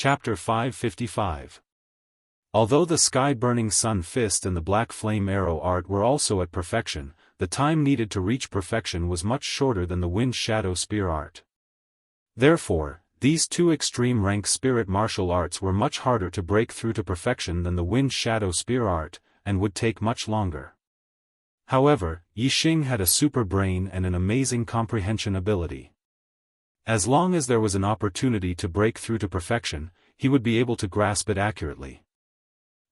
Chapter 555. Although the sky-burning sun fist and the black flame arrow art were also at perfection, the time needed to reach perfection was much shorter than the wind shadow spear art. Therefore, these two extreme rank spirit martial arts were much harder to break through to perfection than the wind shadow spear art, and would take much longer. However, Yi Xing had a super brain and an amazing comprehension ability. As long as there was an opportunity to break through to perfection, he would be able to grasp it accurately.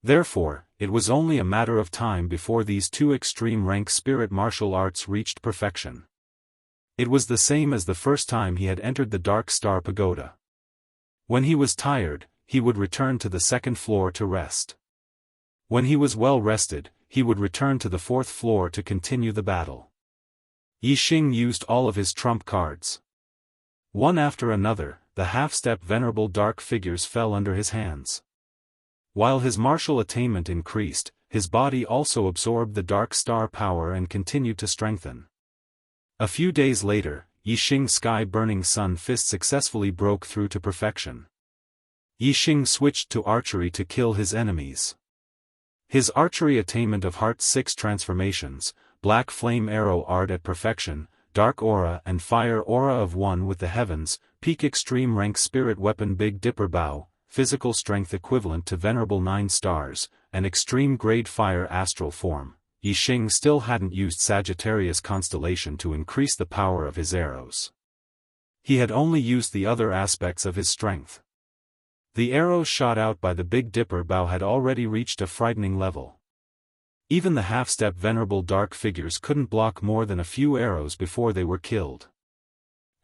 Therefore, it was only a matter of time before these two extreme rank spirit martial arts reached perfection. It was the same as the first time he had entered the Dark Star Pagoda. When he was tired, he would return to the second floor to rest. When he was well rested, he would return to the fourth floor to continue the battle. Yi Xing used all of his trump cards. One after another, the half-step venerable dark figures fell under his hands. While his martial attainment increased, his body also absorbed the dark star power and continued to strengthen. A few days later, Yi Xing's sky-burning sun fist successfully broke through to perfection. Yi Xing switched to archery to kill his enemies. His archery attainment of Heart 6 transformations, black flame arrow art at perfection, dark aura and fire aura of one with the heavens, peak extreme rank spirit weapon Big Dipper bow, physical strength equivalent to venerable 9 stars, and extreme grade fire astral form. Yi Xing still hadn't used Sagittarius constellation to increase the power of his arrows. He had only used the other aspects of his strength. The arrows shot out by the Big Dipper bow had already reached a frightening level. Even the half-step venerable dark figures couldn't block more than a few arrows before they were killed.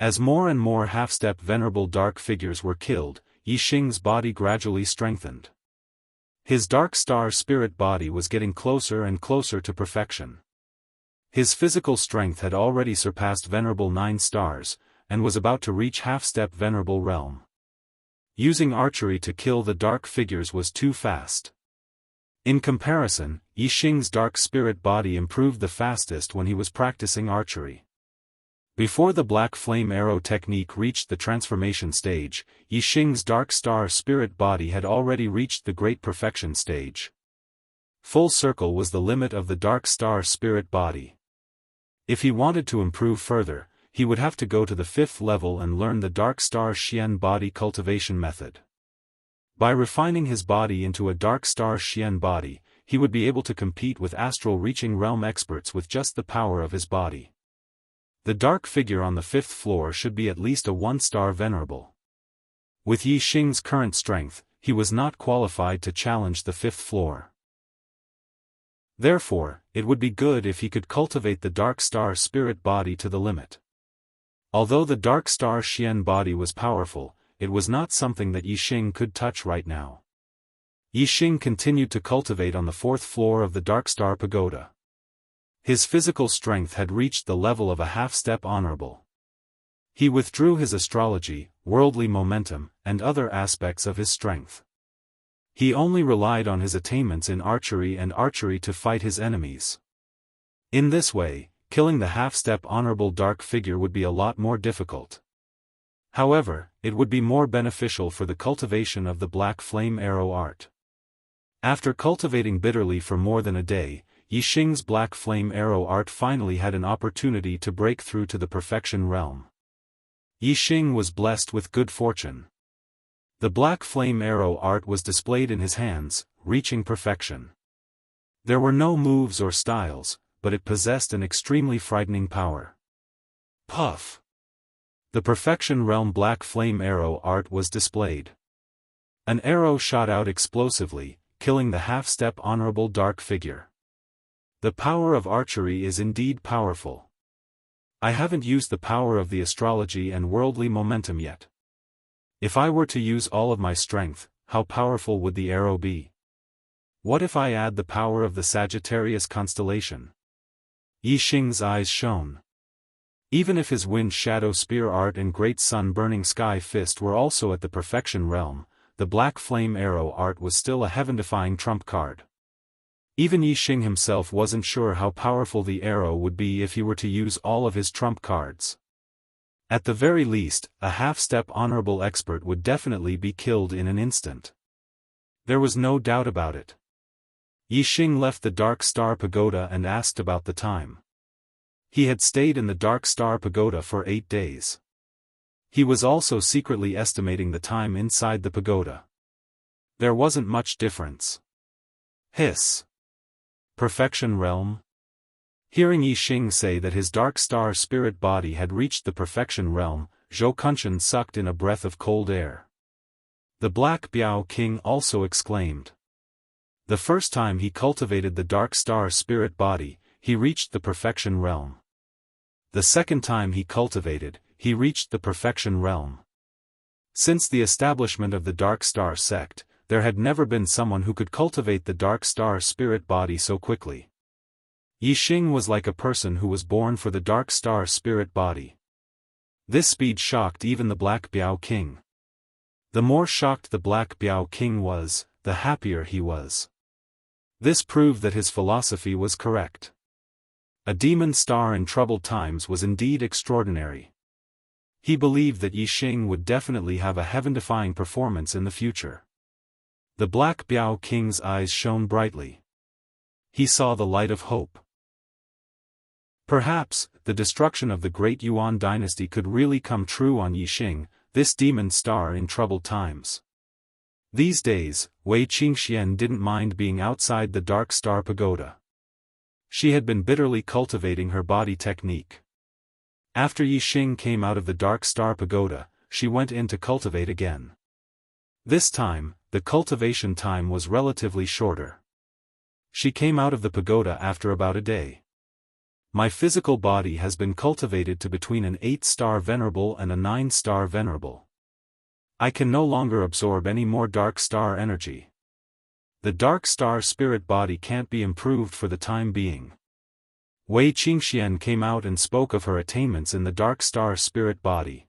As more and more half-step venerable dark figures were killed, Yi Xing's body gradually strengthened. His dark star spirit body was getting closer and closer to perfection. His physical strength had already surpassed venerable 9 stars, and was about to reach half-step venerable realm. Using archery to kill the dark figures was too fast. In comparison, Yi Xing's dark spirit body improved the fastest when he was practicing archery. Before the black flame arrow technique reached the transformation stage, Yi Xing's dark star spirit body had already reached the great perfection stage. Full circle was the limit of the dark star spirit body. If he wanted to improve further, he would have to go to the 5th level and learn the dark star Xian body cultivation method. By refining his body into a dark star Xian body, he would be able to compete with astral reaching realm experts with just the power of his body. The dark figure on the 5th floor should be at least a 1-star venerable. With Yi Xing's current strength, he was not qualified to challenge the 5th floor. Therefore, it would be good if he could cultivate the dark star spirit body to the limit. Although the dark star Xian body was powerful, it was not something that Yi Xing could touch right now. Yi Xing continued to cultivate on the 4th floor of the Dark Star Pagoda. His physical strength had reached the level of a half-step honorable. He withdrew his astrology, worldly momentum, and other aspects of his strength. He only relied on his attainments in archery and archery to fight his enemies. In this way, killing the half-step honorable dark figure would be a lot more difficult. However, it would be more beneficial for the cultivation of the black flame arrow art. After cultivating bitterly for more than a day, Yi Xing's black flame arrow art finally had an opportunity to break through to the perfection realm. Yi Xing was blessed with good fortune. The black flame arrow art was displayed in his hands, reaching perfection. There were no moves or styles, but it possessed an extremely frightening power. Puff! The perfection realm black flame arrow art was displayed. An arrow shot out explosively, killing the half-step honorable dark figure. The power of archery is indeed powerful. I haven't used the power of the astrology and worldly momentum yet. If I were to use all of my strength, how powerful would the arrow be? What if I add the power of the Sagittarius constellation? Yi Xing's eyes shone. Even if his wind shadow spear art and great sun burning sky fist were also at the perfection realm, the black flame arrow art was still a heaven-defying trump card. Even Yi Xing himself wasn't sure how powerful the arrow would be if he were to use all of his trump cards. At the very least, a half-step honorable expert would definitely be killed in an instant. There was no doubt about it. Yixing left the Dark Star Pagoda and asked about the time. He had stayed in the Dark Star Pagoda for 8 days. He was also secretly estimating the time inside the pagoda. There wasn't much difference. Hiss. Perfection realm? Hearing Yixing say that his Dark Star spirit body had reached the perfection realm, Zhou Kunshan sucked in a breath of cold air. The Black Biao King also exclaimed. The first time he cultivated the Dark Star spirit body, he reached the perfection realm. The second time he cultivated, he reached the perfection realm. Since the establishment of the Dark Star sect, there had never been someone who could cultivate the Dark Star spirit body so quickly. Yixing was like a person who was born for the Dark Star spirit body. This speed shocked even the Black Biao King. The more shocked the Black Biao King was, the happier he was. This proved that his philosophy was correct. A demon star in troubled times was indeed extraordinary. He believed that Yixing would definitely have a heaven-defying performance in the future. The Black Biao King's eyes shone brightly. He saw the light of hope. Perhaps, the destruction of the Great Yuan dynasty could really come true on Yixing, this demon star in troubled times. These days, Wei Qingxian didn't mind being outside the Dark Star Pagoda. She had been bitterly cultivating her body technique. After Yixing came out of the Dark Star Pagoda, she went in to cultivate again. This time, the cultivation time was relatively shorter. She came out of the pagoda after about a day. My physical body has been cultivated to between an 8-star venerable and a 9-star venerable. I can no longer absorb any more Dark Star energy. The Dark Star spirit body can't be improved for the time being. Wei Qingxian came out and spoke of her attainments in the Dark Star spirit body.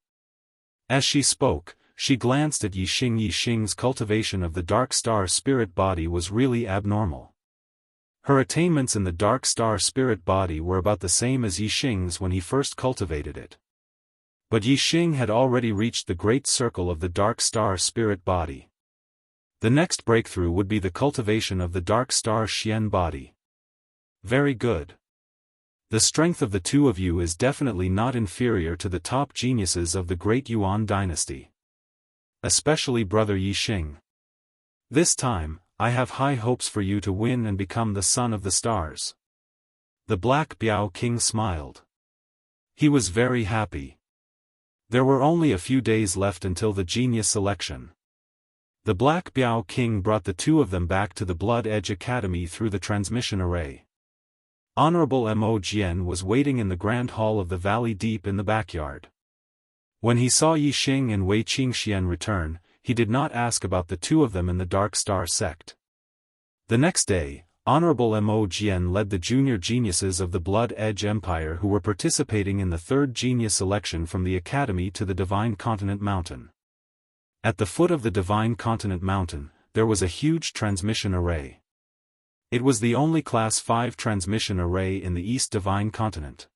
As she spoke, she glanced at Yixing. Yixing's cultivation of the Dark Star spirit body was really abnormal. Her attainments in the Dark Star spirit body were about the same as Yixing's when he first cultivated it. But Yixing had already reached the great circle of the Dark Star spirit body. The next breakthrough would be the cultivation of the Dark Star Xian body. Very good. The strength of the two of you is definitely not inferior to the top geniuses of the Great Yuan dynasty. Especially Brother Yixing. This time, I have high hopes for you to win and become the son of the stars. The Black Biao King smiled. He was very happy. There were only a few days left until the genius selection. The Black Biao King brought the two of them back to the Blood Edge Academy through the transmission array. Honorable Mo Jian was waiting in the Grand Hall of the Valley deep in the backyard. When he saw Yixing and Wei Qingxian return, he did not ask about the two of them in the Dark Star sect. The next day, Honorable Mo Jian led the junior geniuses of the Blood Edge Empire who were participating in the third genius selection from the Academy to the Divine Continent Mountain. At the foot of the Divine Continent Mountain, there was a huge transmission array. It was the only Class 5 transmission array in the East Divine Continent.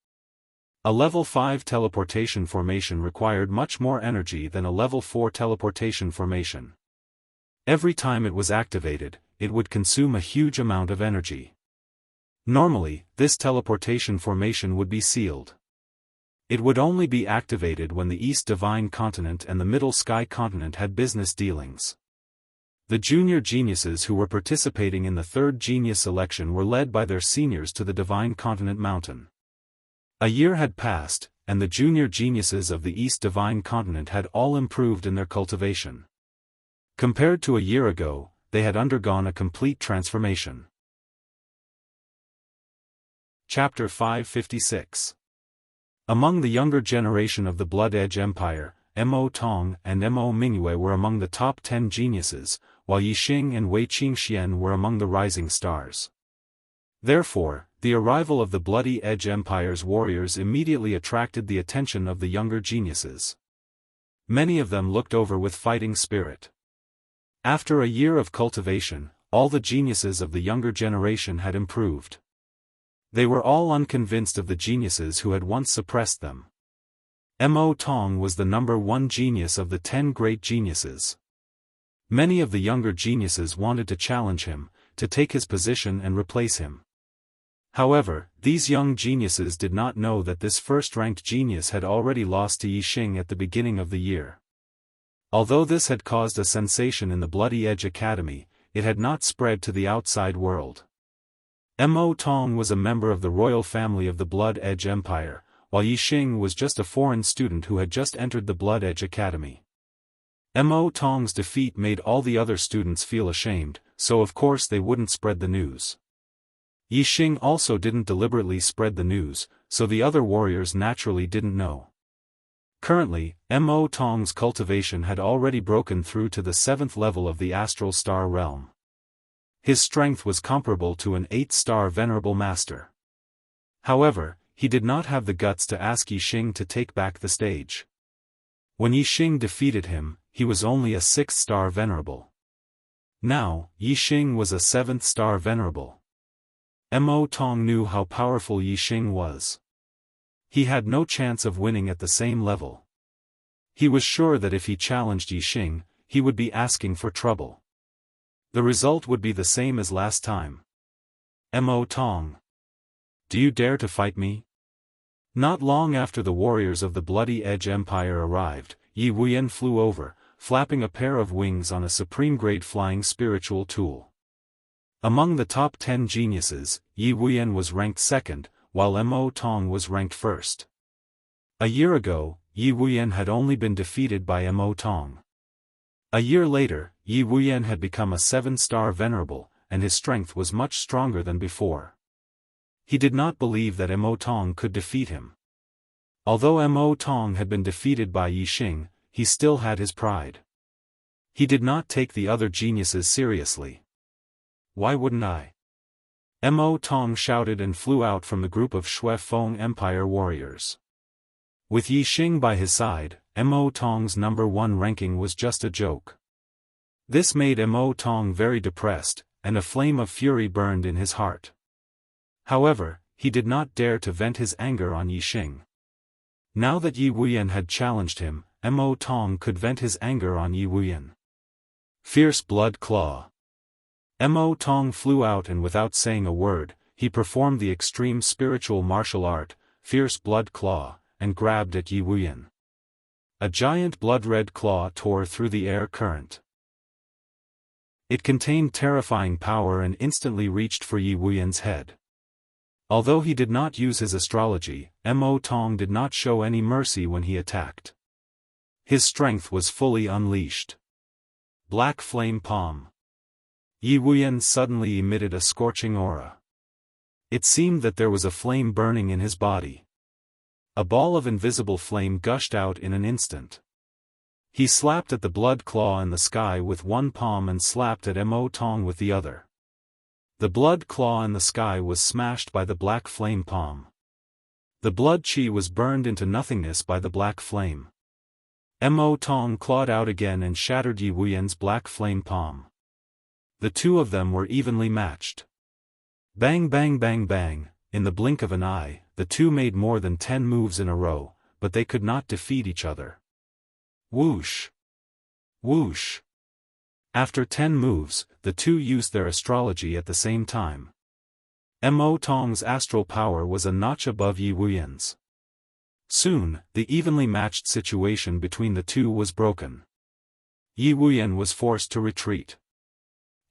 A Level 5 teleportation formation required much more energy than a Level 4 teleportation formation. Every time it was activated, it would consume a huge amount of energy. Normally, this teleportation formation would be sealed. It would only be activated when the East Divine Continent and the Middle Sky Continent had business dealings. The junior geniuses who were participating in the third genius selection were led by their seniors to the Divine Continent Mountain. A year had passed, and the junior geniuses of the East Divine Continent had all improved in their cultivation. Compared to a year ago, they had undergone a complete transformation. Chapter 556. Among the younger generation of the Blood Edge Empire, Mo Tong and Mo Mingyue were among the top 10 geniuses, while Yixing and Wei Qingxian were among the rising stars. Therefore, the arrival of the Bloody Edge Empire's warriors immediately attracted the attention of the younger geniuses. Many of them looked over with fighting spirit. After a year of cultivation, all the geniuses of the younger generation had improved. They were all unconvinced of the geniuses who had once suppressed them. Mo Tong was the #1 genius of the 10 great geniuses. Many of the younger geniuses wanted to challenge him, to take his position and replace him. However, these young geniuses did not know that this first-ranked genius had already lost to Yixing at the beginning of the year. Although this had caused a sensation in the Bloody Edge Academy, it had not spread to the outside world. Mo Tong was a member of the royal family of the Blood Edge Empire, while Yixing was just a foreign student who had just entered the Blood Edge Academy. Mo Tong's defeat made all the other students feel ashamed, so of course they wouldn't spread the news. Yixing also didn't deliberately spread the news, so the other warriors naturally didn't know. Currently, Mo Tong's cultivation had already broken through to the 7th level of the Astral Star Realm. His strength was comparable to an 8-star Venerable Master. However, he did not have the guts to ask Yixing to take back the stage. When Yixing defeated him, he was only a 6-star Venerable. Now, Yixing was a 7th-star Venerable. Mo Tong knew how powerful Yixing was. He had no chance of winning at the same level. He was sure that if he challenged Yixing, he would be asking for trouble. The result would be the same as last time. Mo Tong. Do you dare to fight me? Not long after the warriors of the Bloody Edge Empire arrived, Yi Wuyan flew over, flapping a pair of wings on a supreme-grade flying spiritual tool. Among the top 10 geniuses, Yi Wuyan was ranked 2nd, while Mo Tong was ranked 1st. A year ago, Yi Wuyan had only been defeated by Mo Tong. A year later, Yi Wuyan had become a 7-star Venerable, and his strength was much stronger than before. He did not believe that Mo Tong could defeat him. Although Mo Tong had been defeated by Yixing, he still had his pride. He did not take the other geniuses seriously. Why wouldn't I? Mo Tong shouted and flew out from the group of Shui Feng Empire warriors. With Yixing by his side, Mo Tong's #1 ranking was just a joke. This made Mo Tong very depressed, and a flame of fury burned in his heart. However, he did not dare to vent his anger on Yixing. Now that Yi Wuyan had challenged him, Mo Tong could vent his anger on Yi Wuyan. Fierce Blood Claw. Mo Tong flew out and without saying a word, he performed the extreme spiritual martial art, Fierce Blood Claw, and grabbed at Yi Wuyan. A giant blood-red claw tore through the air current. It contained terrifying power and instantly reached for Yi Wuyan's head. Although he did not use his astrology, Mo Tong did not show any mercy when he attacked. His strength was fully unleashed. Black Flame Palm. Yi Wuyan suddenly emitted a scorching aura. It seemed that there was a flame burning in his body. A ball of invisible flame gushed out in an instant. He slapped at the blood claw in the sky with one palm and slapped at Mo Tong with the other. The blood claw in the sky was smashed by the black flame palm. The blood chi was burned into nothingness by the black flame. Mo Tong clawed out again and shattered Yi Wuyan's black flame palm. The two of them were evenly matched. Bang bang bang bang, in the blink of an eye, the two made more than 10 moves in a row, but they could not defeat each other. Whoosh! Whoosh! After 10 moves, the two used their astrology at the same time. Mo Tong's astral power was a notch above Yi Wuyan's. Soon, the evenly matched situation between the two was broken. Yi Wuyan was forced to retreat.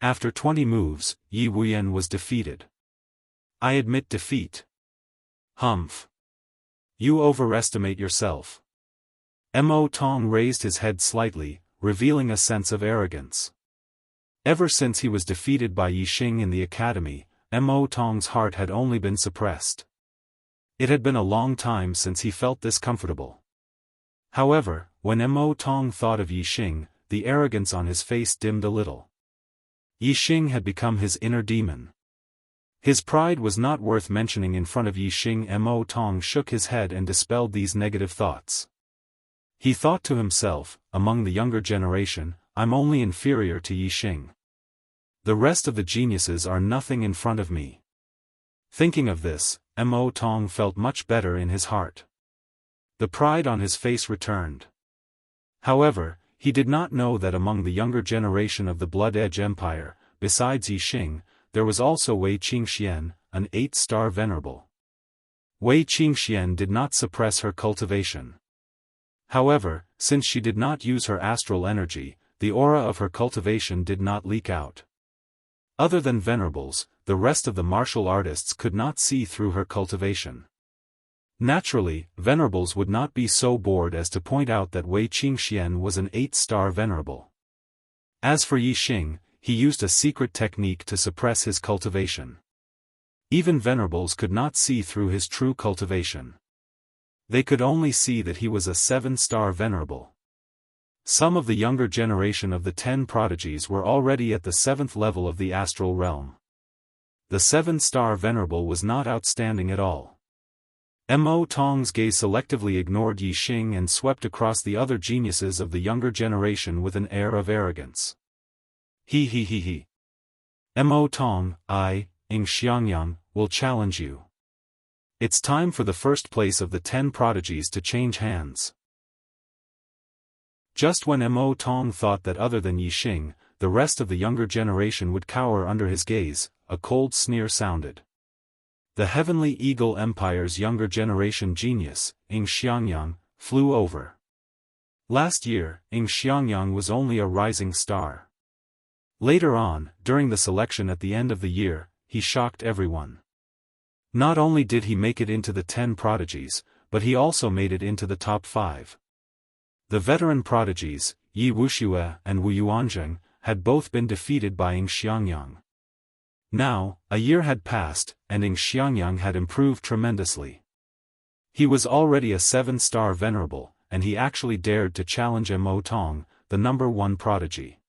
After 20 moves, Yi Wuyan was defeated. I admit defeat. Humph. You overestimate yourself. Mo Tong raised his head slightly, revealing a sense of arrogance. Ever since he was defeated by Yixing in the academy, Mo Tong's heart had only been suppressed. It had been a long time since he felt this comfortable. However, when Mo Tong thought of Yixing, the arrogance on his face dimmed a little. Yixing had become his inner demon. His pride was not worth mentioning in front of Yixing. Mo Tong shook his head and dispelled these negative thoughts. He thought to himself, among the younger generation, I'm only inferior to Yixing. The rest of the geniuses are nothing in front of me. Thinking of this, Mo Tong felt much better in his heart. The pride on his face returned. However, he did not know that among the younger generation of the Blood Edge Empire, besides Yi Xing, there was also Wei Qingxian, an 8-star venerable. Wei Qingxian did not suppress her cultivation. However, since she did not use her astral energy, the aura of her cultivation did not leak out. Other than venerables, the rest of the martial artists could not see through her cultivation. Naturally, venerables would not be so bored as to point out that Wei Qingxian was an 8-star venerable. As for Yi Xing, he used a secret technique to suppress his cultivation. Even venerables could not see through his true cultivation. They could only see that he was a 7-star venerable. Some of the younger generation of the 10 prodigies were already at the 7th level of the astral realm. The 7-star venerable was not outstanding at all. Mo Tong's gaze selectively ignored Yi Xing and swept across the other geniuses of the younger generation with an air of arrogance. He. Mo Tong, Xiangyang, will challenge you. It's time for the first place of the 10 prodigies to change hands. Just when Mo Tong thought that other than Yi Xing, the rest of the younger generation would cower under his gaze, a cold sneer sounded. The Heavenly Eagle Empire's younger generation genius, Xiangyang, flew over. Last year, Xiangyang was only a rising star. Later on, during the selection at the end of the year, he shocked everyone. Not only did he make it into the 10 prodigies, but he also made it into the top 5. The veteran prodigies, Yi Wuxia and Wu Yuanzheng, had both been defeated by Xiangyang. Now, a year had passed, and Xiangyang had improved tremendously. He was already a 7-star venerable, and he actually dared to challenge Mo Tong, the number 1 prodigy.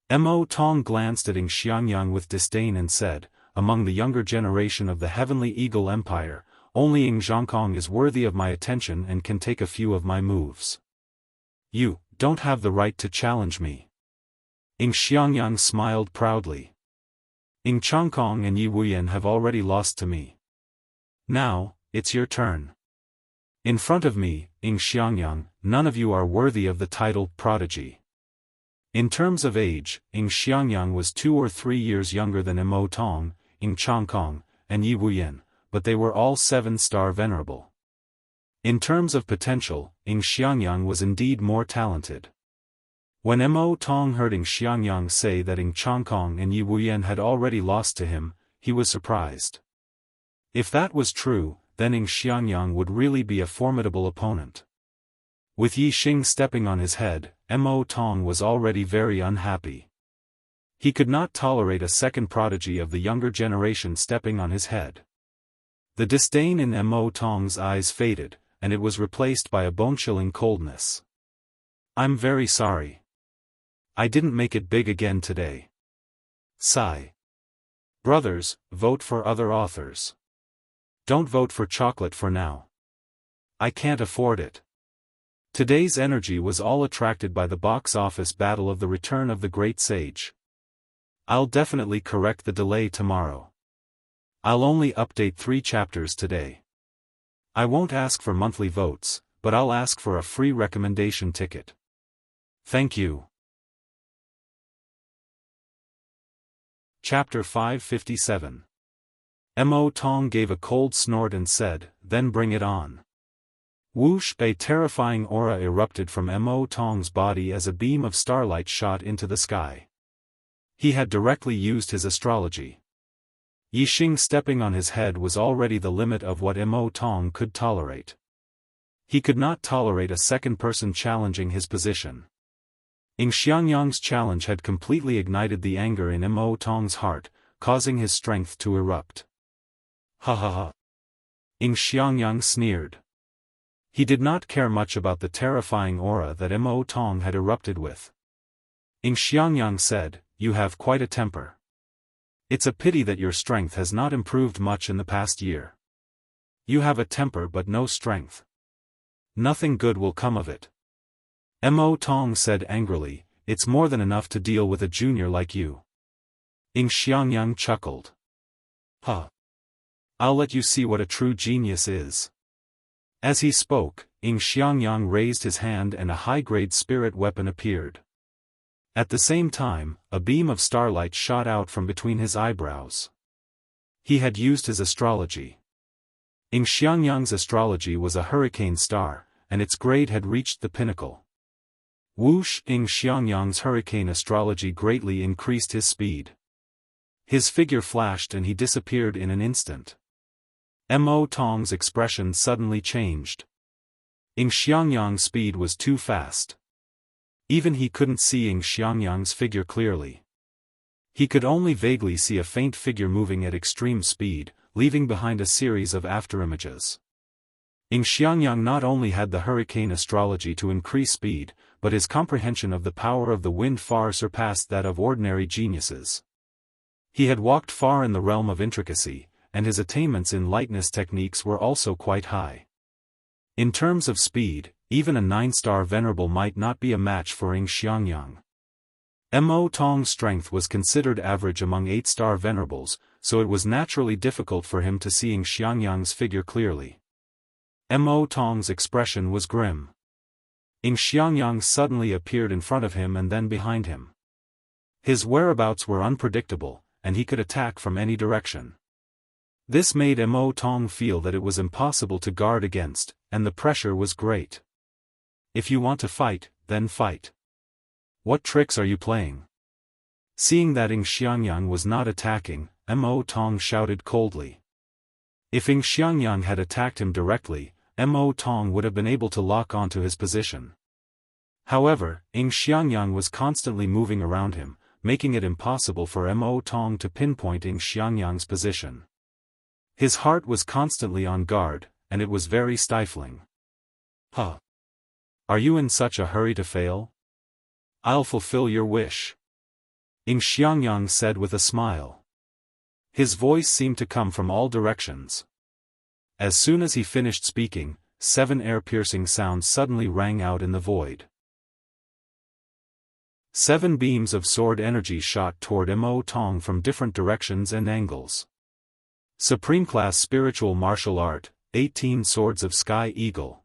Mo Tong glanced at Xiangyang with disdain and said, "Among the younger generation of the Heavenly Eagle Empire, only Zhangkong is worthy of my attention and can take a few of my moves. You don't have the right to challenge me." Xiangyang smiled proudly. Changkong and Yi Wuyan have already lost to me. Now, it's your turn. In front of me, Xiangyang, none of you are worthy of the title prodigy. In terms of age, Xiangyang was 2 or 3 years younger than Mo Tong, Changkong, and Yi Wuyan, but they were all 7-star venerable. In terms of potential, Xiangyang was indeed more talented. When Mo Tong heard Xiangyang say that Changkong and Yi Wuyan had already lost to him, he was surprised. If that was true, then Xiangyang would really be a formidable opponent. With Yi Xing stepping on his head, Mo Tong was already very unhappy. He could not tolerate a second prodigy of the younger generation stepping on his head. The disdain in Mo Tong's eyes faded, and it was replaced by a bone-chilling coldness. "I'm very sorry. I didn't make it big again today." Sigh. Brothers, vote for other authors. Don't vote for chocolate for now. I can't afford it. Today's energy was all attracted by the box office battle of The Return of the Great Sage. I'll definitely correct the delay tomorrow. I'll only update 3 chapters today. I won't ask for monthly votes, but I'll ask for a free recommendation ticket. Thank you. Chapter 557. Mo Tong gave a cold snort and said, "Then bring it on." Whoosh! A terrifying aura erupted from Mo Tong's body as a beam of starlight shot into the sky. He had directly used his astrology. Yi Xing stepping on his head was already the limit of what Mo Tong could tolerate. He could not tolerate a second person challenging his position. Xiangyang's challenge had completely ignited the anger in Mo Tong's heart, causing his strength to erupt. Ha ha ha. Xiangyang sneered. He did not care much about the terrifying aura that Mo Tong had erupted with. Xiangyang said, "You have quite a temper. It's a pity that your strength has not improved much in the past year. You have a temper but no strength. Nothing good will come of it." Mo Tong said angrily, "It's more than enough to deal with a junior like you." Xiangyang chuckled. "Huh. I'll let you see what a true genius is." As he spoke, Xiangyang raised his hand and a high-grade spirit weapon appeared. At the same time, a beam of starlight shot out from between his eyebrows. He had used his astrology. Xiangyang's astrology was a hurricane star, and its grade had reached the pinnacle. Whoosh! Xiangyang's hurricane astrology greatly increased his speed. His figure flashed and he disappeared in an instant. Mo Tong's expression suddenly changed. Xiangyang's speed was too fast. Even he couldn't see Xiangyang's figure clearly. He could only vaguely see a faint figure moving at extreme speed, leaving behind a series of afterimages. Xiangyang not only had the hurricane astrology to increase speed, but his comprehension of the power of the wind far surpassed that of ordinary geniuses. He had walked far in the realm of intricacy, and his attainments in lightness techniques were also quite high. In terms of speed, even a 9-star venerable might not be a match for Xiangyang. Mo Tong's strength was considered average among 8-star venerables, so it was naturally difficult for him to see Xiangyang's figure clearly. Mo Tong's expression was grim. Xiangyang suddenly appeared in front of him and then behind him. His whereabouts were unpredictable, and he could attack from any direction. This made Mo Tong feel that it was impossible to guard against, and the pressure was great. If you want to fight, then fight. What tricks are you playing? Seeing that Xiangyang was not attacking, Mo Tong shouted coldly. If Xiangyang had attacked him directly, Mo Tong would have been able to lock onto his position. However, Xiangyang was constantly moving around him, making it impossible for Mo Tong to pinpoint Xiangyang's position. His heart was constantly on guard, and it was very stifling. Huh. Are you in such a hurry to fail? I'll fulfill your wish. Xiangyang said with a smile. His voice seemed to come from all directions. As soon as he finished speaking, 7 ear-piercing sounds suddenly rang out in the void. 7 beams of sword energy shot toward Mo Tong from different directions and angles. Supreme Class Spiritual Martial Art, 18 Swords of Sky Eagle.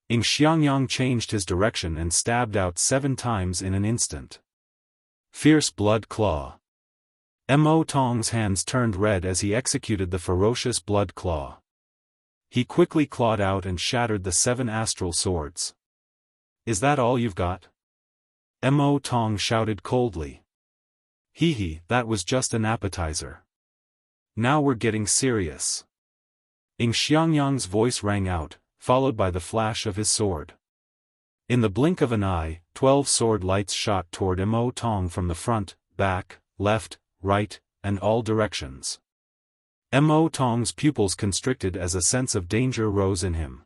Xiangyang changed his direction and stabbed out 7 times in an instant. Fierce Blood Claw. Mo Tong's hands turned red as he executed the ferocious Blood Claw. He quickly clawed out and shattered the 7 astral swords. Is that all you've got? Mo Tong shouted coldly. Hee, that was just an appetizer. Now we're getting serious. Xiangyang's voice rang out, followed by the flash of his sword. In the blink of an eye, 12 sword lights shot toward Mo Tong from the front, back, left, right, and all directions. Mo Tong's pupils constricted as a sense of danger rose in him.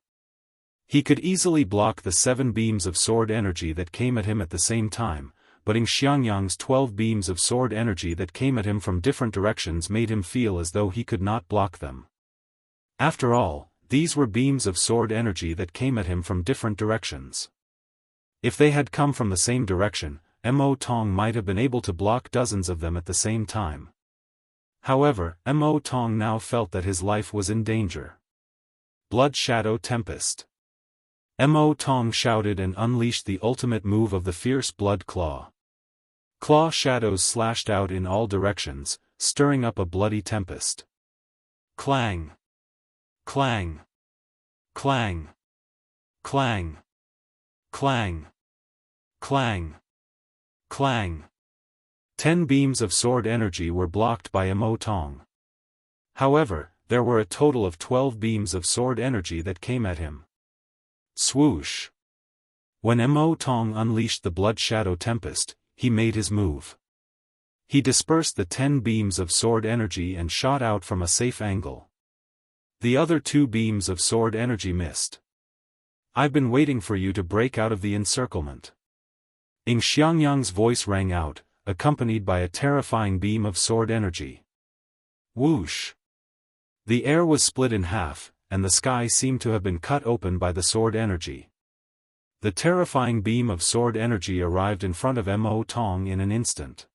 He could easily block the 7 beams of sword energy that came at him at the same time, but Xiangyang's 12 beams of sword energy that came at him from different directions made him feel as though he could not block them. After all, these were beams of sword energy that came at him from different directions. If they had come from the same direction, Mo Tong might have been able to block dozens of them at the same time. However, Mo Tong now felt that his life was in danger. Blood Shadow Tempest. Mo Tong shouted and unleashed the ultimate move of the fierce Blood Claw. Claw shadows slashed out in all directions, stirring up a bloody tempest. Clang! Clang! Clang! Clang! Clang! Clang! Clang! 10 beams of sword energy were blocked by Mo Tong. However, there were a total of 12 beams of sword energy that came at him. Swoosh! When Mo Tong unleashed the Blood Shadow Tempest, he made his move. He dispersed the 10 beams of sword energy and shot out from a safe angle. The other 2 beams of sword energy missed. I've been waiting for you to break out of the encirclement. Xiangyang's voice rang out, accompanied by a terrifying beam of sword energy. Whoosh! The air was split in half, and the sky seemed to have been cut open by the sword energy. The terrifying beam of sword energy arrived in front of Mo Tong in an instant.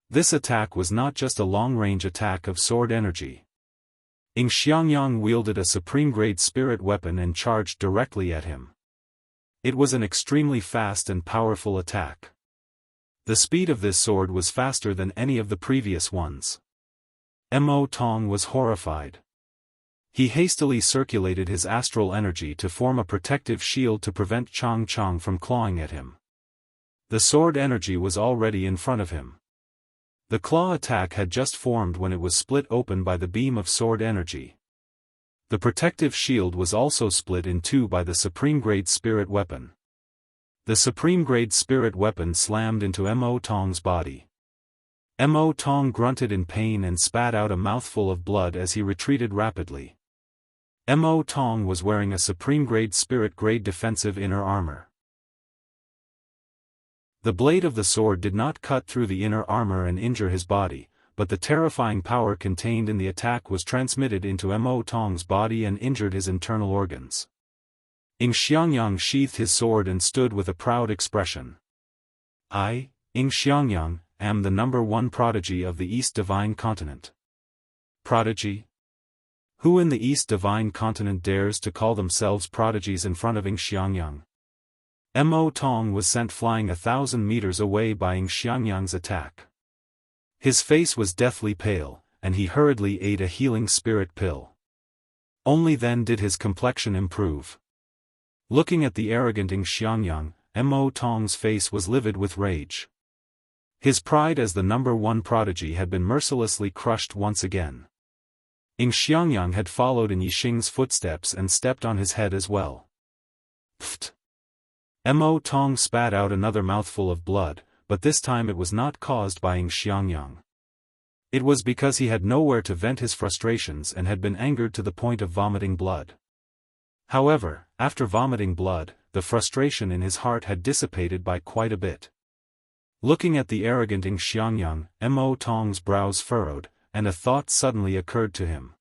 This attack was not just a long-range attack of sword energy. Xiangyang wielded a supreme-grade spirit weapon and charged directly at him. It was an extremely fast and powerful attack. The speed of this sword was faster than any of the previous ones. Mo Tong was horrified. He hastily circulated his astral energy to form a protective shield to prevent Chang Chang from clawing at him. The sword energy was already in front of him. The claw attack had just formed when it was split open by the beam of sword energy. The protective shield was also split in two by the supreme-grade spirit weapon. The supreme-grade spirit weapon slammed into Mo Tong's body. Mo Tong grunted in pain and spat out a mouthful of blood as he retreated rapidly. Mo Tong was wearing a supreme-grade spirit-grade defensive inner armor. The blade of the sword did not cut through the inner armor and injure his body, but the terrifying power contained in the attack was transmitted into Mo Tong's body and injured his internal organs. Xiangyang sheathed his sword and stood with a proud expression. I, Xiangyang, am the #1 prodigy of the East Divine Continent. Prodigy? Who in the East Divine Continent dares to call themselves prodigies in front of Xiangyang? Mo Tong was sent flying 1,000 meters away by Xiangyang's attack. His face was deathly pale, and he hurriedly ate a healing spirit pill. Only then did his complexion improve. Looking at the arrogant Xiangyang, Mo Tong's face was livid with rage. His pride as the #1 prodigy had been mercilessly crushed once again. Xiangyang had followed in Yixing's footsteps and stepped on his head as well. Pfft! Mo Tong spat out another mouthful of blood, but this time it was not caused by Xiangyang. It was because he had nowhere to vent his frustrations and had been angered to the point of vomiting blood. However, after vomiting blood, the frustration in his heart had dissipated by quite a bit. Looking at the arrogant Xiangyang, Mo Tong's brows furrowed, and a thought suddenly occurred to him.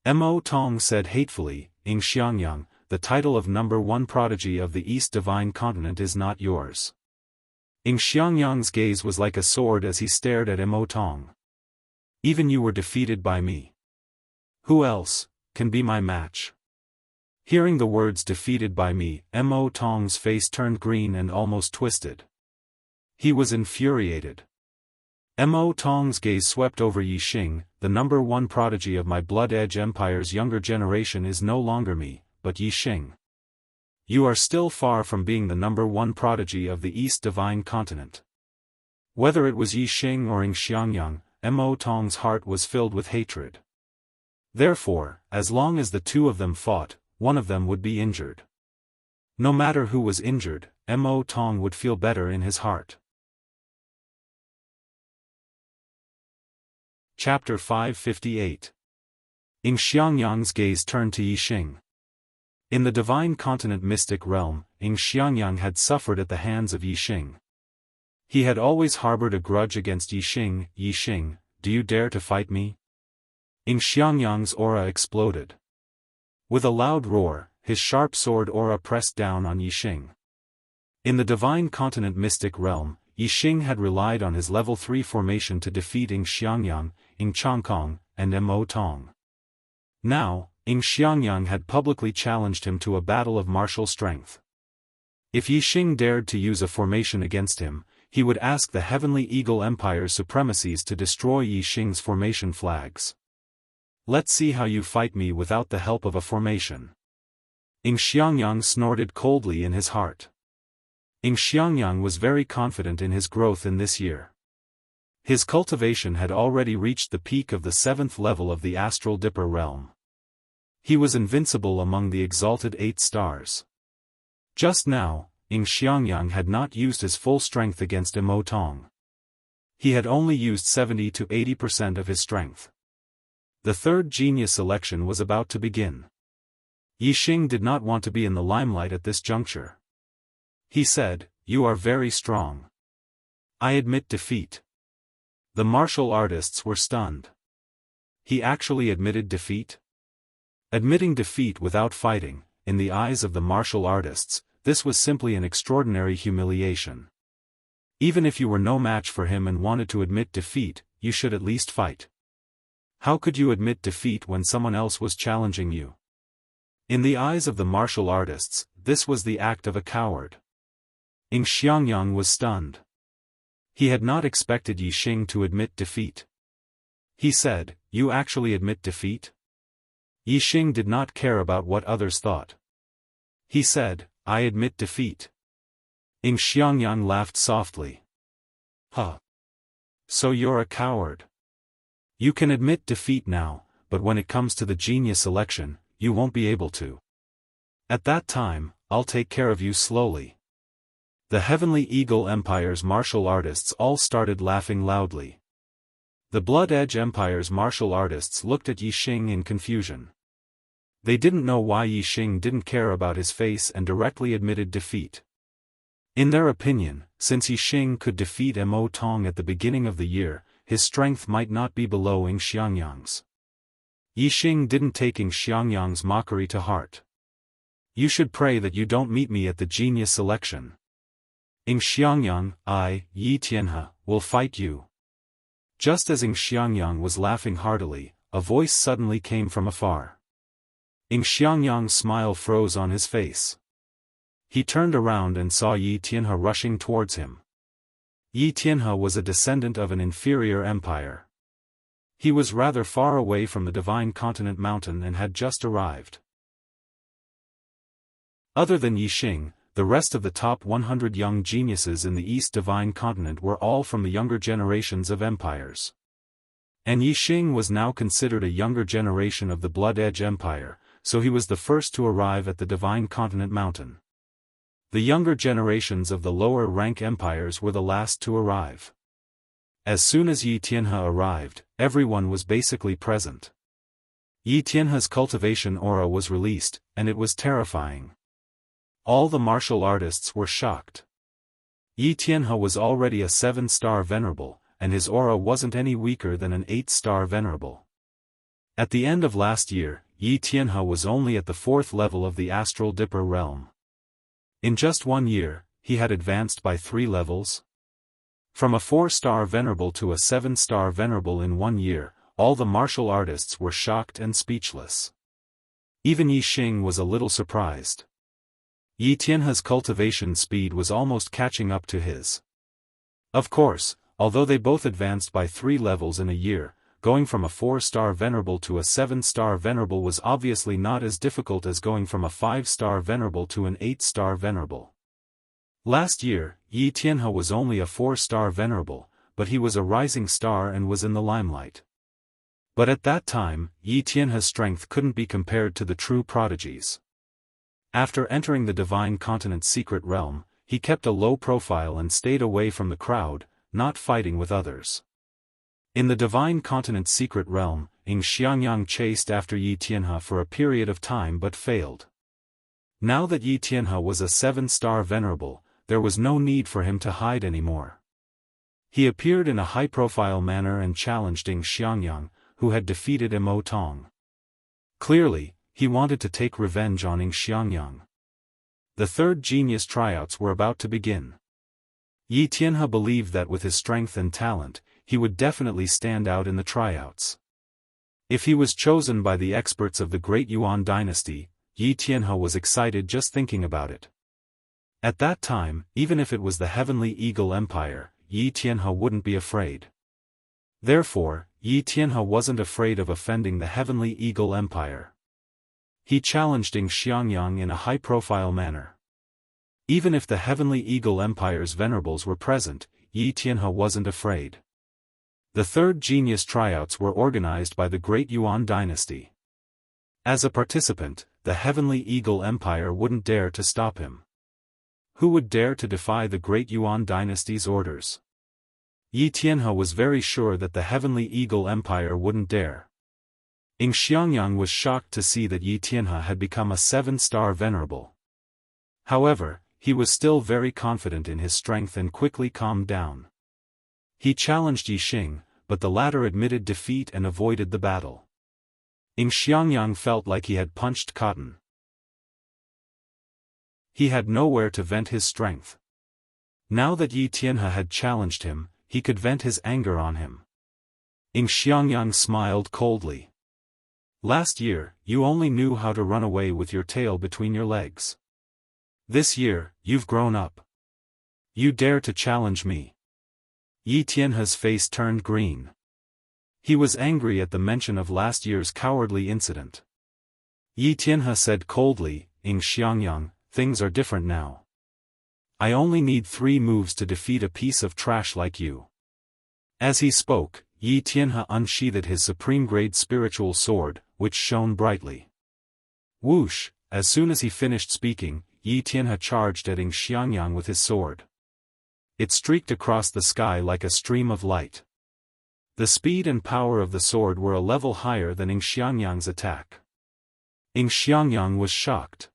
Mo Tong said hatefully, Xiangyang, the title of #1 prodigy of the East Divine Continent is not yours. Xiangyang's gaze was like a sword as he stared at Mo Tong. Even you were defeated by me. Who else can be my match? Hearing the words defeated by me, Mo Tong's face turned green and almost twisted. He was infuriated. Mo Tong's gaze swept over Yixing, the #1 prodigy of my Blood Edge Empire's younger generation is no longer me, but Yixing. You are still far from being the #1 prodigy of the East Divine Continent. Whether it was Yixing or Xiangyang, Mo Tong's heart was filled with hatred. Therefore, as long as the two of them fought, one of them would be injured. No matter who was injured, Mo Tong would feel better in his heart. Chapter 558. Xiangyang's gaze turned to Yixing. In the Divine Continent mystic realm, Xiangyang had suffered at the hands of Yixing. He had always harbored a grudge against Yixing. Yixing, do you dare to fight me? Xiangyang's aura exploded. With a loud roar, his sharp sword aura pressed down on Yixing. In the Divine Continent mystic realm, Yixing had relied on his level 3 formation to defeat Xiangyang, Changkong, and Mo Tong. Now, Xiangyang had publicly challenged him to a battle of martial strength. If Yixing dared to use a formation against him, he would ask the Heavenly Eagle Empire's supremacies to destroy Yixing's formation flags. Let's see how you fight me without the help of a formation. Xiangyang snorted coldly in his heart. Xiangyang was very confident in his growth in this year. His cultivation had already reached the peak of the 7th level of the Astral Dipper realm. He was invincible among the exalted 8 stars. Just now, Xiangyang had not used his full strength against Mo Tong. He had only used 70 to 80% of his strength. The third genius election was about to begin. Yixing did not want to be in the limelight at this juncture. He said, "You are very strong. I admit defeat." The martial artists were stunned. He actually admitted defeat? Admitting defeat without fighting, in the eyes of the martial artists, this was simply an extraordinary humiliation. Even if you were no match for him and wanted to admit defeat, you should at least fight. How could you admit defeat when someone else was challenging you? In the eyes of the martial artists, this was the act of a coward. Xianxia was stunned. He had not expected Yixing to admit defeat. He said, "You actually admit defeat?" Yixing did not care about what others thought. He said, "I admit defeat." Xianxia laughed softly. Huh. So you're a coward. You can admit defeat now, but when it comes to the genius election, you won't be able to. At that time, I'll take care of you slowly. The Heavenly Eagle Empire's martial artists all started laughing loudly. The Blood Edge Empire's martial artists looked at Yixing in confusion. They didn't know why Yixing didn't care about his face and directly admitted defeat. In their opinion, since Yixing could defeat Immortal at the beginning of the year, his strength might not be below Xianxia's. Yixing didn't take Xianxia's mockery to heart. "You should pray that you don't meet me at the genius election. Xianxia, Yi Tianhe, will fight you." Just as Xianxia was laughing heartily, a voice suddenly came from afar. Xianxia's smile froze on his face. He turned around and saw Yi Tianhe rushing towards him. Yi Tianhe was a descendant of an inferior empire. He was rather far away from the Divine Continent Mountain and had just arrived. Other than Yixing, the rest of the top 100 young geniuses in the East Divine Continent were all from the younger generations of empires. And Yixing was now considered a younger generation of the Blood Edge Empire, so he was the first to arrive at the Divine Continent Mountain. The younger generations of the lower-rank empires were the last to arrive. As soon as Yi Tianhe arrived, everyone was basically present. Yi Tianhe's cultivation aura was released, and it was terrifying. All the martial artists were shocked. Yi Tianhe was already a 7-star venerable, and his aura wasn't any weaker than an 8-star venerable. At the end of last year, Yi Tianhe was only at the 4th level of the Astral Dipper realm. In just 1 year, he had advanced by 3 levels. From a 4-star venerable to a 7-star venerable in 1 year, all the martial artists were shocked and speechless. Even Yixing was a little surprised. Yi Tianhe's cultivation speed was almost catching up to his. Of course, although they both advanced by 3 levels in a year, going from a 4-star venerable to a 7-star venerable was obviously not as difficult as going from a 5-star venerable to an 8-star venerable. Last year, Yi Tianhe was only a 4-star venerable, but he was a rising star and was in the limelight. But at that time, Yi Tianhe's strength couldn't be compared to the true prodigies. After entering the Divine Continent's secret realm, he kept a low profile and stayed away from the crowd, not fighting with others. In the Divine Continent's secret realm, Xianxia chased after Yi Tianhe for a period of time but failed. Now that Yi Tianhe was a 7-star venerable, there was no need for him to hide anymore. He appeared in a high-profile manner and challenged Xianxia, who had defeated Immortal. Clearly, he wanted to take revenge on Xianxia. The third genius tryouts were about to begin. Yi Tianhe believed that with his strength and talent, he would definitely stand out in the tryouts. If he was chosen by the experts of the Great Yuan dynasty, Yi Tianhe was excited just thinking about it. At that time, even if it was the Heavenly Eagle Empire, Yi Tianhe wouldn't be afraid. Therefore, Yi Tianhe wasn't afraid of offending the Heavenly Eagle Empire. He challenged Xianxia in a high-profile manner. Even if the Heavenly Eagle Empire's venerables were present, Yi Tianhe wasn't afraid. The third genius tryouts were organized by the Great Yuan dynasty. As a participant, the Heavenly Eagle Empire wouldn't dare to stop him. Who would dare to defy the Great Yuan dynasty's orders? Yi Tianhe was very sure that the Heavenly Eagle Empire wouldn't dare. Xianxia was shocked to see that Yi Tianhe had become a 7-star venerable. However, he was still very confident in his strength and quickly calmed down. He challenged Yixing, but the latter admitted defeat and avoided the battle. Xianxia felt like he had punched cotton. He had nowhere to vent his strength. Now that Yi Tianhe had challenged him, he could vent his anger on him. Xiangyang smiled coldly. Last year, you only knew how to run away with your tail between your legs. This year, you've grown up. You dare to challenge me. Yi Tianhe's face turned green. He was angry at the mention of last year's cowardly incident. Yi Tianhe said coldly, Xiangyang, things are different now. I only need 3 moves to defeat a piece of trash like you. As he spoke, Yi Tianhe unsheathed his supreme-grade spiritual sword, which shone brightly. Whoosh! As soon as he finished speaking, Yi Tianhe charged at Xiangyang with his sword. It streaked across the sky like a stream of light. The speed and power of the sword were a level higher than Xiangyang's attack. Xiangyang was shocked.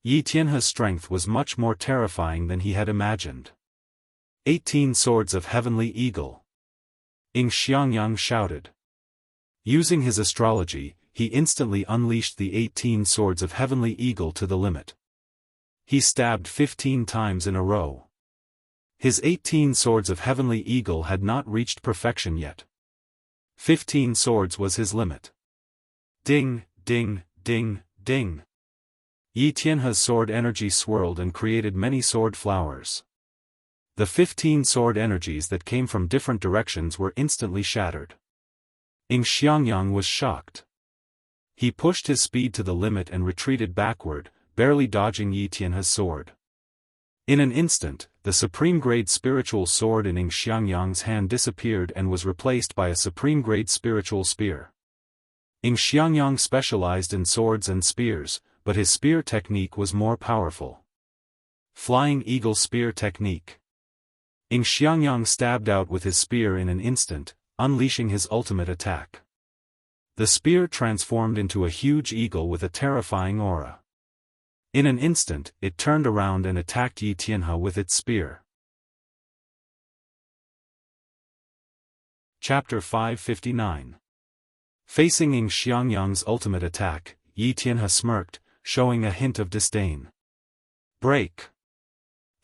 Yi Tianhe's strength was much more terrifying than he had imagined. 18 swords of heavenly eagle. Xiangyang shouted. Using his astrology, he instantly unleashed the 18 swords of heavenly eagle to the limit. He stabbed 15 times in a row. His 18 swords of heavenly eagle had not reached perfection yet. 15 swords was his limit. Ding, ding, ding, ding. Yi Tianhe's sword energy swirled and created many sword flowers. The 15 sword energies that came from different directions were instantly shattered. Xiangyang was shocked. He pushed his speed to the limit and retreated backward, barely dodging Yi Tianhe's sword. In an instant, the supreme-grade spiritual sword in Xiangyang's hand disappeared and was replaced by a supreme-grade spiritual spear. Xiangyang specialized in swords and spears, but his spear technique was more powerful. Flying Eagle Spear Technique. Xiangyang stabbed out with his spear in an instant, unleashing his ultimate attack. The spear transformed into a huge eagle with a terrifying aura. In an instant, it turned around and attacked Yi Tianhe with its spear. Chapter 559. Facing Xiangyang's ultimate attack, Yi Tianhe smirked, showing a hint of disdain. Break!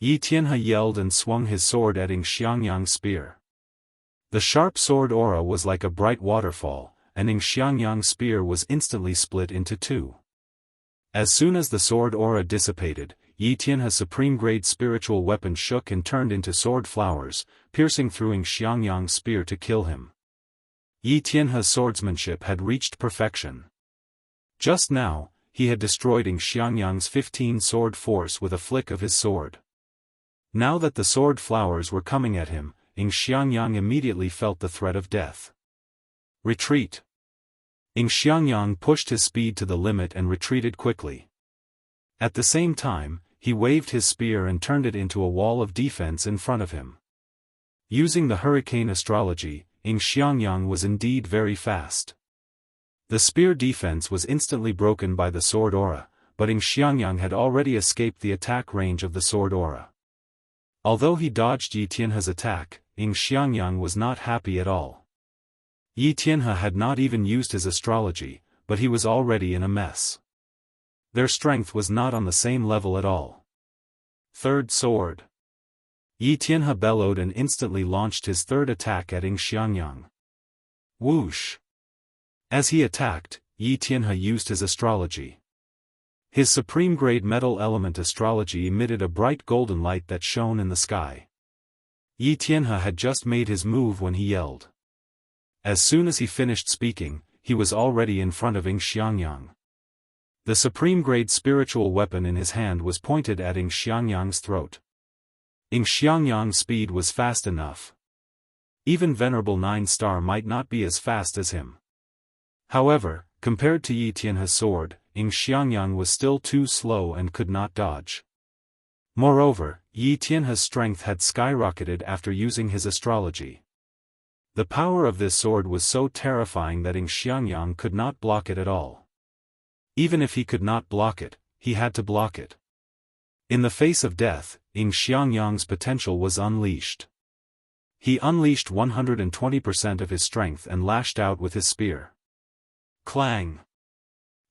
Yi Tianhe yelled and swung his sword at Xiangyang's spear. The sharp sword aura was like a bright waterfall, and Xiangyang's spear was instantly split into 2. As soon as the sword aura dissipated, Yi Tianhe's supreme-grade spiritual weapon shook and turned into sword flowers, piercing through Xiangyang's spear to kill him. Yi Tianhe's swordsmanship had reached perfection. Just now, he had destroyed Xiangyang's 15 sword force with a flick of his sword. Now that the sword flowers were coming at him, Xiangyang immediately felt the threat of death. Retreat! Xiangyang pushed his speed to the limit and retreated quickly. At the same time, he waved his spear and turned it into a wall of defense in front of him. Using the hurricane astrology, Xiangyang was indeed very fast. The spear defense was instantly broken by the sword aura, but Xiangyang had already escaped the attack range of the sword aura. Although he dodged Yi Tianhe's attack, Xiangyang was not happy at all. Yi Tianhe had not even used his astrology, but he was already in a mess. Their strength was not on the same level at all. Third sword. Yi Tianhe bellowed and instantly launched his third attack at Xiangyang. Whoosh! As he attacked, Yi Tianhe used his astrology. His supreme-grade metal element astrology emitted a bright golden light that shone in the sky. Yi Tianhe had just made his move when he yelled. As soon as he finished speaking, he was already in front of Xiangyang. The supreme-grade spiritual weapon in his hand was pointed at Xiangyang's throat. Xiangyang's speed was fast enough. Even Venerable 9-star might not be as fast as him. However, compared to Yi Tianhe's sword, Xiangyang was still too slow and could not dodge. Moreover, Yi Tianhe's strength had skyrocketed after using his astrology. The power of this sword was so terrifying that Xiangyang could not block it at all. Even if he could not block it, he had to block it. In the face of death, Xiangyang's potential was unleashed. He unleashed 120% of his strength and lashed out with his spear. Clang!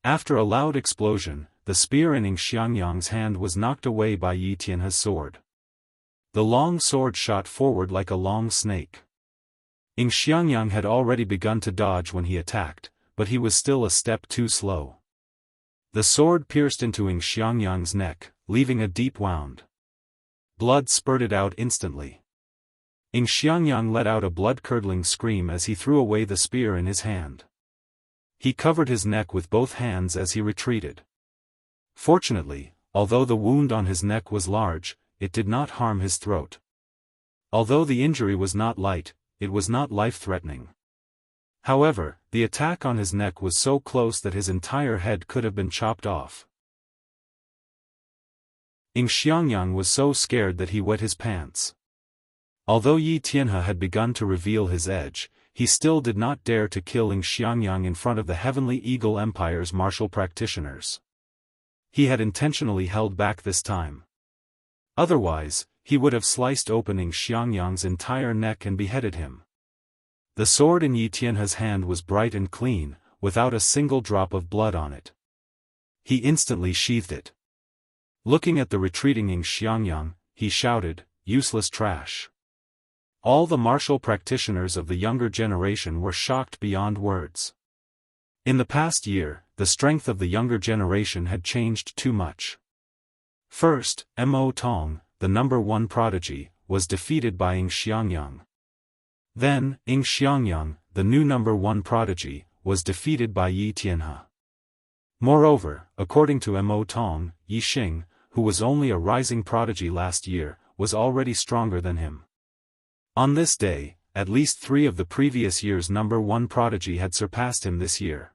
After a loud explosion, the spear in Xiangyang's hand was knocked away by Yi Tianhe's sword. The long sword shot forward like a long snake. Xianxia had already begun to dodge when he attacked, but he was still a step too slow. The sword pierced into Xianxia's neck, leaving a deep wound. Blood spurted out instantly. Xianxia let out a blood-curdling scream as he threw away the spear in his hand. He covered his neck with both hands as he retreated. Fortunately, although the wound on his neck was large, it did not harm his throat. Although the injury was not light, it was not life-threatening. However, the attack on his neck was so close that his entire head could have been chopped off. Xianxia was so scared that he wet his pants. Although Yi Tianhe had begun to reveal his edge, he still did not dare to kill Xianxia in front of the Heavenly Eagle Empire's martial practitioners. He had intentionally held back this time. Otherwise, he would have sliced open Xianxia's entire neck and beheaded him. The sword in Yi Tianhe's hand was bright and clean, without a single drop of blood on it. He instantly sheathed it. Looking at the retreating Xianxia, he shouted, "Useless trash." All the martial practitioners of the younger generation were shocked beyond words. In the past year, the strength of the younger generation had changed too much. First, Immortal, the number 1 prodigy, was defeated by Xianxia. Then, Xianxia, the new number 1 prodigy, was defeated by Yi Tianhe. Moreover, according to Immortal, Yixing, who was only a rising prodigy last year, was already stronger than him. On this day, at least 3 of the previous year's number 1 prodigy had surpassed him this year.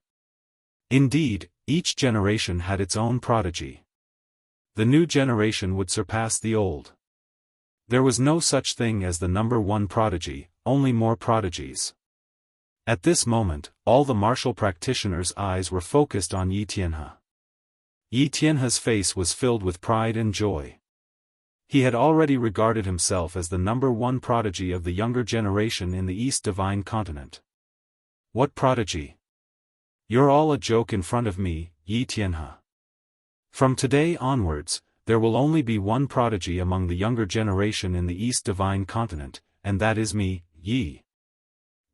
Indeed, each generation had its own prodigy. The new generation would surpass the old. There was no such thing as the number 1 prodigy, only more prodigies. At this moment, all the martial practitioners' eyes were focused on Yi Tianhe. Yi Tianhe's face was filled with pride and joy. He had already regarded himself as the number 1 prodigy of the younger generation in the East Divine Continent. What prodigy? You're all a joke in front of me, Yi Tianhe. From today onwards, there will only be one prodigy among the younger generation in the East Divine Continent, and that is me, Yi.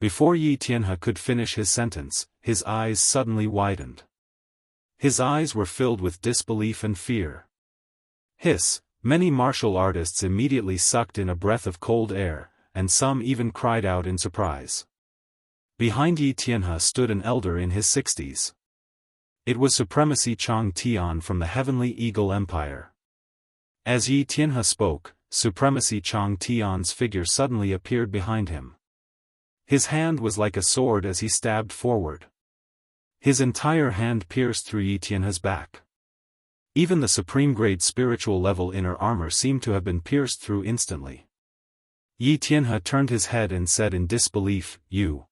Before Yi Tianhe could finish his sentence, his eyes suddenly widened. His eyes were filled with disbelief and fear. Hiss! Many martial artists immediately sucked in a breath of cold air, and some even cried out in surprise. Behind Yi Tianhe stood an elder in his 60s. It was Supremacy Chang Tian from the Heavenly Eagle Empire. As Yi Tianhe spoke, Supremacy Chang Tian's figure suddenly appeared behind him. His hand was like a sword as he stabbed forward. His entire hand pierced through Yi Tianhe's back. Even the supreme-grade spiritual level inner armor seemed to have been pierced through instantly. Yi Tianhe turned his head and said in disbelief, You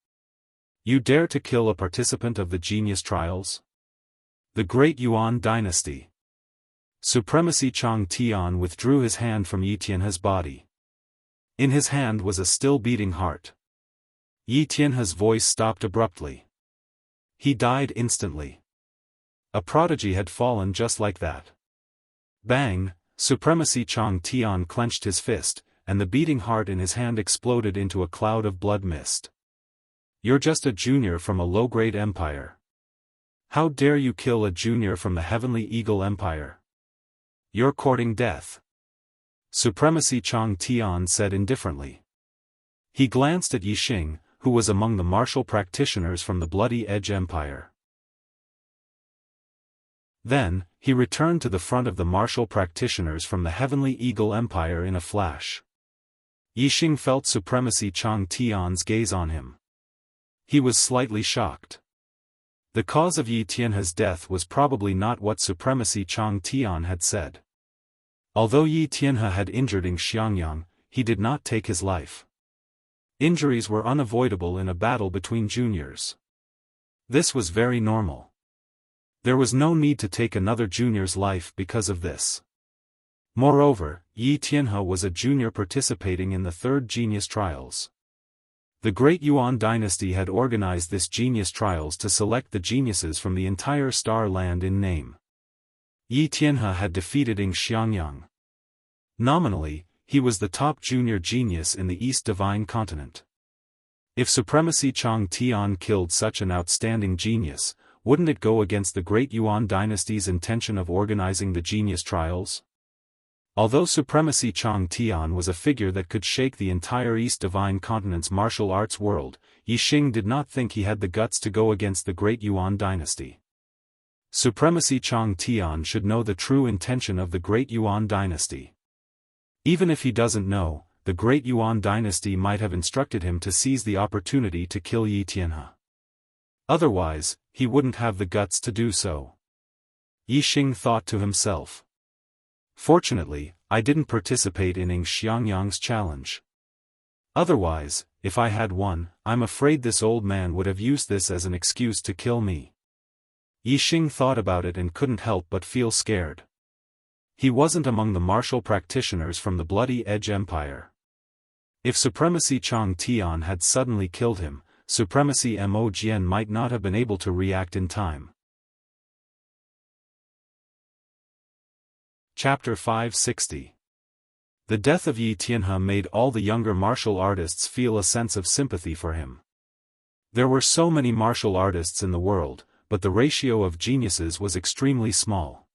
dare to kill a participant of the genius trials? The great Yuan dynasty. Supremacy Chang Tian withdrew his hand from Yi Tianhe's body. In his hand was a still-beating heart. Yi Tianhe's voice stopped abruptly. He died instantly. A prodigy had fallen just like that. Bang! Supremacy Chang Tian clenched his fist, and the beating heart in his hand exploded into a cloud of blood mist. You're just a junior from a low-grade empire. How dare you kill a junior from the Heavenly Eagle Empire? You're courting death. Supremacy Chang Tian said indifferently. He glanced at Yixing, who was among the martial practitioners from the Bloody Edge Empire. Then, he returned to the front of the martial practitioners from the Heavenly Eagle Empire in a flash. Yixing felt Supremacy Chang Tian's gaze on him. He was slightly shocked. The cause of Yi Tianhe's death was probably not what Supremacy Chang Tian had said. Although Yi Tianhe had injured Xianxia, he did not take his life. Injuries were unavoidable in a battle between juniors. This was very normal. There was no need to take another junior's life because of this. Moreover, Yi Tianhe was a junior participating in the 3rd Genius Trials. The Great Yuan dynasty had organized this Genius Trials to select the geniuses from the entire Star Land in name. Yi Tianhe had defeated Xianxia. Nominally, he was the top junior genius in the East Divine Continent. If Supremacy Chang Tian killed such an outstanding genius, wouldn't it go against the great Yuan dynasty's intention of organizing the genius trials? Although Supremacy Chang Tian was a figure that could shake the entire East Divine Continent's martial arts world, Yixing did not think he had the guts to go against the great Yuan dynasty. Supremacy Chang Tian should know the true intention of the great Yuan dynasty. Even if he doesn't know, the great Yuan dynasty might have instructed him to seize the opportunity to kill Yi Tianhe. Otherwise, he wouldn't have the guts to do so. Yixing thought to himself. Fortunately, I didn't participate in Xiangyang's challenge. Otherwise, if I had won, I'm afraid this old man would have used this as an excuse to kill me. Yixing thought about it and couldn't help but feel scared. He wasn't among the martial practitioners from the Bloody Edge Empire. If Supremacy Chang Tian had suddenly killed him, Supremacy Mo Jian might not have been able to react in time. Chapter 560. The death of Yi Tianhe made all the younger martial artists feel a sense of sympathy for him. There were so many martial artists in the world, but the ratio of geniuses was extremely small.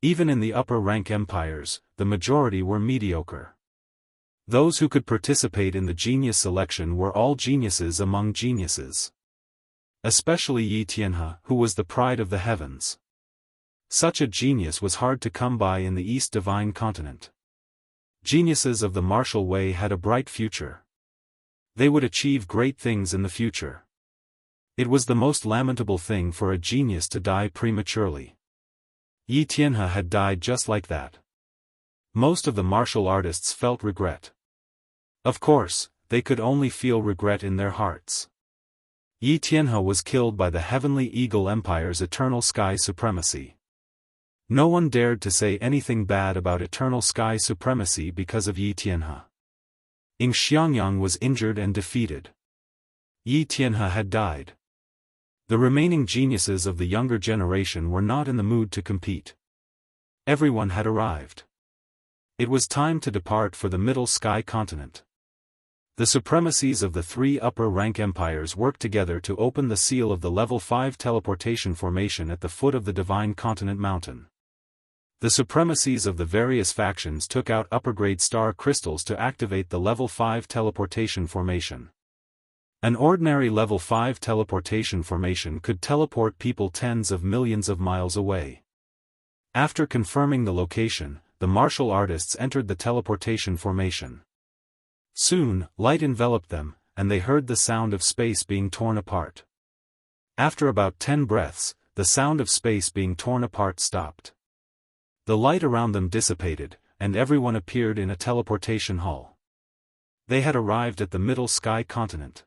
Even in the upper-rank empires, the majority were mediocre. Those who could participate in the genius selection were all geniuses among geniuses. Especially Yi Tianhe, who was the pride of the heavens. Such a genius was hard to come by in the East Divine Continent. Geniuses of the martial way had a bright future. They would achieve great things in the future. It was the most lamentable thing for a genius to die prematurely. Yi Tianhe had died just like that. Most of the martial artists felt regret. Of course, they could only feel regret in their hearts. Yi Tianhe was killed by the Heavenly Eagle Empire's Eternal Sky Supremacy. No one dared to say anything bad about Eternal Sky Supremacy because of Yi Tianhe. Xiangyang was injured and defeated. Yi Tianhe had died. The remaining geniuses of the younger generation were not in the mood to compete. Everyone had arrived. It was time to depart for the Middle Sky Continent. The supremacies of the three upper-rank empires worked together to open the seal of the Level 5 teleportation formation at the foot of the Divine Continent Mountain. The supremacies of the various factions took out upper-grade star crystals to activate the Level 5 teleportation formation. An ordinary Level 5 teleportation formation could teleport people tens of millions of miles away. After confirming the location, the martial artists entered the teleportation formation. Soon, light enveloped them, and they heard the sound of space being torn apart. After about 10 breaths, the sound of space being torn apart stopped. The light around them dissipated, and everyone appeared in a teleportation hall. They had arrived at the Middle Sky Continent.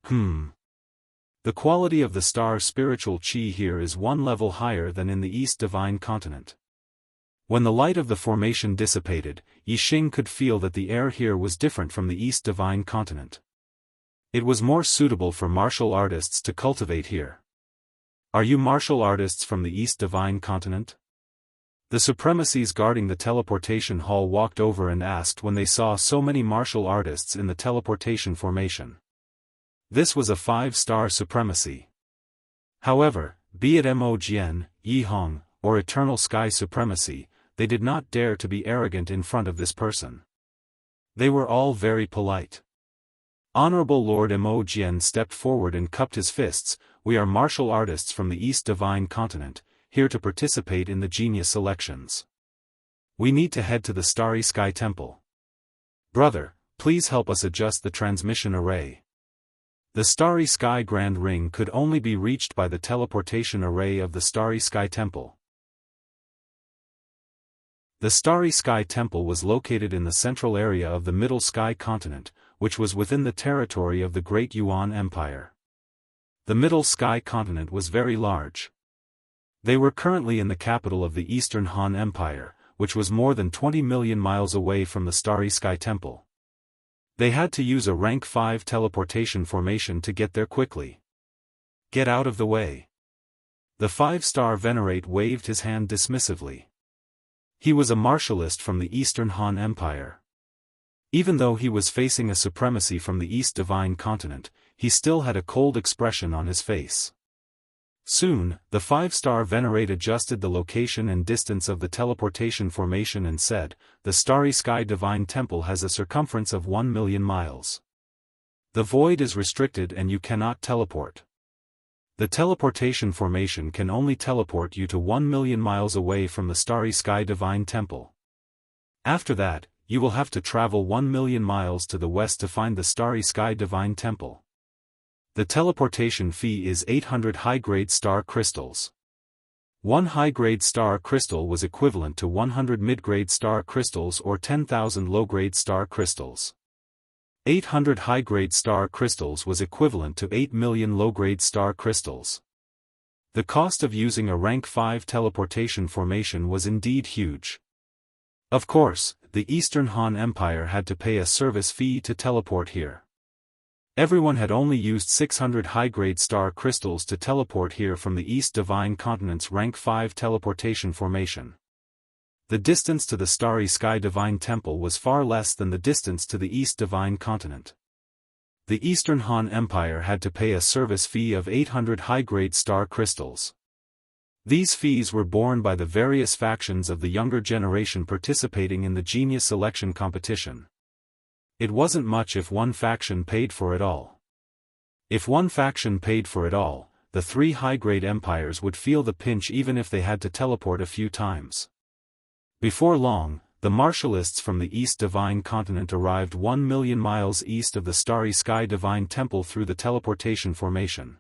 The quality of the star spiritual chi here is one level higher than in the East Divine Continent. When the light of the formation dissipated, Yixing could feel that the air here was different from the East Divine Continent. It was more suitable for martial artists to cultivate here. Are you martial artists from the East Divine Continent? The supremacies guarding the teleportation hall walked over and asked when they saw so many martial artists in the teleportation formation. This was a 5-star supremacy. However, be it Mo Jian, Yi Hong, or Eternal Sky Supremacy, they did not dare to be arrogant in front of this person. They were all very polite. Honorable Lord Mo Jian stepped forward and cupped his fists. We are martial artists from the East Divine Continent, here to participate in the genius selections. We need to head to the Starry Sky Temple. Brother, please help us adjust the transmission array. The Starry Sky Grand Ring could only be reached by the teleportation array of the Starry Sky Temple. The Starry Sky Temple was located in the central area of the Middle Sky Continent, which was within the territory of the Great Yuan Empire. The Middle Sky Continent was very large. They were currently in the capital of the Eastern Han Empire, which was more than 20 million miles away from the Starry Sky Temple. They had to use a rank 5 teleportation formation to get there quickly. Get out of the way. The 5-star Venerate waved his hand dismissively. He was a martialist from the Eastern Han Empire. Even though he was facing a supremacy from the East Divine Continent, he still had a cold expression on his face. Soon, the five-star Venerate adjusted the location and distance of the teleportation formation and said, "The Starry Sky Divine Temple has a circumference of 1 million miles. The void is restricted and you cannot teleport. The teleportation formation can only teleport you to 1 million miles away from the Starry Sky Divine Temple. After that, you will have to travel 1 million miles to the west to find the Starry Sky Divine Temple. The teleportation fee is 800 high-grade star crystals. One high-grade star crystal was equivalent to 100 mid-grade star crystals or 10,000 low-grade star crystals. 800 high-grade star crystals was equivalent to 8 million low-grade star crystals. The cost of using a rank 5 teleportation formation was indeed huge. Of course, the Eastern Han Empire had to pay a service fee to teleport here. Everyone had only used 600 high-grade star crystals to teleport here from the East Divine Continent's rank 5 teleportation formation. The distance to the Starry Sky Divine Temple was far less than the distance to the East Divine Continent. The Eastern Han Empire had to pay a service fee of 800 high-grade star crystals. These fees were borne by the various factions of the younger generation participating in the genius selection competition. It wasn't much if one faction paid for it all. If one faction paid for it all, the three high-grade empires would feel the pinch even if they had to teleport a few times. Before long, the martialists from the East Divine Continent arrived 1 million miles east of the Starry Sky Divine Temple through the teleportation formation.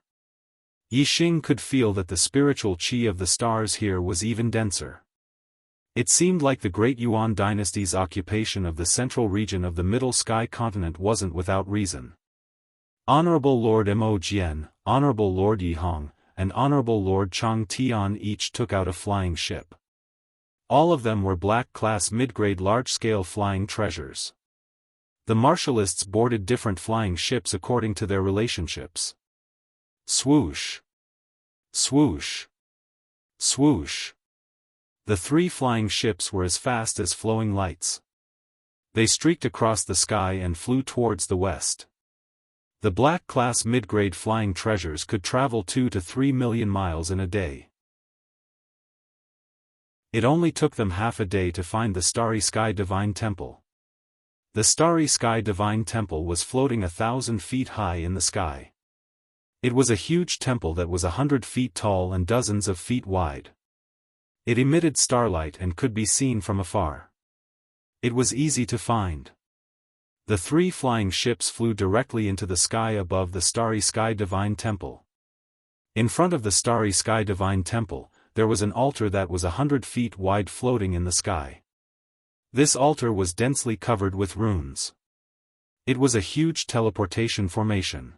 Yixing could feel that the spiritual qi of the stars here was even denser. It seemed like the Great Yuan dynasty's occupation of the central region of the Middle Sky Continent wasn't without reason. Honorable Lord Mo Jian, Honorable Lord Yihong, and Honorable Lord Chang Tian each took out a flying ship. All of them were black-class mid-grade large-scale flying treasures. The martialists boarded different flying ships according to their relationships. Swoosh! Swoosh! Swoosh! The three flying ships were as fast as flowing lights. They streaked across the sky and flew towards the west. The black-class mid-grade flying treasures could travel 2 to 3 million miles in a day. It only took them half a day to find the Starry Sky Divine Temple. The Starry Sky Divine Temple was floating 1,000 feet high in the sky. It was a huge temple that was 100 feet tall and dozens of feet wide. It emitted starlight and could be seen from afar. It was easy to find. The three flying ships flew directly into the sky above the Starry Sky Divine Temple. In front of the Starry Sky Divine Temple, there was an altar that was 100 feet wide floating in the sky. This altar was densely covered with runes. It was a huge teleportation formation.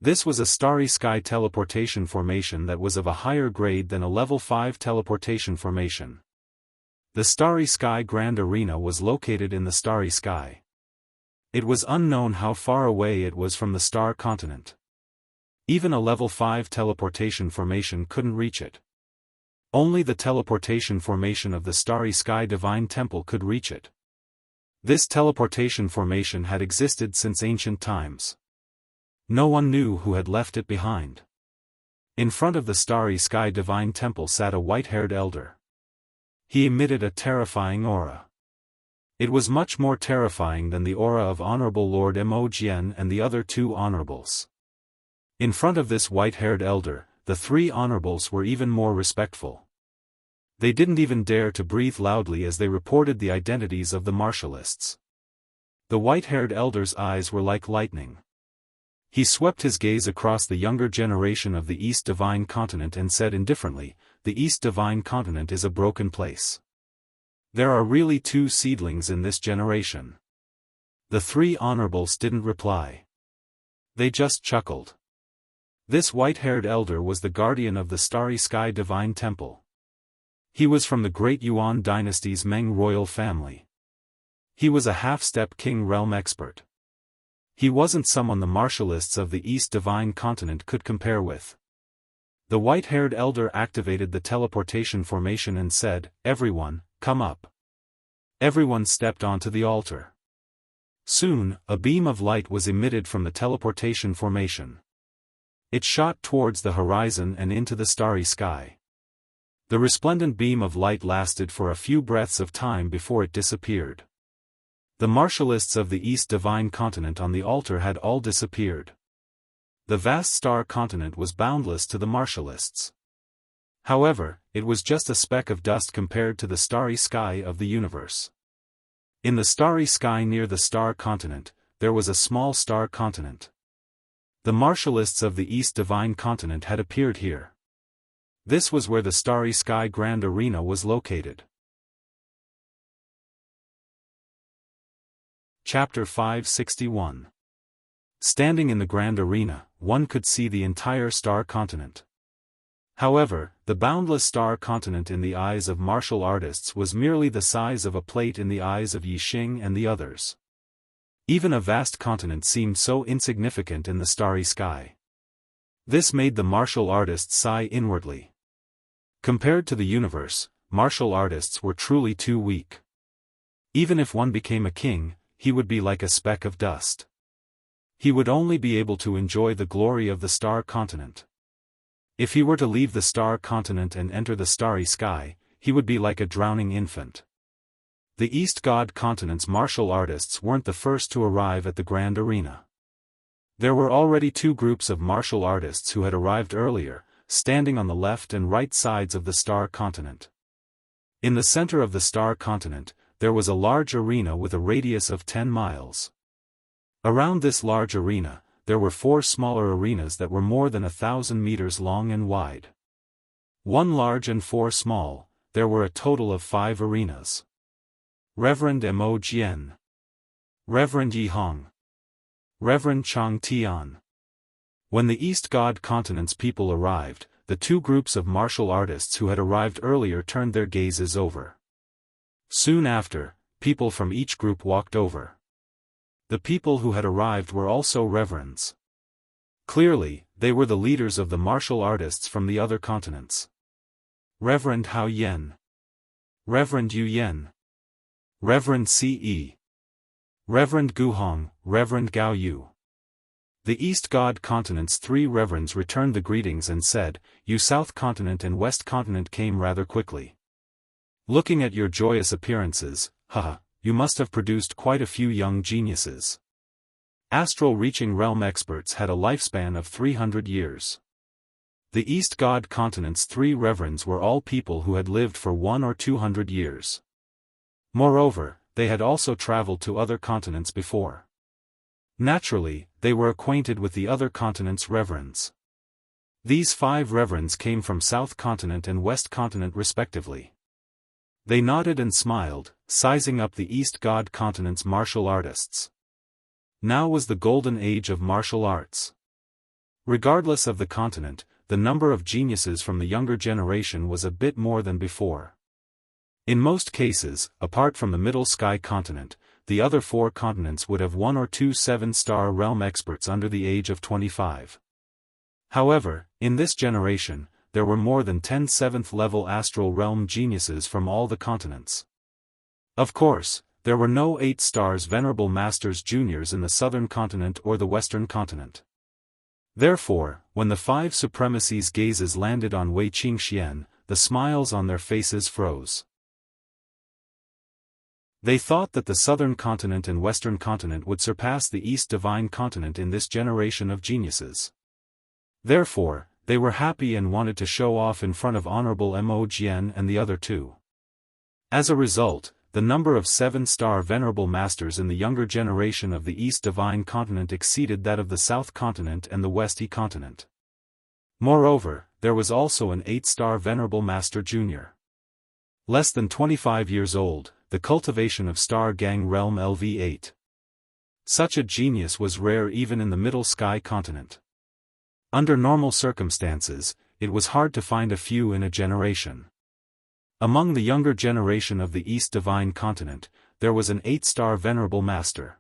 This was a Starry Sky teleportation formation that was of a higher grade than a level 5 teleportation formation. The Starry Sky Grand Arena was located in the Starry Sky. It was unknown how far away it was from the Star Continent. Even a level 5 teleportation formation couldn't reach it. Only the teleportation formation of the Starry Sky Divine Temple could reach it. This teleportation formation had existed since ancient times. No one knew who had left it behind. In front of the Starry Sky Divine Temple sat a white-haired elder. He emitted a terrifying aura. It was much more terrifying than the aura of Honorable Lord Mo Jian and the other two honorables. In front of this white-haired elder, the three honorables were even more respectful. They didn't even dare to breathe loudly as they reported the identities of the martialists. The white-haired elder's eyes were like lightning. He swept his gaze across the younger generation of the East Divine Continent and said indifferently, "The East Divine Continent is a broken place. There are really two seedlings in this generation." The three honorables didn't reply. They just chuckled. This white-haired elder was the guardian of the Starry Sky Divine Temple. He was from the Great Yuan dynasty's Meng royal family. He was a half-step king realm expert. He wasn't someone the martialists of the East Divine Continent could compare with. The white-haired elder activated the teleportation formation and said, "Everyone, come up." Everyone stepped onto the altar. Soon, a beam of light was emitted from the teleportation formation. It shot towards the horizon and into the starry sky. The resplendent beam of light lasted for a few breaths of time before it disappeared. The martialists of the East Divine Continent on the altar had all disappeared. The vast star continent was boundless to the martialists. However, it was just a speck of dust compared to the starry sky of the universe. In the starry sky near the star continent, there was a small star continent. The martialists of the East Divine Continent had appeared here. This was where the starry sky grand arena was located. Chapter 561. Standing in the grand arena, one could see the entire star continent. However, the boundless star continent in the eyes of martial artists was merely the size of a plate in the eyes of Yixing and the others. Even a vast continent seemed so insignificant in the starry sky. This made the martial artists sigh inwardly. Compared to the universe, martial artists were truly too weak. Even if one became a king, he would be like a speck of dust. He would only be able to enjoy the glory of the star continent. If he were to leave the star continent and enter the starry sky, he would be like a drowning infant. The East God Continent's martial artists weren't the first to arrive at the grand arena. There were already two groups of martial artists who had arrived earlier, standing on the left and right sides of the star continent. In the center of the star continent, there was a large arena with a radius of 10 miles. Around this large arena, there were 4 smaller arenas that were more than 1,000 meters long and wide. 1 large and 4 small, there were a total of 5 arenas. Reverend Mo Jian, Reverend Yi Hong, Reverend Chang Tian. When the East God Continent's people arrived, the two groups of martial artists who had arrived earlier turned their gazes over. Soon after, people from each group walked over. The people who had arrived were also reverends. Clearly, they were the leaders of the martial artists from the other continents. Reverend Hao Yen, Reverend Yu Yen, Reverend Ce, Reverend Gu Hong, Reverend Gao Yu. The East God Continent's 3 reverends returned the greetings and said, "You South Continent and West Continent came rather quickly. Looking at your joyous appearances, haha. You must have produced quite a few young geniuses." Astral-reaching realm experts had a lifespan of 300 years. The East God Continent's 3 reverends were all people who had lived for 100 or 200 years. Moreover, they had also traveled to other continents before. Naturally, they were acquainted with the other continents' reverends. These 5 reverends came from South Continent and West Continent respectively. They nodded and smiled, sizing up the East God Continent's martial artists. Now was the golden age of martial arts. Regardless of the continent, the number of geniuses from the younger generation was a bit more than before. In most cases, apart from the Middle Sky Continent, the other 4 continents would have 1 or 2 7-star realm experts under the age of 25. However, in this generation, there were more than 10 7th-level astral realm geniuses from all the continents. Of course, there were no 8 stars Venerable Masters Juniors in the Southern Continent or the Western Continent. Therefore, when the 5 supremacies' gazes landed on Wei Qingxian, the smiles on their faces froze. They thought that the Southern Continent and Western Continent would surpass the East Divine Continent in this generation of geniuses. Therefore, they were happy and wanted to show off in front of Honorable Mo Jian and the other 2. As a result, the number of 7-star Venerable Masters in the younger generation of the East Divine Continent exceeded that of the South Continent and the West Continent. Moreover, there was also an 8-star Venerable Master Junior. Less than 25 years old, the cultivation of Star Gang Realm LV8. Such a genius was rare even in the Middle Sky Continent. Under normal circumstances, it was hard to find a few in a generation. Among the younger generation of the East Divine Continent, there was an 8-star Venerable Master.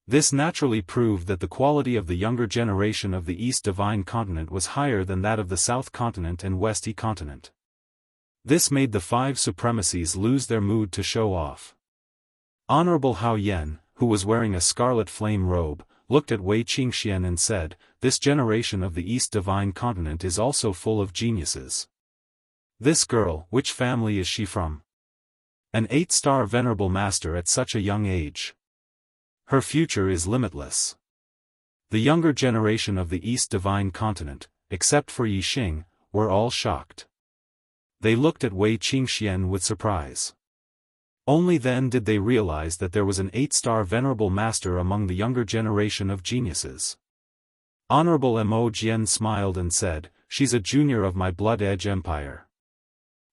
This naturally proved that the quality of the younger generation of the East Divine Continent was higher than that of the South Continent and West Continent. This made the 5 supremacies lose their mood to show off. Honorable Hao Yen, who was wearing a scarlet flame robe, looked at Wei Qingxian and said, "This generation of the East Divine Continent is also full of geniuses. This girl, which family is she from? An 8-star venerable master at such a young age. Her future is limitless." The younger generation of the East Divine Continent, except for Yi Xing, were all shocked. They looked at Wei Qingxian with surprise. Only then did they realize that there was an 8-star venerable master among the younger generation of geniuses. Honorable Mo Jian smiled and said, "She's a junior of my Blood Edge Empire.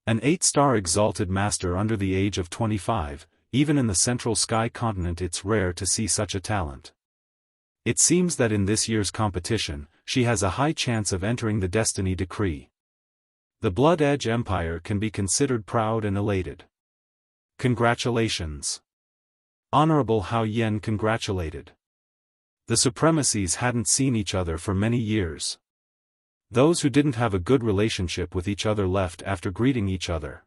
An 8-star exalted master under the age of 25, even in the Central Sky Continent it's rare to see such a talent. It seems that in this year's competition, she has a high chance of entering the Destiny Decree. The Blood Edge Empire can be considered proud and elated." Congratulations. Honorable Hao Yen congratulated. The supremacies hadn't seen each other for many years. Those who didn't have a good relationship with each other left after greeting each other.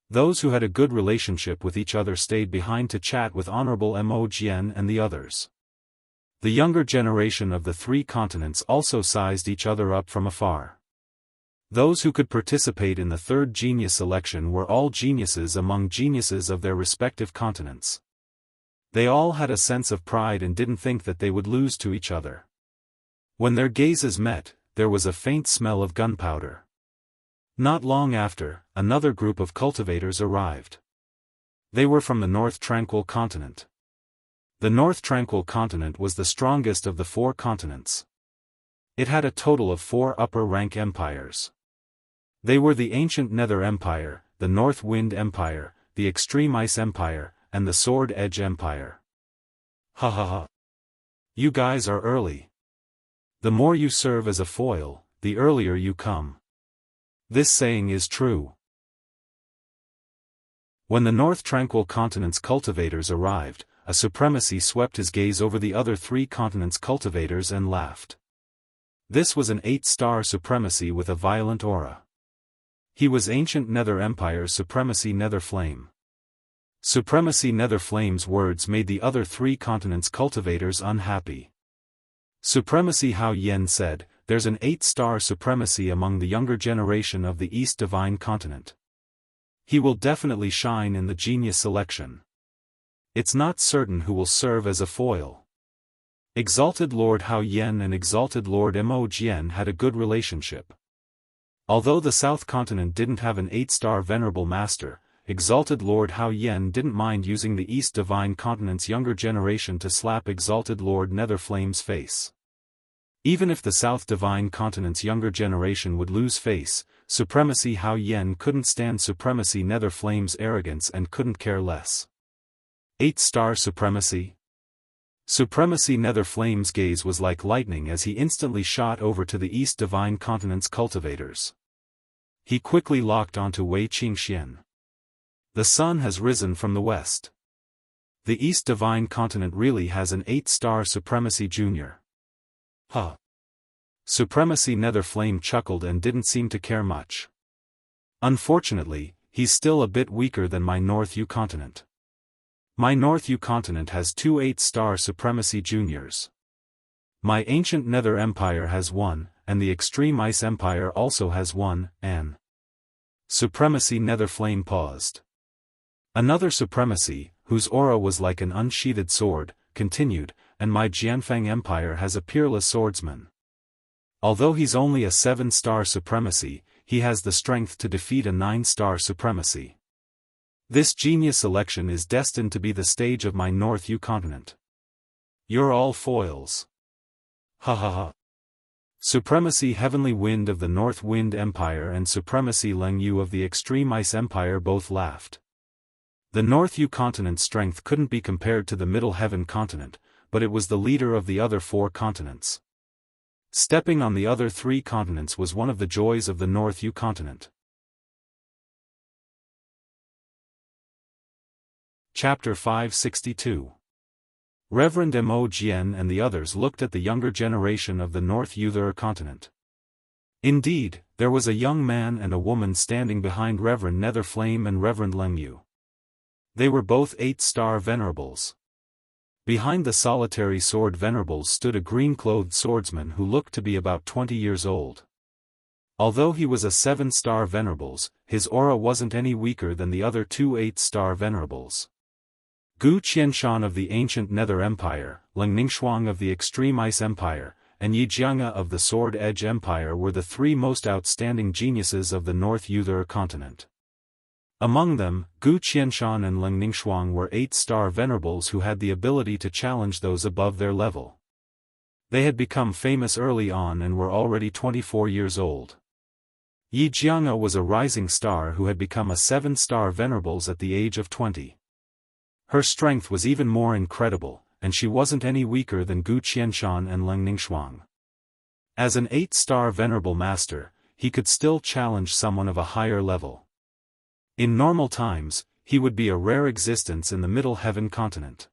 Those who had a good relationship with each other stayed behind to chat with Honorable Mo Jian and the others. The younger generation of the 3 continents also sized each other up from afar. Those who could participate in the 3rd genius election were all geniuses among geniuses of their respective continents. They all had a sense of pride and didn't think that they would lose to each other. When their gazes met, there was a faint smell of gunpowder. Not long after, another group of cultivators arrived. They were from the North Tranquil Continent. The North Tranquil Continent was the strongest of the 4 continents. It had a total of 4 upper-rank empires. They were the Ancient Nether Empire, the North Wind Empire, the Extreme Ice Empire, and the Sword Edge Empire. Ha ha ha. You guys are early. The more you serve as a foil, the earlier you come. This saying is true. When the North Tranquil Continent's cultivators arrived, a supremacy swept his gaze over the other 3 continents' cultivators and laughed. This was an 8-star supremacy with a violent aura. He was Ancient Nether Empire's Supremacy Nether Flame. Supremacy Nether Flame's words made the other 3 continents' cultivators unhappy. Supremacy Hao Yen said, "There's an 8-star supremacy among the younger generation of the East Divine Continent. He will definitely shine in the genius selection. It's not certain who will serve as a foil." Exalted Lord Hao Yen and Exalted Lord Mo Jian had a good relationship. Although the South Continent didn't have an 8-star venerable master, Exalted Lord Hao Yen didn't mind using the East Divine Continent's younger generation to slap Exalted Lord Netherflame's face. Even if the South Divine Continent's younger generation would lose face, Supremacy Hao Yen couldn't stand Supremacy Netherflame's arrogance and couldn't care less. 8-star supremacy? Supremacy Netherflame's gaze was like lightning as he instantly shot over to the East Divine Continent's cultivators. He quickly locked onto Wei Qingxian. The sun has risen from the west. The East Divine Continent really has an 8-star supremacy junior. Huh. Supremacy Netherflame chuckled and didn't seem to care much. Unfortunately, he's still a bit weaker than my North U continent. My North U continent has 2 8-star supremacy juniors. My Ancient Nether Empire has 1, and the Extreme Ice Empire also has 1, and Supremacy Netherflame paused. Another supremacy, whose aura was like an unsheathed sword, continued, and my Jianfang Empire has a peerless swordsman. Although he's only a 7-star supremacy, he has the strength to defeat a 9-star supremacy. This genius selection is destined to be the stage of my North U continent. You're all foils. Ha ha ha. Supremacy Heavenly Wind of the North Wind Empire and Supremacy Leng Yu of the Extreme Ice Empire both laughed. The North U continent's strength couldn't be compared to the Middle Heaven continent, but it was the leader of the other 4 continents. Stepping on the other 3 continents was one of the joys of the North U continent. Chapter 562. Reverend Mo Jian and the others looked at the younger generation of the North Uther continent. Indeed, there was a young man and a woman standing behind Reverend Netherflame and Reverend Lengyu. They were both 8-star venerables. Behind the solitary sword venerables stood a green-clothed swordsman who looked to be about 20 years old. Although he was a 7-star venerables, his aura wasn't any weaker than the other two 8-star venerables. Gu Qianshan of the ancient Nether Empire, Ling Ningxuang of the Extreme Ice Empire, and Yi Jianghu of the Sword Edge Empire were the three most outstanding geniuses of the North Yuther continent. Among them, Gu Qianshan and Ling Ningxuang were 8-star venerables who had the ability to challenge those above their level. They had become famous early on and were already 24 years old. Yi Jianghu was a rising star who had become a 7-star venerables at the age of 20. Her strength was even more incredible, and she wasn't any weaker than Gu Qianshan and Ling Ningxuang. As an 8-star venerable master, he could still challenge someone of a higher level. In normal times, he would be a rare existence in the Middle Heaven continent.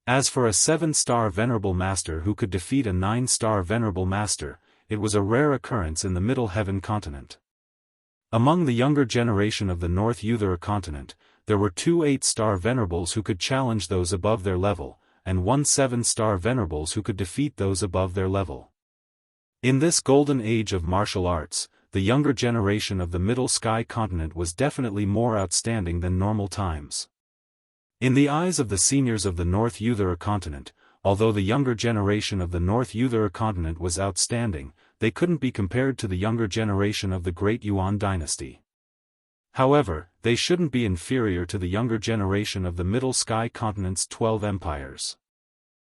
As for a 7-star venerable master who could defeat a 9-star venerable master, it was a rare occurrence in the Middle Heaven continent. Among the younger generation of the North Yuther continent, there were two 8-star venerables who could challenge those above their level, and one 7-star venerables who could defeat those above their level. In this golden age of martial arts, the younger generation of the Middle Sky continent was definitely more outstanding than normal times. In the eyes of the seniors of the North Yuther continent, although the younger generation of the North Yuther continent was outstanding, they couldn't be compared to the younger generation of the Great Yuan dynasty. However, they shouldn't be inferior to the younger generation of the Middle Sky continent's 12 empires.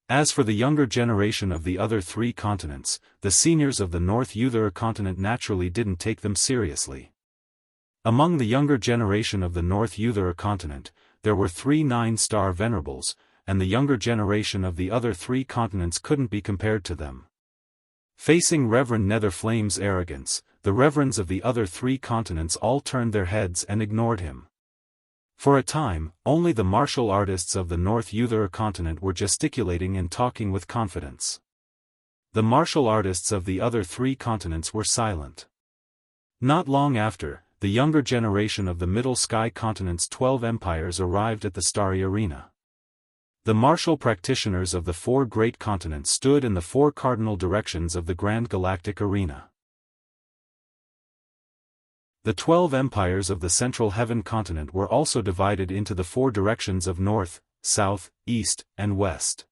As for the younger generation of the other 3 continents, the seniors of the North Yuther continent naturally didn't take them seriously. Among the younger generation of the North Yuther continent, there were 3 9-star venerables, and the younger generation of the other 3 continents couldn't be compared to them. Facing Reverend Netherflame's arrogance, the reverends of the other 3 continents all turned their heads and ignored him. For a time, only the martial artists of the North Yuther continent were gesticulating and talking with confidence. The martial artists of the other 3 continents were silent. Not long after, the younger generation of the Middle Sky continent's 12 empires arrived at the starry arena. The martial practitioners of the 4 great continents stood in the 4 cardinal directions of the Grand Galactic Arena. The 12 empires of the Central Heaven continent were also divided into the 4 directions of North, South, East, and West.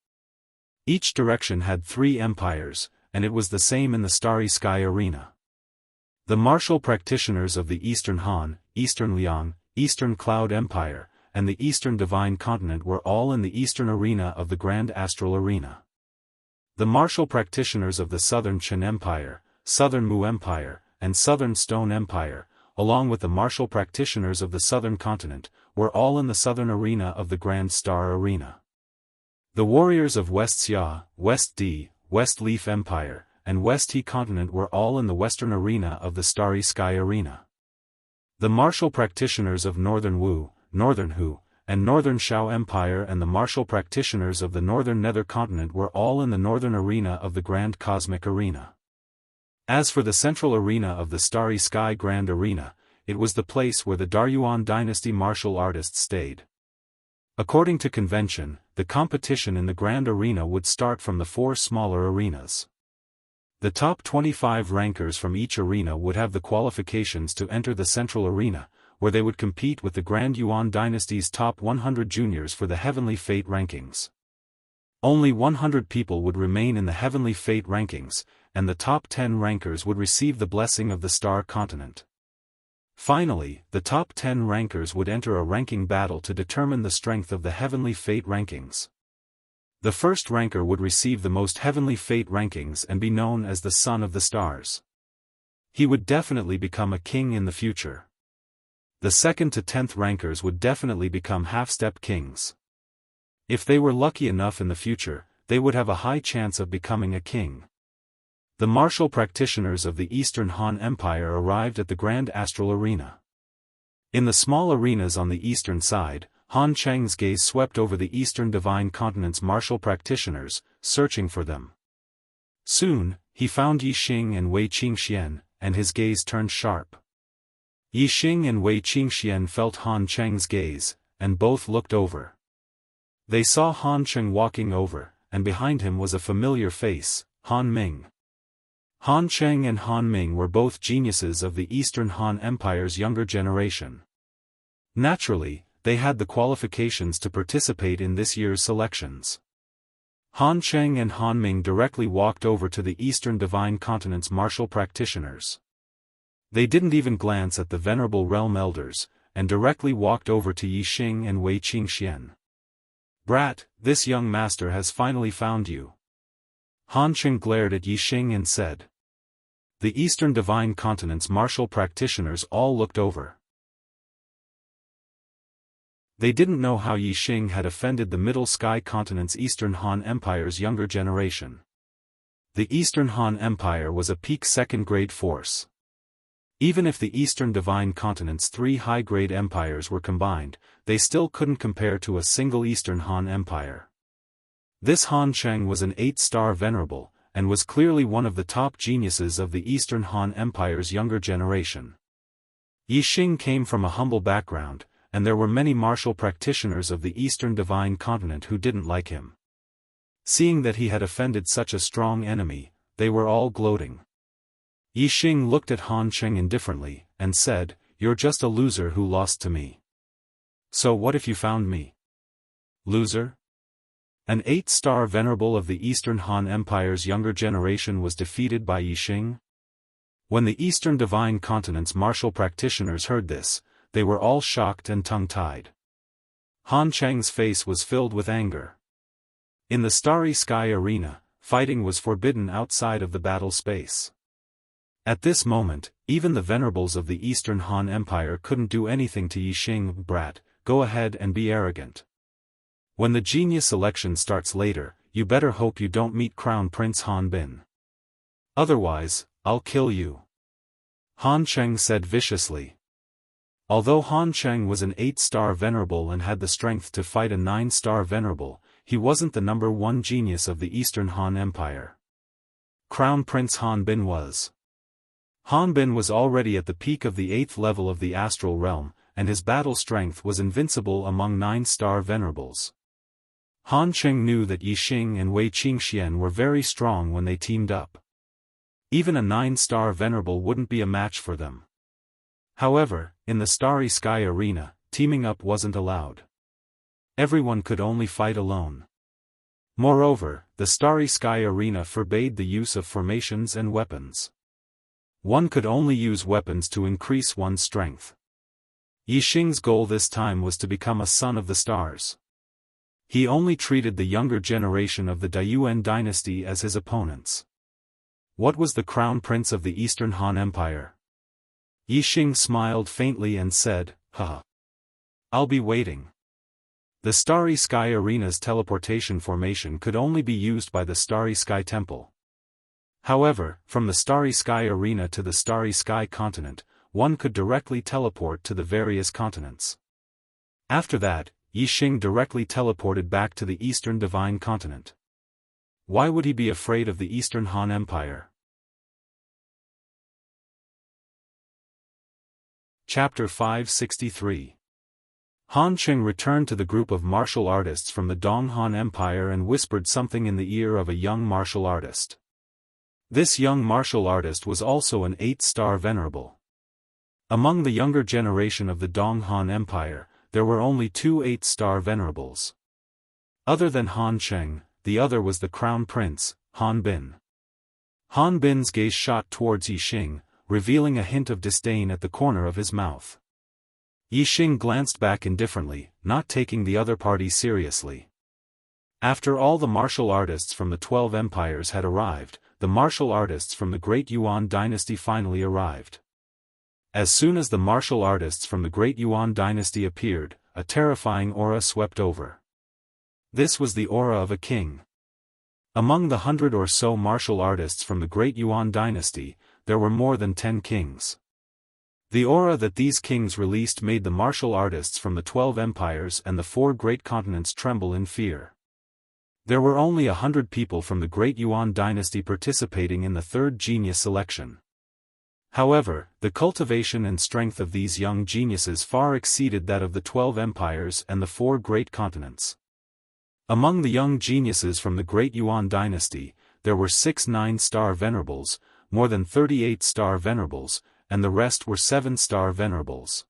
Each direction had 3 empires, and it was the same in the Starry Sky Arena. The martial practitioners of the Eastern Han, Eastern Liang, Eastern Cloud Empire, and the Eastern Divine Continent were all in the Eastern Arena of the Grand Astral Arena. The martial practitioners of the Southern Chen Empire, Southern Mu Empire, and Southern Stone Empire, along with the martial practitioners of the Southern Continent, were all in the Southern Arena of the Grand Star Arena. The warriors of West Xia, West Di, West Leaf Empire, and West He Continent were all in the Western Arena of the Starry Sky Arena. The martial practitioners of Northern Wu, Northern Hu, and Northern Shao Empire and the martial practitioners of the Northern Nether Continent were all in the Northern Arena of the Grand Cosmic Arena. As for the Central Arena of the Starry Sky Grand Arena, it was the place where the Daryuan dynasty martial artists stayed. According to convention, the competition in the Grand Arena would start from the 4 smaller arenas. The top 25 rankers from each arena would have the qualifications to enter the Central Arena, where they would compete with the Grand Yuan dynasty's top 100 juniors for the Heavenly Fate rankings. Only 100 people would remain in the Heavenly Fate rankings, and the top 10 rankers would receive the blessing of the Star Continent. Finally, the top 10 rankers would enter a ranking battle to determine the strength of the Heavenly Fate rankings. The first ranker would receive the most Heavenly Fate rankings and be known as the Son of the Stars. He would definitely become a king in the future. The 2nd to 10th rankers would definitely become half-step kings. If they were lucky enough in the future, they would have a high chance of becoming a king. The martial practitioners of the Eastern Han Empire arrived at the Grand Astral Arena. In the small arenas on the eastern side, Han Cheng's gaze swept over the Eastern Divine Continent's martial practitioners, searching for them. Soon, he found Yi Xing and Wei Qingxian, and his gaze turned sharp. Yi Xing and Wei Qingxian felt Han Cheng's gaze, and both looked over. They saw Han Cheng walking over, and behind him was a familiar face, Han Ming. Han Cheng and Han Ming were both geniuses of the Eastern Han Empire's younger generation. Naturally, they had the qualifications to participate in this year's selections. Han Cheng and Han Ming directly walked over to the Eastern Divine Continent's martial practitioners. They didn't even glance at the venerable realm elders, and directly walked over to Yi Xing and Wei Qingxian. "Brat, this young master has finally found you." Han Cheng glared at Yi Xing and said. The Eastern Divine Continent's martial practitioners all looked over. They didn't know how Yi Xing had offended the Middle Sky Continent's Eastern Han Empire's younger generation. The Eastern Han Empire was a peak second-grade force. Even if the Eastern Divine Continent's 3 high-grade empires were combined, they still couldn't compare to a single Eastern Han Empire. This Han Cheng was an 8-star venerable, and was clearly one of the top geniuses of the Eastern Han Empire's younger generation. Yi Xing came from a humble background, and there were many martial practitioners of the Eastern Divine Continent who didn't like him. Seeing that he had offended such a strong enemy, they were all gloating. Yi Xing looked at Han Cheng indifferently, and said, "You're just a loser who lost to me. So what if you found me? Loser?" An 8-star venerable of the Eastern Han Empire's younger generation was defeated by Yi Xing? When the Eastern Divine Continent's martial practitioners heard this, they were all shocked and tongue-tied. Han Cheng's face was filled with anger. In the Starry Sky Arena, fighting was forbidden outside of the battle space. At this moment, even the venerables of the Eastern Han Empire couldn't do anything to Yi Xing. "Brat, go ahead and be arrogant. When the genius selection starts later, you better hope you don't meet Crown Prince Han Bin. Otherwise, I'll kill you," Han Cheng said viciously. Although Han Cheng was an 8-star venerable and had the strength to fight a 9-star venerable, he wasn't the number 1 genius of the Eastern Han Empire. Crown Prince Han Bin was. Han Bin was already at the peak of the 8th level of the astral realm, and his battle strength was invincible among 9-star venerables. Han Cheng knew that Yi Xing and Wei Qingxian were very strong when they teamed up. Even a 9-star venerable wouldn't be a match for them. However, in the Starry Sky Arena, teaming up wasn't allowed. Everyone could only fight alone. Moreover, the Starry Sky Arena forbade the use of formations and weapons. One could only use weapons to increase one's strength. Yi Xing's goal this time was to become a son of the stars. He only treated the younger generation of the Daoist dynasty as his opponents. What was the Crown Prince of the Eastern Han Empire? Yi Xing smiled faintly and said, "Haha. I'll be waiting." The Starry Sky Arena's teleportation formation could only be used by the Starry Sky Temple. However, from the Starry Sky Arena to the Starry Sky Continent, one could directly teleport to the various continents. After that, Yi Xing directly teleported back to the Eastern Divine Continent. Why would he be afraid of the Eastern Han Empire? Chapter 563. Han Cheng returned to the group of martial artists from the Dong Han Empire and whispered something in the ear of a young martial artist. This young martial artist was also an 8-star venerable. Among the younger generation of the Dong Han Empire, there were only 2 8-star venerables. Other than Han Cheng, the other was the Crown Prince, Han Bin. Han Bin's gaze shot towards Yi Xing, revealing a hint of disdain at the corner of his mouth. Yi Xing glanced back indifferently, not taking the other party seriously. After all the martial artists from the 12 empires had arrived, the martial artists from the Great Yuan dynasty finally arrived. As soon as the martial artists from the Great Yuan dynasty appeared, a terrifying aura swept over. This was the aura of a king. Among the 100 or so martial artists from the Great Yuan dynasty, there were more than 10 kings. The aura that these kings released made the martial artists from the 12 empires and the 4 great continents tremble in fear. There were only 100 people from the Great Yuan dynasty participating in the 3rd genius selection. However, the cultivation and strength of these young geniuses far exceeded that of the 12 empires and the 4 great continents. Among the young geniuses from the Great Yuan dynasty, there were 6 9-star venerables, more than 38-star venerables, and the rest were 7-star venerables.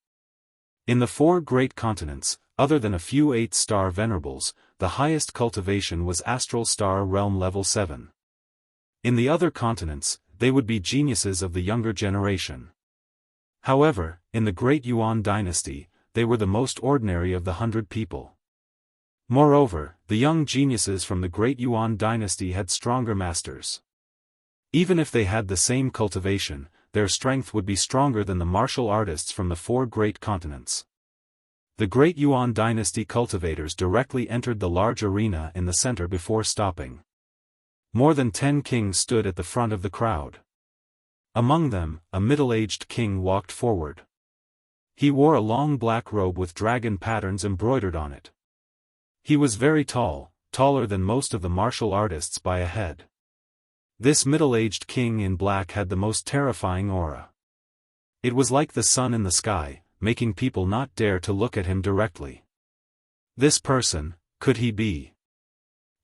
In the 4 great continents, other than a few 8-star venerables, the highest cultivation was astral star realm level 7. In the other continents, they would be geniuses of the younger generation. However, in the Great Yuan dynasty, they were the most ordinary of the 100 people. Moreover, the young geniuses from the Great Yuan dynasty had stronger masters. Even if they had the same cultivation, their strength would be stronger than the martial artists from the 4 great continents. The Great Yuan dynasty cultivators directly entered the large arena in the center before stopping. More than 10 kings stood at the front of the crowd. Among them, a middle-aged king walked forward. He wore a long black robe with dragon patterns embroidered on it. He was very tall, taller than most of the martial artists by a head. This middle-aged king in black had the most terrifying aura. It was like the sun in the sky, making people not dare to look at him directly. This person, could he be?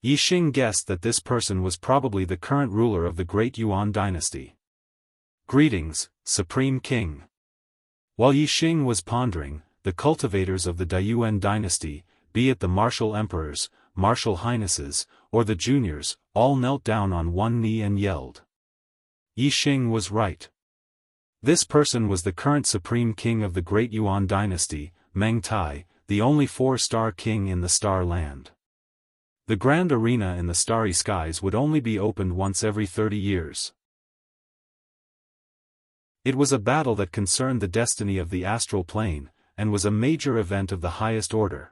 Yixing guessed that this person was probably the current ruler of the Great Yuan dynasty. Greetings, Supreme King. While Yixing was pondering, the cultivators of the Daoist dynasty, be it the martial emperors, martial highnesses, or the juniors, all knelt down on one knee and yelled. Yixing was right. This person was the current supreme king of the Great Yuan dynasty, Meng Tai, the only 4-star king in the Star Land. The grand arena in the starry skies would only be opened once every 30 years. It was a battle that concerned the destiny of the astral plane, and was a major event of the highest order.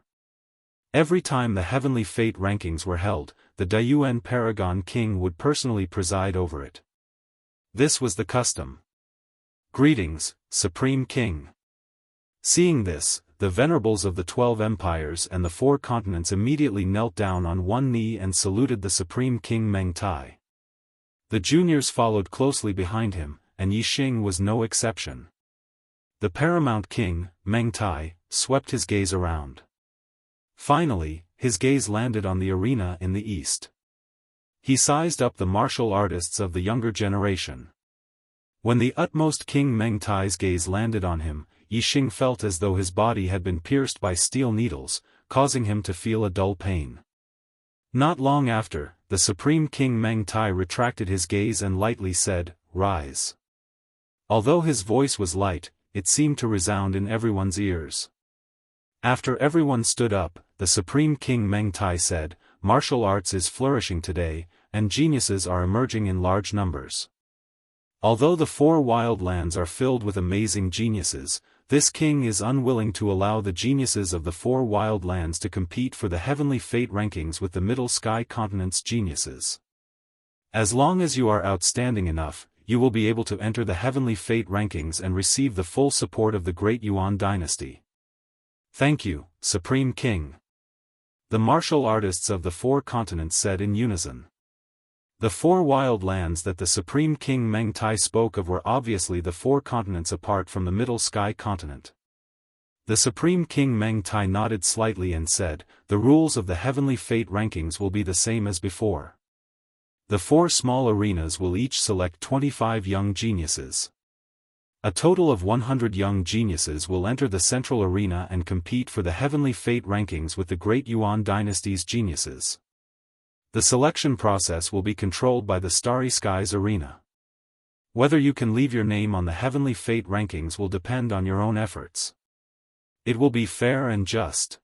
Every time the heavenly fate rankings were held, the Daoist Paragon King would personally preside over it. This was the custom. Greetings, Supreme King. Seeing this, the venerables of the 12 empires and the 4 continents immediately knelt down on one knee and saluted the Supreme King Meng Tai. The juniors followed closely behind him, and Yixing was no exception. The paramount king, Meng Tai, swept his gaze around. Finally, his gaze landed on the arena in the east. He sized up the martial artists of the younger generation. When the utmost King Meng Tai's gaze landed on him, Yixing felt as though his body had been pierced by steel needles, causing him to feel a dull pain. Not long after, the Supreme King Meng Tai retracted his gaze and lightly said, "Rise." Although his voice was light, it seemed to resound in everyone's ears. After everyone stood up, the Supreme King Meng Tai said, "Martial arts is flourishing today, and geniuses are emerging in large numbers. Although the 4 wild lands are filled with amazing geniuses, this king is unwilling to allow the geniuses of the 4 wild lands to compete for the heavenly fate rankings with the Middle Sky continent's geniuses. As long as you are outstanding enough, you will be able to enter the heavenly fate rankings and receive the full support of the Great Yuan dynasty." "Thank you, Supreme King," the martial artists of the 4 continents said in unison. The 4 wild lands that the Supreme King Meng Tai spoke of were obviously the 4 continents apart from the Middle Sky continent. The Supreme King Meng Tai nodded slightly and said, "The rules of the heavenly fate rankings will be the same as before. The 4 small arenas will each select 25 young geniuses. A total of 100 young geniuses will enter the central arena and compete for the heavenly fate rankings with the Great Yuan dynasty's geniuses. The selection process will be controlled by the Starry Skies arena. Whether you can leave your name on the heavenly fate rankings will depend on your own efforts. It will be fair and just.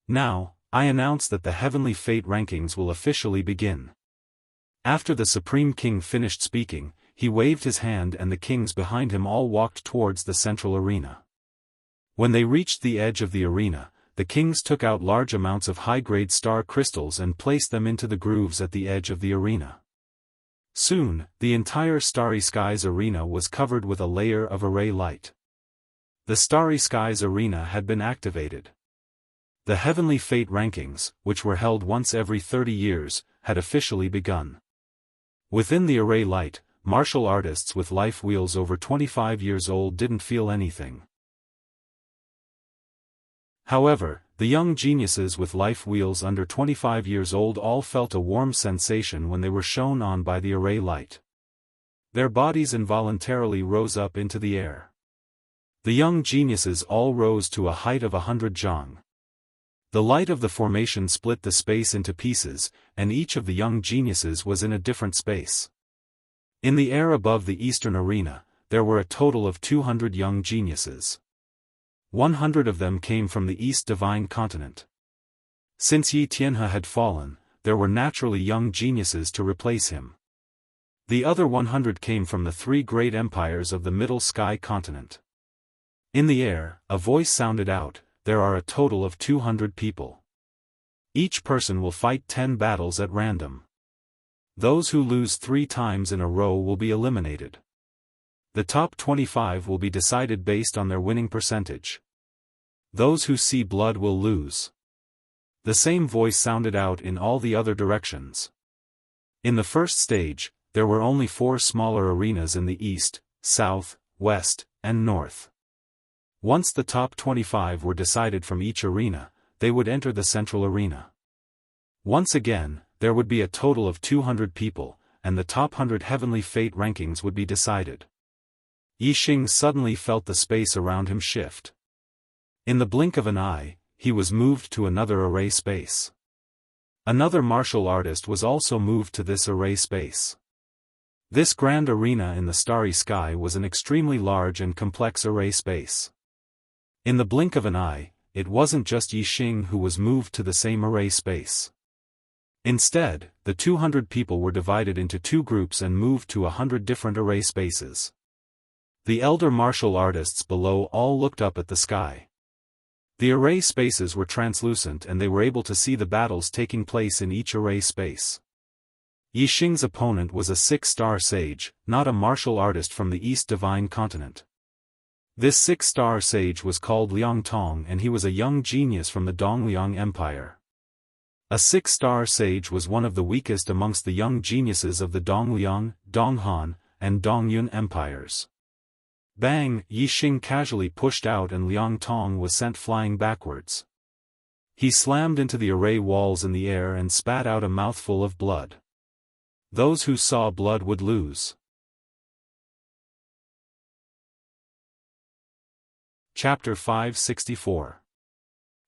Now, I announce that the heavenly fate rankings will officially begin." After the Supreme King finished speaking, he waved his hand and the kings behind him all walked towards the central arena. When they reached the edge of the arena, the kings took out large amounts of high-grade star crystals and placed them into the grooves at the edge of the arena. Soon, the entire Starry Skies arena was covered with a layer of array light. The Starry Skies arena had been activated. The heavenly fate rankings, which were held once every 30 years, had officially begun. Within the array light, martial artists with life wheels over 25 years old didn't feel anything. However, The young geniuses with life wheels under 25 years old all felt a warm sensation when they were shone on by the array light. Their bodies involuntarily rose up into the air. The young geniuses all rose to a height of 100 zhang. The light of the formation split the space into pieces, and each of the young geniuses was in a different space. In the air above the eastern arena, there were a total of 200 young geniuses. 100 of them came from the East Divine Continent. Since Yi Tianhe had fallen, there were naturally young geniuses to replace him. The other 100 came from the 3 great empires of the Middle Sky Continent. In the air, a voice sounded out, "There are a total of 200 people. Each person will fight 10 battles at random. Those who lose 3 times in a row will be eliminated. The top 25 will be decided based on their winning percentage. Those who see blood will lose." The same voice sounded out in all the other directions. In the first stage, there were only 4 smaller arenas in the east, south, west, and north. Once the top 25 were decided from each arena, they would enter the central arena. Once again, there would be a total of 200 people, and the top 100 heavenly fate rankings would be decided. Yi Xing suddenly felt the space around him shift. In the blink of an eye, he was moved to another array space. Another martial artist was also moved to this array space. This grand arena in the starry sky was an extremely large and complex array space. In the blink of an eye, it wasn't just Yi Xing who was moved to the same array space. Instead, the 200 people were divided into 2 groups and moved to 100 different array spaces. The elder martial artists below all looked up at the sky. The array spaces were translucent and they were able to see the battles taking place in each array space. Yi Xing's opponent was a 6-star sage, not a martial artist from the East Divine Continent. This 6-star sage was called Liang Tong and he was a young genius from the Dongliang Empire. A 6-star sage was one of the weakest amongst the young geniuses of the Dongliang, Donghan, and Dongyun empires. Bang! Yi Xing casually pushed out and Liang Tong was sent flying backwards. He slammed into the array walls in the air and spat out a mouthful of blood. Those who saw blood would lose. Chapter 564.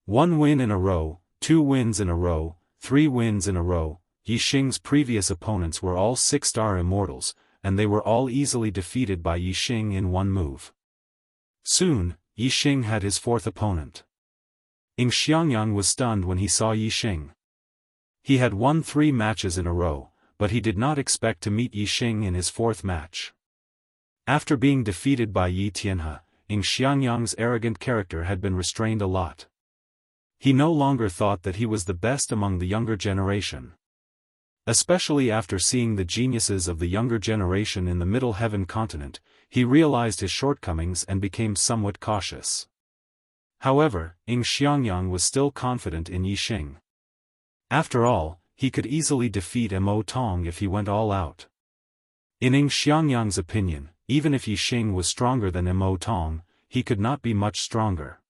1 win in a row, 2 wins in a row, 3 wins in a row. Yi Xing's previous opponents were all 6-star immortals, and they were all easily defeated by Yi Xing in 1 move. Soon, Yi Xing had his 4th opponent. Xianxia was stunned when he saw Yi Xing. He had won 3 matches in a row, but he did not expect to meet Yi Xing in his 4th match. After being defeated by Yi Tianhe, Xianxia's arrogant character had been restrained a lot. He no longer thought that he was the best among the younger generation. Especially after seeing the geniuses of the younger generation in the Middle Heaven continent, he realized his shortcomings and became somewhat cautious. However, Xianxia was still confident in Yi Xing. After all, he could easily defeat Mo Tong if he went all out. In Xianxia's opinion, even if Yi Xing was stronger than Mo Tong, he could not be much stronger.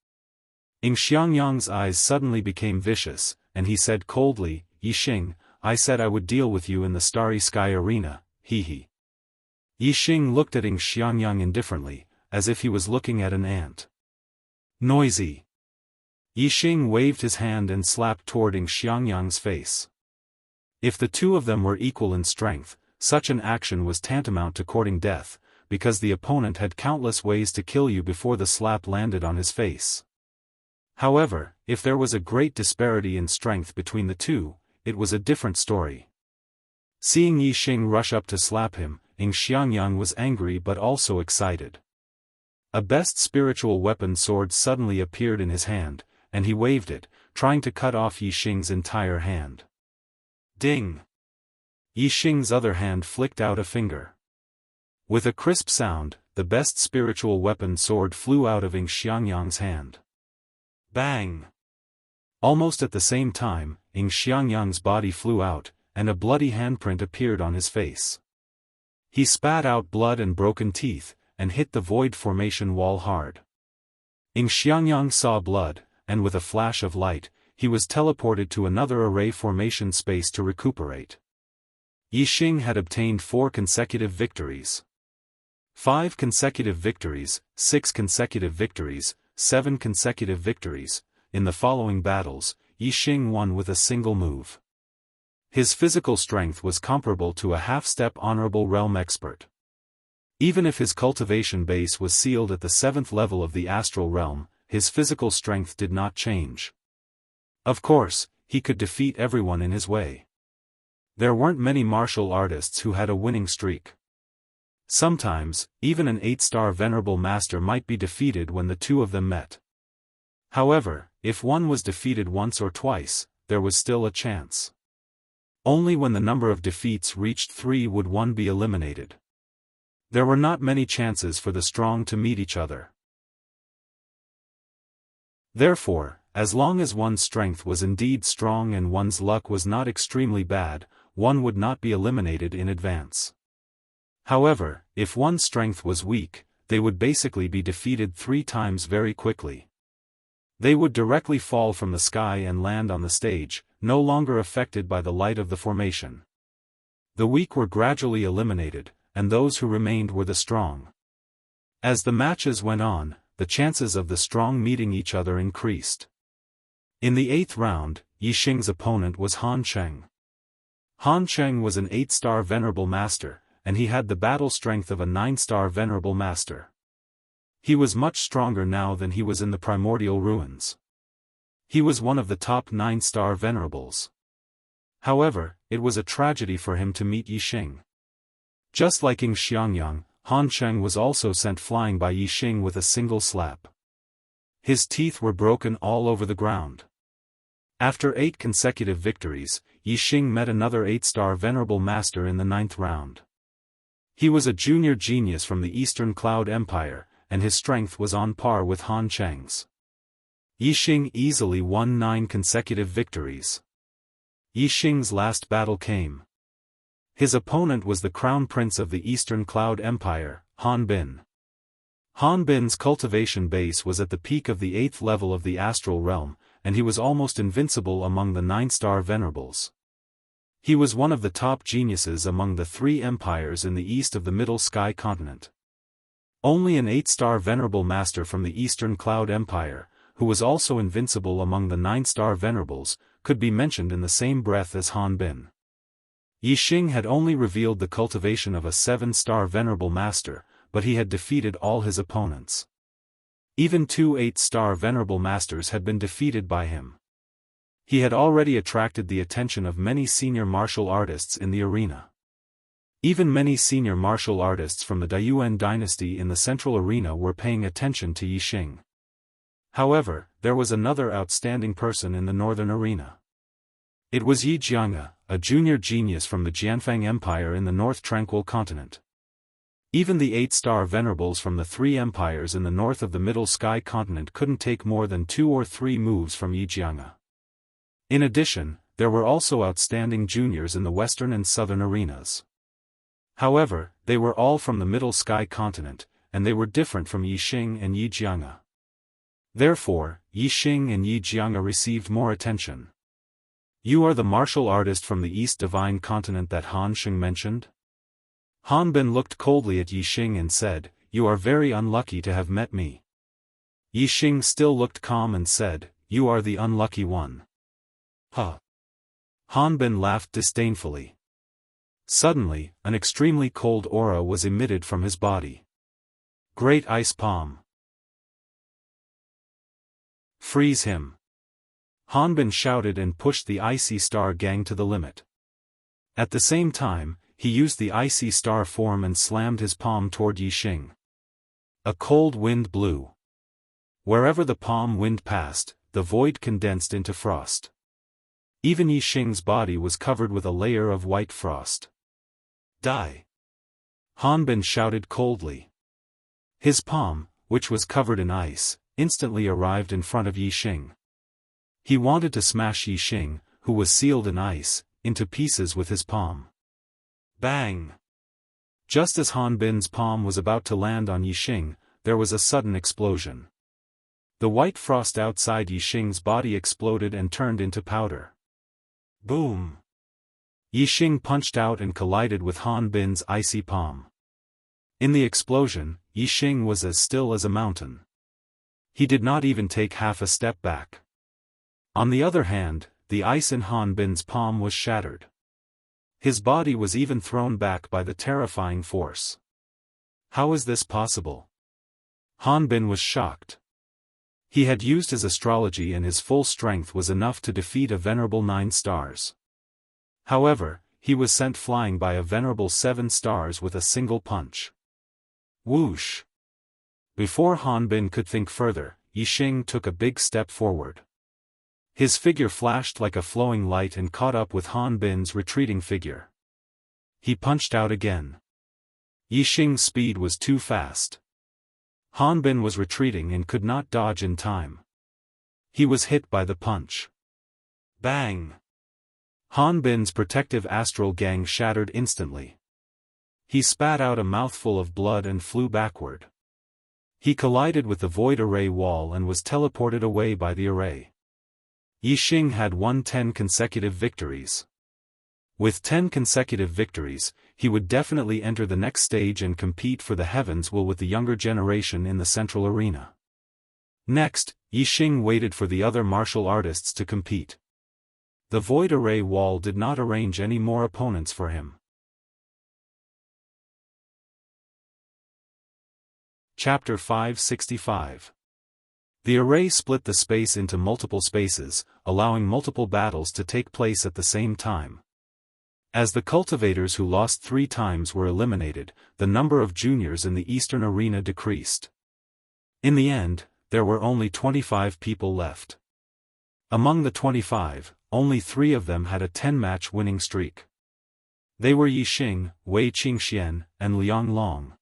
Xianxia's eyes suddenly became vicious, and he said coldly, "Yi Xing, I said I would deal with you in the starry sky arena, hee." Yi Xing looked at Xianxia indifferently, as if he was looking at an ant. Noisy. Yi Xing waved his hand and slapped toward Xianxia's face. If the 2 of them were equal in strength, such an action was tantamount to courting death, because the opponent had countless ways to kill you before the slap landed on his face. However, if there was a great disparity in strength between the 2, it was a different story. Seeing Yi Xing rush up to slap him, Xianxia was angry but also excited. A best spiritual weapon sword suddenly appeared in his hand, and he waved it, trying to cut off Yi Xing's entire hand. Ding! Yi Xing's other hand flicked out a finger. With a crisp sound, the best spiritual weapon sword flew out of Xianxia's hand. Bang! Almost at the same time, Xianxia's body flew out, and a bloody handprint appeared on his face. He spat out blood and broken teeth, and hit the void formation wall hard. Xianxia saw blood, and with a flash of light, he was teleported to another array formation space to recuperate. Yixing had obtained 4 consecutive victories. 5 consecutive victories, 6 consecutive victories, 7 consecutive victories. In the following battles, Yixing won with a single move. His physical strength was comparable to a half-step honorable realm expert. Even if his cultivation base was sealed at the 7th level of the astral realm, his physical strength did not change. Of course, he could defeat everyone in his way. There weren't many martial artists who had a winning streak. Sometimes, even an 8-star venerable master might be defeated when the two of them met. However, if one was defeated once or twice, there was still a chance. Only when the number of defeats reached 3 would one be eliminated. There were not many chances for the strong to meet each other. Therefore, as long as one's strength was indeed strong and one's luck was not extremely bad, one would not be eliminated in advance. However, if one's strength was weak, they would basically be defeated 3 times very quickly. They would directly fall from the sky and land on the stage, no longer affected by the light of the formation. The weak were gradually eliminated, and those who remained were the strong. As the matches went on, the chances of the strong meeting each other increased. In the 8th round, Yixing's opponent was Han Cheng. Han Cheng was an 8-star venerable master, and he had the battle strength of a 9-star venerable master. He was much stronger now than he was in the primordial ruins. He was one of the top 9-star venerables. However, it was a tragedy for him to meet Yixing. Just like Wuxia Xianxia, Han Cheng was also sent flying by Yixing with a single slap. His teeth were broken all over the ground. After 8 consecutive victories, Yixing met another 8-star venerable master in the 9th round. He was a junior genius from the Eastern Cloud Empire, and his strength was on par with Han Cheng's. Yixing easily won 9 consecutive victories. Yixing's last battle came. His opponent was the Crown Prince of the Eastern Cloud Empire, Han Bin. Han Bin's cultivation base was at the peak of the 8th level of the astral realm, and he was almost invincible among the 9-star venerables. He was one of the top geniuses among the 3 empires in the east of the Middle Sky continent. Only an 8-star venerable master from the Eastern Cloud Empire, who was also invincible among the 9-star venerables, could be mentioned in the same breath as Han Bin. Yixing had only revealed the cultivation of a 7-star venerable master, but he had defeated all his opponents. Even 2 8-star venerable masters had been defeated by him. He had already attracted the attention of many senior martial artists in the arena. Even many senior martial artists from the Daoist dynasty in the central arena were paying attention to Yixing. However, there was another outstanding person in the northern arena. It was Jianghu, a junior genius from the Jianfang Empire in the North Tranquil continent. Even the 8-star venerables from the 3 empires in the north of the Middle Sky continent couldn't take more than 2 or 3 moves from Jianghu. In addition, there were also outstanding juniors in the western and southern arenas. However, they were all from the Middle Sky continent, and they were different from Yixing and Jianghu. Therefore, Yixing and Jianghu received more attention. "You are the martial artist from the East Divine Continent that Han Cheng mentioned?" Han Bin looked coldly at Yixing and said, "You are very unlucky to have met me." Yixing still looked calm and said, "You are the unlucky one." Huh. Han Bin laughed disdainfully. Suddenly, an extremely cold aura was emitted from his body. Great Ice Palm. Freeze him. Han Bin shouted and pushed the Icy Star gang to the limit. At the same time, he used the Icy Star form and slammed his palm toward Yixing. A cold wind blew. Wherever the palm wind passed, the void condensed into frost. Even Yixing's body was covered with a layer of white frost. Die! Han Bin shouted coldly. His palm, which was covered in ice, instantly arrived in front of Yixing. He wanted to smash Yixing, who was sealed in ice, into pieces with his palm. Bang! Just as Han Bin's palm was about to land on Yixing, there was a sudden explosion. The white frost outside Yixing's body exploded and turned into powder. Boom! Yixing punched out and collided with Han Bin's icy palm. In the explosion, Yixing was as still as a mountain. He did not even take half a step back. On the other hand, the ice in Han Bin's palm was shattered. His body was even thrown back by the terrifying force. How is this possible? Han Bin was shocked. He had used his astrology and his full strength was enough to defeat a venerable 9 stars. However, he was sent flying by a venerable 7 stars with a single punch. Whoosh! Before Han Bin could think further, Yixing took a big step forward. His figure flashed like a flowing light and caught up with Han Bin's retreating figure. He punched out again. Yixing's speed was too fast. Han Bin was retreating and could not dodge in time. He was hit by the punch. Bang! Han Bin's protective astral gang shattered instantly. He spat out a mouthful of blood and flew backward. He collided with the void array wall and was teleported away by the array. Yixing had won 10 consecutive victories. With 10 consecutive victories, he would definitely enter the next stage and compete for the heavens will with the younger generation in the central arena. Next, Yixing waited for the other martial artists to compete. The void array wall did not arrange any more opponents for him. Chapter 565. The array split the space into multiple spaces, allowing multiple battles to take place at the same time. As the cultivators who lost 3 times were eliminated, the number of juniors in the Eastern Arena decreased. In the end, there were only 25 people left. Among the 25, only 3 of them had a 10-match winning streak. They were Yixing, Wei Qingxian, and Liang Long.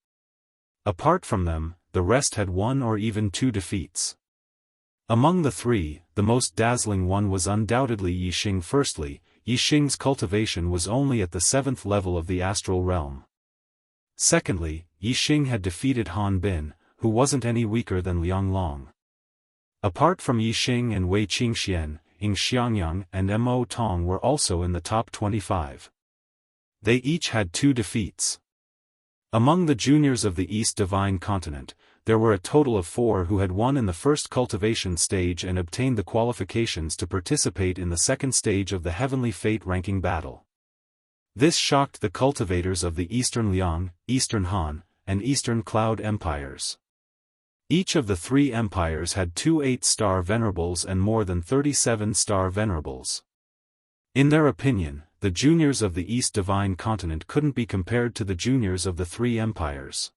Apart from them, the rest had 1 or even 2 defeats. Among the 3, the most dazzling one was undoubtedly Yixing. Firstly, Yixing's cultivation was only at the 7th level of the astral realm. Secondly, Yixing had defeated Han Bin, who wasn't any weaker than Liang Long. Apart from Yixing and Wei Qingxian, Ing Xiangyang and Mo Tong were also in the top 25. They each had 2 defeats. Among the juniors of the East Divine Continent, there were a total of 4 who had won in the first cultivation stage and obtained the qualifications to participate in the second stage of the Heavenly Fate ranking battle. This shocked the cultivators of the Eastern Liang, Eastern Han, and Eastern Cloud empires. Each of the 3 empires had 2 8-star venerables and more than 37-star venerables. In their opinion, the juniors of the East Divine Continent couldn't be compared to the juniors of the 3 empires.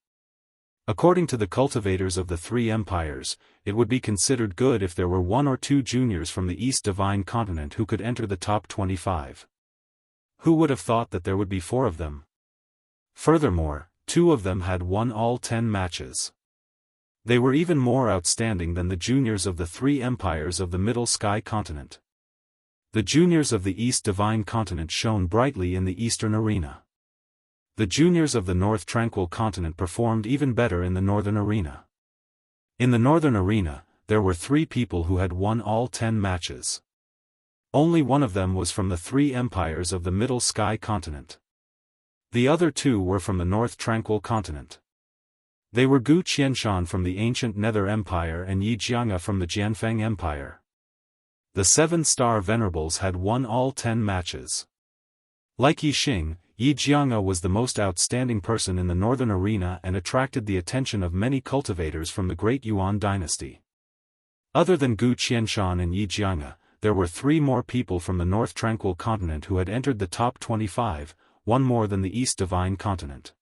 According to the cultivators of the 3 empires, it would be considered good if there were 1 or 2 juniors from the East Divine Continent who could enter the top 25. Who would have thought that there would be 4 of them? Furthermore, 2 of them had won all 10 matches. They were even more outstanding than the juniors of the 3 empires of the Middle Sky Continent. The juniors of the East Divine Continent shone brightly in the Eastern Arena. The juniors of the North Tranquil Continent performed even better in the Northern Arena. In the Northern Arena, there were 3 people who had won all 10 matches. Only one of them was from the 3 empires of the Middle Sky Continent. The other 2 were from the North Tranquil Continent. They were Gu Qianshan from the ancient Nether Empire and Yi Jianghu from the Jianfeng Empire. The 7-star venerables had won all 10 matches. Like Yixing, Yi Jianghu was the most outstanding person in the Northern Arena and attracted the attention of many cultivators from the Great Yuan dynasty. Other than Gu Qianshan and Yi Jianghu, there were 3 more people from the North Tranquil Continent who had entered the top 25, 1 more than the East Divine Continent.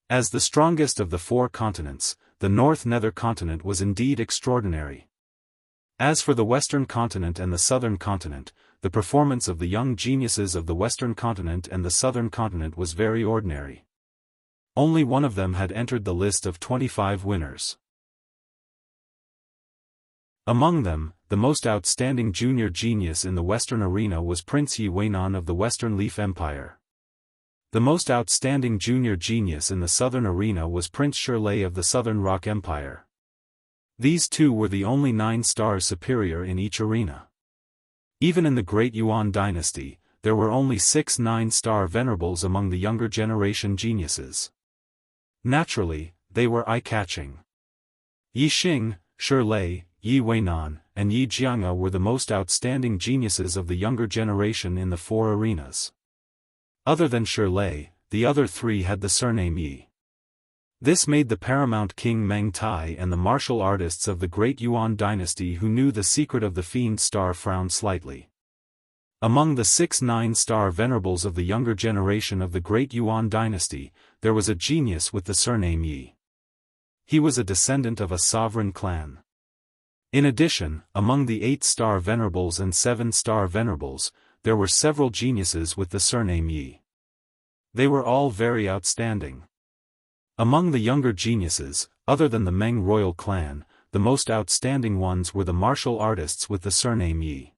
As the strongest of the 4 continents, the North Nether Continent was indeed extraordinary. As for the Western Continent and the Southern Continent, the performance of the young geniuses of the Western Continent and the Southern Continent was very ordinary. Only one of them had entered the list of 25 winners. Among them, the most outstanding junior genius in the Western Arena was Prince Yi Weinan of the Western Leaf Empire. The most outstanding junior genius in the Southern Arena was Prince Shirlei of the Southern Rock Empire. These two were the only 9 stars superior in each arena. Even in the Great Yuan dynasty, there were only 6 9-star venerables among the younger generation geniuses. Naturally, they were eye-catching. Yi Xing, Shi Lei, Yi Weinan, and Yi Jianghu were the most outstanding geniuses of the younger generation in the 4 arenas. Other than Shi Lei, the other 3 had the surname Yi. This made the paramount king Meng Tai and the martial artists of the Great Yuan dynasty who knew the secret of the Fiend Star frown slightly. Among the 6 9-star venerables of the younger generation of the Great Yuan dynasty, there was a genius with the surname Yi. He was a descendant of a sovereign clan. In addition, among the 8-star venerables and 7-star venerables, there were several geniuses with the surname Yi. They were all very outstanding. Among the younger geniuses, other than the Meng royal clan, the most outstanding ones were the martial artists with the surname Yi.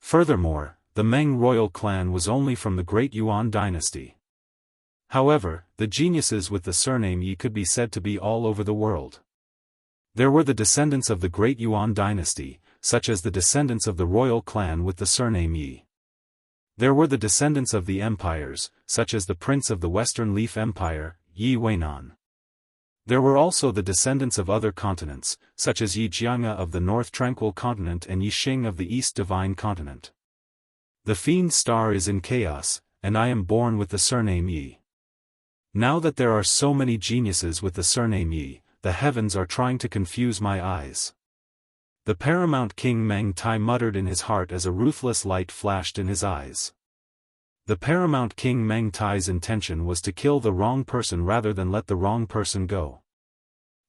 Furthermore, the Meng royal clan was only from the Great Yuan dynasty. However, the geniuses with the surname Yi could be said to be all over the world. There were the descendants of the Great Yuan dynasty, such as the descendants of the royal clan with the surname Yi. There were the descendants of the empires, such as the prince of the Western Leaf Empire, Yi Weinan. There were also the descendants of other continents, such as Yi Jianghu of the North Tranquil Continent and Yi Xing of the East Divine Continent. The Fiend Star is in chaos, and I am born with the surname Yi. Now that there are so many geniuses with the surname Yi, the heavens are trying to confuse my eyes. The paramount king Meng Tai muttered in his heart as a ruthless light flashed in his eyes. The paramount king Meng Tai's intention was to kill the wrong person rather than let the wrong person go.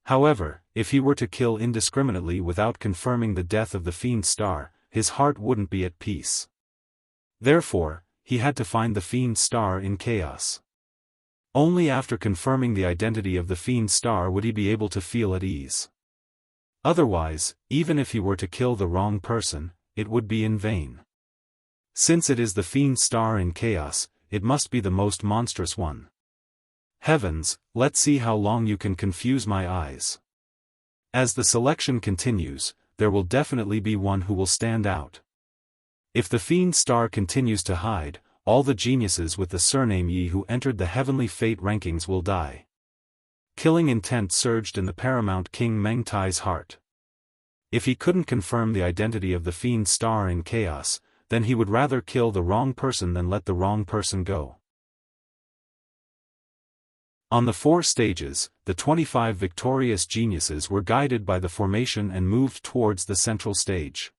However, if he were to kill indiscriminately without confirming the death of the Fiend Star, his heart wouldn't be at peace. Therefore, he had to find the Fiend Star in chaos. Only after confirming the identity of the Fiend Star would he be able to feel at ease. Otherwise, even if he were to kill the wrong person, it would be in vain. Since it is the Fiend Star in chaos, it must be the most monstrous one. Heavens, let's see how long you can confuse my eyes. As the selection continues, there will definitely be one who will stand out. If the Fiend Star continues to hide, all the geniuses with the surname Yi who entered the heavenly fate rankings will die. Killing intent surged in the paramount king Meng Tai's heart. If he couldn't confirm the identity of the Fiend Star in chaos, then he would rather kill the wrong person than let the wrong person go. On the 4 stages, the 25 victorious geniuses were guided by the formation and moved towards the central stage.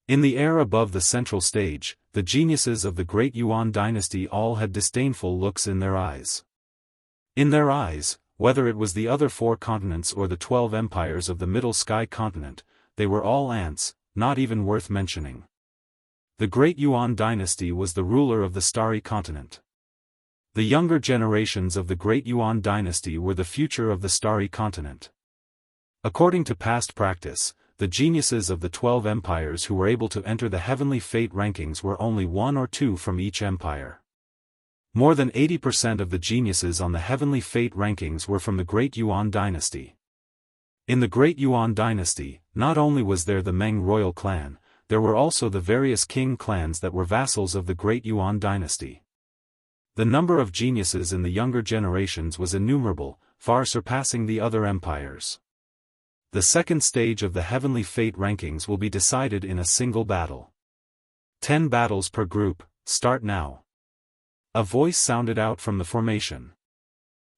In the air above the central stage, the geniuses of the Great Yuan dynasty all had disdainful looks in their eyes. In their eyes, whether it was the other 4 continents or the 12 empires of the Middle Sky continent, they were all ants, not even worth mentioning. The Great Yuan dynasty was the ruler of the Starry Continent. The younger generations of the Great Yuan dynasty were the future of the Starry Continent. According to past practice, the geniuses of the 12 empires who were able to enter the heavenly fate rankings were only 1 or 2 from each empire. More than 80% of the geniuses on the heavenly fate rankings were from the Great Yuan dynasty. In the Great Yuan dynasty, not only was there the Meng royal clan, there were also the various king clans that were vassals of the Great Yuan dynasty. The number of geniuses in the younger generations was innumerable, far surpassing the other empires. The second stage of the heavenly fate rankings will be decided in a single battle. 10 battles per group, start now. A voice sounded out from the formation.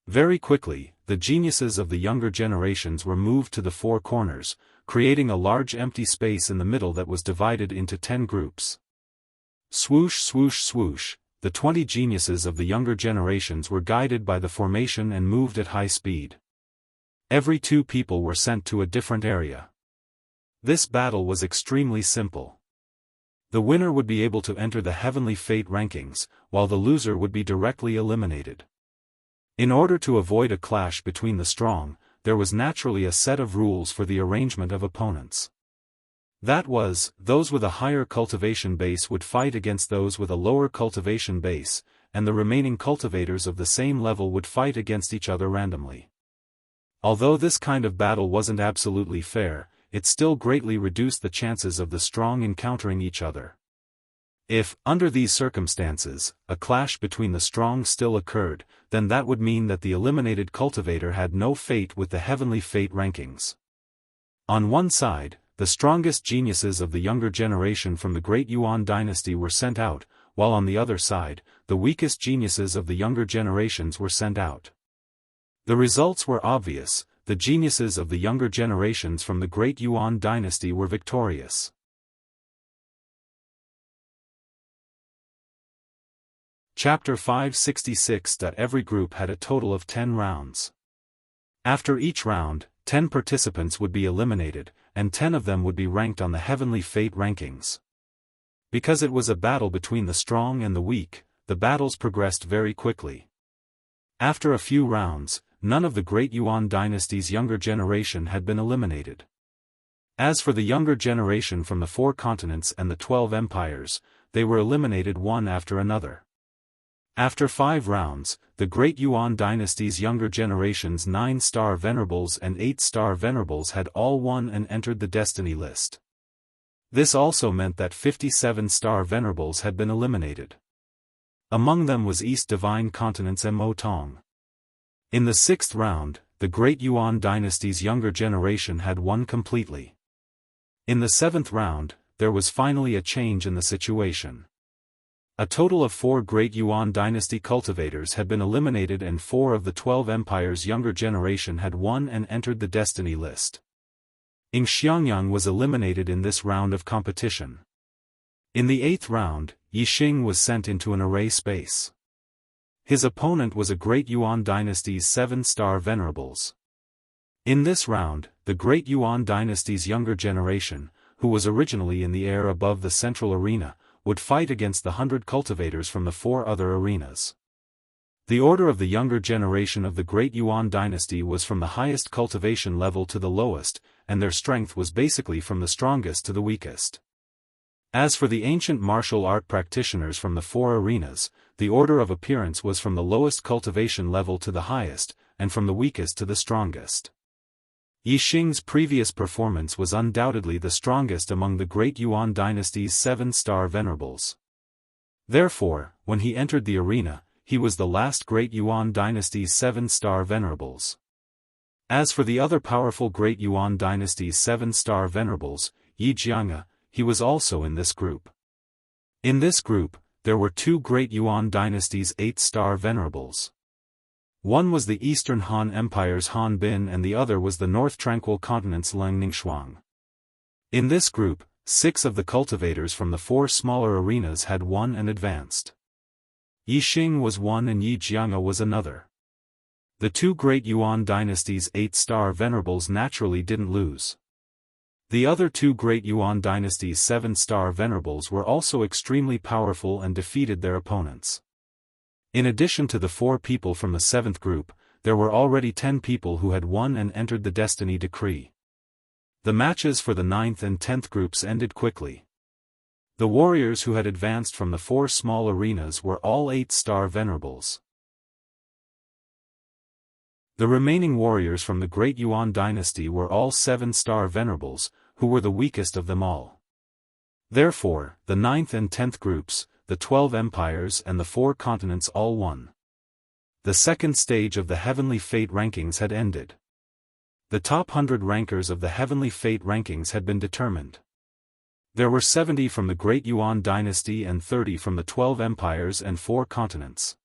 Very quickly, the geniuses of the younger generations were moved to the 4 corners, creating a large empty space in the middle that was divided into 10 groups. Swoosh swoosh swoosh, the 20 geniuses of the younger generations were guided by the formation and moved at high speed. Every 2 people were sent to a different area. This battle was extremely simple. The winner would be able to enter the heavenly fate rankings, while the loser would be directly eliminated. In order to avoid a clash between the strong, there was naturally a set of rules for the arrangement of opponents. That was, those with a higher cultivation base would fight against those with a lower cultivation base, and the remaining cultivators of the same level would fight against each other randomly. Although this kind of battle wasn't absolutely fair, it still greatly reduced the chances of the strong encountering each other. If, under these circumstances, a clash between the strong still occurred, then that would mean that the eliminated cultivator had no fate with the heavenly fate rankings. On one side, the strongest geniuses of the younger generation from the Great Yuan dynasty were sent out, while on the other side, the weakest geniuses of the younger generations were sent out. The results were obvious: the geniuses of the younger generations from the Great Yuan dynasty were victorious. Chapter 566. Every group had a total of 10 rounds. After each round, 10 participants would be eliminated, and 10 of them would be ranked on the heavenly fate rankings. Because it was a battle between the strong and the weak, the battles progressed very quickly. After a few rounds, none of the Great Yuan dynasty's younger generation had been eliminated. As for the younger generation from the 4 continents and the 12 empires, they were eliminated one after another. After 5 rounds, the Great Yuan dynasty's younger generation's 9-star venerables and 8-star venerables had all won and entered the destiny list. This also meant that 57-star venerables had been eliminated. Among them was East Divine Continent's Mo-Tong. In the 6th round, the Great Yuan dynasty's younger generation had won completely. In the 7th round, there was finally a change in the situation. A total of 4 Great Yuan dynasty cultivators had been eliminated and 4 of the 12 empires' younger generation had won and entered the destiny list. Xiangyang was eliminated in this round of competition. In the 8th round, Yixing was sent into an array space. His opponent was a Great Yuan dynasty's 7-star venerables. In this round, the Great Yuan dynasty's younger generation, who was originally in the air above the central arena, would fight against the 100 cultivators from the 4 other arenas. The order of the younger generation of the Great Yuan dynasty was from the highest cultivation level to the lowest, and their strength was basically from the strongest to the weakest. As for the ancient martial art practitioners from the 4 arenas, the order of appearance was from the lowest cultivation level to the highest, and from the weakest to the strongest. Yixing's previous performance was undoubtedly the strongest among the Great Yuan dynasty's 7-star venerables. Therefore, when he entered the arena, he was the last Great Yuan dynasty's 7-star venerables. As for the other powerful Great Yuan dynasty's 7-star venerables, Jianghu, he was also in this group. In this group, there were 2 Great Yuan dynasty's 8-star venerables. One was the Eastern Han Empire's Han Bin and the other was the North Tranquil Continent's Leng Ningxuang. In this group, 6 of the cultivators from the 4 smaller arenas had won and advanced. Yixing was one and Jianghu was another. The 2 Great Yuan dynasty's 8-star venerables naturally didn't lose. The other 2 Great Yuan dynasty's 7-star venerables were also extremely powerful and defeated their opponents. In addition to the 4 people from the 7th group, there were already 10 people who had won and entered the destiny decree. The matches for the 9th and 10th groups ended quickly. The warriors who had advanced from the 4 small arenas were all 8-star venerables. The remaining warriors from the Great Yuan dynasty were all 7-star venerables, who were the weakest of them all. Therefore, the 9th and 10th groups, the 12 empires and the 4 continents all won. The second stage of the Heavenly Fate rankings had ended. The top 100 rankers of the Heavenly Fate rankings had been determined. There were 70 from the Great Yuan dynasty and 30 from the 12 empires and 4 continents.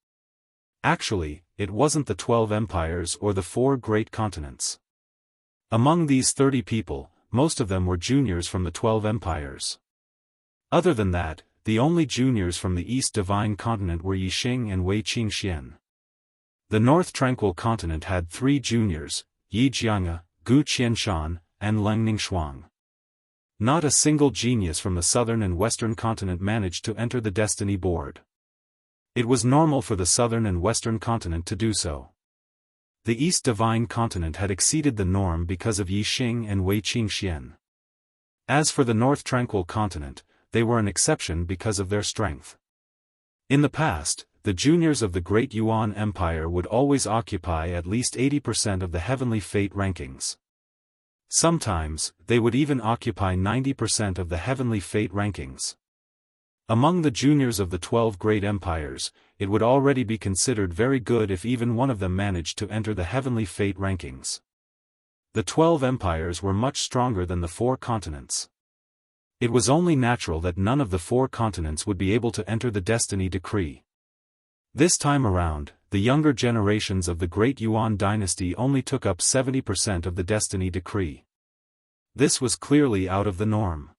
Actually, it wasn't the 12 empires or the 4 great continents. Among these 30 people, most of them were juniors from the 12 empires. Other than that, the only juniors from the East Divine Continent were Yixing and Wei Qingxian. The North Tranquil Continent had 3 juniors, Jianghu, Gu Qianshan, and Leng Ningxuang. Not a single genius from the Southern and Western Continent managed to enter the Destiny Board. It was normal for the Southern and Western Continent to do so. The East Divine Continent had exceeded the norm because of Yixing and Wei Qingxian. As for the North Tranquil Continent, they were an exception because of their strength. In the past, the juniors of the Great Yuan Empire would always occupy at least 80% of the heavenly fate rankings. Sometimes, they would even occupy 90% of the heavenly fate rankings. Among the juniors of the 12 great empires, it would already be considered very good if even one of them managed to enter the heavenly fate rankings. The 12 empires were much stronger than the 4 continents. It was only natural that none of the 4 continents would be able to enter the destiny decree. This time around, the younger generations of the Great Yuan dynasty only took up 70% of the destiny decree. This was clearly out of the norm.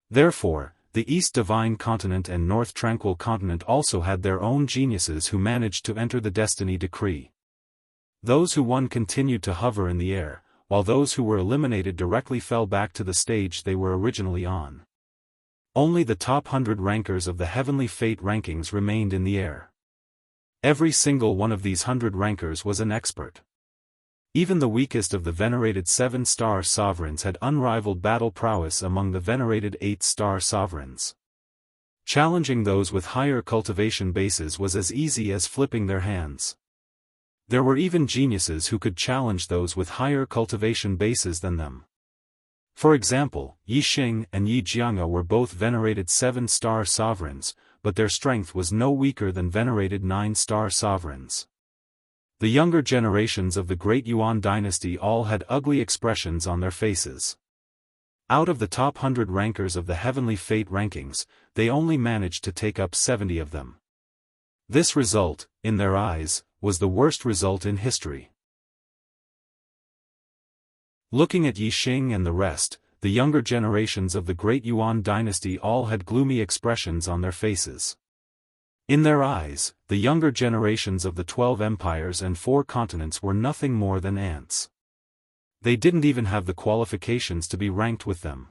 Therefore, the East Divine Continent and North Tranquil Continent also had their own geniuses who managed to enter the destiny decree. Those who won continued to hover in the air, while those who were eliminated directly fell back to the stage they were originally on. Only the top 100 rankers of the heavenly fate rankings remained in the air. Every single one of these 100 rankers was an expert. Even the weakest of the venerated 7-star sovereigns had unrivaled battle prowess among the venerated 8-star sovereigns. Challenging those with higher cultivation bases was as easy as flipping their hands. There were even geniuses who could challenge those with higher cultivation bases than them. For example, Yixing and Jianghu were both venerated 7-star sovereigns, but their strength was no weaker than venerated 9-star sovereigns. The younger generations of the Great Yuan dynasty all had ugly expressions on their faces. Out of the top 100 rankers of the heavenly fate rankings, they only managed to take up 70 of them. This result, in their eyes, was the worst result in history. Looking at Yixing and the rest, the younger generations of the Great Yuan dynasty all had gloomy expressions on their faces. In their eyes, the younger generations of the 12 empires and 4 continents were nothing more than ants. They didn't even have the qualifications to be ranked with them.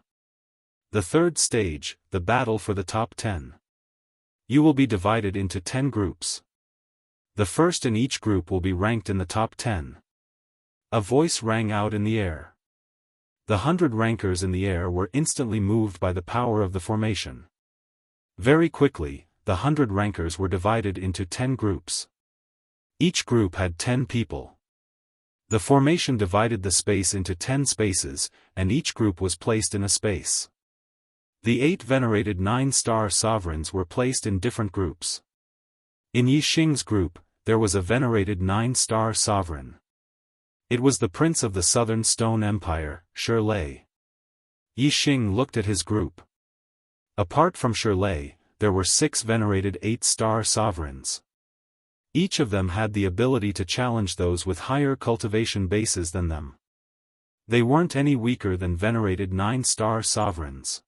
The third stage, the battle for the top 10. You will be divided into 10 groups. The first in each group will be ranked in the top 10. A voice rang out in the air. The 100 rankers in the air were instantly moved by the power of the formation. Very quickly, the 100 rankers were divided into 10 groups. Each group had 10 people. The formation divided the space into 10 spaces, and each group was placed in a space. The 8 venerated 9-star sovereigns were placed in different groups. In Yixing's group, there was a venerated 9-star sovereign. It was the prince of the Southern Stone Empire, Shirlei. Yixing looked at his group. Apart from Shirlei, there were 6 venerated 8-star sovereigns. Each of them had the ability to challenge those with higher cultivation bases than them. They weren't any weaker than venerated 9-star sovereigns.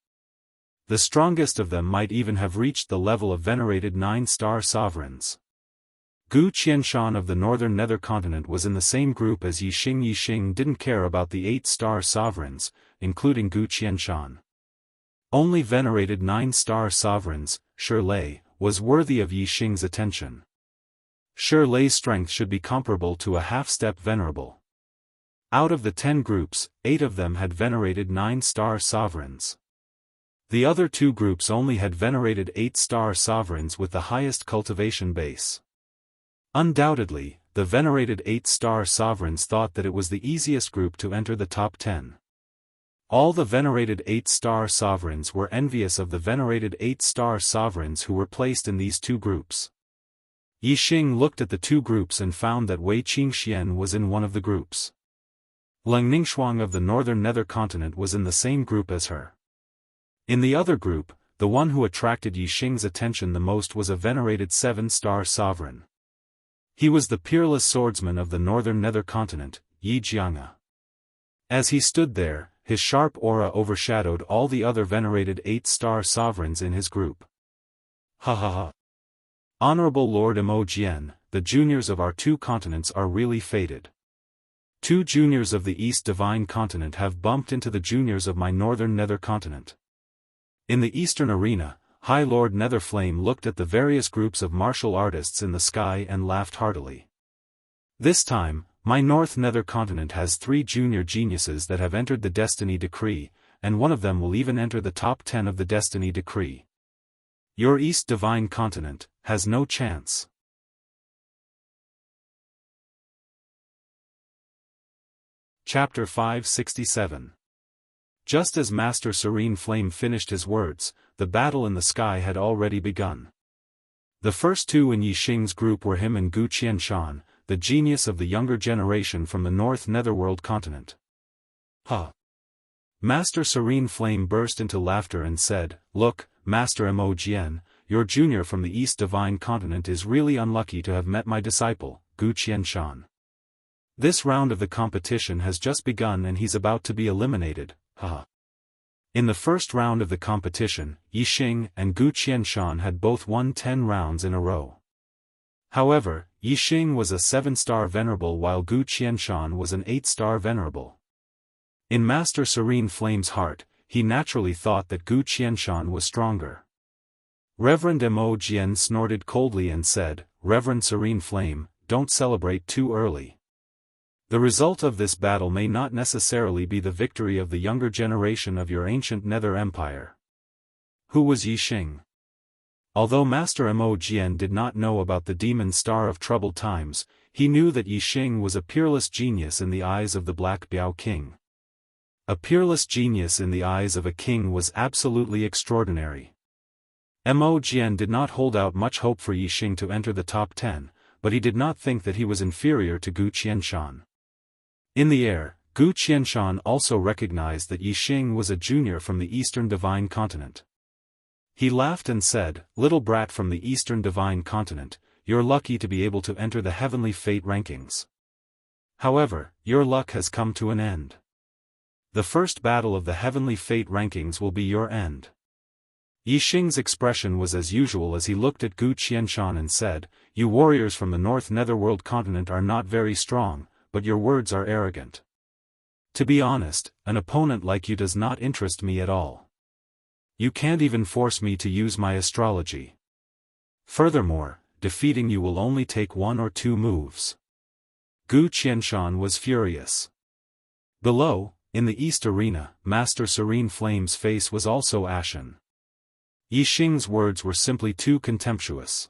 The strongest of them might even have reached the level of venerated 9-star sovereigns. Gu Qianshan of the northern nether continent was in the same group as Yixing. Yixing didn't care about the 8-star sovereigns, including Gu Qianshan. Only venerated 9-star sovereigns, Shirlei, was worthy of Yixing's attention. Shirlei's strength should be comparable to a half-step venerable. Out of the 10 groups, 8 of them had venerated 9-star sovereigns. The other 2 groups only had venerated 8-star sovereigns with the highest cultivation base. Undoubtedly, the venerated 8-star sovereigns thought that it was the easiest group to enter the top 10. All the venerated 8-star sovereigns were envious of the venerated 8-star sovereigns who were placed in these 2 groups. Yixing looked at the 2 groups and found that Wei Qingxian was in one of the groups. Leng Ningxuang of the northern nether continent was in the same group as her. In the other group, the one who attracted Yixing's attention the most was a venerated 7-star sovereign. He was the peerless swordsman of the northern nether continent, Jianghu. As he stood there, his sharp aura overshadowed all the other venerated 8-star sovereigns in his group. Ha ha ha. Honorable Lord Imojian, the juniors of our 2 continents are really fated. 2 juniors of the East Divine Continent have bumped into the juniors of my northern nether continent. In the eastern arena, High Lord Netherflame looked at the various groups of martial artists in the sky and laughed heartily. This time, my North Nether Continent has 3 junior geniuses that have entered the Destiny Decree, and one of them will even enter the top 10 of the Destiny Decree. Your East Divine Continent, has no chance. Chapter 567. Just as Master Serene Flame finished his words, the battle in the sky had already begun. The first two in Yixing's group were him and Gu Qianshan, the genius of the younger generation from the North Netherworld continent. Master Serene Flame burst into laughter and said, "Look, Master Mo Jian, your junior from the East Divine Continent is really unlucky to have met my disciple, Gu Qianshan. This round of the competition has just begun and he's about to be eliminated, In the first round of the competition, Yixing and Gu Qianshan had both won 10 rounds in a row. However, Yixing was a 7-star venerable while Gu Qianshan was an 8-star venerable. In Master Serene Flame's heart, he naturally thought that Gu Qianshan was stronger. Reverend Mo Jian snorted coldly and said, "Reverend Serene Flame, don't celebrate too early. The result of this battle may not necessarily be the victory of the younger generation of your ancient Nether Empire." Who was Yixing? Although Master Mo Jian did not know about the demon star of troubled times, he knew that Yixing was a peerless genius in the eyes of the Black Biao King. A peerless genius in the eyes of a king was absolutely extraordinary. Mo Jian did not hold out much hope for Yixing to enter the top 10, but he did not think that he was inferior to Gu Qianshan. In the air, Gu Qianshan also recognized that Yixing was a junior from the Eastern Divine Continent. He laughed and said, "Little brat from the Eastern Divine Continent, you're lucky to be able to enter the Heavenly Fate rankings. However, your luck has come to an end. The first battle of the Heavenly Fate rankings will be your end." Yixing's expression was as usual as he looked at Gu Qianshan and said, "You warriors from the North Netherworld continent are not very strong, but your words are arrogant. To be honest, an opponent like you does not interest me at all. You can't even force me to use my astrology. Furthermore, defeating you will only take 1 or 2 moves." Gu Qianshan was furious. Below, in the East Arena, Master Serene Flame's face was also ashen. Yixing's words were simply too contemptuous.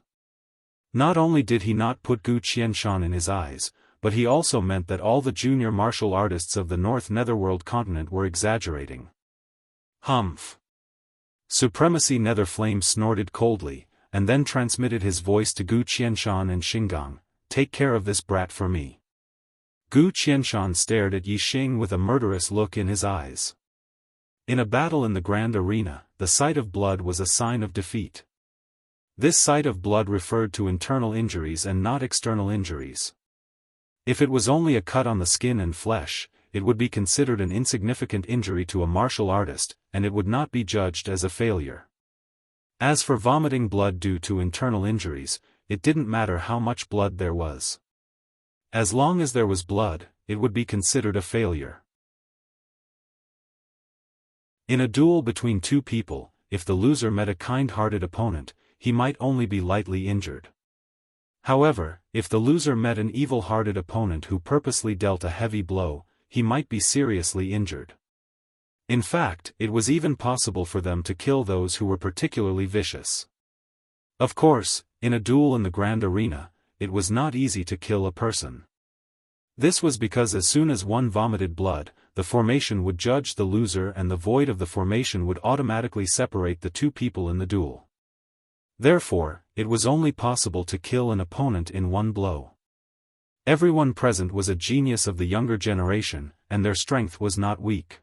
Not only did he not put Gu Qianshan in his eyes, but he also meant that all the junior martial artists of the North Netherworld continent were exaggerating. Humph. Supremacy Nether Flame snorted coldly, and then transmitted his voice to Gu Qianshan and Xinggang, "Take care of this brat for me." Gu Qianshan stared at Yixing with a murderous look in his eyes. In a battle in the Grand Arena, the sight of blood was a sign of defeat. This sight of blood referred to internal injuries and not external injuries. If it was only a cut on the skin and flesh, it would be considered an insignificant injury to a martial artist, and it would not be judged as a failure. As for vomiting blood due to internal injuries, it didn't matter how much blood there was. As long as there was blood, it would be considered a failure. In a duel between 2 people, if the loser met a kind-hearted opponent, he might only be lightly injured. However, if the loser met an evil-hearted opponent who purposely dealt a heavy blow, he might be seriously injured. In fact, it was even possible for them to kill those who were particularly vicious. Of course, in a duel in the Grand Arena, it was not easy to kill a person. This was because as soon as one vomited blood, the formation would judge the loser and the void of the formation would automatically separate the 2 people in the duel. Therefore, it was only possible to kill an opponent in 1 blow. Everyone present was a genius of the younger generation, and their strength was not weak.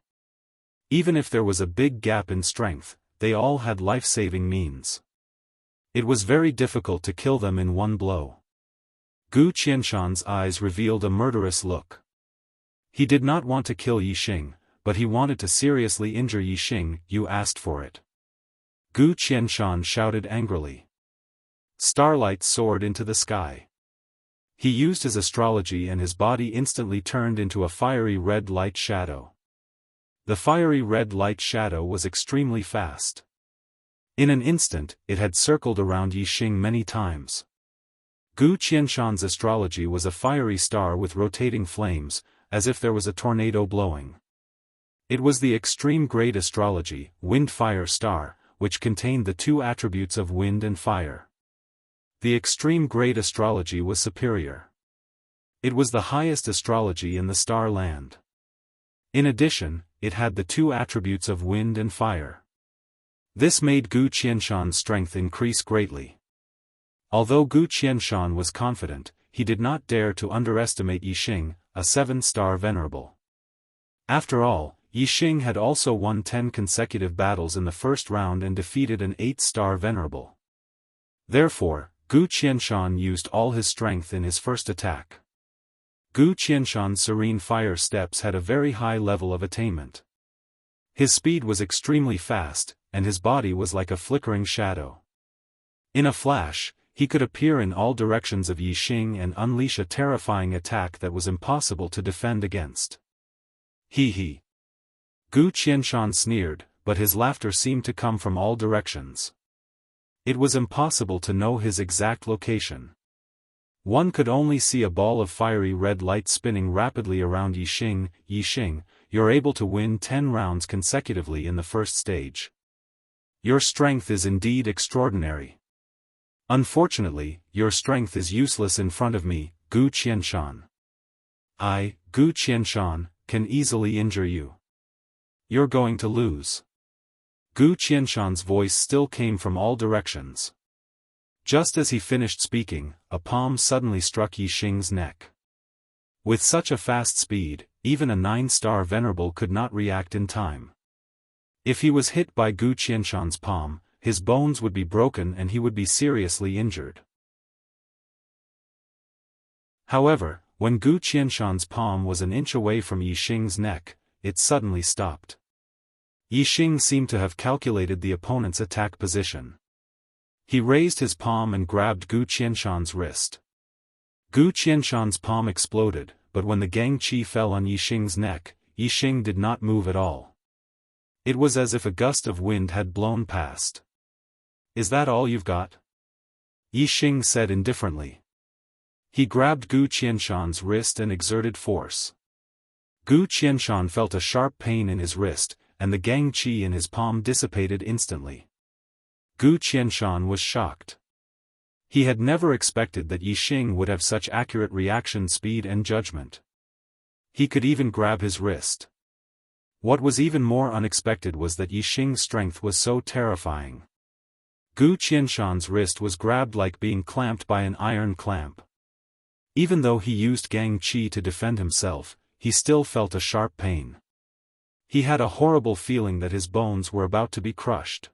Even if there was a big gap in strength, they all had life-saving means. It was very difficult to kill them in 1 blow. Gu Qianshan's eyes revealed a murderous look. He did not want to kill Yixing, but he wanted to seriously injure Yixing. "You asked for it." Gu Qianshan shouted angrily. Starlight soared into the sky. He used his astrology and his body instantly turned into a fiery red light shadow. The fiery red light shadow was extremely fast. In an instant, it had circled around Yixing many times. Gu Qianshan's astrology was a fiery star with rotating flames, as if there was a tornado blowing. It was the extreme grade astrology, wind-fire star, which contained the 2 attributes of wind and fire. The extreme great astrology was superior. It was the highest astrology in the star land. In addition, it had the two attributes of wind and fire. This made Gu Qianshan's strength increase greatly. Although Gu Qianshan was confident, he did not dare to underestimate Yixing, a 7-star venerable. After all, Yixing had also won 10 consecutive battles in the first round and defeated an 8-star venerable. Therefore, Gu Qianshan used all his strength in his first attack. Gu Qianshan's serene fire steps had a very high level of attainment. His speed was extremely fast, and his body was like a flickering shadow. In a flash, he could appear in all directions of Yixing and unleash a terrifying attack that was impossible to defend against. He. Gu Qianshan sneered, but his laughter seemed to come from all directions. It was impossible to know his exact location. One could only see a ball of fiery red light spinning rapidly around Yixing. Yixing, you're able to win 10 rounds consecutively in the first stage. Your strength is indeed extraordinary. Unfortunately, your strength is useless in front of me, Gu Qianshan. I, Gu Qianshan, can easily injure you. You're going to lose. Gu Qianshan's voice still came from all directions. Just as he finished speaking, a palm suddenly struck Yixing's neck. With such a fast speed, even a 9-star venerable could not react in time. If he was hit by Gu Qianshan's palm, his bones would be broken and he would be seriously injured. However, when Gu Qianshan's palm was an inch away from Yixing's neck, it suddenly stopped. Yixing seemed to have calculated the opponent's attack position. He raised his palm and grabbed Gu Qianshan's wrist. Gu Qianshan's palm exploded, but when the Gang Qi fell on Yixing's neck, Yixing did not move at all. It was as if a gust of wind had blown past. Is that all you've got? Yixing said indifferently. He grabbed Gu Qianshan's wrist and exerted force. Gu Qianshan felt a sharp pain in his wrist, and the Gang Qi in his palm dissipated instantly. Gu Qianshan was shocked. He had never expected that Yixing would have such accurate reaction speed and judgment. He could even grab his wrist. What was even more unexpected was that Yixing's strength was so terrifying. Gu Qianshan's wrist was grabbed like being clamped by an iron clamp. Even though he used Gang Qi to defend himself, he still felt a sharp pain. He had a horrible feeling that his bones were about to be crushed.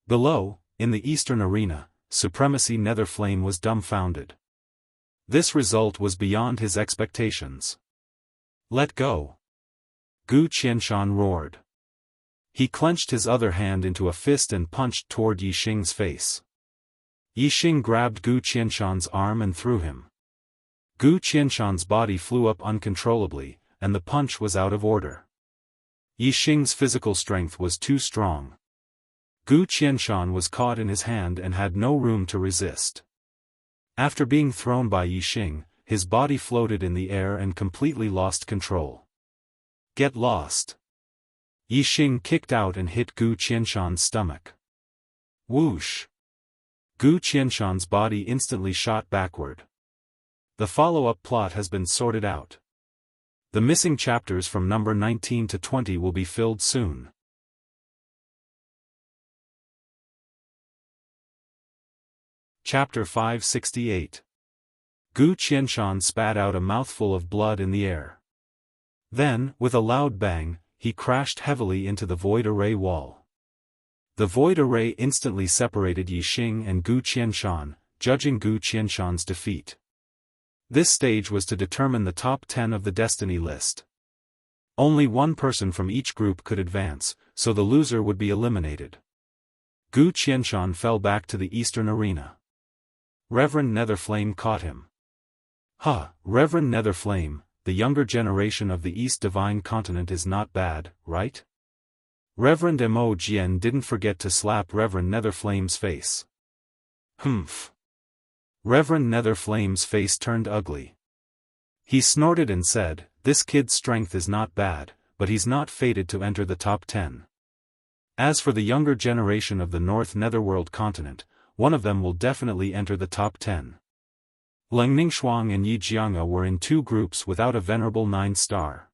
Below, in the eastern arena, Supremacy Netherflame was dumbfounded. This result was beyond his expectations. Let go! Gu Qianshan roared. He clenched his other hand into a fist and punched toward Yixing's face. Yixing grabbed Gu Qianshan's arm and threw him. Gu Qianshan's body flew up uncontrollably, and the punch was out of order. Yixing's physical strength was too strong. Gu Qianshan was caught in his hand and had no room to resist. After being thrown by Yixing, his body floated in the air and completely lost control. Get lost! Yixing kicked out and hit Gu Qianshan's stomach. Whoosh! Gu Qianshan's body instantly shot backward. The follow-up plot has been sorted out. The missing chapters from number 19 to 20 will be filled soon. Chapter 568. Gu Qianshan spat out a mouthful of blood in the air. Then, with a loud bang, he crashed heavily into the void array wall. The void array instantly separated Yixing and Gu Qianshan, judging Gu Qianshan's defeat. This stage was to determine the top 10 of the destiny list. Only one person from each group could advance, so the loser would be eliminated. Gu Qianshan fell back to the eastern arena. Reverend Netherflame caught him. Reverend Netherflame, the younger generation of the East Divine Continent is not bad, right? Reverend Mo Jian didn't forget to slap Reverend Netherflame's face. Humph. Reverend Netherflame's face turned ugly. He snorted and said, "This kid's strength is not bad, but he's not fated to enter the top 10. As for the younger generation of the North Netherworld continent, one of them will definitely enter the top 10. Leng Ningxuang and Yi Jianghu were in two groups without a venerable 9-star.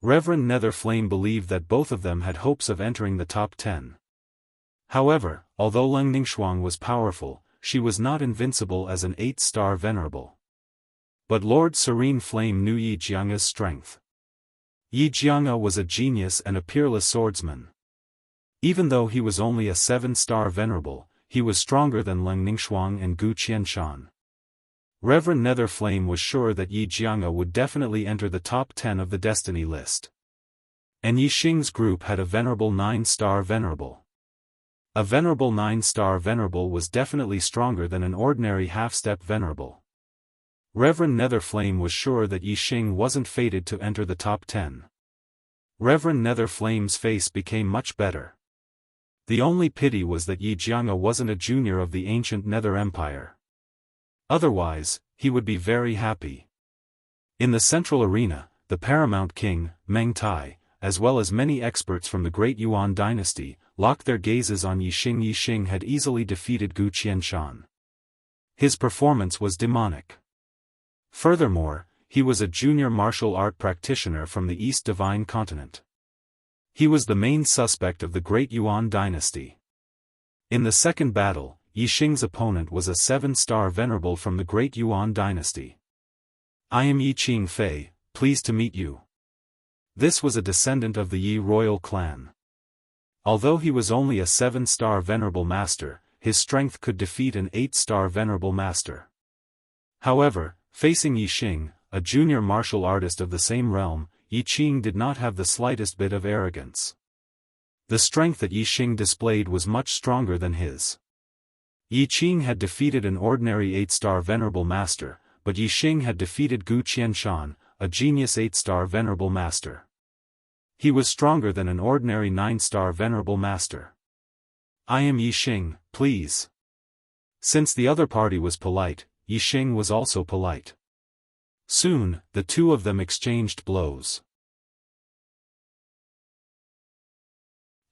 Reverend Netherflame believed that both of them had hopes of entering the top 10. However, although Leng Ningxuang was powerful, she was not invincible as an 8-star venerable. But Lord Serene Flame knew Yi Jianghu's strength. Yi Jianghu was a genius and a peerless swordsman. Even though he was only a 7-star venerable, he was stronger than Leng Ningxuang and Gu Qianshan. Reverend Netherflame was sure that Yi Jianghu would definitely enter the top 10 of the destiny list. And Yi Xing's group had a venerable 9-star venerable. A venerable 9-star venerable was definitely stronger than an ordinary half-step venerable. Reverend Netherflame was sure that Yi Xing wasn't fated to enter the top 10. Reverend Netherflame's face became much better. The only pity was that Yi Jianghu wasn't a junior of the ancient Nether Empire. Otherwise, he would be very happy. In the central arena, the paramount king, Meng Tai, as well as many experts from the great Yuan dynasty, locked their gazes on Yi Xing. Yi Xing had easily defeated Gu Qianshan. His performance was demonic. Furthermore, he was a junior martial art practitioner from the East Divine Continent. He was the main suspect of the great Yuan dynasty. In the second battle, Yi Xing's opponent was a 7-star venerable from the great Yuan dynasty. "I am Yi Qing Fei, pleased to meet you." This was a descendant of the Yi royal clan. Although he was only a 7-star venerable master, his strength could defeat an 8-star venerable master. However, facing Yi Xing, a junior martial artist of the same realm, Yi Qing did not have the slightest bit of arrogance. The strength that Yi Xing displayed was much stronger than his. Yi Qing had defeated an ordinary 8-star venerable master, but Yi Xing had defeated Gu Qianshan, a genius 8-star venerable master. He was stronger than an ordinary 9-star venerable master. "I am Yi Xing, please." Since the other party was polite, Yi Xing was also polite. Soon, the two of them exchanged blows.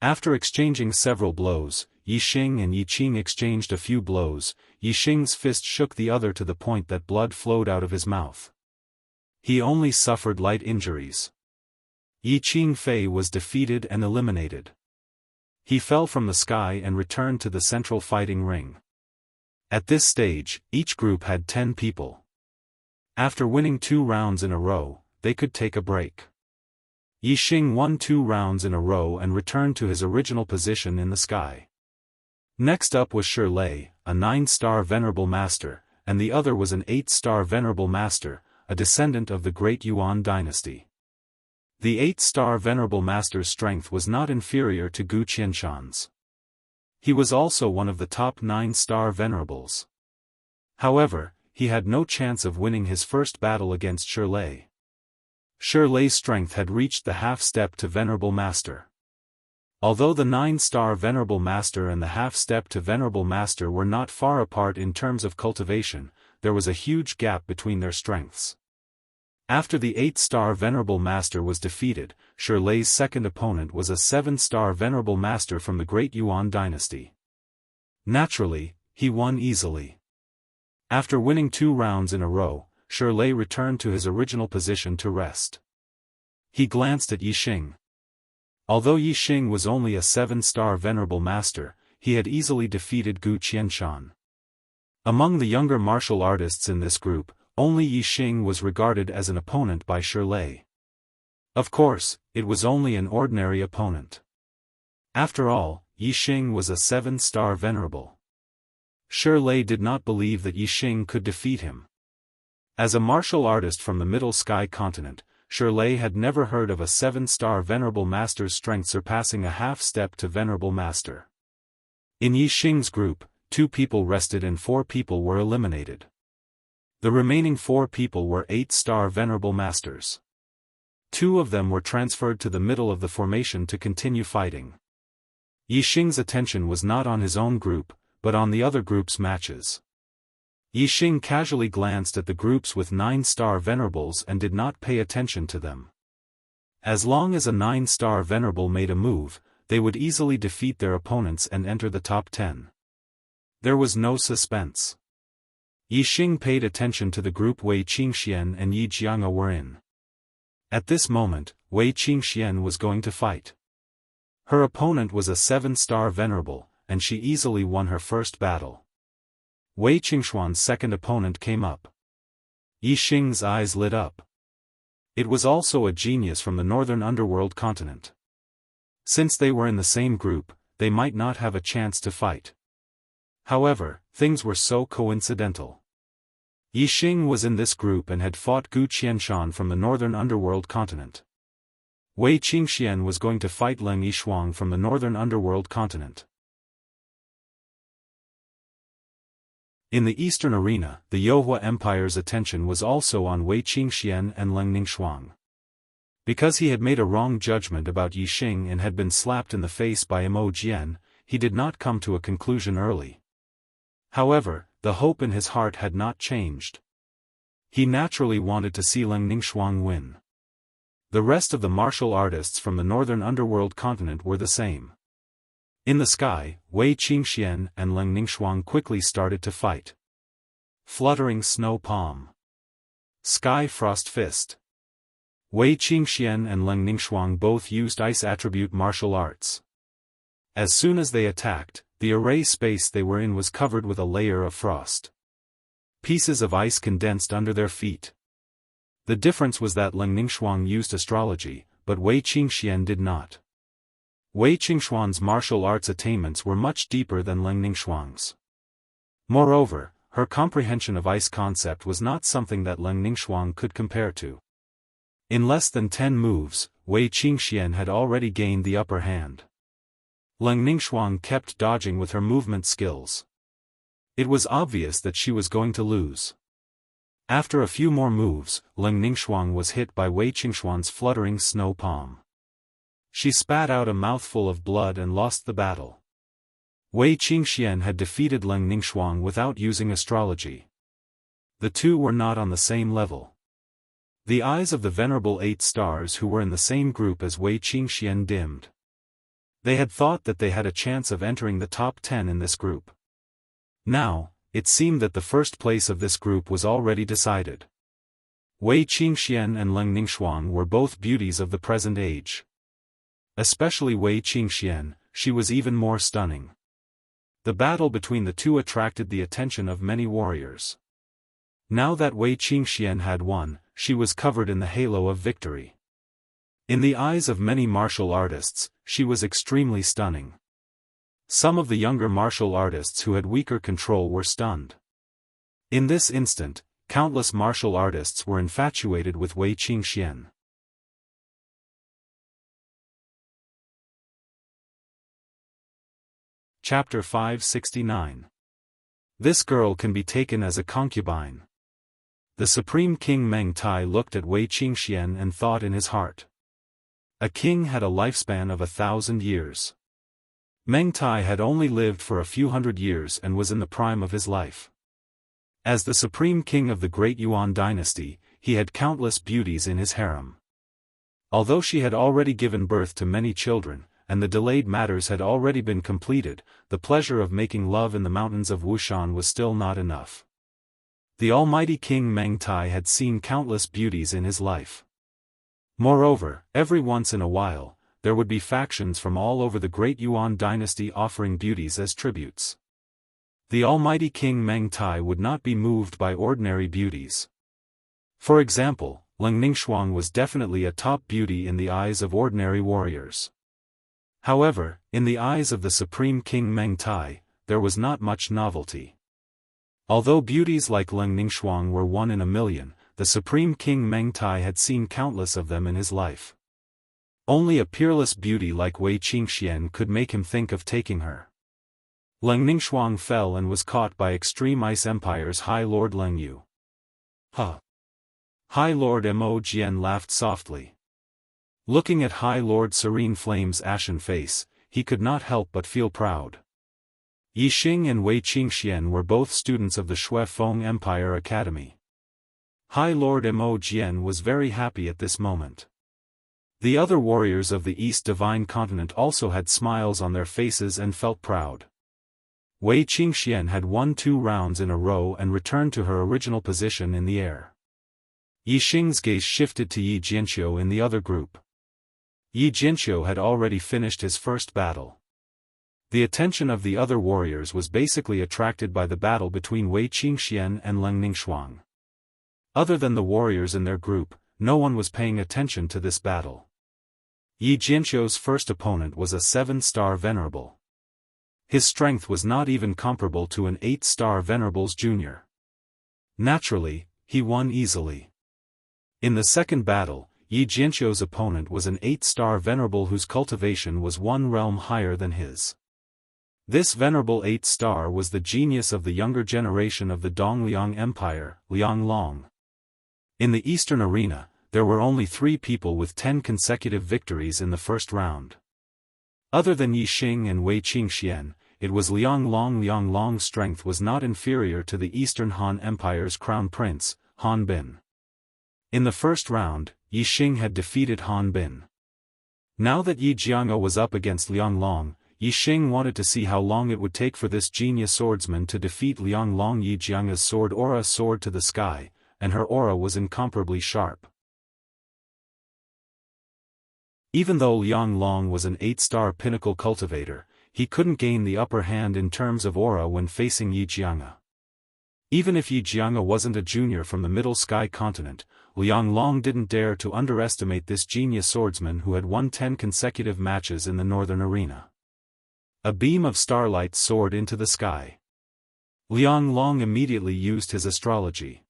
After exchanging several blows, Yi Xing and Yi Qing exchanged a few blows. Yi Xing's fist shook the other to the point that blood flowed out of his mouth. He only suffered light injuries. Yi Qing Fei was defeated and eliminated. He fell from the sky and returned to the central fighting ring. At this stage, each group had 10 people. After winning 2 rounds in a row, they could take a break. Yi Xing won 2 rounds in a row and returned to his original position in the sky. Next up was Shi Lei, a 9-star venerable master, and the other was an 8-star venerable master, a descendant of the great Yuan dynasty. The 8-star venerable master's strength was not inferior to Gu Qianshan's. He was also one of the top 9-star venerables. However, he had no chance of winning his first battle against Shi Lei. Shi Lei's strength had reached the half-step to venerable master. Although the 9-star venerable master and the half-step to venerable master were not far apart in terms of cultivation, there was a huge gap between their strengths. After the 8-star venerable master was defeated, Shi Lei's second opponent was a 7-star venerable master from the great Yuan dynasty. Naturally, he won easily. After winning 2 rounds in a row, Shi Lei returned to his original position to rest. He glanced at Yi Xing. Although Yi Xing was only a 7-star venerable master, he had easily defeated Gu Qianshan. Among the younger martial artists in this group, only Yi Xing was regarded as an opponent by Shi Lei. Of course, it was only an ordinary opponent. After all, Yi Xing was a 7-star venerable. Shi Lei did not believe that Yi Xing could defeat him. As a martial artist from the Middle Sky continent, Shi Lei had never heard of a 7-star venerable master's strength surpassing a half-step to venerable master. In Yi Xing's group, 2 people rested and 4 people were eliminated. The remaining 4 people were 8-star venerable masters. 2 of them were transferred to the middle of the formation to continue fighting. Yi Xing's attention was not on his own group, but on the other group's matches. Yi Xing casually glanced at the groups with 9-star venerables and did not pay attention to them. As long as a 9-star venerable made a move, they would easily defeat their opponents and enter the top 10. There was no suspense. Yi Xing paid attention to the group Wei Qingxian and Yi Jianghu were in. At this moment, Wei Qingxian was going to fight. Her opponent was a 7-star venerable, and she easily won her first battle. Wei Qingxuan's second opponent came up. Yi Xing's eyes lit up. It was also a genius from the northern underworld continent. Since they were in the same group, they might not have a chance to fight. However, things were so coincidental. Yi Xing was in this group and had fought Gu Qianshan from the northern underworld continent. Wei Qingxian was going to fight Leng Yishuang from the northern underworld continent. In the eastern arena, the Youhua Empire's attention was also on Wei Qingxian and Leng Ningxuang. Because he had made a wrong judgment about Yi Xing and had been slapped in the face by Mo Jian, he did not come to a conclusion early. However, the hope in his heart had not changed. He naturally wanted to see Leng Ningxuang win. The rest of the martial artists from the northern underworld continent were the same. In the sky, Wei Qingxian and Leng Ningxuang quickly started to fight. Fluttering Snow Palm. Sky Frost Fist. Wei Qingxian and Leng Ningxuang both used ice attribute martial arts. As soon as they attacked, the array space they were in was covered with a layer of frost. Pieces of ice condensed under their feet. The difference was that Leng Ningxuang used astrology, but Wei Qingxian did not. Wei Qingxuan's martial arts attainments were much deeper than Leng Ningxuang's. Moreover, her comprehension of ice concept was not something that Leng Ningxuang could compare to. In less than 10 moves, Wei Qingxian had already gained the upper hand. Leng Ningxuang kept dodging with her movement skills. It was obvious that she was going to lose. After a few more moves, Leng Ningxuang was hit by Wei Qingxuan's fluttering snow palm. She spat out a mouthful of blood and lost the battle. Wei Qingxian had defeated Leng Ningxuang without using astrology. The two were not on the same level. The eyes of the venerable 8 stars who were in the same group as Wei Qingxian dimmed. They had thought that they had a chance of entering the top 10 in this group. Now, it seemed that the first place of this group was already decided. Wei Qingxian and Leng Ningxuang were both beauties of the present age. Especially Wei Qingxian, she was even more stunning. The battle between the two attracted the attention of many warriors. Now that Wei Qingxian had won, she was covered in the halo of victory. In the eyes of many martial artists, she was extremely stunning. Some of the younger martial artists who had weaker control were stunned. In this instant, countless martial artists were infatuated with Wei Qingxian. Chapter 569. This girl can be taken as a concubine. The Supreme King Meng Tai looked at Wei Qingxian and thought in his heart. A king had a lifespan of 1,000 years. Meng Tai had only lived for a few hundred years and was in the prime of his life. As the Supreme King of the Great Yuan dynasty, he had countless beauties in his harem. Although she had already given birth to many children, and the delayed matters had already been completed, the pleasure of making love in the mountains of Wushan was still not enough. The almighty King Meng Tai had seen countless beauties in his life. Moreover, every once in a while, there would be factions from all over the Great Yuan dynasty offering beauties as tributes. The almighty King Meng Tai would not be moved by ordinary beauties. For example, Leng Ningxuang was definitely a top beauty in the eyes of ordinary warriors. However, in the eyes of the Supreme King Meng Tai, there was not much novelty. Although beauties like Leng Ningxuang were 1 in a million, the Supreme King Meng Tai had seen countless of them in his life. Only a peerless beauty like Wei Qingxian could make him think of taking her. Leng Ningxuang fell and was caught by Extreme Ice Empire's High Lord Leng Yu. Huh! High Lord Mo Jian laughed softly. Looking at High Lord Serene Flame's ashen face, he could not help but feel proud. Yi Xing and Wei Qingxian were both students of the Shui Feng Empire Academy. High Lord Mo Jian was very happy at this moment. The other warriors of the East Divine Continent also had smiles on their faces and felt proud. Wei Qingxian had won 2 rounds in a row and returned to her original position in the air. Yi Xing's gaze shifted to Yi Jianqiu in the other group. Yi Jianqiu had already finished his first battle. The attention of the other warriors was basically attracted by the battle between Wei Qingxian and Leng Ningxuang. Other than the warriors in their group, no one was paying attention to this battle. Yi Jianqiu's first opponent was a 7-star venerable. His strength was not even comparable to an 8-star venerable's junior. Naturally, he won easily. In the second battle, Yi Jianqiu's opponent was an 8-star venerable whose cultivation was 1 realm higher than his. This venerable 8-star was the genius of the younger generation of the Dongliang Empire, Liang Long. In the Eastern arena, there were only 3 people with 10 consecutive victories in the first round. Other than Yi Xing and Wei Qingxian, it was Liang Long. Liang Long's strength was not inferior to the Eastern Han Empire's crown prince, Han Bin. In the first round, Yi Xing had defeated Han Bin. Now that Yi Jianghu was up against Liang Long, Yi Xing wanted to see how long it would take for this genius swordsman to defeat Liang Long. Yi Jianghu's sword aura soared to the sky, and her aura was incomparably sharp. Even though Liang Long was an 8-star pinnacle cultivator, he couldn't gain the upper hand in terms of aura when facing Yi Jianghu. Even if Yi Jianghu wasn't a junior from the Middle Sky continent, Liang Long didn't dare to underestimate this genius swordsman who had won 10 consecutive matches in the northern arena. A beam of starlight soared into the sky. Liang Long immediately used his astrology.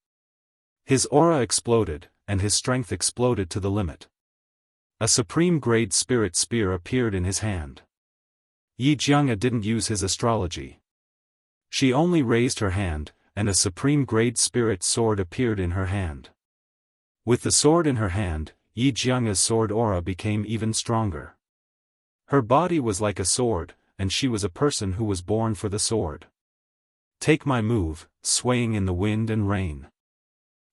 His aura exploded, and his strength exploded to the limit. A supreme-grade spirit spear appeared in his hand. Yi Jianghu didn't use his astrology. She only raised her hand, and a supreme-grade spirit sword appeared in her hand. With the sword in her hand, Yi Jianghu's sword aura became even stronger. Her body was like a sword, and she was a person who was born for the sword. Take my move, swaying in the wind and rain.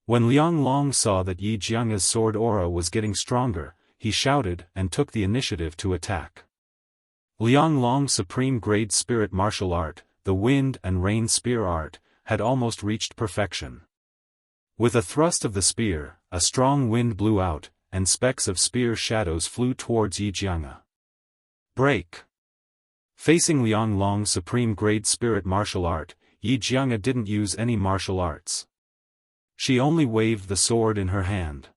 When Liang Long saw that Yi Jianghu's sword aura was getting stronger, he shouted and took the initiative to attack. Liang Long's supreme-grade spirit martial art, the wind and rain spear art, had almost reached perfection. With a thrust of the spear, a strong wind blew out, and specks of spear shadows flew towards Yi Jianghu. Break! Facing Liang Long's supreme-grade spirit martial art, Yi Jianghu didn't use any martial arts. She only waved the sword in her hand.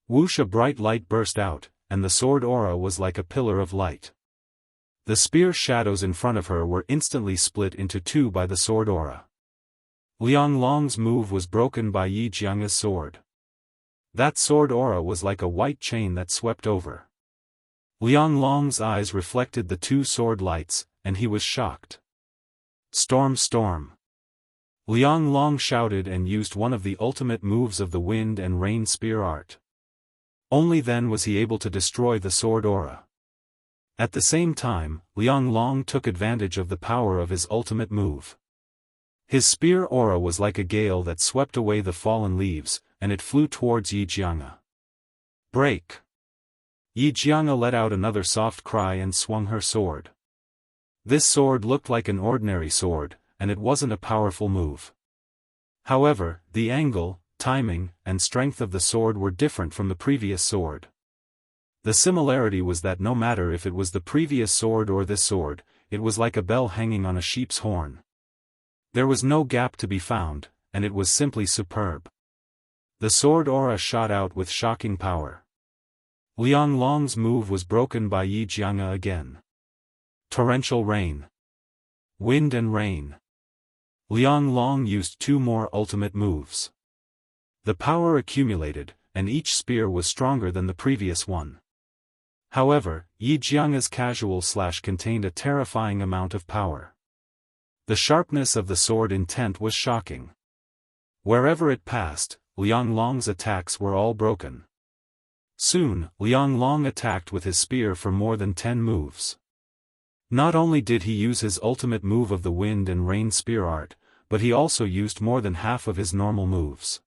Whoosh! A bright light burst out, and the sword aura was like a pillar of light. The spear shadows in front of her were instantly split into 2 by the sword aura. Liang Long's move was broken by Yi Jianghu's sword. That sword aura was like a white chain that swept over. Liang Long's eyes reflected the 2 sword lights, and he was shocked. Storm! Storm! Liang Long shouted and used one of the ultimate moves of the wind and rain spear art. Only then was he able to destroy the sword aura. At the same time, Liang Long took advantage of the power of his ultimate move. His spear aura was like a gale that swept away the fallen leaves, and it flew towards Yi Jianghu. Break! Yi Jianghu let out another soft cry and swung her sword. This sword looked like an ordinary sword, and it wasn't a powerful move. However, the angle, timing, and strength of the sword were different from the previous sword. The similarity was that no matter if it was the previous sword or this sword, it was like a bell hanging on a sheep's horn. There was no gap to be found, and it was simply superb. The sword aura shot out with shocking power. Liang Long's move was broken by Yi Jianghu again. Torrential rain. Wind and rain. Liang Long used 2 more ultimate moves. The power accumulated, and each spear was stronger than the previous one. However, Yi Jianghu's casual slash contained a terrifying amount of power. The sharpness of the sword intent was shocking. Wherever it passed, Liang Long's attacks were all broken. Soon, Liang Long attacked with his spear for more than 10 moves. Not only did he use his ultimate move of the wind and rain spear art, but he also used more than half of his normal moves.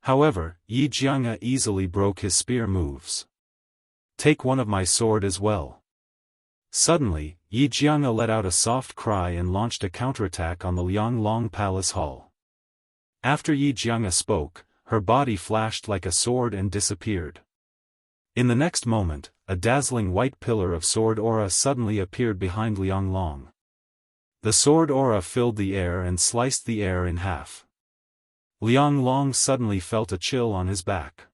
However, Yi Jianghu easily broke his spear moves. Take one of my sword as well. Suddenly, Yi Jianghe let out a soft cry and launched a counterattack on the Lianglong Palace Hall. After Yi Jianghe spoke, her body flashed like a sword and disappeared. In the next moment, a dazzling white pillar of sword aura suddenly appeared behind Lianglong. The sword aura filled the air and sliced the air in half. Lianglong suddenly felt a chill on his back.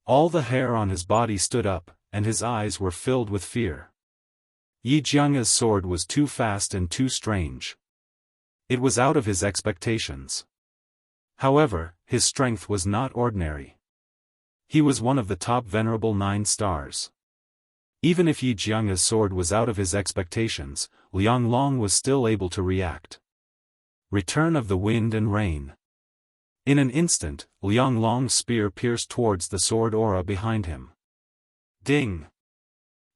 All the hair on his body stood up, and his eyes were filled with fear. Yi Jianghe's sword was too fast and too strange. It was out of his expectations. However, his strength was not ordinary. He was one of the top venerable 9 stars. Even if Yi Jianghe's sword was out of his expectations, Lianglong was still able to react. Return of the wind and rain. In an instant, Lianglong's spear pierced towards the sword aura behind him. Ding!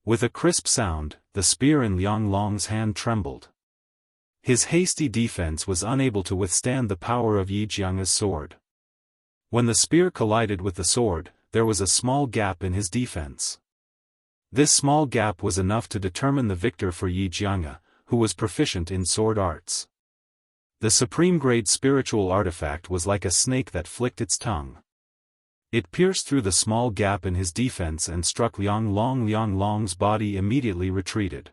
With a crisp sound, the spear in Lianglong's hand trembled. His hasty defense was unable to withstand the power of Yi Jianghe's sword. When the spear collided with the sword, there was a small gap in his defense. This small gap was enough to determine the victor for Yi Jianghe, who was proficient in sword arts. The supreme-grade spiritual artifact was like a snake that flicked its tongue. It pierced through the small gap in his defense and struck Lianglong. Lianglong's body immediately retreated.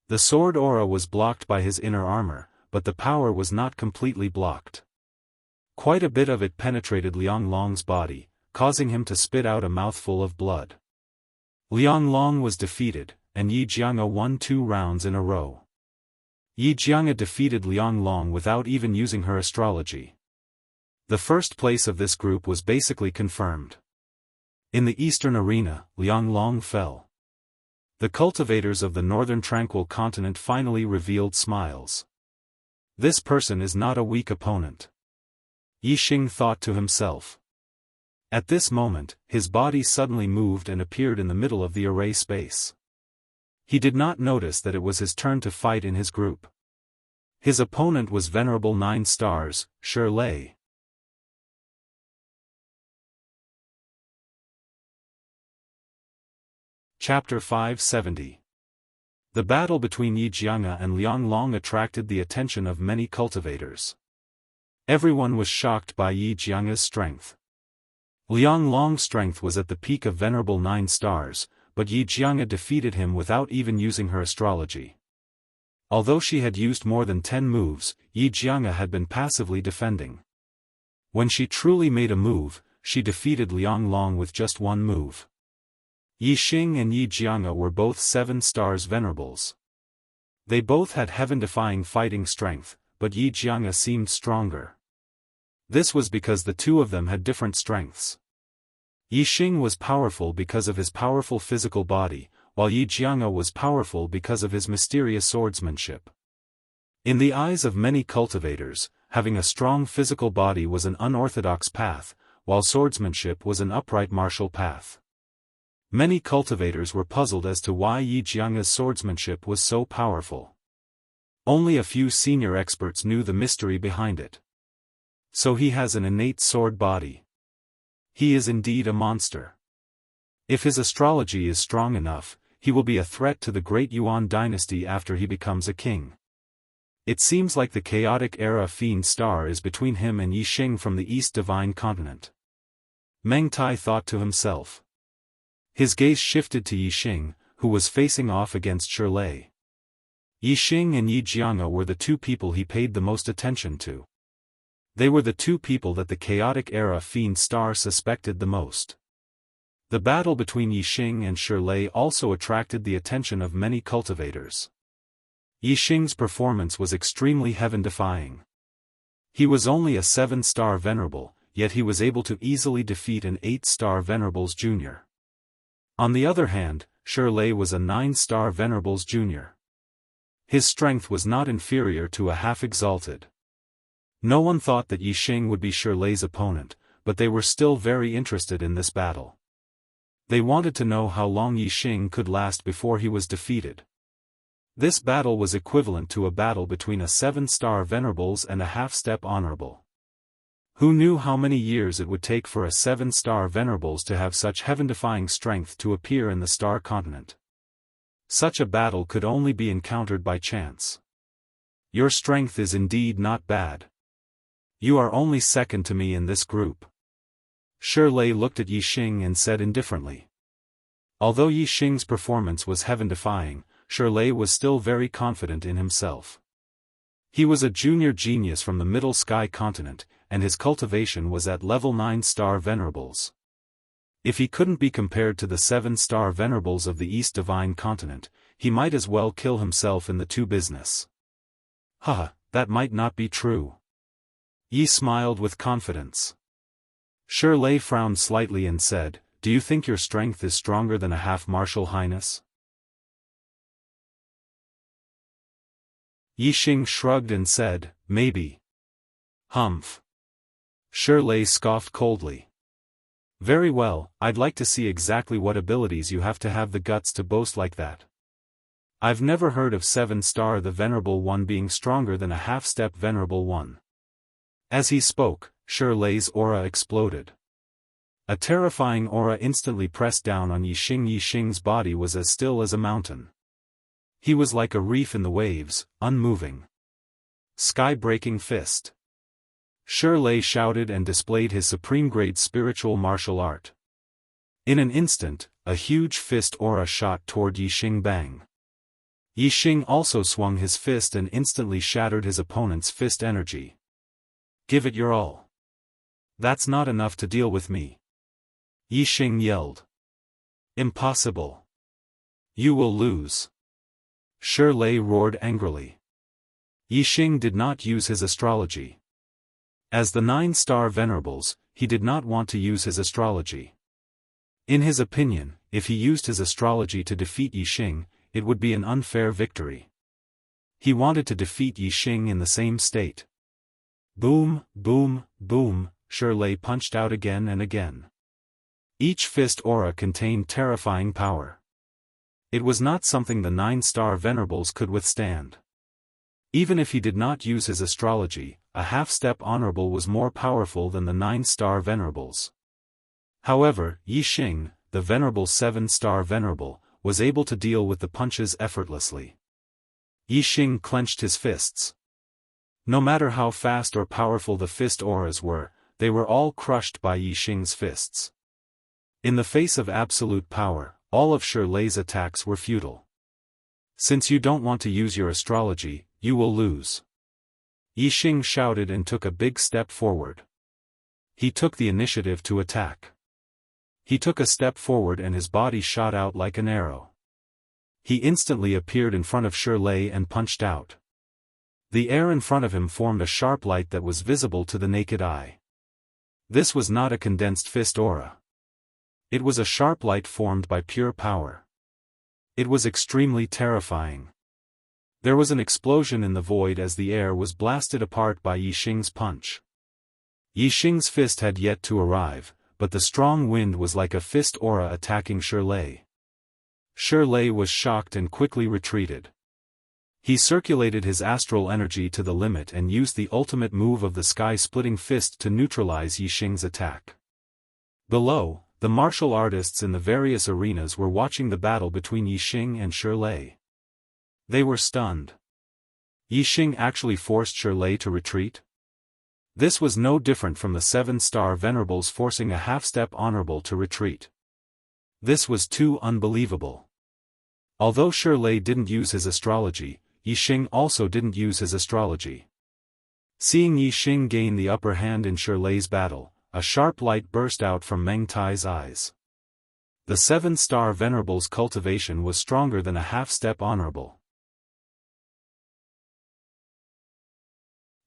The sword aura was blocked by his inner armor, but the power was not completely blocked. Quite a bit of it penetrated Lianglong's body, causing him to spit out a mouthful of blood. Lianglong was defeated, and Yi Jianghe won 2 rounds in a row. Yi Jianghe defeated Lianglong without even using her astrology. The first place of this group was basically confirmed. In the eastern arena, Lianglong fell. The cultivators of the northern tranquil continent finally revealed smiles. This person is not a weak opponent. Yi Xing thought to himself. At this moment, his body suddenly moved and appeared in the middle of the array space. He did not notice that it was his turn to fight in his group. His opponent was venerable 9 stars, Shirlei. Chapter 570. The battle between Yi Jianghe and Lianglong attracted the attention of many cultivators. Everyone was shocked by Yi Jianghe's strength. Lianglong's strength was at the peak of venerable 9 stars, but Yi Jianghe defeated him without even using her astrology. Although she had used more than 10 moves, Yi Jianghe had been passively defending. When she truly made a move, she defeated Lianglong with just 1 move. Yi Xing and Yi Jianghe were both 7 stars venerables. They both had heaven-defying fighting strength, but Yi Jianghe seemed stronger. This was because the 2 of them had different strengths. Yi Xing was powerful because of his powerful physical body, while Yi Jianghe was powerful because of his mysterious swordsmanship. In the eyes of many cultivators, having a strong physical body was an unorthodox path, while swordsmanship was an upright martial path. Many cultivators were puzzled as to why Yi Jianghe's swordsmanship was so powerful. Only a few senior experts knew the mystery behind it. So he has an innate sword body. He is indeed a monster. If his astrology is strong enough, he will be a threat to the great Yuan dynasty after he becomes a king. It seems like the chaotic era fiend star is between him and Yi Xing from the East Divine Continent. Meng Tai thought to himself. His gaze shifted to Yi Xing, who was facing off against Shirlei. Yi Xing and Yi Jianghe were the 2 people he paid the most attention to. They were the 2 people that the chaotic era fiend star suspected the most. The battle between Yi Xing and Shirlei also attracted the attention of many cultivators. Yi Xing's performance was extremely heaven-defying. He was only a 7-star venerable, yet he was able to easily defeat an 8-star venerables junior. On the other hand, Shirlei was a 9-star venerables junior. His strength was not inferior to a half-exalted. No one thought that Yi Xing would be Shirlei's opponent, but they were still very interested in this battle. They wanted to know how long Yi Xing could last before he was defeated. This battle was equivalent to a battle between a 7-star venerables and a half-step honorable. Who knew how many years it would take for a 7-star venerables to have such heaven-defying strength to appear in the star continent? Such a battle could only be encountered by chance. Your strength is indeed not bad. You are only second to me in this group. Shi looked at Yi Xing and said indifferently. Although Yi Xing's performance was heaven-defying, Shi was still very confident in himself. He was a junior genius from the Middle Sky continent, and his cultivation was at level 9-star venerables. If he couldn't be compared to the 7-star venerables of the East Divine continent, he might as well kill himself in the two business. Haha, that might not be true. Yi smiled with confidence. Shi frowned slightly and said, "Do you think your strength is stronger than a half-martial highness?" Yi Xing shrugged and said, "Maybe." Humph. Shi scoffed coldly. "Very well, I'd like to see exactly what abilities you have to have the guts to boast like that. I've never heard of 7-star the Venerable One being stronger than a half-step Venerable One." As he spoke, Shi's aura exploded. A terrifying aura instantly pressed down on Yi Xing. Yi Xing's body was as still as a mountain. He was like a reef in the waves, unmoving. Sky-breaking fist. Shi shouted and displayed his supreme-grade spiritual martial art. In an instant, a huge fist aura shot toward Yi Xing. Bang. Yi Xing also swung his fist and instantly shattered his opponent's fist energy. "Give it your all. That's not enough to deal with me," Yi Xing yelled. "Impossible. You will lose." Shi roared angrily. Yi Xing did not use his astrology. As the 9-star venerables, he did not want to use his astrology. In his opinion, if he used his astrology to defeat Yi Xing, it would be an unfair victory. He wanted to defeat Yi Xing in the same state. Boom, boom, boom, Shi punched out again and again. Each fist aura contained terrifying power. It was not something the 9-star venerables could withstand. Even if he did not use his astrology, a half-step honorable was more powerful than the 9-star venerables. However, Yi Xing, the venerable 7-star venerable, was able to deal with the punches effortlessly. Yi Xing clenched his fists. No matter how fast or powerful the fist auras were, they were all crushed by Yi Xing's fists. In the face of absolute power, all of Shi's attacks were futile. "Since you don't want to use your astrology, you will lose," Yi Xing shouted and took a big step forward. He took the initiative to attack. He took a step forward and his body shot out like an arrow. He instantly appeared in front of Shi and punched out. The air in front of him formed a sharp light that was visible to the naked eye. This was not a condensed fist aura. It was a sharp light formed by pure power. It was extremely terrifying. There was an explosion in the void as the air was blasted apart by Yi Xing's punch. Yi Xing's fist had yet to arrive, but the strong wind was like a fist aura attacking Shi. Shi was shocked and quickly retreated. He circulated his astral energy to the limit and used the ultimate move of the sky-splitting fist to neutralize Yi Xing's attack. Below, the martial artists in the various arenas were watching the battle between Yi Xing and Shi. They were stunned. Yi Xing actually forced Shi to retreat? This was no different from the 7-star venerables forcing a half-step honorable to retreat. This was too unbelievable. Although Shi didn't use his astrology, Yi Xing also didn't use his astrology. Seeing Yi Xing gain the upper hand in Shi's battle, a sharp light burst out from Meng Tai's eyes. The 7-star venerable's cultivation was stronger than a half-step honorable.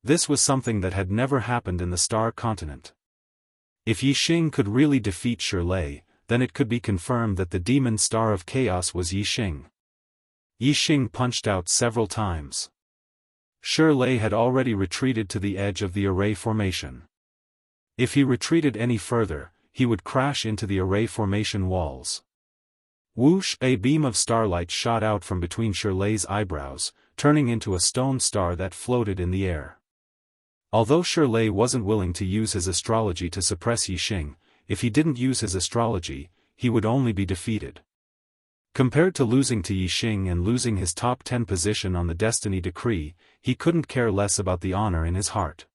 This was something that had never happened in the Star Continent. If Yi Xing could really defeat Shi, then it could be confirmed that the demon star of chaos was Yi Xing. Yi Xing punched out several times. Shi had already retreated to the edge of the array formation. If he retreated any further, he would crash into the array formation walls. Whoosh! A beam of starlight shot out from between Shi's eyebrows, turning into a stone star that floated in the air. Although Shi wasn't willing to use his astrology to suppress Yi Xing, if he didn't use his astrology, he would only be defeated. Compared to losing to Yixing and losing his top 10 position on the destiny decree, he couldn't care less about the honor in his heart.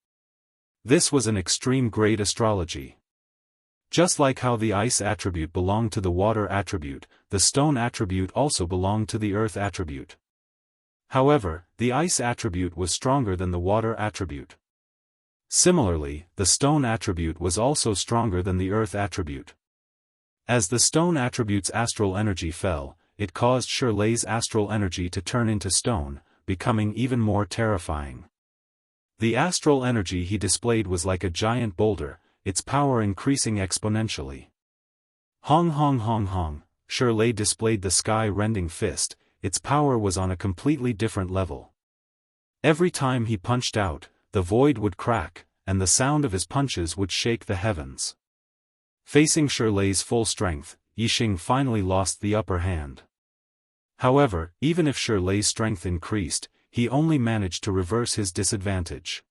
This was an extreme grade astrology. Just like how the ice attribute belonged to the water attribute, the stone attribute also belonged to the earth attribute. However, the ice attribute was stronger than the water attribute. Similarly, the stone attribute was also stronger than the earth attribute. As the stone attribute's astral energy fell, it caused Shirley's astral energy to turn into stone, becoming even more terrifying. The astral energy he displayed was like a giant boulder, its power increasing exponentially. Hong hong hong hong, Shirley displayed the sky-rending fist, its power was on a completely different level. Every time he punched out, the void would crack, and the sound of his punches would shake the heavens. Facing Shirley's full strength, Yixing finally lost the upper hand. However, even if Shirley's strength increased, he only managed to reverse his disadvantage.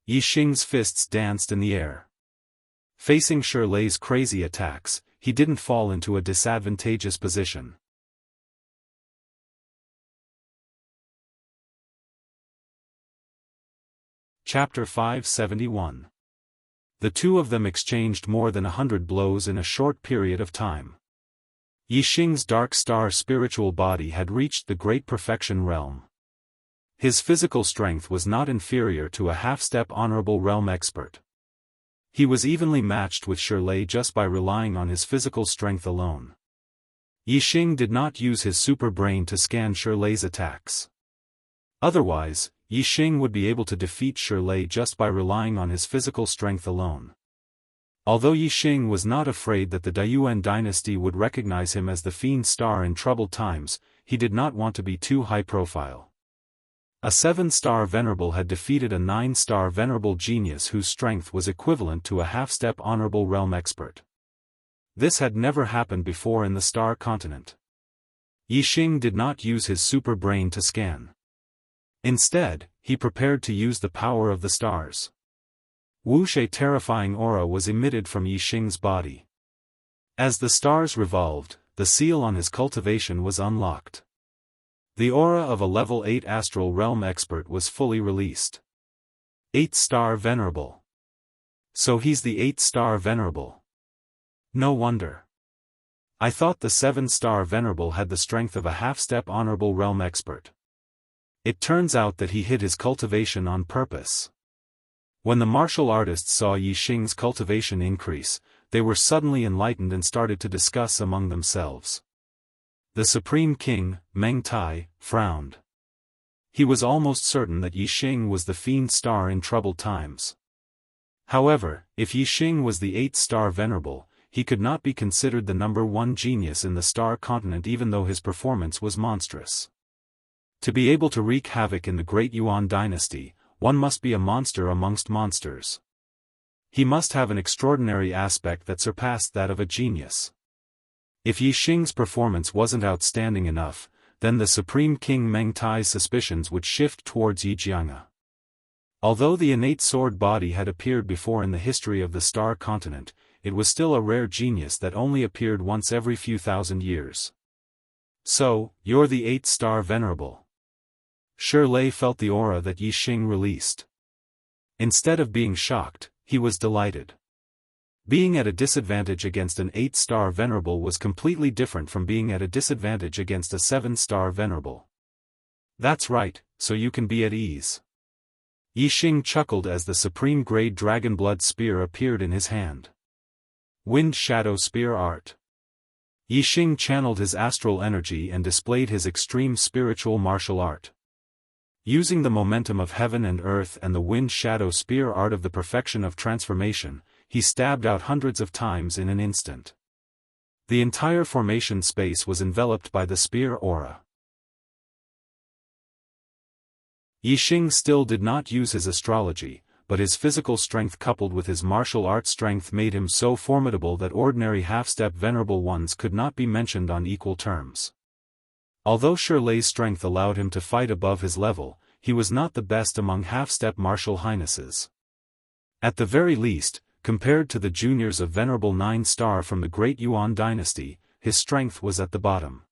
Yixing's fists danced in the air. Facing Shirley's crazy attacks, he didn't fall into a disadvantageous position. Chapter 571. The two of them exchanged more than 100 blows in a short period of time. Yixing's dark star spiritual body had reached the great perfection realm. His physical strength was not inferior to a half-step honorable realm expert. He was evenly matched with Shirley just by relying on his physical strength alone. Yixing did not use his super brain to scan Shirley's attacks. Otherwise, Yixing would be able to defeat Shirley just by relying on his physical strength alone. Although Yixing was not afraid that the Daoist dynasty would recognize him as the Fiend Star in troubled times, he did not want to be too high-profile. A 7-star Venerable had defeated a 9-star Venerable Genius whose strength was equivalent to a half-step Honorable Realm Expert. This had never happened before in the Star Continent. Yixing did not use his super brain to scan. Instead, he prepared to use the power of the stars. Wuxia's terrifying aura was emitted from Yixing's body. As the stars revolved, the seal on his cultivation was unlocked. The aura of a level 8 astral realm expert was fully released. 8-star Venerable. So he's the 8-star Venerable. No wonder. I thought the 7-star Venerable had the strength of a half-step honorable realm expert. It turns out that he hid his cultivation on purpose. When the martial artists saw Yixing's cultivation increase, they were suddenly enlightened and started to discuss among themselves. The Supreme King, Meng Tai, frowned. He was almost certain that Yixing was the Fiend Star in troubled times. However, if Yixing was the 8-star Venerable, he could not be considered the number 1 genius in the Star Continent even though his performance was monstrous. To be able to wreak havoc in the Great Yuan dynasty, one must be a monster amongst monsters. He must have an extraordinary aspect that surpassed that of a genius. If Yixing's performance wasn't outstanding enough, then the Supreme King Meng Tai's suspicions would shift towards Jianghu. Although the innate sword body had appeared before in the history of the Star Continent, it was still a rare genius that only appeared once every few thousand years. So, you're the 8-star Venerable. Shirley felt the aura that Yixing released. Instead of being shocked, he was delighted. Being at a disadvantage against an 8-star Venerable was completely different from being at a disadvantage against a 7-star Venerable. That's right, so you can be at ease. Yixing chuckled as the supreme grade dragon blood spear appeared in his hand. Wind Shadow Spear Art. Yixing channeled his astral energy and displayed his extreme spiritual martial art. Using the momentum of heaven and earth and the wind shadow spear art of the perfection of transformation, he stabbed out hundreds of times in an instant. The entire formation space was enveloped by the spear aura. Yixing still did not use his astrology, but his physical strength coupled with his martial art strength made him so formidable that ordinary half-step venerable ones could not be mentioned on equal terms. Although Shirley's strength allowed him to fight above his level, he was not the best among half-step martial highnesses. At the very least, compared to the juniors of Venerable 9-star from the Great Yuan dynasty, his strength was at the bottom.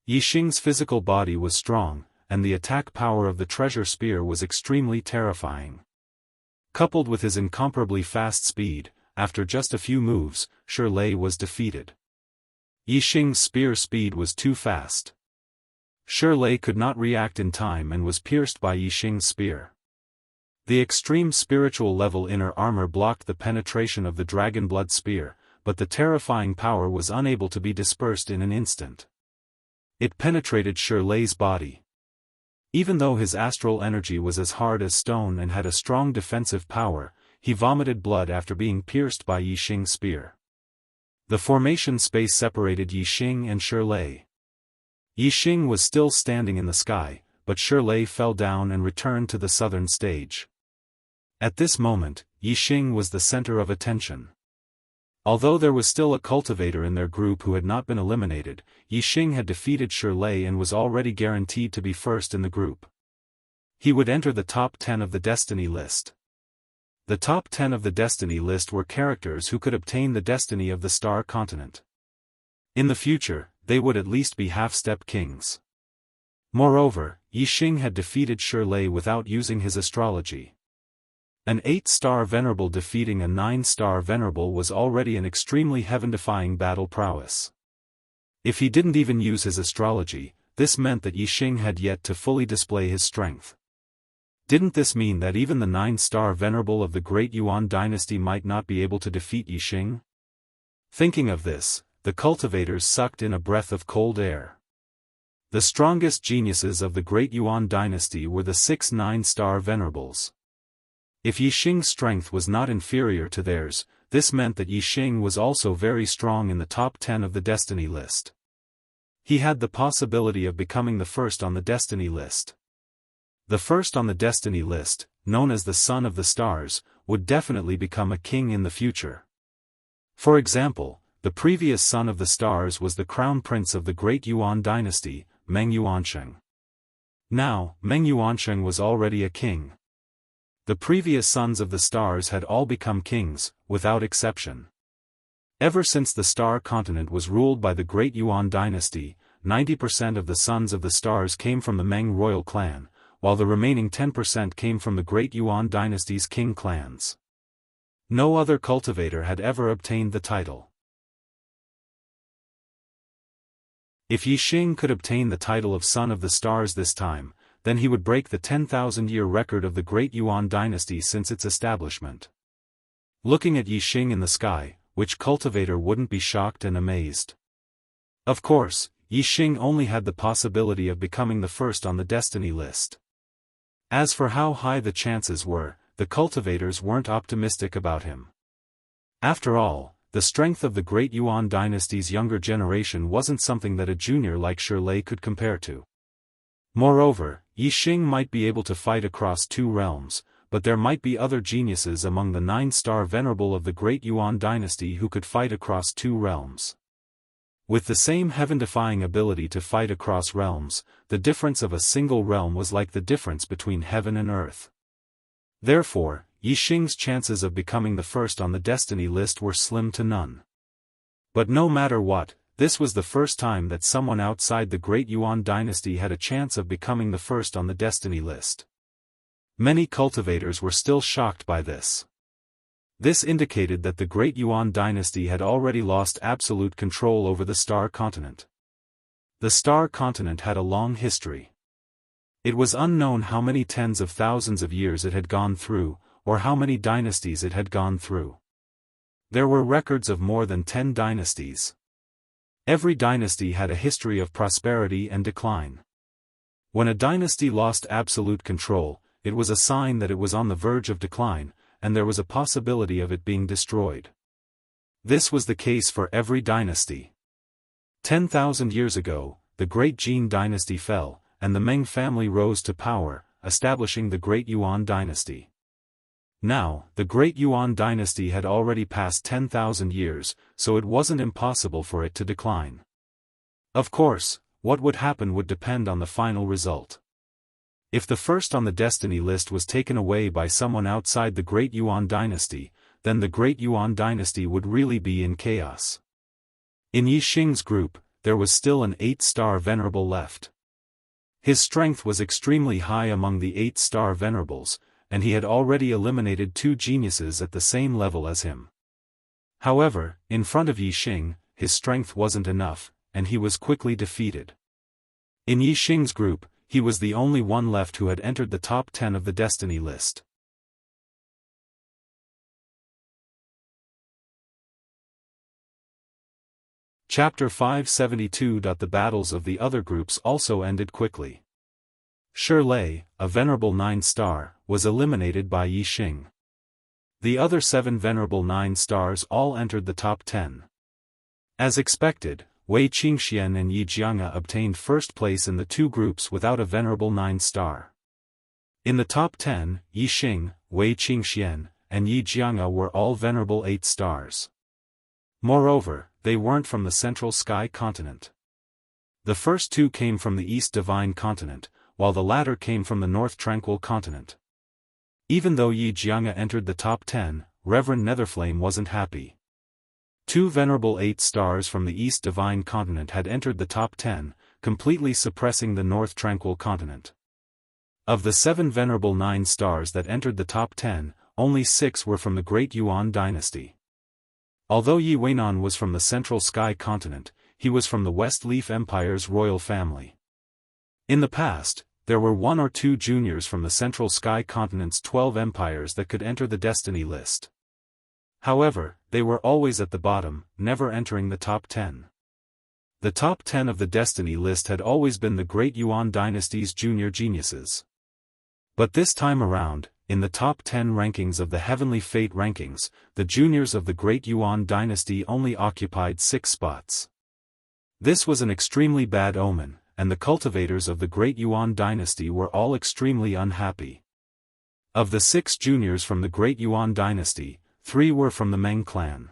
Yixing's physical body was strong, and the attack power of the treasure spear was extremely terrifying. Coupled with his incomparably fast speed, after just a few moves, Lei was defeated. Yixing's spear speed was too fast. Lei could not react in time and was pierced by Yixing's spear. The extreme spiritual level inner armor blocked the penetration of the dragon blood spear, but the terrifying power was unable to be dispersed in an instant. It penetrated Lei's body. Even though his astral energy was as hard as stone and had a strong defensive power, he vomited blood after being pierced by Yixing's spear. The formation space separated Yixing and Lei. Yixing was still standing in the sky, but Lei fell down and returned to the southern stage. At this moment, Yixing was the center of attention. Although there was still a cultivator in their group who had not been eliminated, Yixing had defeated Lei and was already guaranteed to be first in the group. He would enter the top 10 of the destiny list. The top 10 of the destiny list were characters who could obtain the destiny of the star continent. In the future, they would at least be half-step kings. Moreover, Yixing had defeated Lei without using his astrology. An 8-star venerable defeating a 9-star venerable was already an extremely heaven-defying battle prowess. If he didn't even use his astrology, this meant that Yixing had yet to fully display his strength. Didn't this mean that even the 9-star venerable of the Great Yuan dynasty might not be able to defeat Yixing? Thinking of this, the cultivators sucked in a breath of cold air. The strongest geniuses of the Great Yuan dynasty were the 6 9-star venerables. If Yixing's strength was not inferior to theirs, this meant that Yixing was also very strong in the top 10 of the destiny list. He had the possibility of becoming the first on the destiny list. The first on the destiny list, known as the Son of the Stars, would definitely become a king in the future. For example, the previous Son of the Stars was the crown prince of the Great Yuan dynasty, Meng Yuansheng. Now, Meng Yuansheng was already a king. The previous Sons of the Stars had all become kings, without exception. Ever since the Star Continent was ruled by the Great Yuan dynasty, 90% of the Sons of the Stars came from the Meng royal clan, while the remaining 10% came from the Great Yuan dynasty's king clans. No other cultivator had ever obtained the title. If Yixing could obtain the title of Son of the Stars this time, then he would break the 10,000-year record of the Great Yuan dynasty since its establishment. Looking at Yixing in the sky, which cultivator wouldn't be shocked and amazed? Of course, Yixing only had the possibility of becoming the first on the destiny list. As for how high the chances were, the cultivators weren't optimistic about him. After all, the strength of the Great Yuan dynasty's younger generation wasn't something that a junior like Lei could compare to. Moreover, Yixing might be able to fight across 2 realms, but there might be other geniuses among the 9-star venerable of the Great Yuan dynasty who could fight across 2 realms. With the same heaven-defying ability to fight across realms, the difference of a single realm was like the difference between heaven and earth. Therefore, Yixing's chances of becoming the first on the destiny list were slim to none. But no matter what, this was the first time that someone outside the Great Yuan dynasty had a chance of becoming the first on the destiny list. Many cultivators were still shocked by this. This indicated that the Great Yuan dynasty had already lost absolute control over the Star Continent. The Star Continent had a long history. It was unknown how many tens of thousands of years it had gone through, or how many dynasties it had gone through. There were records of more than 10 dynasties. Every dynasty had a history of prosperity and decline. When a dynasty lost absolute control, it was a sign that it was on the verge of decline, and there was a possibility of it being destroyed. This was the case for every dynasty. 10,000 years ago, the Great Jin dynasty fell, and the Meng family rose to power, establishing the Great Yuan dynasty. Now, the Great Yuan dynasty had already passed 10,000 years, so it wasn't impossible for it to decline. Of course, what would happen would depend on the final result. If the first on the destiny list was taken away by someone outside the Great Yuan dynasty, then the Great Yuan dynasty would really be in chaos. In Yixing's group, there was still an 8-star venerable left. His strength was extremely high among the 8-star venerables, and he had already eliminated 2 geniuses at the same level as him. However, in front of Yi Xing, his strength wasn't enough, and he was quickly defeated. In Yi Xing's group, he was the only one left who had entered the top 10 of the destiny list. Chapter 572. The battles of the other groups also ended quickly. Shi Lei, a venerable 9-star, was eliminated by Yi Xing. The other 7 venerable 9-stars all entered the top 10. As expected, Wei Qingxian and Yi Jianghu obtained first place in the 2 groups without a venerable 9-star. In the top 10, Yi Xing, Wei Qingxian, and Yi Jianghu were all venerable 8-stars. Moreover, they weren't from the Central Sky Continent. The first 2 came from the East Divine Continent, while the latter came from the North Tranquil Continent. Even though Yi Jianghu entered the top 10, Reverend Netherflame wasn't happy. 2 venerable 8-stars from the East Divine Continent had entered the top 10, completely suppressing the North Tranquil Continent. Of the 7 venerable 9-stars that entered the top 10, only 6 were from the Great Yuan dynasty. Although Yi Weinan was from the Central Sky Continent, he was from the West Leaf Empire's royal family. In the past, there were 1 or 2 juniors from the Central Sky Continent's 12 empires that could enter the destiny list. However, they were always at the bottom, never entering the top 10. The top 10 of the destiny list had always been the Great Yuan dynasty's junior geniuses. But this time around, in the top 10 rankings of the Heavenly Fate rankings, the juniors of the Great Yuan dynasty only occupied 6 spots. This was an extremely bad omen, and the cultivators of the Great Yuan dynasty were all extremely unhappy. Of the 6 juniors from the Great Yuan dynasty, 3 were from the Meng clan.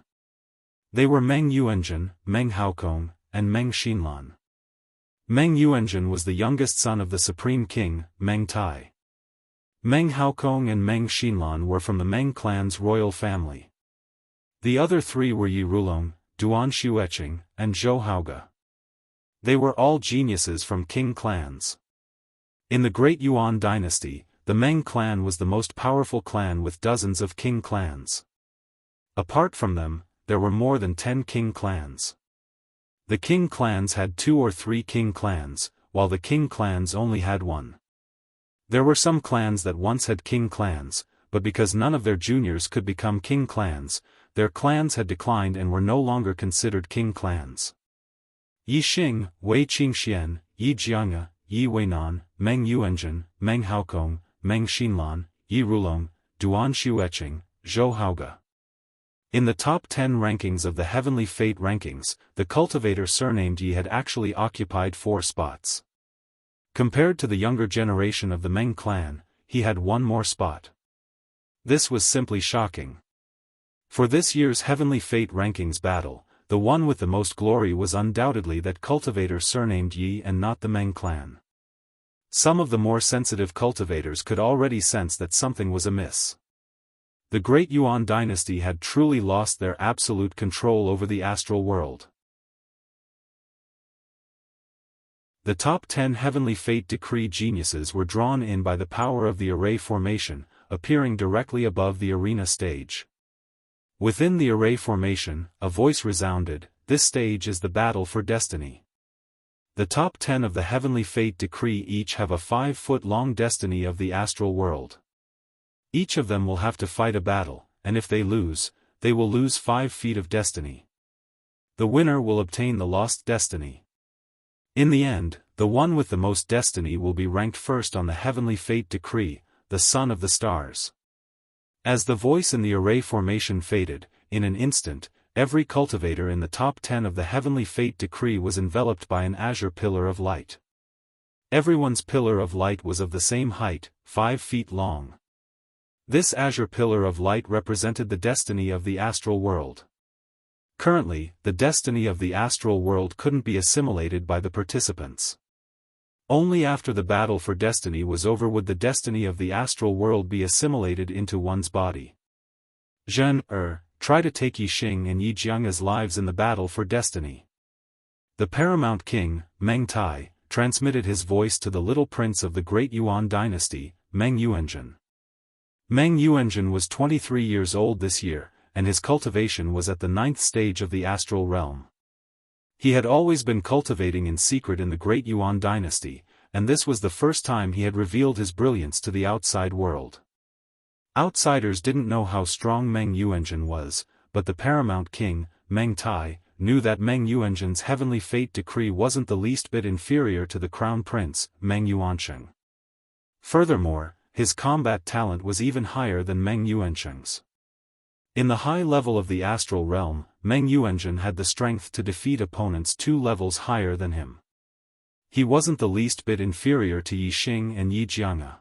They were Meng Yuanzhen, Meng Haokong, and Meng Xinlan. Meng Yuanzhen was the youngest son of the Supreme King, Meng Tai. Meng Haokong and Meng Xinlan were from the Meng clan's royal family. The other 3 were Yi Rulong, Duan Xueqing, and Zhou Haoge. They were all geniuses from king clans. In the Great Yuan dynasty, the Meng clan was the most powerful clan with dozens of king clans. Apart from them, there were more than 10 king clans. The king clans had 2 or 3 king clans, while the king clans only had 1. There were some clans that once had king clans, but because none of their juniors could become king clans, their clans had declined and were no longer considered king clans. Yi Xing, Wei Qingxian, Yi Jianghu, Yi Weinan, Meng Yuanzhen, Meng Haokong, Meng Xinlan, Yi Rulong, Duan Xueqing, Zhou Haoge. In the top 10 rankings of the Heavenly Fate rankings, the cultivator surnamed Yi had actually occupied 4 spots. Compared to the younger generation of the Meng clan, he had 1 more spot. This was simply shocking. For this year's Heavenly Fate rankings battle, the one with the most glory was undoubtedly that cultivator surnamed Yi and not the Meng clan. Some of the more sensitive cultivators could already sense that something was amiss. The Great Yuan dynasty had truly lost their absolute control over the astral world. The top 10 Heavenly Fate decree geniuses were drawn in by the power of the array formation, appearing directly above the arena stage. Within the array formation, a voice resounded, "This stage is the battle for destiny." The top 10 of the Heavenly Fate decree each have a 5-foot-long destiny of the astral world. Each of them will have to fight a battle, and if they lose, they will lose 5 feet of destiny. The winner will obtain the lost destiny. In the end, the one with the most destiny will be ranked first on the Heavenly Fate decree, the Son of the Stars. As the voice in the array formation faded, in an instant, every cultivator in the top 10 of the Heavenly Fate decree was enveloped by an azure pillar of light. Everyone's pillar of light was of the same height, 5 feet long. This azure pillar of light represented the destiny of the astral world. Currently, the destiny of the astral world couldn't be assimilated by the participants. Only after the battle for destiny was over would the destiny of the astral world be assimilated into one's body. Try to take Yi Xing and Yi Jianghu's lives in the battle for destiny. The paramount king, Meng Tai, transmitted his voice to the little prince of the great Yuan dynasty, Meng Yuanzhen. Meng Yuanzhen was 23 years old this year, and his cultivation was at the 9th stage of the astral realm. He had always been cultivating in secret in the great Yuan dynasty, and this was the first time he had revealed his brilliance to the outside world. Outsiders didn't know how strong Meng Yuanzhen was, but the paramount king, Meng Tai, knew that Meng Yuanzhen's heavenly fate decree wasn't the least bit inferior to the crown prince, Meng Yuansheng. Furthermore, his combat talent was even higher than Meng Yuansheng's. In the high level of the astral realm, Meng Yuanzhen had the strength to defeat opponents 2 levels higher than him. He wasn't the least bit inferior to Yixing and Jianghu.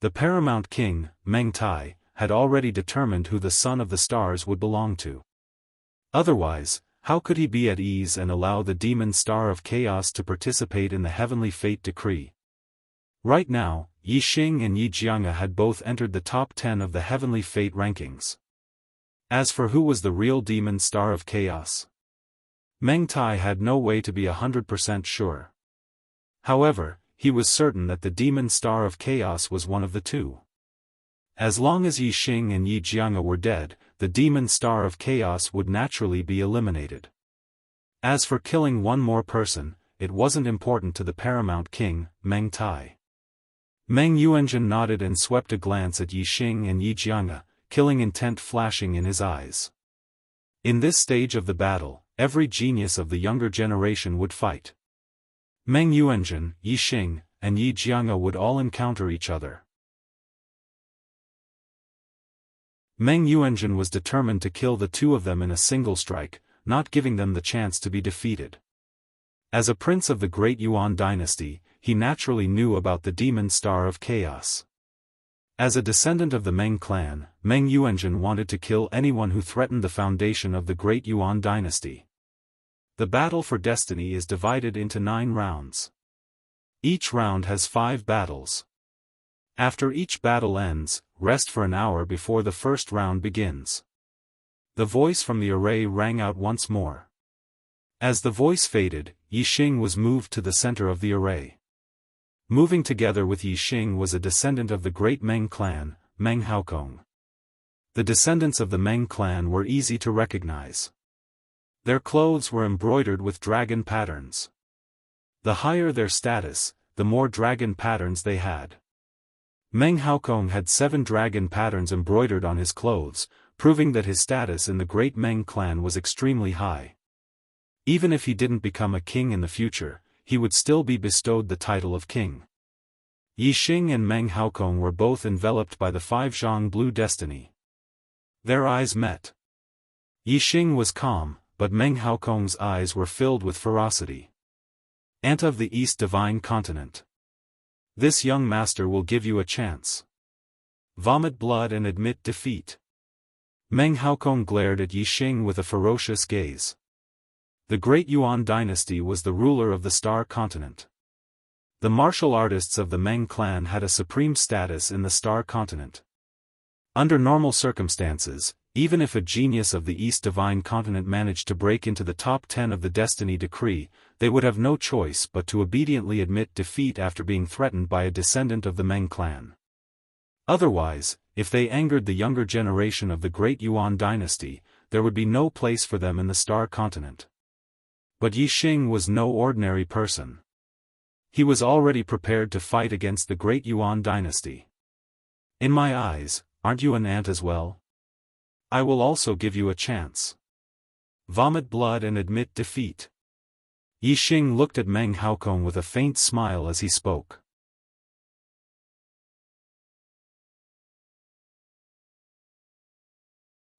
The paramount king, Meng Tai, had already determined who the son of the stars would belong to. Otherwise, how could he be at ease and allow the demon star of chaos to participate in the heavenly fate decree? Right now, Yixing and Jianghu had both entered the top 10 of the heavenly fate rankings. As for who was the real demon star of chaos, Meng Tai had no way to be 100% sure. However, he was certain that the demon star of chaos was one of the two. As long as Yixing and Jianghu were dead, the demon star of chaos would naturally be eliminated. As for killing one more person, it wasn't important to the paramount king, Meng Tai. Meng Yuanzhen nodded and swept a glance at Yixing and Jianghu, killing intent flashing in his eyes. In this stage of the battle, every genius of the younger generation would fight. Meng Yuanzhen, Yixing, and Jianghu would all encounter each other. Meng Yuanzhen was determined to kill the 2 of them in a single strike, not giving them the chance to be defeated. As a prince of the great Yuan dynasty, he naturally knew about the demon star of chaos. As a descendant of the Meng clan, Meng Yuanzhen wanted to kill anyone who threatened the foundation of the great Yuan dynasty. The battle for destiny is divided into 9 rounds. Each round has 5 battles. After each battle ends, rest for an hour before the first round begins. The voice from the array rang out once more. As the voice faded, Yixing was moved to the center of the array. Moving together with Yixing was a descendant of the great Meng clan, Meng Haokong. The descendants of the Meng clan were easy to recognize. Their clothes were embroidered with dragon patterns. The higher their status, the more dragon patterns they had. Meng Haokong had 7 dragon patterns embroidered on his clothes, proving that his status in the great Meng clan was extremely high. Even if he didn't become a king in the future, he would still be bestowed the title of king. Yixing and Meng Haokong were both enveloped by the 5 Zhang blue destiny. Their eyes met. Yixing was calm, but Meng Haokong's eyes were filled with ferocity. Ant of the East Divine Continent. This young master will give you a chance. Vomit blood and admit defeat. Meng Haokong glared at Yixing with a ferocious gaze. The great Yuan dynasty was the ruler of the Star Continent. The martial artists of the Meng clan had a supreme status in the Star Continent. Under normal circumstances, even if a genius of the East Divine Continent managed to break into the top 10 of the Destiny Decree, they would have no choice but to obediently admit defeat after being threatened by a descendant of the Meng clan. Otherwise, if they angered the younger generation of the great Yuan dynasty, there would be no place for them in the Star Continent. But Yixing was no ordinary person. He was already prepared to fight against the great Yuan dynasty. In my eyes, aren't you an ant as well? I will also give you a chance. Vomit blood and admit defeat. Yixing looked at Meng Haokong with a faint smile as he spoke.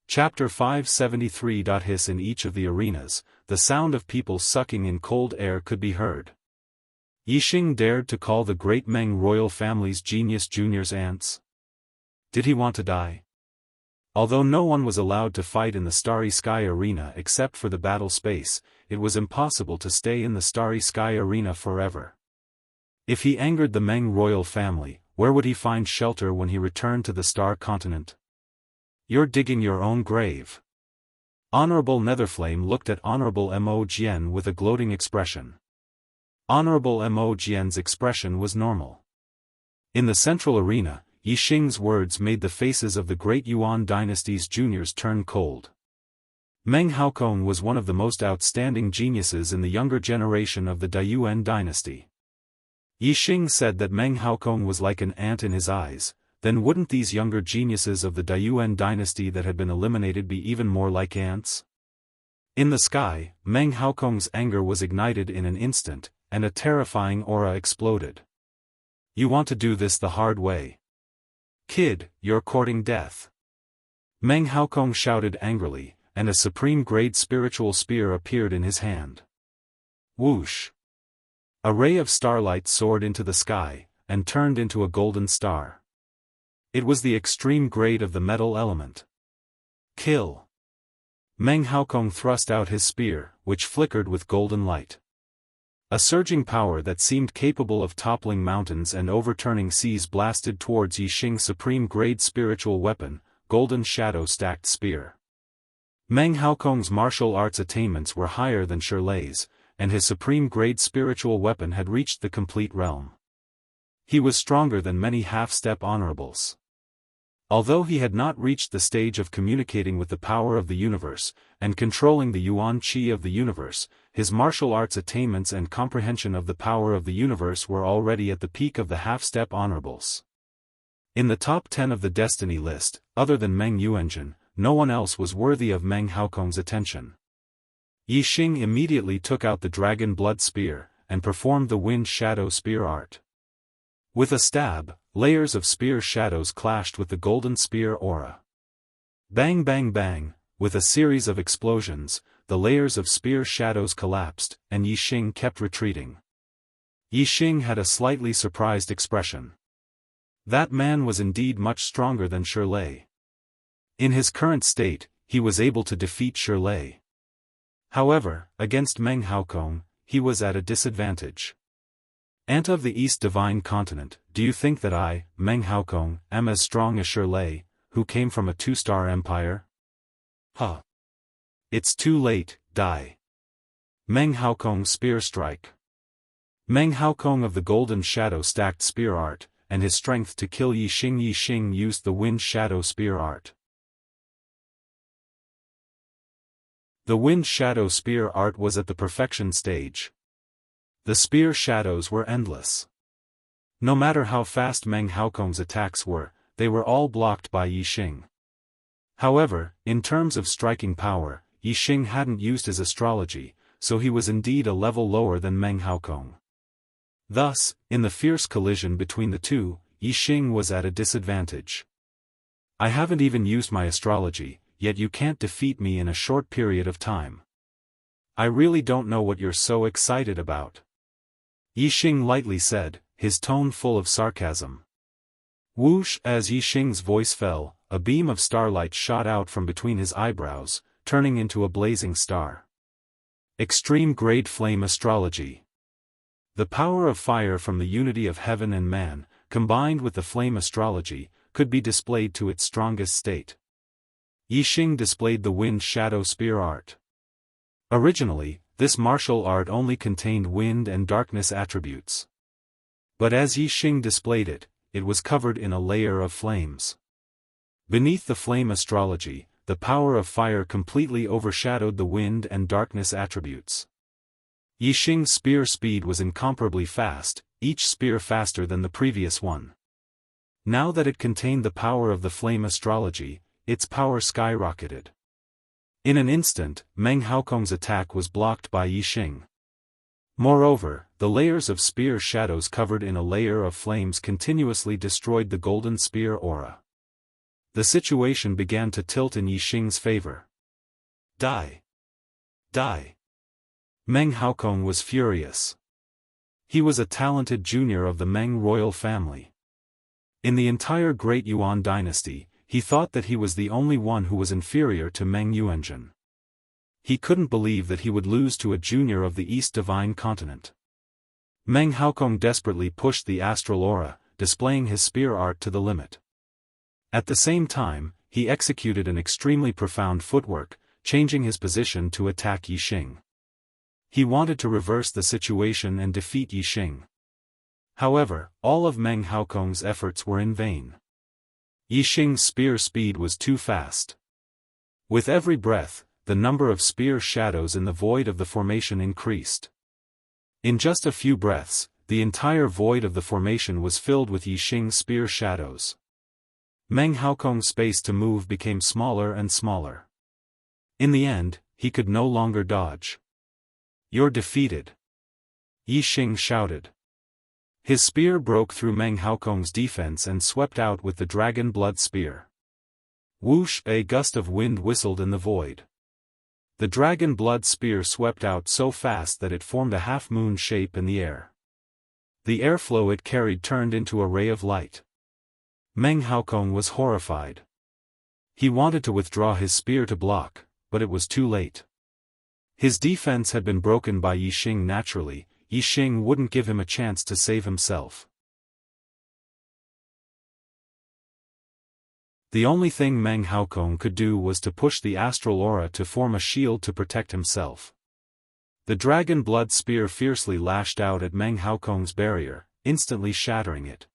Chapter 573. Hiss in each of the arenas, the sound of people sucking in cold air could be heard. Yixing dared to call the great Meng royal family's genius juniors ants. Did he want to die? Although no one was allowed to fight in the Starry Sky Arena except for the battle space, it was impossible to stay in the Starry Sky Arena forever. If he angered the Meng royal family, where would he find shelter when he returned to the Star Continent? You're digging your own grave. Honorable Netherflame looked at Honorable Mo Jian with a gloating expression. Honorable Mo Jian's expression was normal. In the central arena, Yixing's words made the faces of the great Yuan dynasty's juniors turn cold. Meng Haokong was one of the most outstanding geniuses in the younger generation of the Daoist dynasty. Yixing said that Meng Haokong was like an ant in his eyes. Then wouldn't these younger geniuses of the Daoist dynasty that had been eliminated be even more like ants? In the sky, Meng Haokong's anger was ignited in an instant, and a terrifying aura exploded. You want to do this the hard way? Kid, you're courting death. Meng Haokong shouted angrily, and a supreme-grade spiritual spear appeared in his hand. Whoosh! A ray of starlight soared into the sky, and turned into a golden star. It was the extreme grade of the metal element. Kill! Meng Haokong thrust out his spear, which flickered with golden light. A surging power that seemed capable of toppling mountains and overturning seas blasted towards Yixing's supreme-grade spiritual weapon, Golden Shadow Stacked Spear. Meng Haokong's martial arts attainments were higher than Shirley's, and his supreme-grade spiritual weapon had reached the complete realm. He was stronger than many half-step honorables. Although he had not reached the stage of communicating with the power of the universe, and controlling the Yuan Qi of the universe, his martial arts attainments and comprehension of the power of the universe were already at the peak of the half-step honorables. In the top 10 of the destiny list, other than Meng Yuanjun, no one else was worthy of Meng Haokong's attention. Yixing immediately took out the dragon blood spear, and performed the wind shadow spear art. With a stab, layers of spear shadows clashed with the golden spear aura. Bang bang bang, with a series of explosions, the layers of spear shadows collapsed, and Yixing kept retreating. Yixing had a slightly surprised expression. That man was indeed much stronger than Shirley. In his current state, he was able to defeat Shirley. However, against Meng Haokong, he was at a disadvantage. Ant of the East Divine Continent, do you think that I, Meng Haokong, am as strong as Shirley, who came from a 2-star empire? Huh. It's too late, die. Meng Haokong Spear Strike. Meng Haokong of the Golden Shadow Stacked Spear Art, and his strength to kill Yixing. Yixing used the Wind Shadow Spear Art. The Wind Shadow Spear Art was at the perfection stage. The spear shadows were endless. No matter how fast Meng Haokong's attacks were, they were all blocked by Yixing. However, in terms of striking power, Yixing hadn't used his astrology, so he was indeed a level lower than Meng Haokong. Thus, in the fierce collision between the two, Yixing was at a disadvantage. I haven't even used my astrology, yet you can't defeat me in a short period of time. I really don't know what you're so excited about. Yixing lightly said, his tone full of sarcasm. Whoosh! As Yixing's voice fell, a beam of starlight shot out from between his eyebrows, turning into a blazing star. Extreme-grade flame astrology. The power of fire from the unity of heaven and man, combined with the flame astrology, could be displayed to its strongest state. Yixing displayed the Wind Shadow Spear Art. Originally, this martial art only contained wind and darkness attributes. But as Yixing displayed it, it was covered in a layer of flames. Beneath the flame astrology, the power of fire completely overshadowed the wind and darkness attributes. Yixing's spear speed was incomparably fast, each spear faster than the previous one. Now that it contained the power of the flame astrology, its power skyrocketed. In an instant, Meng Haokong's attack was blocked by Yixing. Moreover, the layers of spear shadows covered in a layer of flames continuously destroyed the golden spear aura. The situation began to tilt in Yixing's favor. Die! Die! Meng Haokong was furious. He was a talented junior of the Meng royal family. In the entire Great Yuan dynasty, he thought that he was the only one who was inferior to Meng Yuanjun. He couldn't believe that he would lose to a junior of the East Divine Continent. Meng Haokong desperately pushed the astral aura, displaying his spear art to the limit. At the same time, he executed an extremely profound footwork, changing his position to attack Yixing. He wanted to reverse the situation and defeat Yixing. However, all of Meng Haokong's efforts were in vain. Yixing's spear speed was too fast. With every breath, the number of spear shadows in the void of the formation increased. In just a few breaths, the entire void of the formation was filled with Yixing's spear shadows. Meng Haokong's space to move became smaller and smaller. In the end, he could no longer dodge. "You're defeated," Yixing shouted. His spear broke through Meng Haokong's defense and swept out with the dragon blood spear. Whoosh! A gust of wind whistled in the void. The dragon blood spear swept out so fast that it formed a half-moon shape in the air. The airflow it carried turned into a ray of light. Meng Haokong was horrified. He wanted to withdraw his spear to block, but it was too late. His defense had been broken by Yixing naturally. Yixing wouldn't give him a chance to save himself. The only thing Meng Haokong could do was to push the astral aura to form a shield to protect himself. The dragon blood spear fiercely lashed out at Meng Haokong's barrier, instantly shattering it.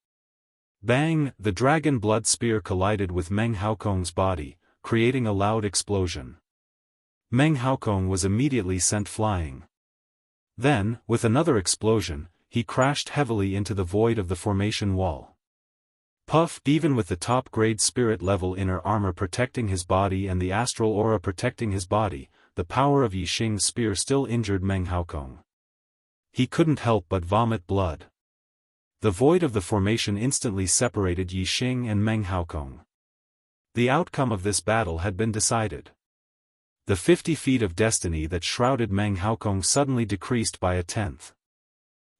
Bang! The dragon blood spear collided with Meng Haokong's body, creating a loud explosion. Meng Haokong was immediately sent flying. Then, with another explosion, he crashed heavily into the void of the formation wall. Puff! Even with the top-grade spirit-level inner armor protecting his body and the astral aura protecting his body, the power of Yixing's spear still injured Meng Haokong. He couldn't help but vomit blood. The void of the formation instantly separated Yixing and Meng Haokong. The outcome of this battle had been decided. The 50 feet of destiny that shrouded Meng Haokong suddenly decreased by 1/10.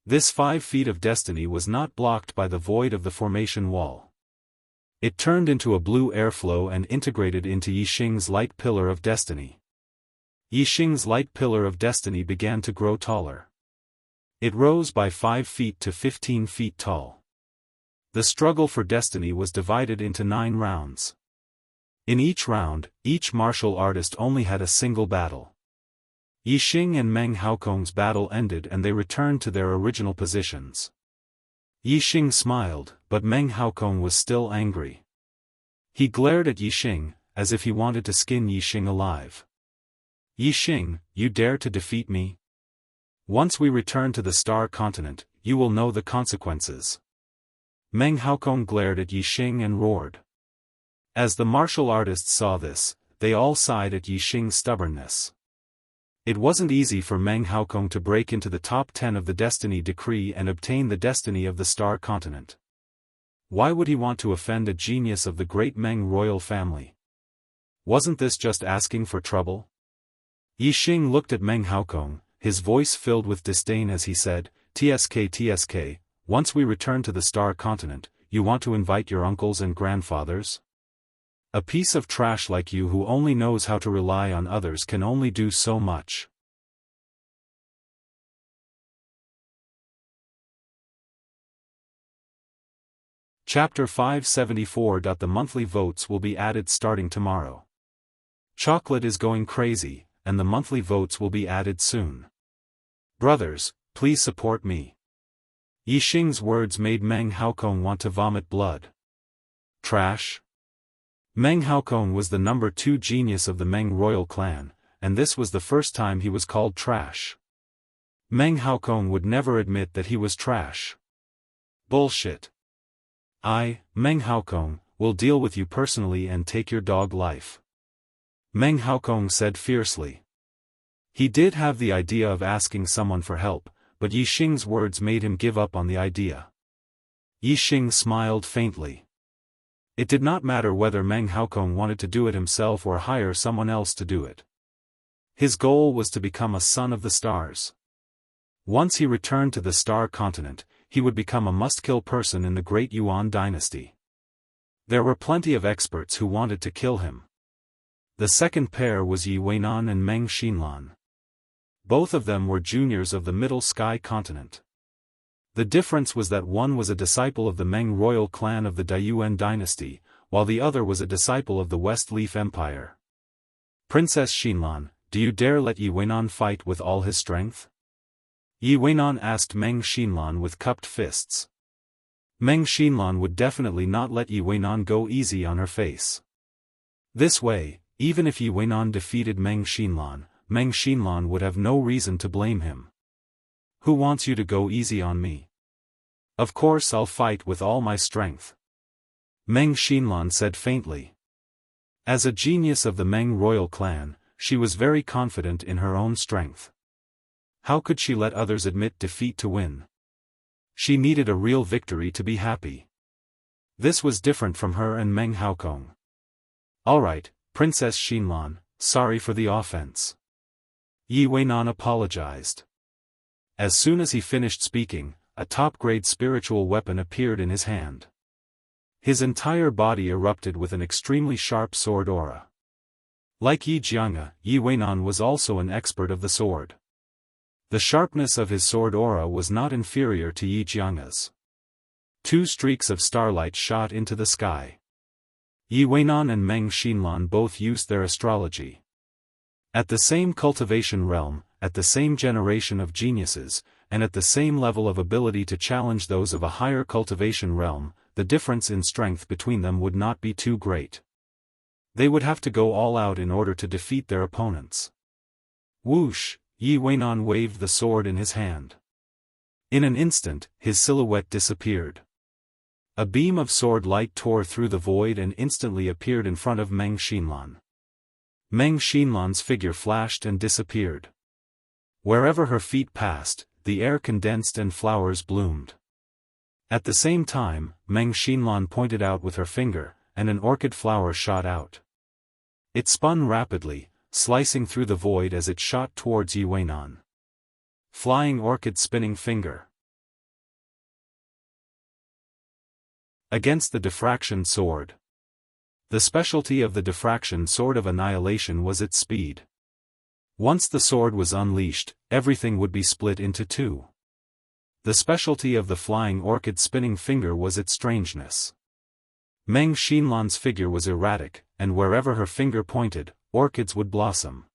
This 5 feet of destiny was not blocked by the void of the formation wall. It turned into a blue airflow and integrated into Yixing's light pillar of destiny. Yixing's light pillar of destiny began to grow taller. It rose by 5 feet to 15 feet tall. The struggle for destiny was divided into 9 rounds. In each round, each martial artist only had a single battle. Yixing and Meng Haokong's battle ended and they returned to their original positions. Yixing smiled, but Meng Haokong was still angry. He glared at Yixing, as if he wanted to skin Yixing alive. "Yixing, you dare to defeat me? Once we return to the Star Continent, you will know the consequences." Meng Haokong glared at Yixing and roared. As the martial artists saw this, they all sighed at Yixing's stubbornness. It wasn't easy for Meng Haokong to break into the top 10 of the Destiny Decree and obtain the destiny of the Star Continent. Why would he want to offend a genius of the great Meng royal family? Wasn't this just asking for trouble? Yixing looked at Meng Haokong, his voice filled with disdain as he said, TSK, once we return to the Star Continent, you want to invite your uncles and grandfathers? A piece of trash like you who only knows how to rely on others can only do so much. Chapter 574. The monthly votes will be added starting tomorrow. Chocolate is going crazy, and the monthly votes will be added soon. Brothers, please support me. Yixing's words made Meng Haokong want to vomit blood. Trash? Meng Haokong was the number 2 genius of the Meng royal clan, and this was the first time he was called trash. Meng Haokong would never admit that he was trash. Bullshit. I, Meng Haokong, will deal with you personally and take your dog life. Meng Haokong said fiercely. He did have the idea of asking someone for help, but Yixing's words made him give up on the idea. Yixing smiled faintly. It did not matter whether Meng Haokong wanted to do it himself or hire someone else to do it. His goal was to become a son of the stars. Once he returned to the Star Continent, he would become a must-kill person in the Great Yuan dynasty. There were plenty of experts who wanted to kill him. The second pair was Yi Weinan and Meng Xinlan. Both of them were juniors of the Middle Sky Continent. The difference was that one was a disciple of the Meng royal clan of the Daoist dynasty, while the other was a disciple of the West Leaf Empire. Princess Xinlan, do you dare let Yi Weinan fight with all his strength? Yi Weinan asked Meng Xinlan with cupped fists. Meng Xinlan would definitely not let Yi Weinan go easy on her face. This way, even if Yi Weinan defeated Meng Xinlan would have no reason to blame him. Who wants you to go easy on me? Of course I'll fight with all my strength. Meng Xinlan said faintly. As a genius of the Meng royal clan, she was very confident in her own strength. How could she let others admit defeat to win? She needed a real victory to be happy. This was different from her and Meng Haokong. Alright, Princess Xinlan, sorry for the offense. Yi Weinan apologized. As soon as he finished speaking, a top-grade spiritual weapon appeared in his hand. His entire body erupted with an extremely sharp sword aura. Like Yi Jianghu, Yi Weinan was also an expert of the sword. The sharpness of his sword aura was not inferior to Yi Jianghu's. 2 streaks of starlight shot into the sky. Yi Weinan and Meng Xinlan both used their astrology. At the same cultivation realm, at the same generation of geniuses, and at the same level of ability to challenge those of a higher cultivation realm, the difference in strength between them would not be too great. They would have to go all out in order to defeat their opponents. Whoosh, Yi Weinan waved the sword in his hand. In an instant, his silhouette disappeared. A beam of sword light tore through the void and instantly appeared in front of Meng Xinlan. Meng Xinlan's figure flashed and disappeared. Wherever her feet passed, the air condensed and flowers bloomed. At the same time, Meng Xinlan pointed out with her finger, and an orchid flower shot out. It spun rapidly, slicing through the void as it shot towards Yi Weinan. Flying orchid spinning finger. Against the diffraction sword. The specialty of the diffraction sword of annihilation was its speed. Once the sword was unleashed, everything would be split into 2. The specialty of the flying orchid spinning finger was its strangeness. Meng Xinlan's figure was erratic, and wherever her finger pointed, orchids would blossom.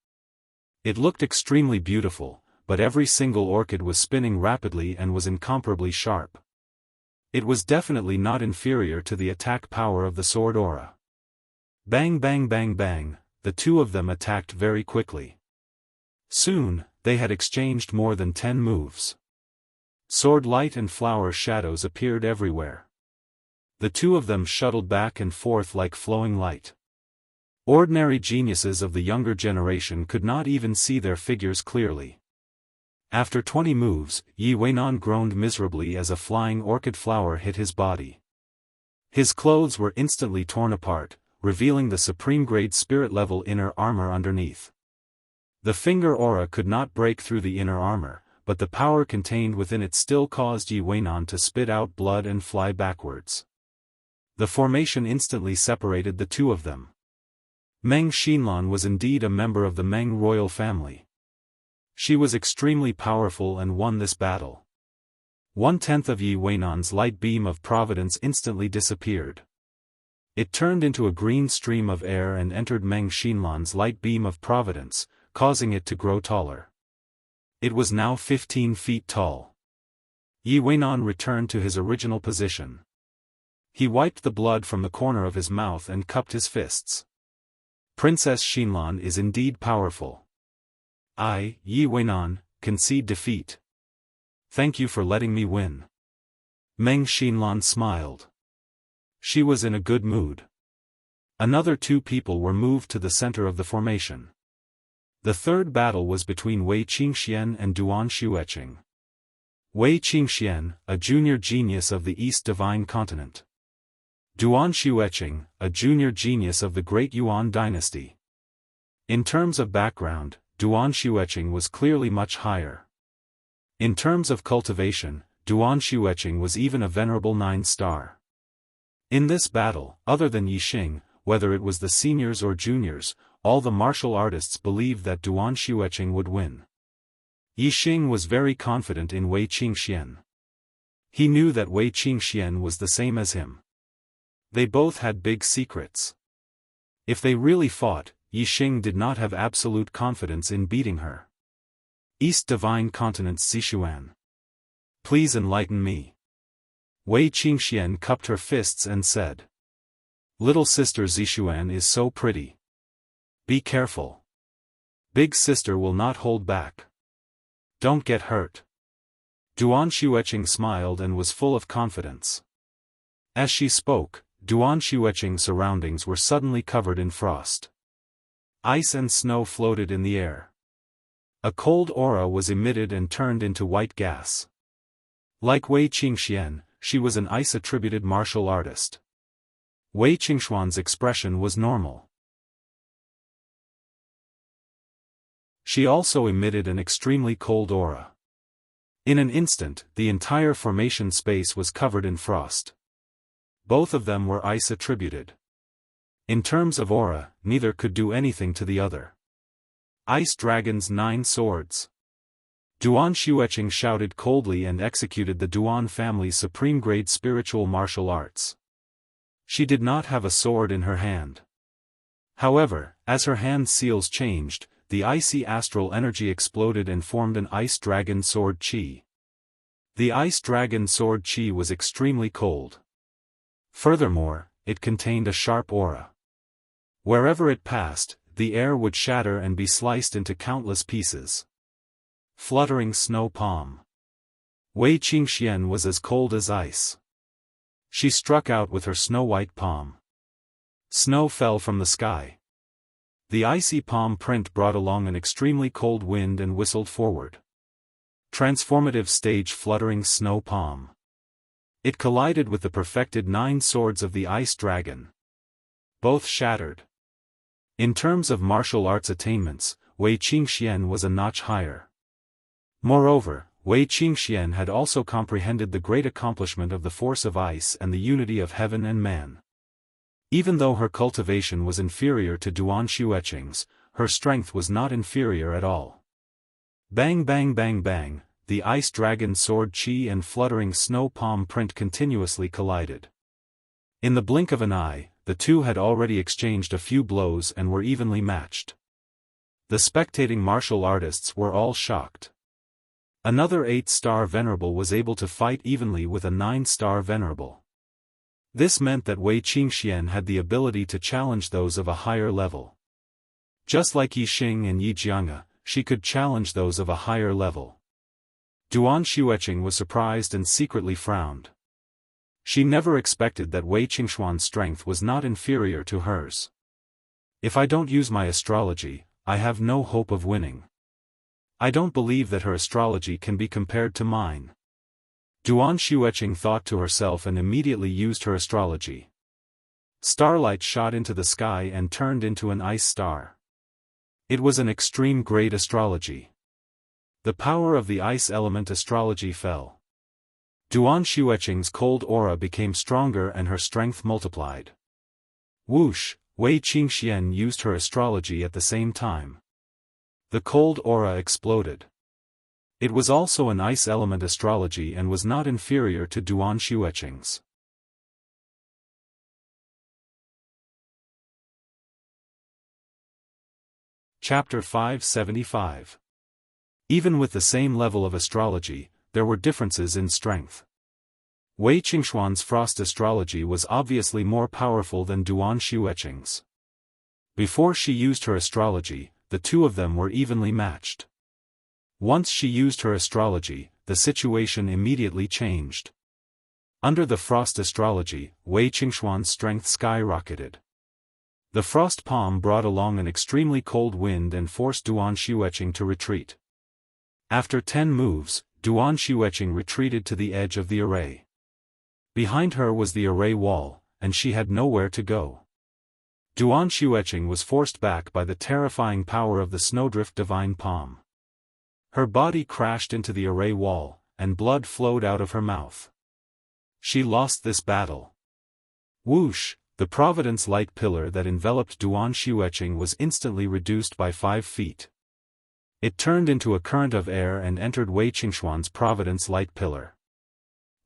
It looked extremely beautiful, but every single orchid was spinning rapidly and was incomparably sharp. It was definitely not inferior to the attack power of the sword aura. Bang bang bang bang, the 2 of them attacked very quickly. Soon, they had exchanged more than 10 moves. Sword light and flower shadows appeared everywhere. The 2 of them shuttled back and forth like flowing light. Ordinary geniuses of the younger generation could not even see their figures clearly. After 20 moves, Yi Weinan groaned miserably as a flying orchid flower hit his body. His clothes were instantly torn apart, revealing the supreme-grade spirit-level inner armor underneath. The finger aura could not break through the inner armor, but the power contained within it still caused Yi Weinan to spit out blood and fly backwards. The formation instantly separated the 2 of them. Meng Xinlan was indeed a member of the Meng royal family. She was extremely powerful and won this battle. 1/10 of Yi Weinan's light beam of providence instantly disappeared. It turned into a green stream of air and entered Meng Xinlan's light beam of providence, causing it to grow taller. It was now 15 feet tall. Yi Weinan returned to his original position. He wiped the blood from the corner of his mouth and cupped his fists. Princess Xinlan is indeed powerful. I, Yi Weinan, concede defeat. Thank you for letting me win. Meng Xinlan smiled. She was in a good mood. Another 2 people were moved to the center of the formation. The third battle was between Wei Qingxian and Duan Xueqing. Wei Qingxian, a junior genius of the East Divine Continent. Duan Xueqing, a junior genius of the Great Yuan dynasty. In terms of background, Duan Xueqing was clearly much higher. In terms of cultivation, Duan Xueqing was even a venerable 9-star. In this battle, other than Yixing, whether it was the seniors or juniors, all the martial artists believed that Duan Xueqing would win. Yixing was very confident in Wei Qingxian. He knew that Wei Qingxian was the same as him. They both had big secrets. If they really fought, Yixing did not have absolute confidence in beating her. East Divine Continent Zixuan. Please enlighten me. Wei Qingxian cupped her fists and said. Little sister Zixuan is so pretty. Be careful. Big sister will not hold back. Don't get hurt. Duan Xueqing smiled and was full of confidence. As she spoke, Duan Xueqing's surroundings were suddenly covered in frost. Ice and snow floated in the air. A cold aura was emitted and turned into white gas. Like Wei Qingxian, she was an ice-attributed martial artist. Wei Qingshuan's expression was normal. She also emitted an extremely cold aura. In an instant, the entire formation space was covered in frost. Both of them were ice-attributed. In terms of aura, neither could do anything to the other. Ice Dragon's 9 swords. Duan Xueqing shouted coldly and executed the Duan family's supreme-grade spiritual martial arts. She did not have a sword in her hand. However, as her hand seals changed, the icy astral energy exploded and formed an Ice Dragon Sword Qi. The Ice Dragon Sword Qi was extremely cold. Furthermore, it contained a sharp aura. Wherever it passed, the air would shatter and be sliced into countless pieces. Fluttering snow palm. Wei Qingxian was as cold as ice. She struck out with her snow-white palm. Snow fell from the sky. The icy palm print brought along an extremely cold wind and whistled forward. Transformative stage fluttering snow palm. It collided with the perfected 9 swords of the Ice Dragon. Both shattered. In terms of martial arts attainments, Wei Qingxian was a notch higher. Moreover, Wei Qingxian had also comprehended the great accomplishment of the force of ice and the unity of heaven and man. Even though her cultivation was inferior to Duan Xueqing's, her strength was not inferior at all. Bang bang bang bang, the Ice Dragon Sword Qi and fluttering snow palm print continuously collided. In the blink of an eye, the two had already exchanged a few blows and were evenly matched. The spectating martial artists were all shocked. Another 8-star venerable was able to fight evenly with a 9-star venerable. This meant that Wei Qingxian had the ability to challenge those of a higher level. Just like Yixing and Jianghu, she could challenge those of a higher level. Duan Xueqing was surprised and secretly frowned. She never expected that Wei Qingshuan's strength was not inferior to hers. If I don't use my astrology, I have no hope of winning. I don't believe that her astrology can be compared to mine. Duan Xueqing thought to herself and immediately used her astrology. Starlight shot into the sky and turned into an ice star. It was an extreme-grade astrology. The power of the ice element astrology fell. Duan Xueqing's cold aura became stronger and her strength multiplied. Whoosh, Wei Qingxian used her astrology at the same time. The cold aura exploded. It was also an ice element astrology and was not inferior to Duan Xueqing's. Chapter 575. Even with the same level of astrology, there were differences in strength. Wei Qingshuan's frost astrology was obviously more powerful than Duan Xueqing's. Before she used her astrology, the two of them were evenly matched. Once she used her astrology, the situation immediately changed. Under the frost astrology, Wei Qingshuan's strength skyrocketed. The frost palm brought along an extremely cold wind and forced Duan Xueqing to retreat. After 10 moves, Duan Xueqing retreated to the edge of the array. Behind her was the array wall, and she had nowhere to go. Duan Xueqing was forced back by the terrifying power of the Snowdrift Divine Palm. Her body crashed into the array wall, and blood flowed out of her mouth. She lost this battle. Whoosh, the Providence light pillar that enveloped Duan Xueqing was instantly reduced by 5 feet. It turned into a current of air and entered Wei Qingshuan's Providence light pillar.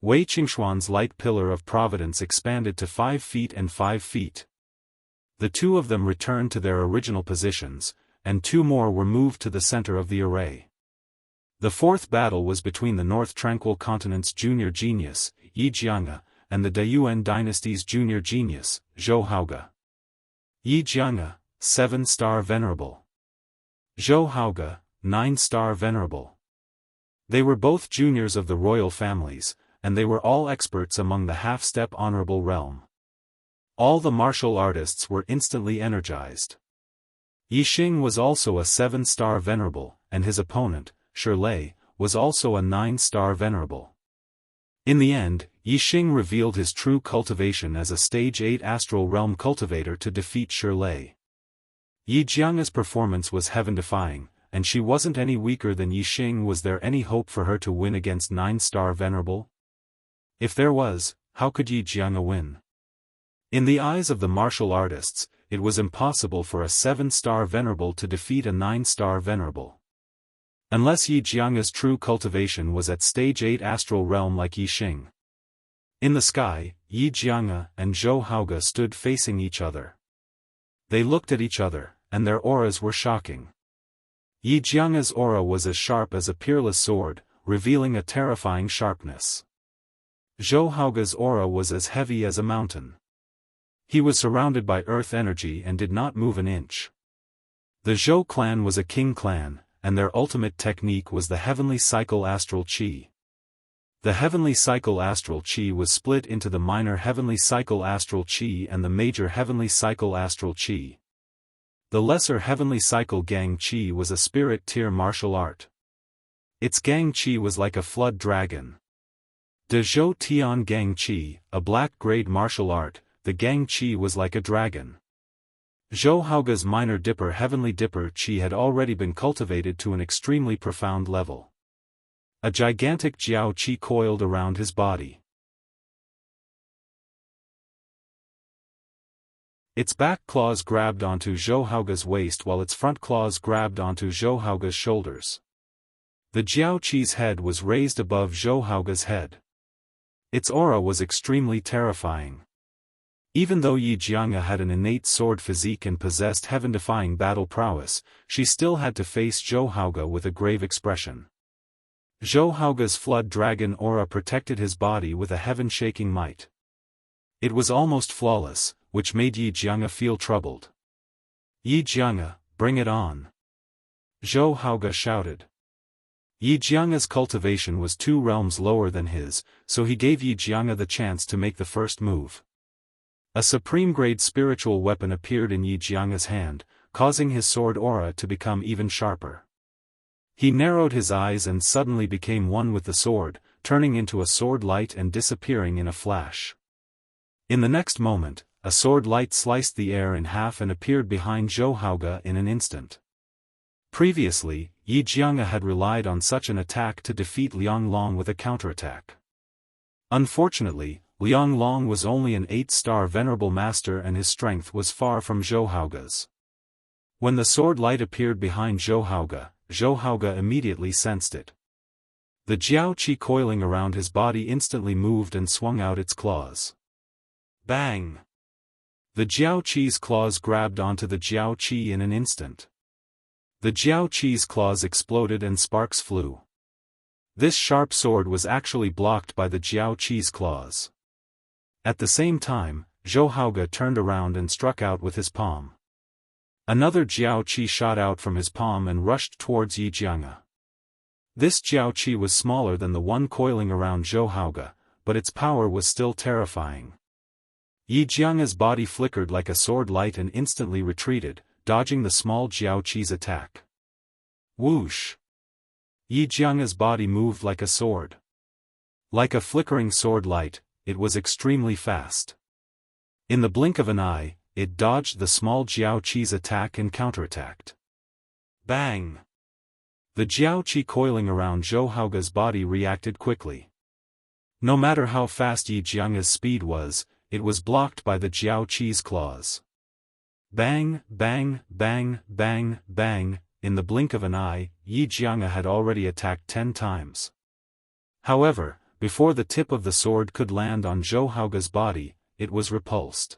Wei Qingshuan's light pillar of Providence expanded to 5 feet and 5 feet. The two of them returned to their original positions, and two more were moved to the center of the array. The fourth battle was between the North Tranquil Continent's junior genius, Yi Jianghu, and the Daoist dynasty's junior genius, Zhou Haoge. Yi Jianghu, 7-star venerable. Zhou Haoge, 9-star venerable. They were both juniors of the royal families, and they were all experts among the half-step honorable realm. All the martial artists were instantly energized. Yixing was also a 7-star venerable, and his opponent, Shirlei, was also a 9-star venerable. In the end, Yixing revealed his true cultivation as a Stage 8 astral realm cultivator to defeat Shirlei. Yi Jianghu's performance was heaven-defying, and she wasn't any weaker than Yixing. Was there any hope for her to win against 9-star venerable? If there was, how could Yi Jianghu win? In the eyes of the martial artists, it was impossible for a 7-star venerable to defeat a 9-star venerable. Unless Yi Jianghu's true cultivation was at Stage 8 astral realm like Yixing. In the sky, Yi Jianghu and Zhou Haoge stood facing each other. They looked at each other, and their auras were shocking. Yi Jianghu's aura was as sharp as a peerless sword, revealing a terrifying sharpness. Zhou Haoge's aura was as heavy as a mountain. He was surrounded by earth energy and did not move an inch. The Zhou clan was a king clan, and their ultimate technique was the heavenly cycle astral chi. The heavenly cycle astral chi was split into the minor heavenly cycle astral chi and the major heavenly cycle astral chi. The lesser heavenly cycle gang chi was a spirit tier martial art. Its gang chi was like a flood dragon. De Zhou Tian gang chi, a black grade martial art, the gang chi was like a dragon. Zhou Haoge's minor dipper heavenly dipper chi had already been cultivated to an extremely profound level. A gigantic jiao chi coiled around his body. Its back claws grabbed onto Zhou Haoge's waist while its front claws grabbed onto Zhou Haoge's shoulders. The jiao chi's head was raised above Zhou Haoge's head. Its aura was extremely terrifying. Even though Yi Jianghu had an innate sword physique and possessed heaven-defying battle prowess, she still had to face Zhou Haoge with a grave expression. Zhou Haoge's flood dragon aura protected his body with a heaven-shaking might. It was almost flawless, which made Yi Jianghu feel troubled. Yi Jianghu, bring it on! Zhou Haoge shouted. Yi Jianghu's cultivation was 2 realms lower than his, so he gave Yi Jianghu the chance to make the first move. A supreme-grade spiritual weapon appeared in Yi Jianghu's hand, causing his sword aura to become even sharper. He narrowed his eyes and suddenly became one with the sword, turning into a sword light and disappearing in a flash. In the next moment, a sword light sliced the air in half and appeared behind Zhou Haoge in an instant. Previously, Yi Jianghu had relied on such an attack to defeat Liang Long with a counterattack. Unfortunately, Liang Long was only an 8-star venerable master and his strength was far from Zhou Haoge's. When the sword light appeared behind Zhou Haoge immediately sensed it. The jiao chi coiling around his body instantly moved and swung out its claws. Bang! The jiao chi's claws grabbed onto the jiao chi in an instant. The jiao chi's claws exploded and sparks flew. This sharp sword was actually blocked by the jiao chi's claws. At the same time, Zhou Haoge turned around and struck out with his palm. Another jiao chi shot out from his palm and rushed towards Yi Jianghu. This jiao chi was smaller than the one coiling around Zhou Haoge, but its power was still terrifying. Yi Jianghu's body flickered like a sword light and instantly retreated, dodging the small jiao chi's attack. Whoosh! Yi Jianghu's body moved like a sword. Like a flickering sword light, it was extremely fast. In the blink of an eye, it dodged the small jiao chi's attack and counterattacked. Bang! The jiao chi coiling around Zhou Haoge's body reacted quickly. No matter how fast Yi Jianghu's speed was, it was blocked by the jiao chi's claws. Bang, bang, bang, bang, bang, in the blink of an eye, Yi Jianghu had already attacked 10 times. However, before the tip of the sword could land on Zhou Haoge's body, it was repulsed.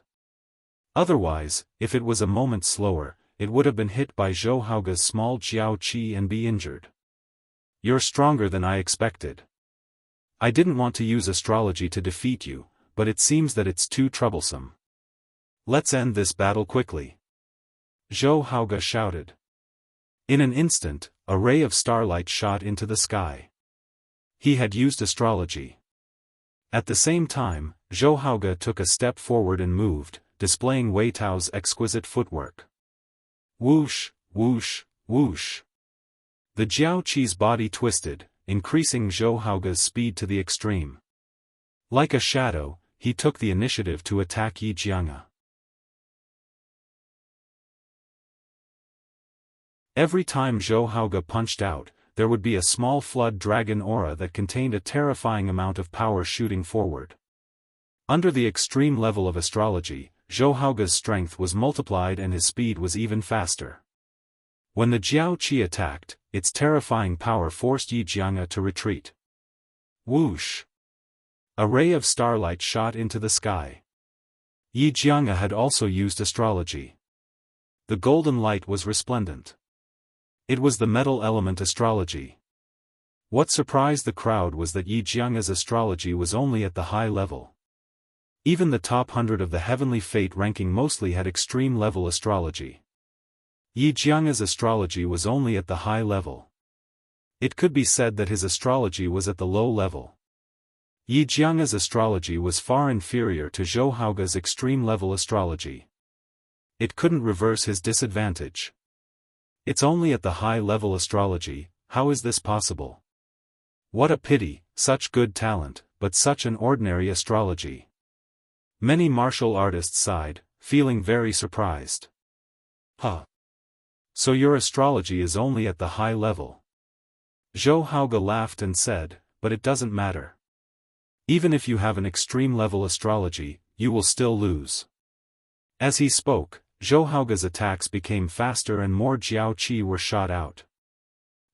Otherwise, if it was a moment slower, it would have been hit by Zhou Haoge's small Jiao Qi and be injured. You're stronger than I expected. I didn't want to use astrology to defeat you, but it seems that it's too troublesome. Let's end this battle quickly. Zhou Haoge shouted. In an instant, a ray of starlight shot into the sky. He had used astrology. At the same time, Zhou Haoge took a step forward and moved, displaying Wei Tao's exquisite footwork. Whoosh, whoosh, whoosh. The Jiao Qi's body twisted, increasing Zhou Haoge's speed to the extreme. Like a shadow, he took the initiative to attack Yi Jianghu. Every time Zhou Haoge punched out, there would be a small flood dragon aura that contained a terrifying amount of power shooting forward. Under the extreme level of astrology, Zhou Haoge's strength was multiplied and his speed was even faster. When the Jiao Qi attacked, its terrifying power forced Yi Jianghu to retreat. Whoosh! A ray of starlight shot into the sky. Yi Jianghu had also used astrology. The golden light was resplendent. It was the metal element astrology. What surprised the crowd was that Yi Jianghu's astrology was only at the high level. Even the top 100 of the heavenly fate ranking mostly had extreme level astrology. Yi Jianghu's astrology was only at the high level. It could be said that his astrology was at the low level. Yi Jianghu's astrology was far inferior to Zhou Haoge's extreme level astrology. It couldn't reverse his disadvantage. It's only at the high level astrology. How is this possible? What a pity, such good talent, but such an ordinary astrology. Many martial artists sighed, feeling very surprised. Huh. So your astrology is only at the high level. Zhou Haoge laughed and said, but it doesn't matter. Even if you have an extreme level astrology, you will still lose. As he spoke, Zhou Haoge's attacks became faster and more Jiao Qi were shot out.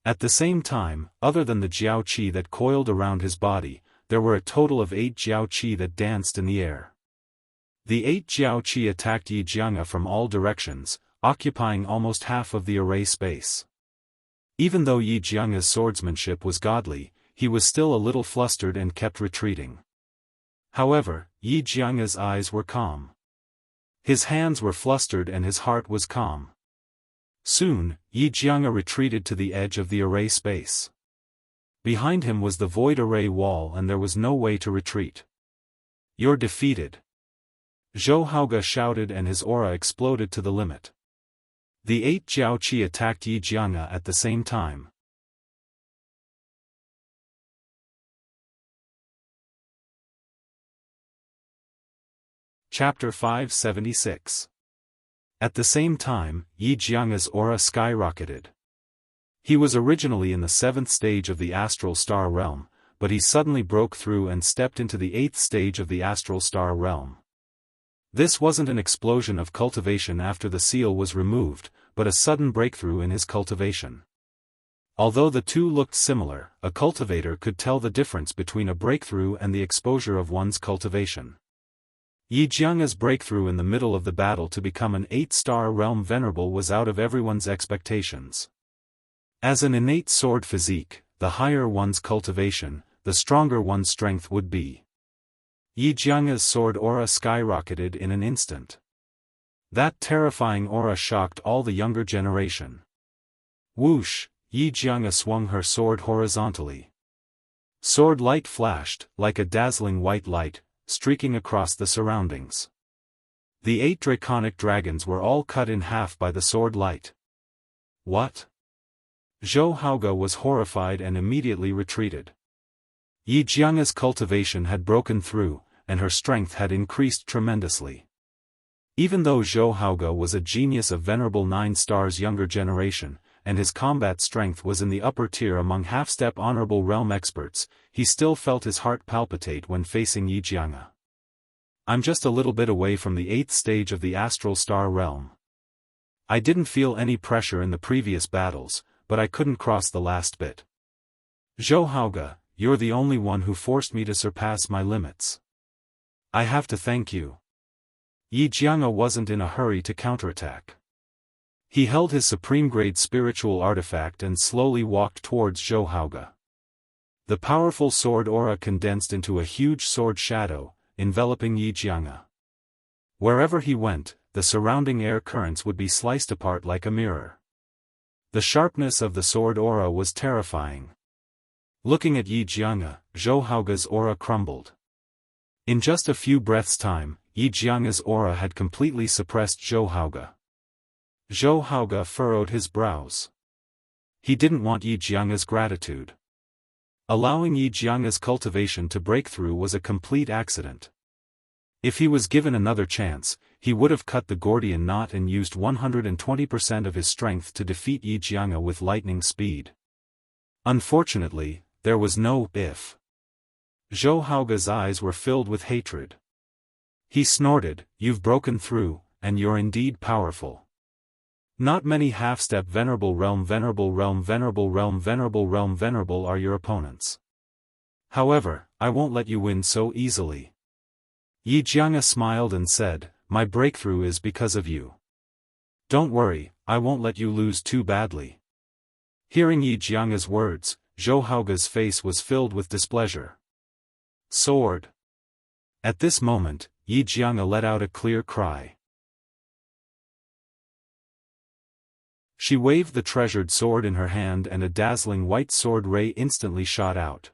At the same time, other than the Jiao Qi that coiled around his body, there were a total of 8 Jiao Qi that danced in the air. The 8 Jiao Qi attacked Yi Jianghu from all directions, occupying almost half of the array space. Even though Yi Jianghu's swordsmanship was godly, he was still a little flustered and kept retreating. However, Yi Jianghu's eyes were calm. His hands were flustered and his heart was calm. Soon, Yi Jianghu retreated to the edge of the array space. Behind him was the void array wall and there was no way to retreat. You're defeated. Zhou Haoge shouted and his aura exploded to the limit. The 8 Jiao Qi attacked Yi Jianghu at the same time. Chapter 576. At the same time, Yi Jianghu's aura skyrocketed. He was originally in the 7th stage of the astral star realm, but he suddenly broke through and stepped into the 8th stage of the astral star realm. This wasn't an explosion of cultivation after the seal was removed, but a sudden breakthrough in his cultivation. Although the two looked similar, a cultivator could tell the difference between a breakthrough and the exposure of one's cultivation. Yi Jianghu's breakthrough in the middle of the battle to become an 8-star realm venerable was out of everyone's expectations. As an innate sword physique, the higher one's cultivation, the stronger one's strength would be. Yi Jianghu's sword aura skyrocketed in an instant. That terrifying aura shocked all the younger generation. Whoosh, Yi Jianghu swung her sword horizontally. Sword light flashed, like a dazzling white light, streaking across the surroundings. The 8 draconic dragons were all cut in half by the sword light. What? Zhou Haoge was horrified and immediately retreated. Yi Jianghu's cultivation had broken through, and her strength had increased tremendously. Even though Zhou Haoge was a genius of venerable 9 stars younger generation, and his combat strength was in the upper tier among half-step honorable realm experts, he still felt his heart palpitate when facing Yi Jianghu. I'm just a little bit away from the 8th stage of the astral star realm. I didn't feel any pressure in the previous battles, but I couldn't cross the last bit. Zhou Haoge, you're the only one who forced me to surpass my limits. I have to thank you. Yi Jianghu wasn't in a hurry to counterattack. He held his supreme-grade spiritual artifact and slowly walked towards Zhou Haoge. The powerful sword aura condensed into a huge sword shadow, enveloping Yi Jianghu. Wherever he went, the surrounding air currents would be sliced apart like a mirror. The sharpness of the sword aura was terrifying. Looking at Yi Jianghu, Zhou Haoge's aura crumbled. In just a few breaths' time, Yi Jianghu's aura had completely suppressed Zhou Haoge. Zhou Haoge furrowed his brows. He didn't want Yi Jianghu's gratitude. Allowing Yi Jianghu's cultivation to break through was a complete accident. If he was given another chance, he would have cut the Gordian knot and used 120% of his strength to defeat Yi Jianghu with lightning speed. Unfortunately, there was no if. Zhou Haoge's eyes were filled with hatred. He snorted, "You've broken through, and you're indeed powerful. Not many half-step venerable realm are your opponents. However, I won't let you win so easily." Yi Jianghu smiled and said, "My breakthrough is because of you. Don't worry, I won't let you lose too badly." Hearing Yi Jianghu's words, Zhou Haoge's face was filled with displeasure. "Sword!" At this moment, Yi Jianghu let out a clear cry. She waved the treasured sword in her hand and a dazzling white sword ray instantly shot out.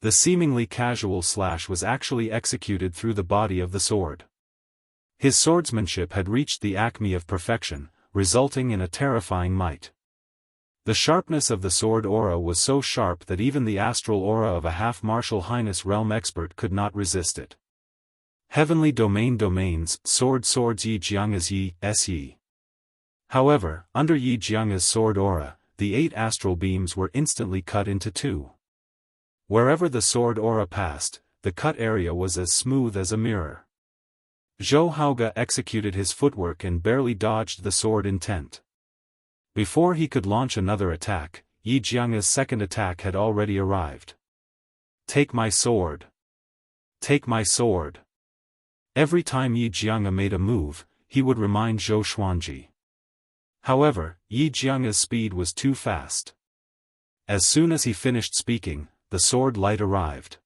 The seemingly casual slash was actually executed through the body of the sword. His swordsmanship had reached the acme of perfection, resulting in a terrifying might. The sharpness of the sword aura was so sharp that even the astral aura of a half-martial highness realm expert could not resist it. Heavenly domains, swords Yi Jianghu's Yi. However, under Yi Jianghu's sword aura, the 8 astral beams were instantly cut into 2. Wherever the sword aura passed, the cut area was as smooth as a mirror. Zhou Haoge executed his footwork and barely dodged the sword intent. Before he could launch another attack, Yi Jianghu's second attack had already arrived. "Take my sword! Take my sword!" Every time Yi Jianghu made a move, he would remind Zhou Xuanji. However, Yi Jianghu's speed was too fast. As soon as he finished speaking, the sword light arrived.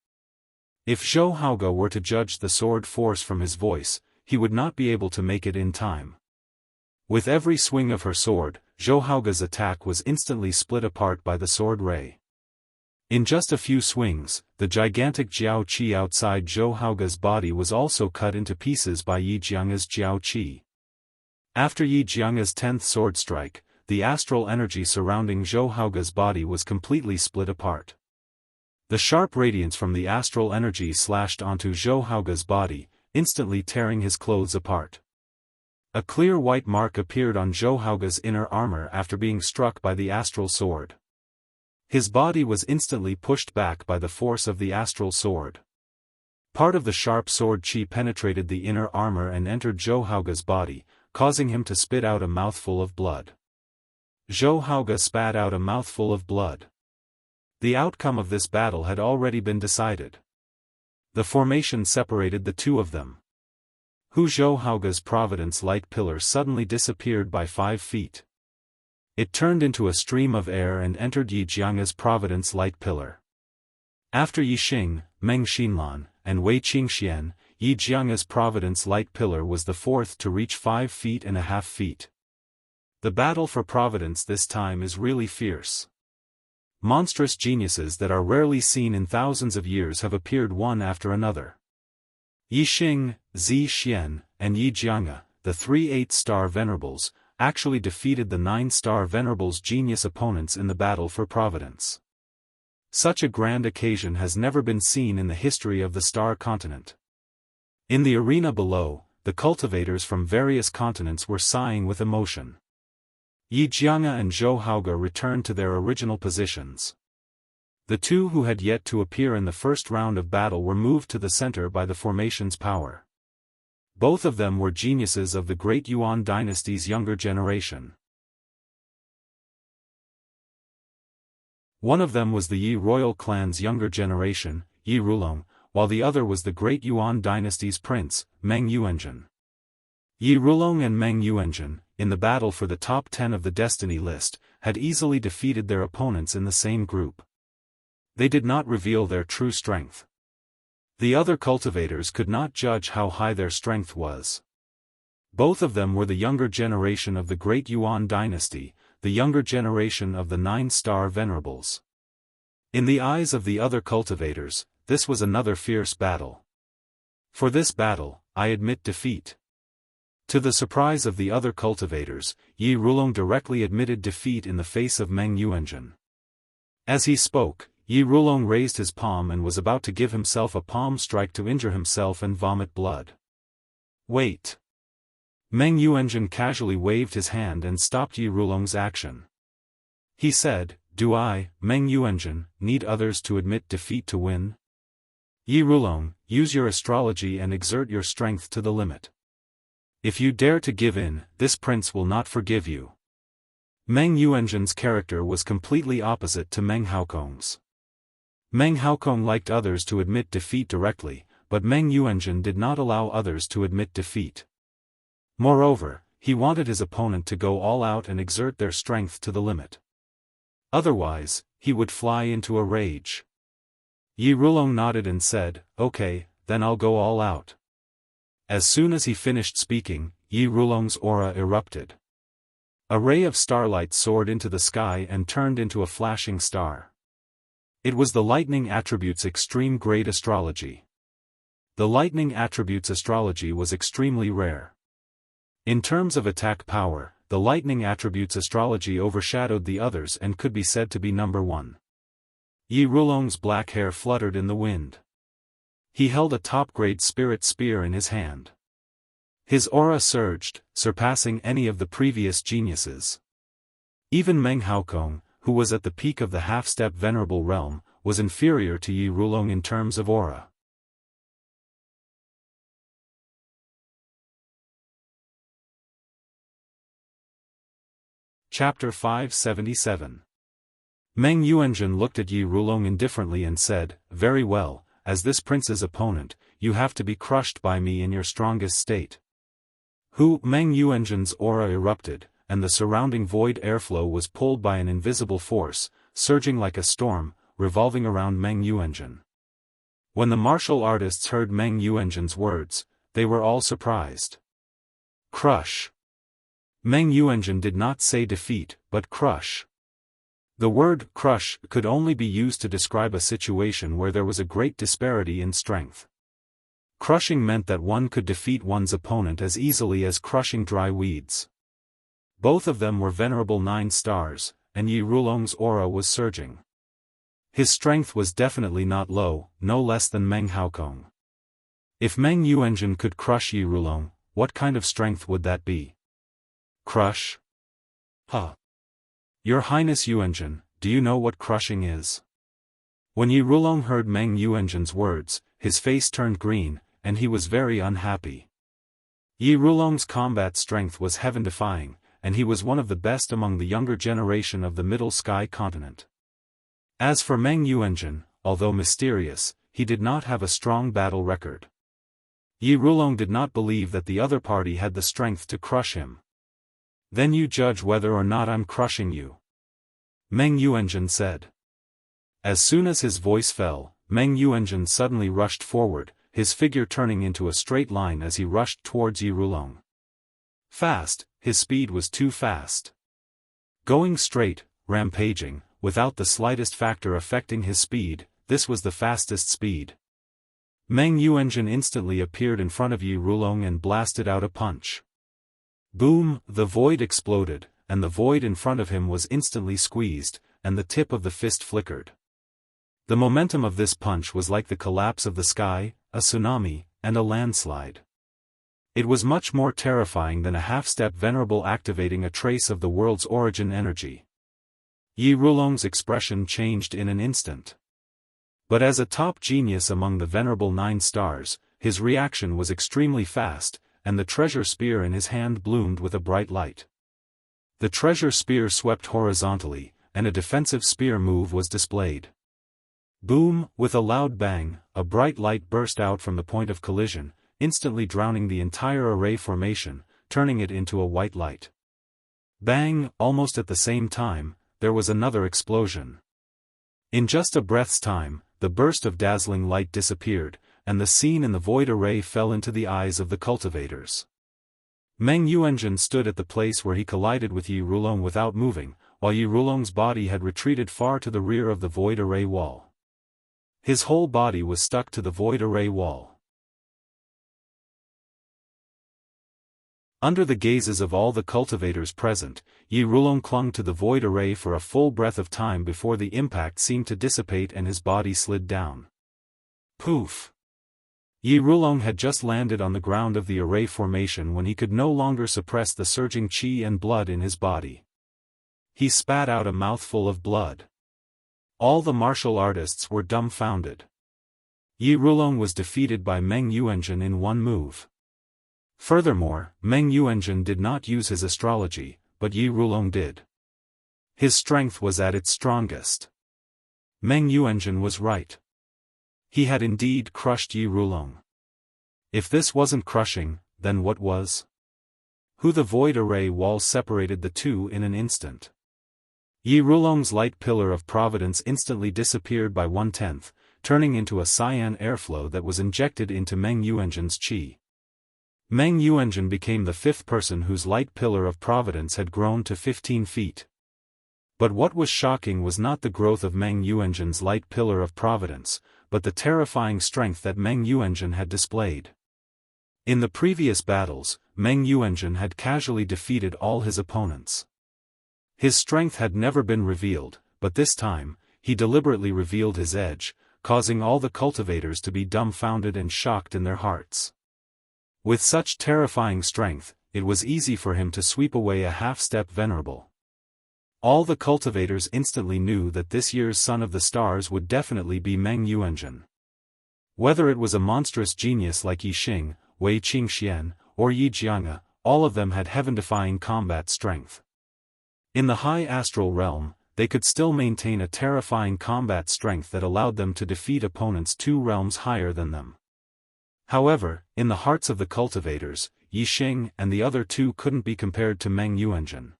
If Zhou Haoge were to judge the sword force from his voice, he would not be able to make it in time. With every swing of her sword, Zhou Haoge's attack was instantly split apart by the sword ray. In just a few swings, the gigantic Jiao Qi outside Zhou Haoge's body was also cut into pieces by Yi Jianghu's Jiao Qi. After Yi Jianghu's 10th sword strike, the astral energy surrounding Zhou Haoge's body was completely split apart. The sharp radiance from the astral energy slashed onto Zhou Haoge's body, instantly tearing his clothes apart. A clear white mark appeared on Zhou Haoge's inner armor after being struck by the astral sword. His body was instantly pushed back by the force of the astral sword. Part of the sharp sword qi penetrated the inner armor and entered Zhou Haoge's body, causing him to spit out a mouthful of blood. Zhou Haoge spat out a mouthful of blood. The outcome of this battle had already been decided. The formation separated the two of them. Zhou Haoge's Providence light pillar suddenly disappeared by 5 feet. It turned into a stream of air and entered Yi Jianghu's Providence light pillar. After Yi Xing, Meng Xinlan, and Wei Qingxian, Yi Jianghu's Providence light pillar was the 4th to reach 5.5 feet. The battle for Providence this time is really fierce. Monstrous geniuses that are rarely seen in thousands of years have appeared one after another. Yi Xing, Zi Xian, and Yi Jianghu, the 3 8-star venerables, actually defeated the 9-star venerables' genius opponents in the battle for Providence. Such a grand occasion has never been seen in the history of the Star Continent. In the arena below, the cultivators from various continents were sighing with emotion. Yi Jianghu and Zhou Haoge returned to their original positions. The two who had yet to appear in the first round of battle were moved to the center by the formation's power. Both of them were geniuses of the great Yuan dynasty's younger generation. One of them was the Yi royal clan's younger generation, Yi Rulong, while the other was the great Yuan dynasty's prince, Meng Yuanzhen. Yi Rulong and Meng Yuanjun, in the battle for the top 10 of the destiny list, had easily defeated their opponents in the same group. They did not reveal their true strength. The other cultivators could not judge how high their strength was. Both of them were the younger generation of the great Yuan dynasty, the younger generation of the 9-star venerables. In the eyes of the other cultivators, this was another fierce battle. For this battle, I admit defeat. To the surprise of the other cultivators, Yi Rulong directly admitted defeat in the face of Meng Yuanjun. As he spoke, Yi Rulong raised his palm and was about to give himself a palm strike to injure himself and vomit blood. Wait. Meng Yuanjun casually waved his hand and stopped Yi Rulong's action. He said, "Do I, Meng Yuanjun, need others to admit defeat to win? Yi Rulong, use your astrology and exert your strength to the limit. If you dare to give in, this prince will not forgive you." Meng Yuanjun's character was completely opposite to Meng Haokong's. Meng Haokong liked others to admit defeat directly, but Meng Yuanjun did not allow others to admit defeat. Moreover, he wanted his opponent to go all out and exert their strength to the limit. Otherwise, he would fly into a rage. Yi Rulong nodded and said, "Okay, then I'll go all out." As soon as he finished speaking, Yi Rulong's aura erupted. A ray of starlight soared into the sky and turned into a flashing star. It was the lightning attribute's extreme grade astrology. The lightning attribute's astrology was extremely rare. In terms of attack power, the lightning attribute's astrology overshadowed the others and could be said to be number one. Yi Rulong's black hair fluttered in the wind. He held a top-grade spirit spear in his hand. His aura surged, surpassing any of the previous geniuses. Even Meng Haokong, who was at the peak of the half-step venerable realm, was inferior to Yi Rulong in terms of aura. Chapter 577. Meng Yuanjun looked at Yi Rulong indifferently and said, "Very well, as this prince's opponent, you have to be crushed by me in your strongest state." Meng Yuanjun's aura erupted, and the surrounding void airflow was pulled by an invisible force, surging like a storm, revolving around Meng Yuanjun. When the martial artists heard Meng Yuanjun's words, they were all surprised. Crush. Meng Yuanjun did not say defeat, but crush. The word crush could only be used to describe a situation where there was a great disparity in strength. Crushing meant that one could defeat one's opponent as easily as crushing dry weeds. Both of them were venerable 9 stars, and Yi Rulong's aura was surging. His strength was definitely not low, no less than Meng Haokong. If Meng Yuanjun could crush Yi Rulong, what kind of strength would that be? Crush? Your Highness Yuanjun, do you know what crushing is? When Yi Rulong heard Meng Yuanjun's words, his face turned green, and he was very unhappy. Yi Rulong's combat strength was heaven-defying, and he was one of the best among the younger generation of the Middle Sky continent. As for Meng Yuanjun, although mysterious, he did not have a strong battle record. Yi Rulong did not believe that the other party had the strength to crush him. "Then you judge whether or not I'm crushing you," Meng Yuanjun said. As soon as his voice fell, Meng Yuanjun suddenly rushed forward, his figure turning into a straight line as he rushed towards Yi Rulong. Fast, his speed was too fast. Going straight, rampaging, without the slightest factor affecting his speed, this was the fastest speed. Meng Yuanjun instantly appeared in front of Yi Rulong and blasted out a punch. Boom, the void exploded, and the void in front of him was instantly squeezed, and the tip of the fist flickered. The momentum of this punch was like the collapse of the sky, a tsunami, and a landslide. It was much more terrifying than a half-step venerable activating a trace of the world's origin energy. Yi Rulong's expression changed in an instant. But as a top genius among the venerable 9 stars, his reaction was extremely fast, and the treasure spear in his hand bloomed with a bright light. The treasure spear swept horizontally, and a defensive spear move was displayed. Boom, with a loud bang, a bright light burst out from the point of collision, instantly drowning the entire array formation, turning it into a white light. Bang! Almost at the same time, there was another explosion. In just a breath's time, the burst of dazzling light disappeared, and the scene in the void array fell into the eyes of the cultivators. Meng Yuanzhen stood at the place where he collided with Yi Rulong without moving, while Yi Rulong's body had retreated far to the rear of the void array wall. His whole body was stuck to the void array wall. Under the gazes of all the cultivators present, Yi Rulong clung to the void array for a full breath of time before the impact seemed to dissipate and his body slid down. Poof! Yi Rulong had just landed on the ground of the array formation when he could no longer suppress the surging qi and blood in his body. He spat out a mouthful of blood. All the martial artists were dumbfounded. Yi Rulong was defeated by Meng Yuanzhen in one move. Furthermore, Meng Yuanzhen did not use his astrology, but Yi Rulong did. His strength was at its strongest. Meng Yuanzhen was right. He had indeed crushed Yi Rulong. If this wasn't crushing, then what was? The void array wall separated the two in an instant. Yi Rulong's light pillar of providence instantly disappeared by 1/10, turning into a cyan airflow that was injected into Meng Yuanzhen's qi. Meng Yuanzhen became the fifth person whose light pillar of providence had grown to 15 feet. But what was shocking was not the growth of Meng Yuanzhen's light pillar of providence, but the terrifying strength that Meng Yuanzhen had displayed. In the previous battles, Meng Yuanzhen had casually defeated all his opponents. His strength had never been revealed, but this time, he deliberately revealed his edge, causing all the cultivators to be dumbfounded and shocked in their hearts. With such terrifying strength, it was easy for him to sweep away a half-step venerable. All the cultivators instantly knew that this year's Son of the Stars would definitely be Meng Yuanzhen. Whether it was a monstrous genius like Yi Xing, Wei Qingxian, or Yi Jianghu, all of them had heaven-defying combat strength. In the high astral realm, they could still maintain a terrifying combat strength that allowed them to defeat opponents 2 realms higher than them. However, in the hearts of the cultivators, Yi Xing and the other 2 couldn't be compared to Meng Yuanzhen.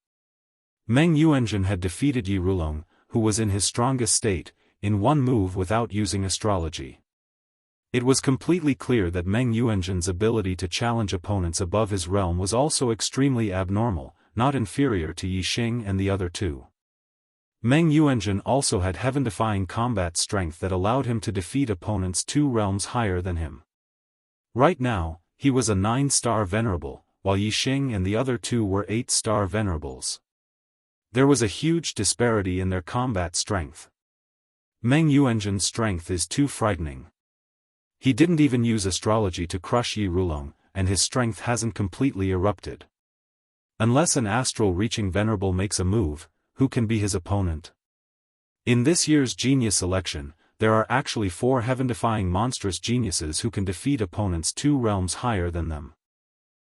Meng Yuanzhen had defeated Yi Rulong, who was in his strongest state, in one move without using astrology. It was completely clear that Meng Yuanzhen's ability to challenge opponents above his realm was also extremely abnormal, not inferior to Yi Xing and the other 2. Meng Yuanzhen also had heaven-defying combat strength that allowed him to defeat opponents 2 realms higher than him. Right now, he was a 9-star venerable, while Yi Xing and the other 2 were 8-star venerables. There was a huge disparity in their combat strength. Meng Yuanzhen's strength is too frightening. He didn't even use astrology to crush Yi Rulong, and his strength hasn't completely erupted. Unless an astral-reaching venerable makes a move, who can be his opponent? In this year's genius election, there are actually 4 heaven-defying monstrous geniuses who can defeat opponents 2 realms higher than them.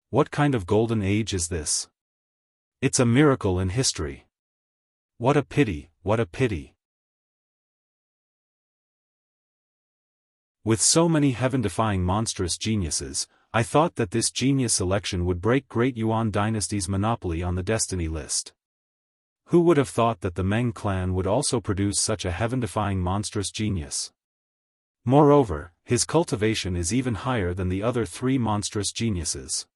What kind of golden age is this? It's a miracle in history. What a pity, what a pity. With so many heaven-defying monstrous geniuses, I thought that this genius selection would break Great Yuan Dynasty's monopoly on the destiny list. Who would have thought that the Meng clan would also produce such a heaven-defying monstrous genius? Moreover, his cultivation is even higher than the other 3 monstrous geniuses.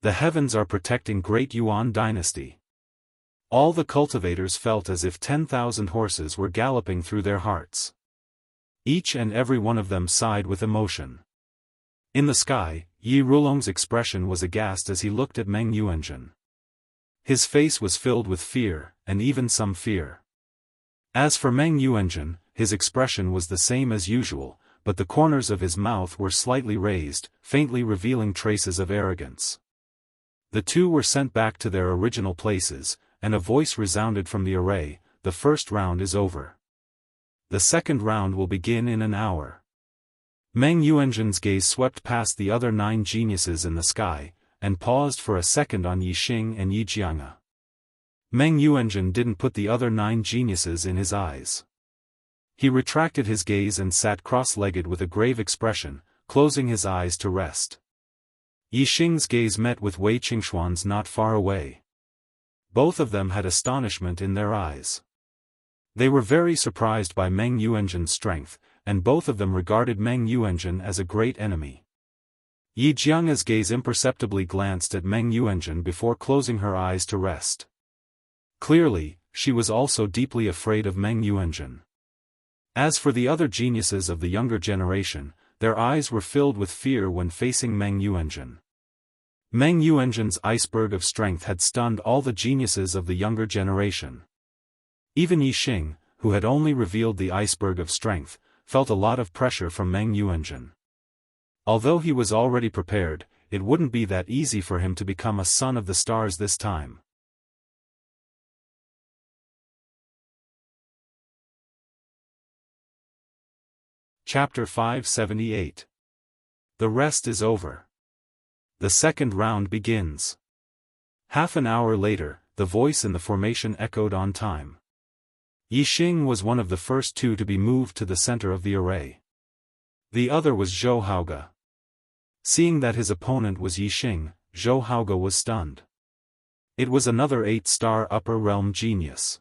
The heavens are protecting Great Yuan Dynasty. All the cultivators felt as if 10,000 horses were galloping through their hearts. Each and every one of them sighed with emotion. In the sky, Yi Rulong's expression was aghast as he looked at Meng Yuanzhen. His face was filled with fear, and even some fear. As for Meng Yuanzhen, his expression was the same as usual, but the corners of his mouth were slightly raised, faintly revealing traces of arrogance. The 2 were sent back to their original places, and a voice resounded from the array, "The first round is over. The second round will begin in an hour." Meng Yuanzhen's gaze swept past the other 9 geniuses in the sky, and paused for a second on Yi Xing and Yi Jianghu. Meng Yuanzhen didn't put the other 9 geniuses in his eyes. He retracted his gaze and sat cross-legged with a grave expression, closing his eyes to rest. Yixing's gaze met with Wei Qingxuan's not far away. Both of them had astonishment in their eyes. They were very surprised by Meng Yuanzhen's strength, and both of them regarded Meng Yuanzhen as a great enemy. Yi Jiang's gaze imperceptibly glanced at Meng Yuanzhen before closing her eyes to rest. Clearly, she was also deeply afraid of Meng Yuanzhen. As for the other geniuses of the younger generation, their eyes were filled with fear when facing Meng Yuanzhen. Meng Yuanzhen's iceberg of strength had stunned all the geniuses of the younger generation. Even Yixing, who had only revealed the iceberg of strength, felt a lot of pressure from Meng Yuanzhen. Although he was already prepared, it wouldn't be that easy for him to become a son of the stars this time. Chapter 578. The rest is over. The second round begins. Half an hour later, the voice in the formation echoed on time. Yixing was one of the first two to be moved to the center of the array. The other was Zhou Haoge. Seeing that his opponent was Yixing, Zhou Haoge was stunned. It was another 8-star upper realm genius.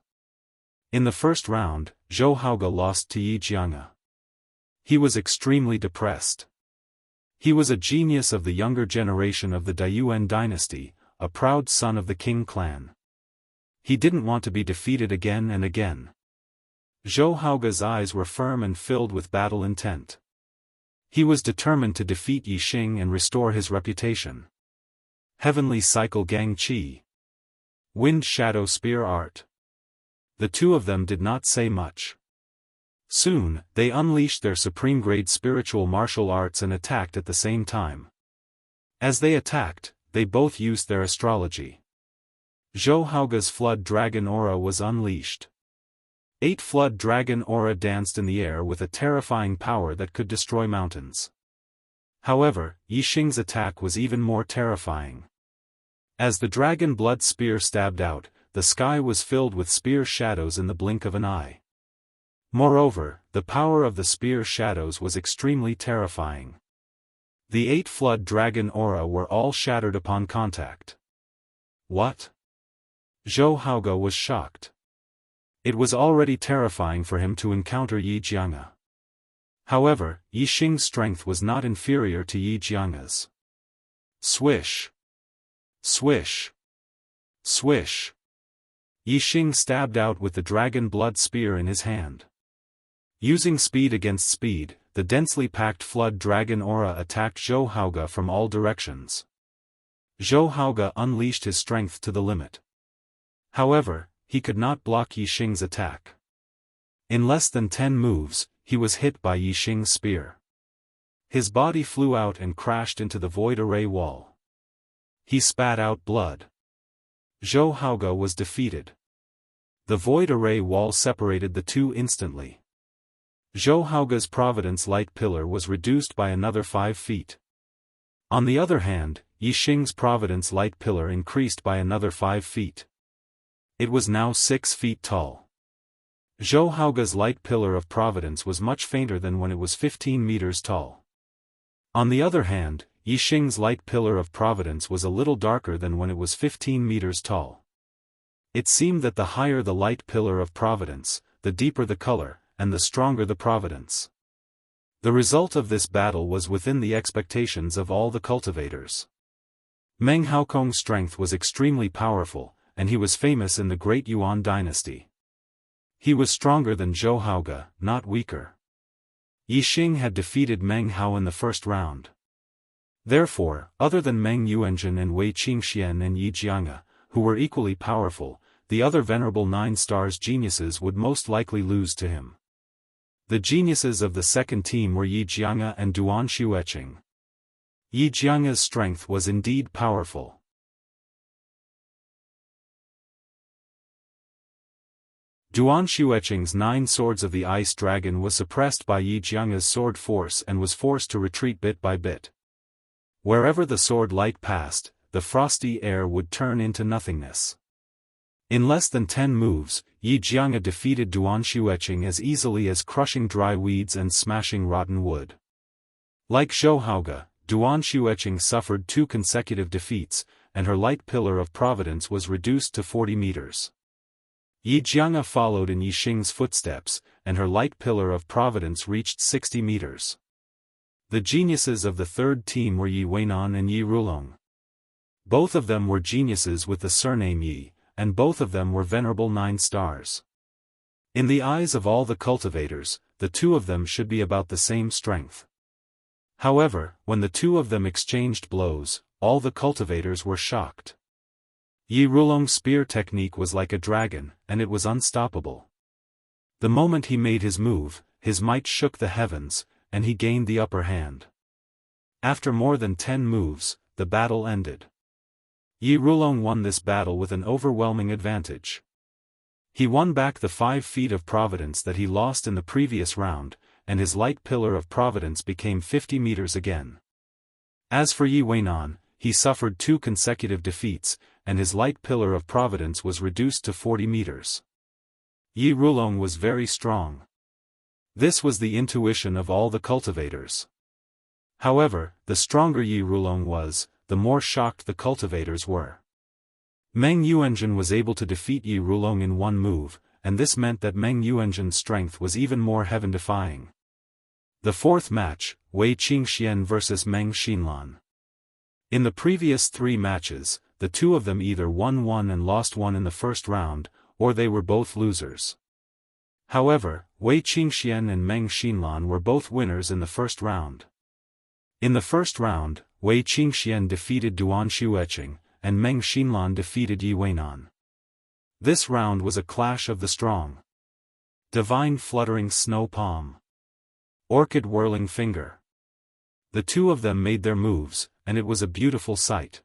In the first round, Zhou Haoge lost to Yi Jianghe. He was extremely depressed. He was a genius of the younger generation of the Daoist dynasty, a proud son of the Qing clan. He didn't want to be defeated again and again. Zhou Haoge's eyes were firm and filled with battle intent. He was determined to defeat Yixing and restore his reputation. Heavenly Cycle Gang Qi. Wind Shadow Spear Art. The two of them did not say much. Soon, they unleashed their supreme-grade spiritual martial arts and attacked at the same time. As they attacked, they both used their astrology. Zhou Haoge's Flood Dragon Aura was unleashed. 8 Flood Dragon Aura danced in the air with a terrifying power that could destroy mountains. However, Yixing's attack was even more terrifying. As the Dragon Blood Spear stabbed out, the sky was filled with spear shadows in the blink of an eye. Moreover, the power of the spear shadows was extremely terrifying. The 8 Flood Dragon Aura were all shattered upon contact. What? Zhou Haoge was shocked. It was already terrifying for him to encounter Yi Jianghe. However, Yixing's strength was not inferior to Yi Jianghe's. Swish! Swish! Swish! Yixing stabbed out with the Dragon Blood Spear in his hand. Using speed against speed, the densely packed Flood Dragon Aura attacked Zhou Haoge from all directions. Zhou Haoge unleashed his strength to the limit. However, he could not block Yixing's attack. In less than 10 moves, he was hit by Yixing's spear. His body flew out and crashed into the void array wall. He spat out blood. Zhou Haoge was defeated. The void array wall separated the two instantly. Zhou Haoge's Providence Light Pillar was reduced by another 5 feet. On the other hand, Yixing's Providence Light Pillar increased by another 5 feet. It was now 6 feet tall. Zhou Haoge's Light Pillar of Providence was much fainter than when it was 15 meters tall. On the other hand, Yixing's Light Pillar of Providence was a little darker than when it was 15 meters tall. It seemed that the higher the Light Pillar of Providence, the deeper the color, and the stronger the providence. The result of this battle was within the expectations of all the cultivators. Meng Haokong's strength was extremely powerful, and he was famous in the Great Yuan dynasty. He was stronger than Zhou Haoge, not weaker. Yixing had defeated Meng Hao in the first round. Therefore, other than Meng Yuanzhen and Wei Qingxian and Yi Jianghe, who were equally powerful, the other venerable 9 stars geniuses would most likely lose to him. The geniuses of the second team were Yi Jianghe and Duan Xueqing. Yi Jianghe's strength was indeed powerful. Duan Xueqing's 9 swords of the Ice Dragon was suppressed by Yi Jianghe's sword force and was forced to retreat bit by bit. Wherever the sword light passed, the frosty air would turn into nothingness. In less than 10 moves, Yi Jianghe defeated Duan Xueqing as easily as crushing dry weeds and smashing rotten wood. Like Zhouhouge, Duan Xueqing suffered 2 consecutive defeats, and her light pillar of providence was reduced to 40 meters. Yi Jianghu followed in Yi Xing's footsteps, and her light pillar of providence reached 60 meters. The geniuses of the third team were Yi Weinan and Yi Rulong. Both of them were geniuses with the surname Yi, and both of them were venerable 9 stars. In the eyes of all the cultivators, the two of them should be about the same strength. However, when the two of them exchanged blows, all the cultivators were shocked. Yi Rulong's spear technique was like a dragon, and it was unstoppable. The moment he made his move, his might shook the heavens, and he gained the upper hand. After more than 10 moves, the battle ended. Yi Rulong won this battle with an overwhelming advantage. He won back the 5 feet of providence that he lost in the previous round, and his light pillar of providence became 50 meters again. As for Yi Weinan, he suffered 2 consecutive defeats, and his light pillar of providence was reduced to 40 meters. Yi Rulong was very strong. This was the intuition of all the cultivators. However, the stronger Yi Rulong was, the more shocked the cultivators were. Meng Yuanzhen was able to defeat Yi Rulong in 1 move, and this meant that Meng Yuanzhen's strength was even more heaven-defying. The 4th match, Wei Qingxian vs Meng Xinlan. In the previous 3 matches, the two of them either won 1 and lost 1 in the first round, or they were both losers. However, Wei Qingxian and Meng Xinlan were both winners in the first round. In the first round, Wei Qingxian defeated Duan Xueqing, and Meng Xinlan defeated Yi Weinan. This round was a clash of the strong. Divine Fluttering Snow Palm. Orchid Whirling Finger. The two of them made their moves, and it was a beautiful sight.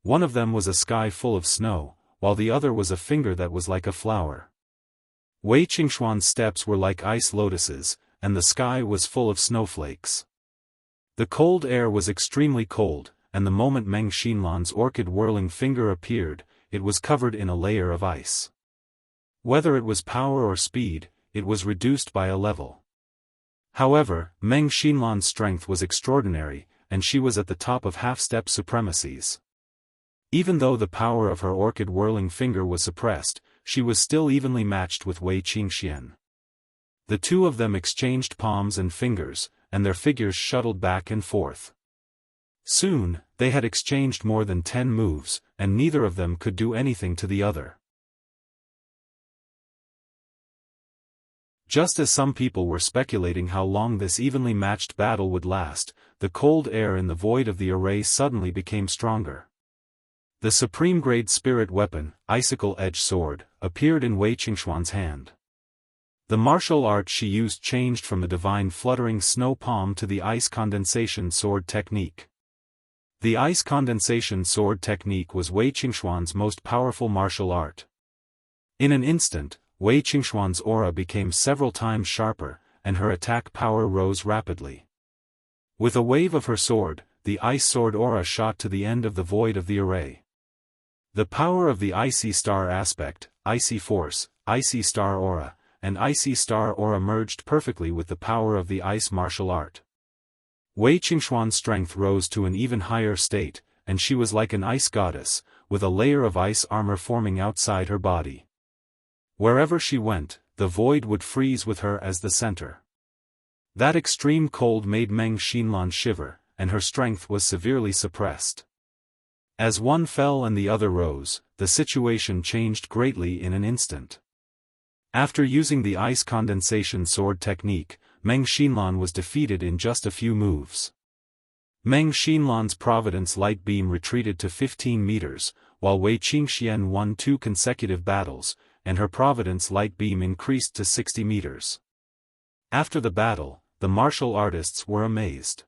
One of them was a sky full of snow, while the other was a finger that was like a flower. Wei Qingxuan's steps were like ice lotuses, and the sky was full of snowflakes. The cold air was extremely cold, and the moment Meng Xinlan's orchid whirling finger appeared, it was covered in a layer of ice. Whether it was power or speed, it was reduced by a level. However, Meng Xinlan's strength was extraordinary, and she was at the top of half-step supremacies. Even though the power of her orchid whirling finger was suppressed, she was still evenly matched with Wei Qingxian. The two of them exchanged palms and fingers, and their figures shuttled back and forth. Soon, they had exchanged more than 10 moves, and neither of them could do anything to the other. Just as some people were speculating how long this evenly matched battle would last, the cold air in the void of the array suddenly became stronger. The supreme-grade spirit weapon, Icicle Edge Sword, appeared in Wei Qingxuan's hand. The martial art she used changed from the divine fluttering snow palm to the ice condensation sword technique. The ice condensation sword technique was Wei Qingxuan's most powerful martial art. In an instant, Wei Qingxuan's aura became several times sharper, and her attack power rose rapidly. With a wave of her sword, the ice sword aura shot to the end of the void of the array. The power of the icy star aspect, icy force, icy star aura, and icy star aura merged perfectly with the power of the ice martial art. Wei Qingxuan's strength rose to an even higher state, and she was like an ice goddess, with a layer of ice armor forming outside her body. Wherever she went, the void would freeze with her as the center. That extreme cold made Meng Xinlan shiver, and her strength was severely suppressed. As one fell and the other rose, the situation changed greatly in an instant. After using the ice condensation sword technique, Meng Xinlan was defeated in just a few moves. Meng Xinlan's Providence Light Beam retreated to 15 meters, while Wei Qingxian won 2 consecutive battles, and her Providence Light Beam increased to 60 meters. After the battle, the martial artists were amazed.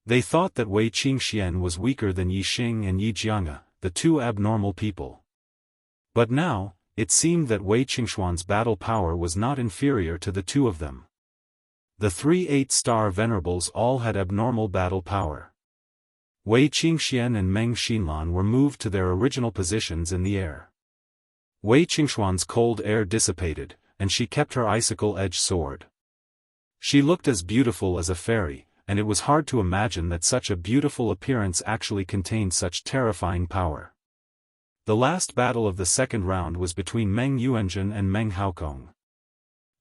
They thought that Wei Qingxian was weaker than Yi Xing and Yi Jianghu, the two abnormal people. But now, it seemed that Wei Qingxuan's battle power was not inferior to the two of them. The 3 8-star venerables all had abnormal battle power. Wei Qingxian and Meng Xinlan were moved to their original positions in the air. Wei Qingxuan's cold air dissipated, and she kept her icicle edge sword. She looked as beautiful as a fairy, and it was hard to imagine that such a beautiful appearance actually contained such terrifying power. The last battle of the second round was between Meng Yuanjun and Meng Haokong.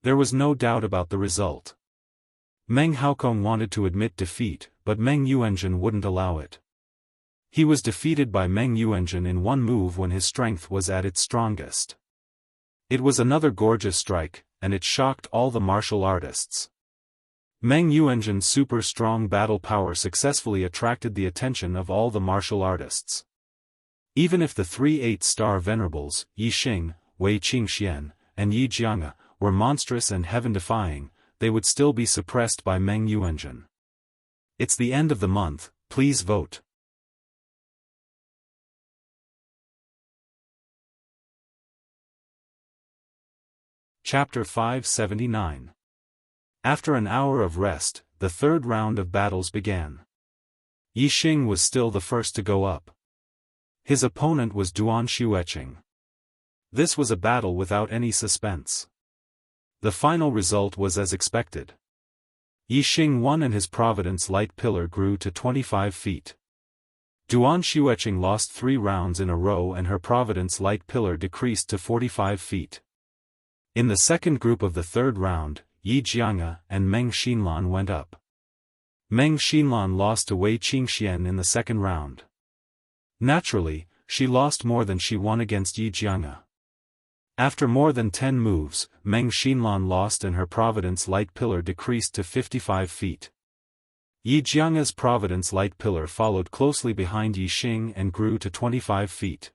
There was no doubt about the result. Meng Haokong wanted to admit defeat, but Meng Yuanjun wouldn't allow it. He was defeated by Meng Yuanjun in one move when his strength was at its strongest. It was another gorgeous strike, and it shocked all the martial artists. Meng Yuanjun's super strong battle power successfully attracted the attention of all the martial artists. Even if the three 8-star venerables, Yi Xing, Wei Qingxian, and Yi Jianghu, were monstrous and heaven-defying, they would still be suppressed by Meng Yuanjun. It's the end of the month, please vote. Chapter 579. After an hour of rest, the third round of battles began. Yi Xing was still the first to go up. His opponent was Duan Xueqing. This was a battle without any suspense. The final result was as expected. Yi Xing won and his Providence Light Pillar grew to 25 feet. Duan Xueqing lost 3 rounds in a row and her Providence Light Pillar decreased to 45 feet. In the second group of the third round, Yi Jianghu and Meng Xinlan went up. Meng Xinlan lost to Wei Qingxian in the second round. Naturally, she lost more than she won against Yi Jianghu. After more than 10 moves, Meng Xinlan lost and her Providence Light Pillar decreased to 55 feet. Yi Jianghu's Providence Light Pillar followed closely behind Yi Xing and grew to 25 feet.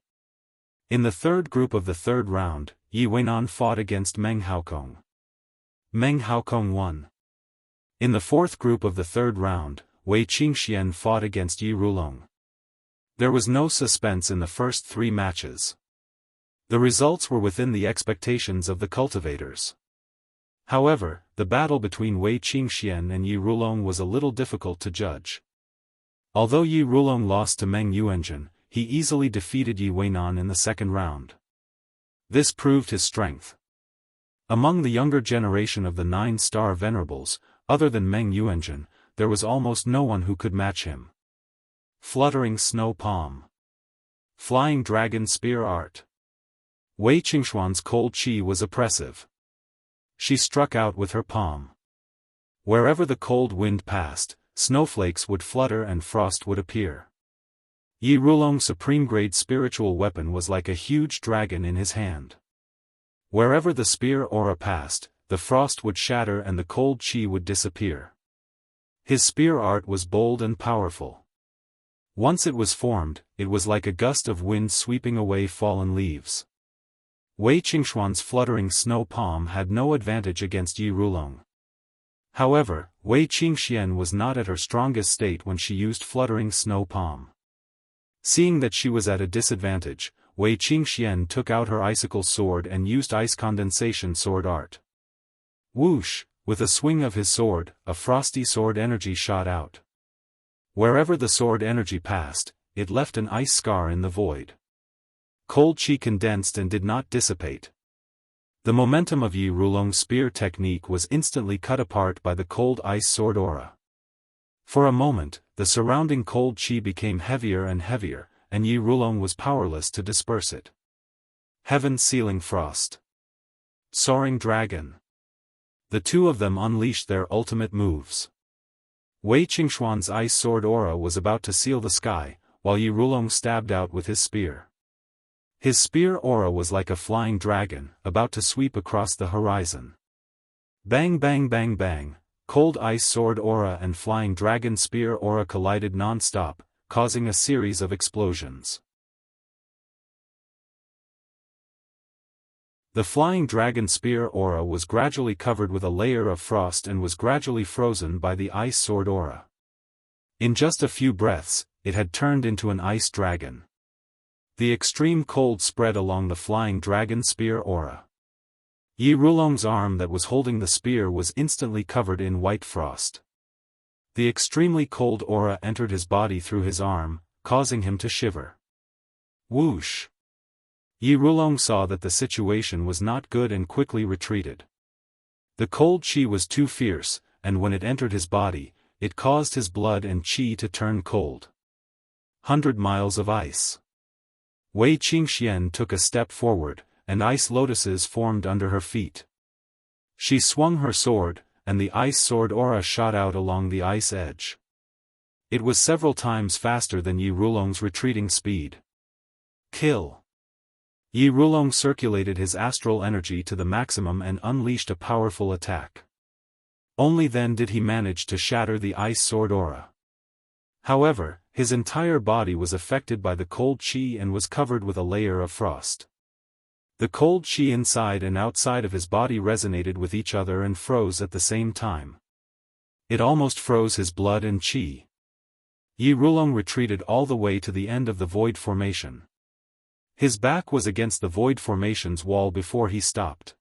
In the third group of the third round, Yi Weinan fought against Meng Haokong. Meng Haokong won. In the fourth group of the third round, Wei Qingxian fought against Yi Rulong. There was no suspense in the first 3 matches. The results were within the expectations of the cultivators. However, the battle between Wei Qingxian and Yi Rulong was a little difficult to judge. Although Yi Rulong lost to Meng Yuanjun, he easily defeated Yi Weinan in the second round. This proved his strength. Among the younger generation of the 9-star venerables, other than Meng Yuanjun, there was almost no one who could match him. Fluttering Snow Palm. Flying Dragon Spear Art. Wei Qingxuan's cold chi was oppressive. She struck out with her palm. Wherever the cold wind passed, snowflakes would flutter and frost would appear. Yi Rulong's supreme-grade spiritual weapon was like a huge dragon in his hand. Wherever the spear aura passed, the frost would shatter and the cold chi would disappear. His spear art was bold and powerful. Once it was formed, it was like a gust of wind sweeping away fallen leaves. Wei Qingxuan's fluttering snow palm had no advantage against Yi Rulong. However, Wei Qingxian was not at her strongest state when she used fluttering snow palm. Seeing that she was at a disadvantage, Wei Qingxian took out her icicle sword and used ice condensation sword art. Whoosh! With a swing of his sword, a frosty sword energy shot out. Wherever the sword energy passed, it left an ice scar in the void. Cold chi condensed and did not dissipate. The momentum of Yi Rulong's spear technique was instantly cut apart by the cold ice sword aura. For a moment, the surrounding cold chi became heavier and heavier, and Yi Rulong was powerless to disperse it. Heaven-sealing frost. Soaring dragon. The two of them unleashed their ultimate moves. Wei Qingxuan's ice sword aura was about to seal the sky, while Yi Rulong stabbed out with his spear. His spear aura was like a flying dragon, about to sweep across the horizon. Bang bang bang bang, cold ice sword aura and flying dragon spear aura collided non-stop, causing a series of explosions. The flying dragon spear aura was gradually covered with a layer of frost and was gradually frozen by the ice sword aura. In just a few breaths, it had turned into an ice dragon. The extreme cold spread along the flying dragon spear aura. Yi Rulong's arm that was holding the spear was instantly covered in white frost. The extremely cold aura entered his body through his arm, causing him to shiver. Whoosh! Yi Rulong saw that the situation was not good and quickly retreated. The cold chi was too fierce, and when it entered his body, it caused his blood and qi to turn cold. 100 miles of ice. Wei Qingxian took a step forward, and ice lotuses formed under her feet. She swung her sword, and the ice sword aura shot out along the ice edge. It was several times faster than Yi Rulong's retreating speed. Kill. Yi Rulong circulated his astral energy to the maximum and unleashed a powerful attack. Only then did he manage to shatter the ice sword aura. However, his entire body was affected by the cold qi and was covered with a layer of frost. The cold qi inside and outside of his body resonated with each other and froze at the same time. It almost froze his blood and qi. Yi Rulong retreated all the way to the end of the void formation. His back was against the void formation's wall before he stopped.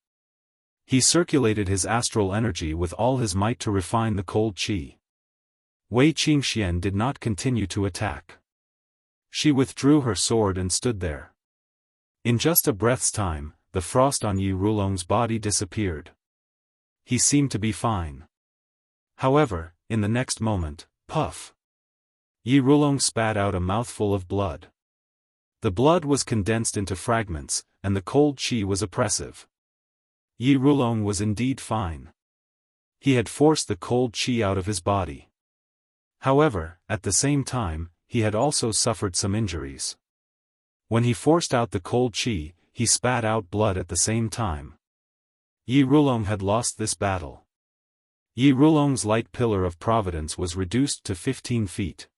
He circulated his astral energy with all his might to refine the cold qi. Wei Qingxian did not continue to attack. She withdrew her sword and stood there. In just a breath's time, the frost on Yi Rulong's body disappeared. He seemed to be fine. However, in the next moment, puff! Yi Rulong spat out a mouthful of blood. The blood was condensed into fragments, and the cold qi was oppressive. Yi Rulong was indeed fine. He had forced the cold qi out of his body. However, at the same time, he had also suffered some injuries. When he forced out the cold qi, he spat out blood at the same time. Yi Rulong had lost this battle. Yi Rulong's light pillar of providence was reduced to 15 feet.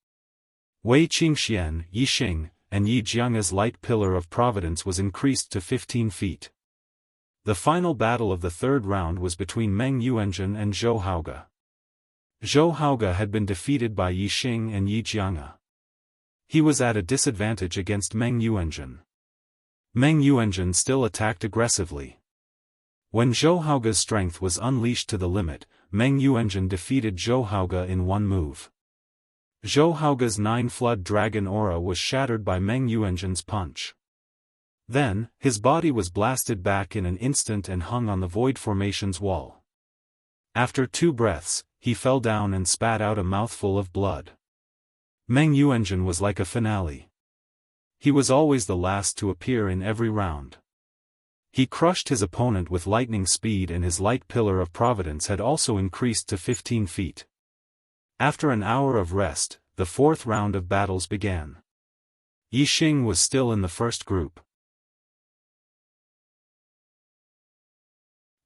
Wei Qingxian, Yi Xing, and Yi Jianghu's light pillar of providence was increased to 15 feet. The final battle of the third round was between Meng Yuanzhen and Zhou Haoge. Zhou Haoge had been defeated by Yi Xing and Yi Jianghu. He was at a disadvantage against Meng Yuanzhen. Meng Yuanzhen still attacked aggressively. When Zhou Haoge's strength was unleashed to the limit, Meng Yuanzhen defeated Zhou Haoge in one move. Zhou Haoge's 9-flood dragon aura was shattered by Meng Yuanzhen's punch. Then, his body was blasted back in an instant and hung on the void formation's wall. After 2 breaths, he fell down and spat out a mouthful of blood. Meng Yuanzhen was like a finale. He was always the last to appear in every round. He crushed his opponent with lightning speed, and his light pillar of providence had also increased to 15 feet. After an hour of rest, the 4th round of battles began. Yi Xing was still in the first group.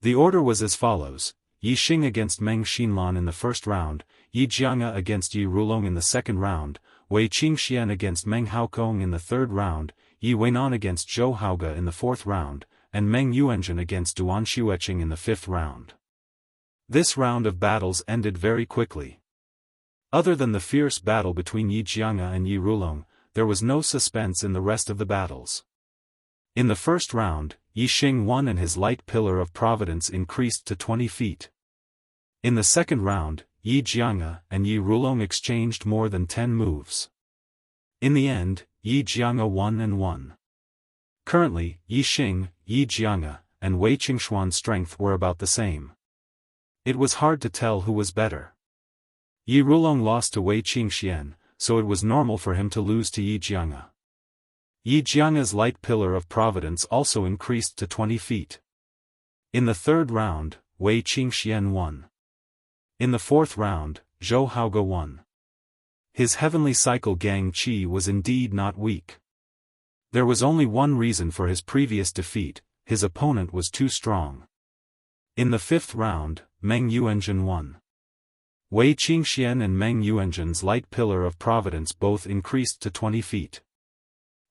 The order was as follows: Yi Xing against Meng Xinlan in the first round, Yi Jianghu against Yi Rulong in the second round, Wei Qingxian against Meng Haokong in the third round, Yi Weinan against Zhou Haoge in the fourth round, and Meng Yuanzhen against Duan Xueqing in the fifth round. This round of battles ended very quickly. Other than the fierce battle between Yi Jianghu and Yi Rulong, there was no suspense in the rest of the battles. In the first round, Yi Xing won and his light pillar of providence increased to 20 feet. In the second round, Yi Jianghu and Yi Rulong exchanged more than 10 moves. In the end, Yi Jianghu won and won. Currently, Yi Xing, Yi Jianghu, and Wei Qingxuan's strength were about the same. It was hard to tell who was better. Yi Rulong lost to Wei Qingxian, so it was normal for him to lose to Yi Jianghu. Yi Jianghu's light pillar of providence also increased to 20 feet. In the third round, Wei Qingxian won. In the fourth round, Zhou Haoge won. His heavenly cycle Gang Qi was indeed not weak. There was only one reason for his previous defeat: his opponent was too strong. In the fifth round, Meng Yuanzhen won. Wei Qingxian and Meng Yuanzhen's light pillar of providence both increased to 20 feet.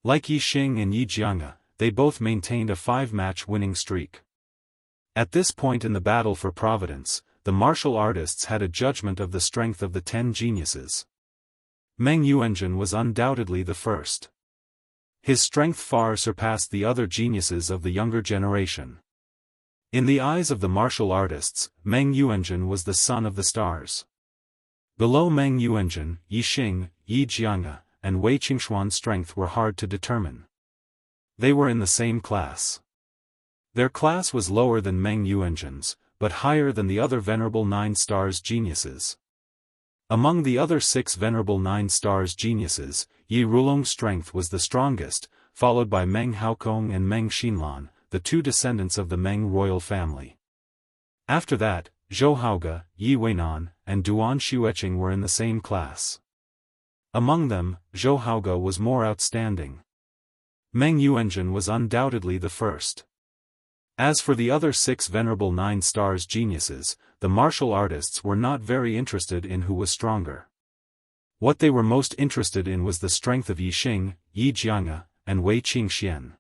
Like Yi Xing and Yi Jianghu, they both maintained a 5-match winning streak. At this point in the battle for providence, the martial artists had a judgment of the strength of the 10 geniuses. Meng Yuanzhen was undoubtedly the first. His strength far surpassed the other geniuses of the younger generation. In the eyes of the martial artists, Meng Yuanzhen was the son of the stars. Below Meng Yuanzhen, Yi Xing, Yi Jianghu, and Wei Qingxuan's strength were hard to determine. They were in the same class. Their class was lower than Meng Yuanzhen's, but higher than the other venerable 9 stars geniuses. Among the other 6 venerable 9 stars geniuses, Yi Rulong's strength was the strongest, followed by Meng Haokong and Meng Xinlan, the 2 descendants of the Meng royal family. After that, Zhou Haoge, Yi Weinan, and Duan Xueqing were in the same class. Among them, Zhou Haoge was more outstanding. Meng Yuanzhen was undoubtedly the first. As for the other 6 venerable 9 stars geniuses, the martial artists were not very interested in who was stronger. What they were most interested in was the strength of Yi Xing, Yi Jianghe, and Wei Qingxian.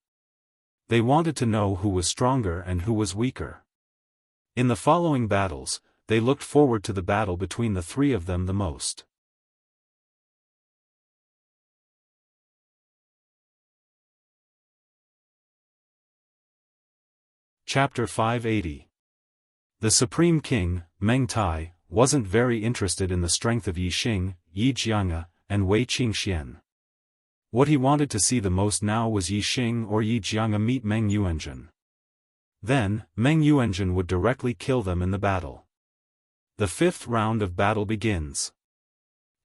They wanted to know who was stronger and who was weaker. In the following battles, they looked forward to the battle between the 3 of them the most. Chapter 580. The Supreme King, Meng Tai, wasn't very interested in the strength of Yi Xing, Yi Jianghe, and Wei Qingxian. What he wanted to see the most now was Yi Xing or Yi Jianghe meet Meng Yuanzhen. Then, Meng Yuanzhen would directly kill them in the battle. The 5th round of battle begins.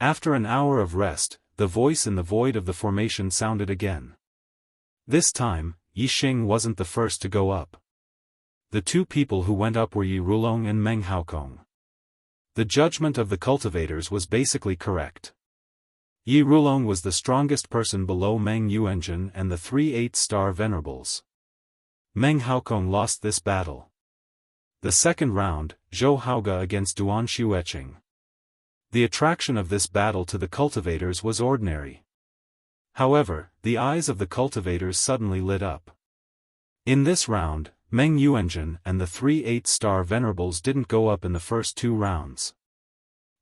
After an hour of rest, the voice in the void of the formation sounded again. This time, Yi Xing wasn't the first to go up. The 2 people who went up were Yi Rulong and Meng Haokong. The judgment of the cultivators was basically correct. Yi Rulong was the strongest person below Meng Yuanzhen and the 3 8-star venerables. Meng Haokong lost this battle. The 2nd round, Zhou Haoge against Duan Xueqing. The attraction of this battle to the cultivators was ordinary. However, the eyes of the cultivators suddenly lit up. In this round, Meng Yuanzhen and the 3 8-star venerables didn't go up in the first 2 rounds.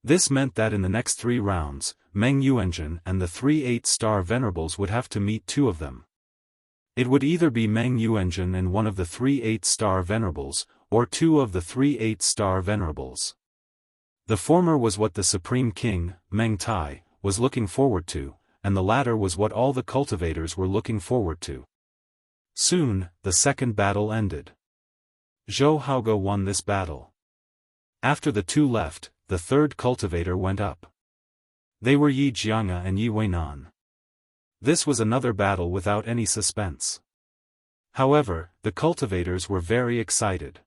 This meant that in the next 3 rounds, Meng Yuanzhen and the 3 8-star venerables would have to meet 2 of them. It would either be Meng Yuanzhen and one of the 3 8-star venerables, or 2 of the 3 8-star venerables. The former was what the Supreme King, Meng Tai, was looking forward to, and the latter was what all the cultivators were looking forward to. Soon, the 2nd battle ended. Zhou Haoge won this battle. After the 2 left, the 3rd cultivator went up. They were Yi Jianghe and Yi Weinan. This was another battle without any suspense. However, the cultivators were very excited.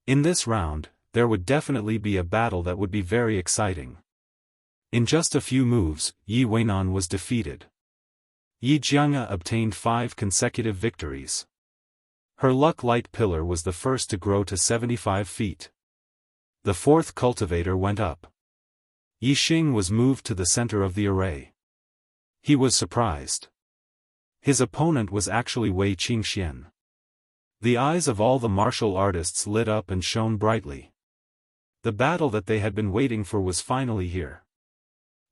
In this round, there would definitely be a battle that would be very exciting. In just a few moves, Yi Weinan was defeated. Yi Jianghe obtained 5 consecutive victories. Her luck light pillar was the first to grow to 75 feet. The 4th cultivator went up. Yi Xing was moved to the center of the array. He was surprised. His opponent was actually Wei Qingxian. The eyes of all the martial artists lit up and shone brightly. The battle that they had been waiting for was finally here.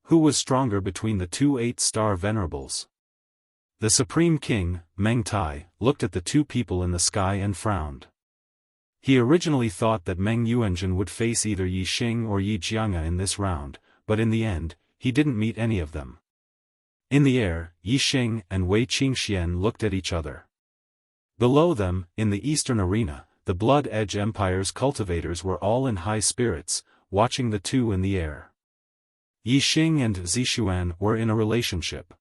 Who was stronger between the 2 8-star venerables? The Supreme King, Meng Tai, looked at the 2 people in the sky and frowned. He originally thought that Meng Yuanzhen would face either Yi Xing or Yi Jianghe in this round, but in the end, he didn't meet any of them. In the air, Yi Xing and Wei Qingxian looked at each other. Below them, in the eastern arena, the Blood Edge Empire's cultivators were all in high spirits, watching the 2 in the air. Yi Xing and Zixuan were in a relationship.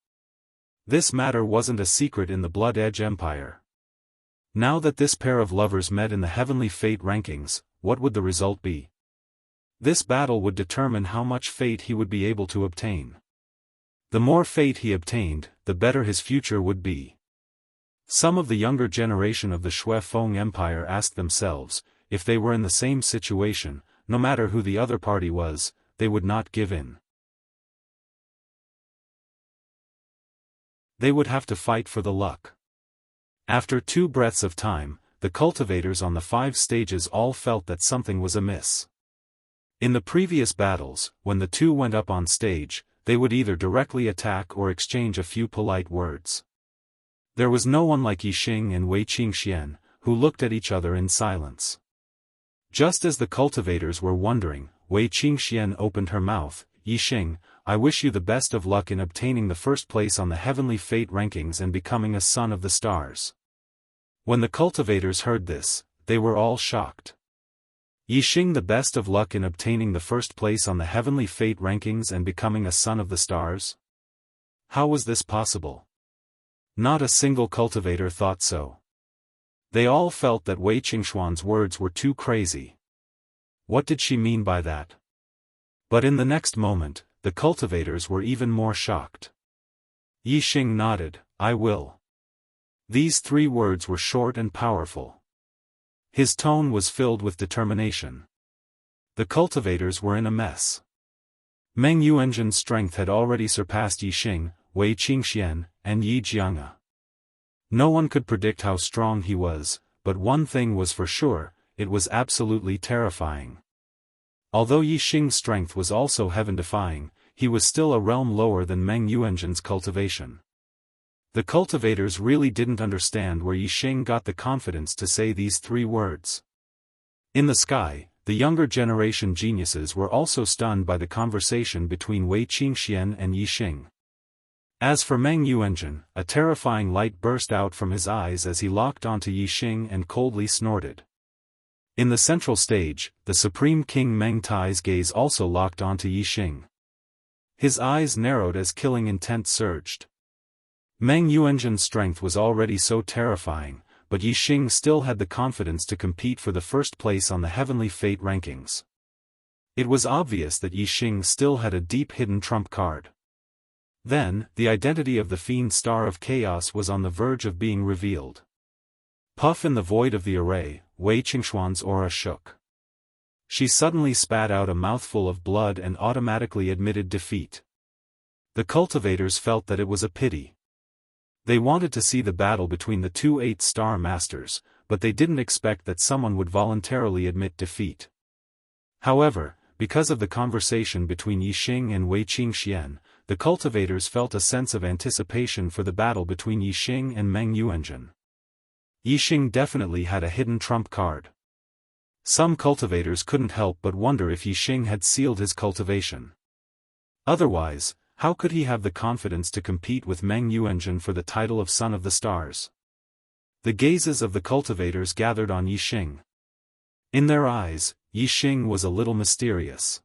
This matter wasn't a secret in the Blood Edge Empire. Now that this pair of lovers met in the Heavenly Fate rankings, what would the result be? This battle would determine how much fate he would be able to obtain. The more fate he obtained, the better his future would be. Some of the younger generation of the Shui Feng Empire asked themselves, if they were in the same situation, no matter who the other party was, they would not give in. They would have to fight for the luck. After 2 breaths of time, the cultivators on the 5 stages all felt that something was amiss. In the previous battles, when the 2 went up on stage, they would either directly attack or exchange a few polite words. There was no one like Yi Xing and Wei Qingxian, who looked at each other in silence. Just as the cultivators were wondering, Wei Qingxian opened her mouth. Yi Xing, I wish you the best of luck in obtaining the first place on the Heavenly Fate rankings and becoming a son of the stars. When the cultivators heard this, they were all shocked. Yixing the best of luck in obtaining the first place on the heavenly fate rankings and becoming a son of the stars? How was this possible? Not a single cultivator thought so. They all felt that Wei Qingxuan's words were too crazy. What did she mean by that? But in the next moment, the cultivators were even more shocked. Yixing nodded, "I will." These 3 words were short and powerful. His tone was filled with determination. The cultivators were in a mess. Meng Yuanzhen's strength had already surpassed Yixing, Wei Qingxian, and Yi Jianghu. No one could predict how strong he was, but one thing was for sure, it was absolutely terrifying. Although Yixing's strength was also heaven-defying, he was still a realm lower than Meng Yuanzhen's cultivation. The cultivators really didn't understand where Yixing got the confidence to say these 3 words. In the sky, the younger generation geniuses were also stunned by the conversation between Wei Qingxian and Yixing. As for Meng Yuanzhen, a terrifying light burst out from his eyes as he locked onto Yixing and coldly snorted. In the central stage, the Supreme King Meng Tai's gaze also locked onto Yixing. His eyes narrowed as killing intent surged. Meng Yuanzhen's strength was already so terrifying, but Yixing still had the confidence to compete for the first place on the heavenly fate rankings. It was obvious that Yixing still had a deep hidden trump card. Then, the identity of the Fiend Star of Chaos was on the verge of being revealed. Puff in the void of the array, Wei Qingxuan's aura shook. She suddenly spat out a mouthful of blood and automatically admitted defeat. The cultivators felt that it was a pity. They wanted to see the battle between the 2 8-star masters, but they didn't expect that someone would voluntarily admit defeat. However, because of the conversation between Yixing and Wei Qingxian, the cultivators felt a sense of anticipation for the battle between Yixing and Meng Yuanzhen. Yixing definitely had a hidden trump card. Some cultivators couldn't help but wonder if Yixing had sealed his cultivation. Otherwise, how could he have the confidence to compete with Meng Yuanzhen for the title of Son of the Stars? The gazes of the cultivators gathered on Yixing. In their eyes, Yixing was a little mysterious.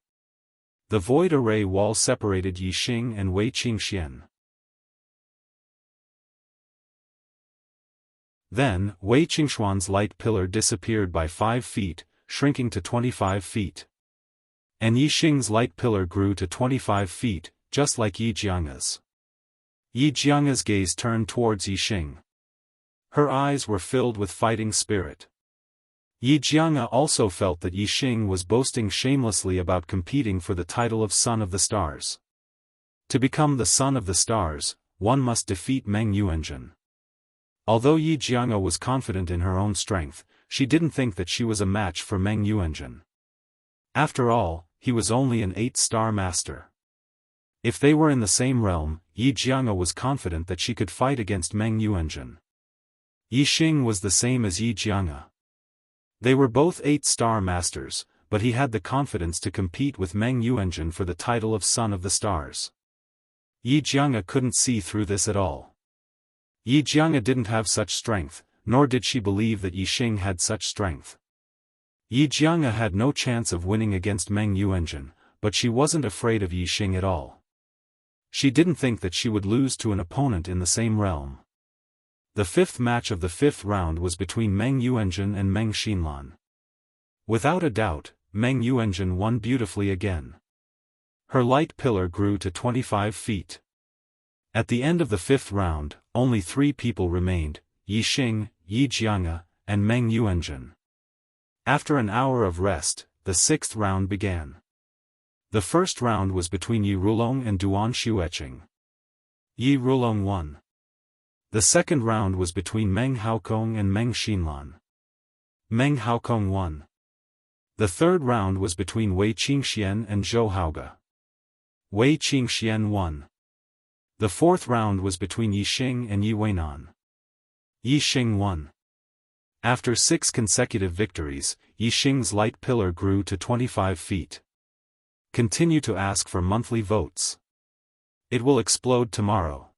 The void array wall separated Yixing and Wei Qingxian. Then, Wei Qingxuan's light pillar disappeared by 5 feet, shrinking to 25 feet. And Yixing's light pillar grew to 25 feet, just like Yi Jianghu's. Yi Jianghu's gaze turned towards Yixing. Her eyes were filled with fighting spirit. Yi Jianghu also felt that Yixing was boasting shamelessly about competing for the title of Son of the Stars. To become the Son of the Stars, one must defeat Meng Yuanzhen. Although Yi Jianghu was confident in her own strength, she didn't think that she was a match for Meng Yuanzhen. After all, he was only an 8-star master. If they were in the same realm, Yi Jianghu was confident that she could fight against Meng Yuanzhen. Yixing was the same as Yi Jianghu. They were both 8-star masters, but he had the confidence to compete with Meng Yuanzhen for the title of Son of the Stars. Yi Jianghu couldn't see through this at all. Yi Jianghu didn't have such strength, nor did she believe that Yixing had such strength. Yi Jianghu had no chance of winning against Meng Yuanzhen, but she wasn't afraid of Yixing at all. She didn't think that she would lose to an opponent in the same realm. The 5th match of the 5th round was between Meng Yuanzhen and Meng Xinlan. Without a doubt, Meng Yuanzhen won beautifully again. Her light pillar grew to 25 feet. At the end of the 5th round, only 3 people remained, Yixing, Yi Jianghu, and Meng Yuanzhen. After an hour of rest, the 6th round began. The first round was between Yi Rulong and Duan Xueqing. Yi Rulong won. The second round was between Meng Haokong and Meng Xinlan. Meng Haokong won. The third round was between Wei Qingxian and Zhou Haoge. Wei Qingxian won. The fourth round was between Yixing and Yi Weinan. Yixing won. After 6 consecutive victories, Yixing's light pillar grew to 25 feet. Continue to ask for monthly votes. It will explode tomorrow.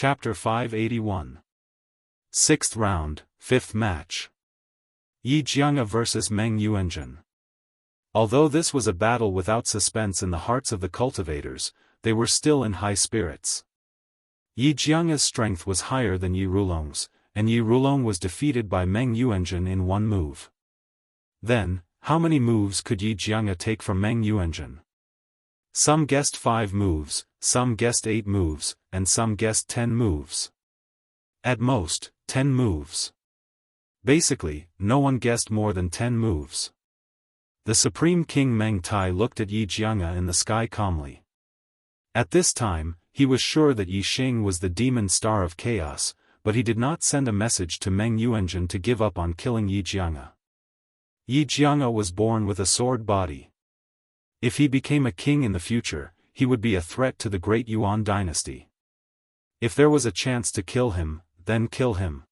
Chapter 581. 6th Round, 5th Match. Yi Jianghu vs Meng Yuanzhen. Although this was a battle without suspense in the hearts of the cultivators, they were still in high spirits. Yi Jianghu's strength was higher than Yi Rulong's, and Yi Rulong was defeated by Meng Yuanzhen in one move. Then, how many moves could Yi Jianghu take from Meng Yuanzhen? Some guessed 5 moves, some guessed 8 moves, and some guessed 10 moves. At most, 10 moves. Basically, no one guessed more than 10 moves. The Supreme King Meng Tai looked at Yi Jianghu in the sky calmly. At this time, he was sure that Yi Xing was the demon star of chaos, but he did not send a message to Meng Yuanzhen to give up on killing Yi Jianghu. Yi Jianghu was born with a sword body. If he became a king in the future, he would be a threat to the great Yuan dynasty. If there was a chance to kill him, then kill him.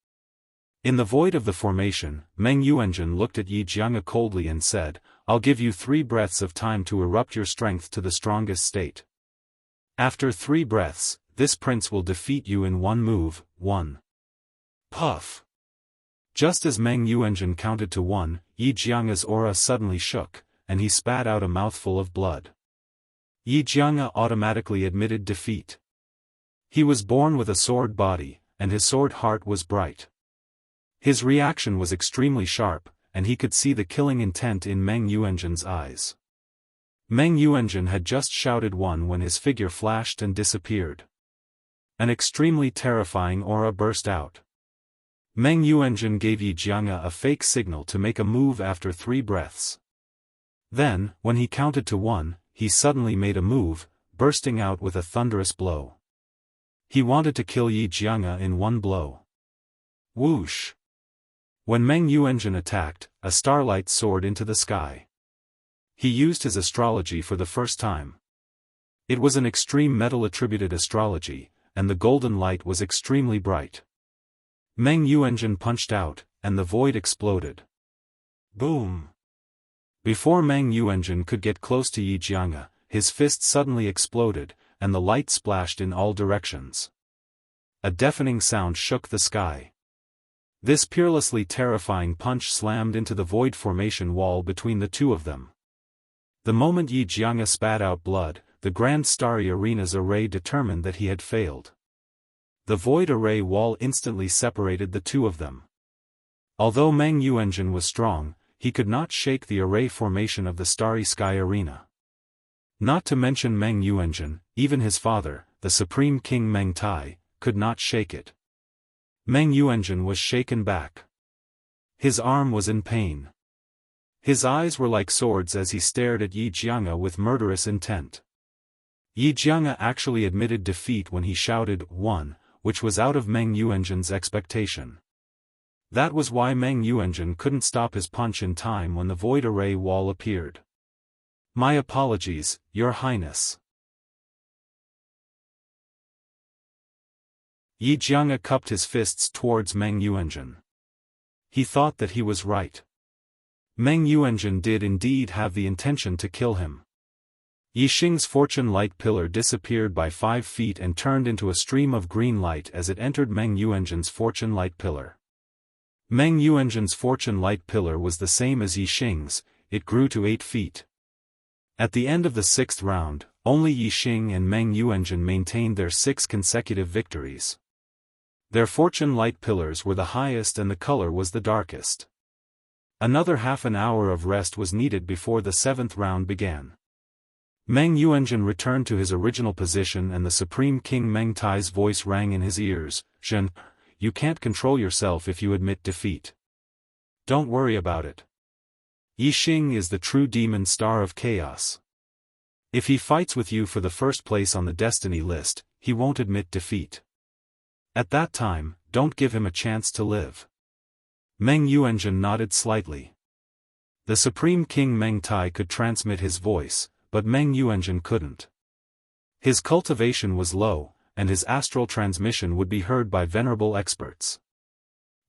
In the void of the formation, Meng Yuanzhen looked at Yi Jianghu coldly and said, "I'll give you 3 breaths of time to erupt your strength to the strongest state. After 3 breaths, this prince will defeat you in one move." 1. Puff. Just as Meng Yuanzhen counted to 1, Yi Jianghu's aura suddenly shook, and he spat out a mouthful of blood. Yi Jianghu automatically admitted defeat. He was born with a sword body, and his sword heart was bright. His reaction was extremely sharp, and he could see the killing intent in Meng Yuanzhen's eyes. Meng Yuanzhen had just shouted 1 when his figure flashed and disappeared. An extremely terrifying aura burst out. Meng Yuanzhen gave Yi Jianghu a fake signal to make a move after 3 breaths. Then, when he counted to 1, he suddenly made a move, bursting out with a thunderous blow. He wanted to kill Yi Jianghu in one blow. Whoosh! When Meng Yuanzhen attacked, a starlight soared into the sky. He used his astrology for the first time. It was an extreme metal-attributed astrology, and the golden light was extremely bright. Meng Yuanzhen punched out, and the void exploded. Boom! Before Meng Yuanzhen could get close to Yi Jianghu, his fist suddenly exploded, and the light splashed in all directions. A deafening sound shook the sky. This peerlessly terrifying punch slammed into the void formation wall between the two of them. The moment Yi Jianghu spat out blood, the Grand Starry Arena's array determined that he had failed. The void array wall instantly separated the two of them. Although Meng Yuanzhen was strong, he could not shake the array formation of the Starry Sky Arena. Not to mention Meng Yuanzhen, even his father, the Supreme King Meng Tai, could not shake it. Meng Yuanzhen was shaken back. His arm was in pain. His eyes were like swords as he stared at Yi Jianghu with murderous intent. Yi Jianghu actually admitted defeat when he shouted 1, which was out of Meng Yuanzhen's expectation. That was why Meng Yuanzhen couldn't stop his punch in time when the void array wall appeared. "My apologies, Your Highness." Yi Jianghu cupped his fists towards Meng Yuanzhen. He thought that he was right. Meng Yuanzhen did indeed have the intention to kill him. Yi Xing's fortune light pillar disappeared by 5 feet and turned into a stream of green light as it entered Meng Yuanzhen's fortune light pillar. Meng Yuanzhen's fortune light pillar was the same as Yi Xing's, it grew to 8 feet. At the end of the 6th round, only Yi Xing and Meng Yuanzhen maintained their 6 consecutive victories. Their fortune light pillars were the highest and the color was the darkest. Another half an hour of rest was needed before the 7th round began. Meng Yuanzhen returned to his original position and the Supreme King Meng Tai's voice rang in his ears, "Zhen, you can't control yourself if you admit defeat. Don't worry about it. Yi Xing is the true demon star of chaos. If he fights with you for the first place on the destiny list, he won't admit defeat. At that time, don't give him a chance to live." Meng Yuanzhen nodded slightly. The Supreme King Meng Tai could transmit his voice, but Meng Yuanzhen couldn't. His cultivation was low, and his astral transmission would be heard by venerable experts.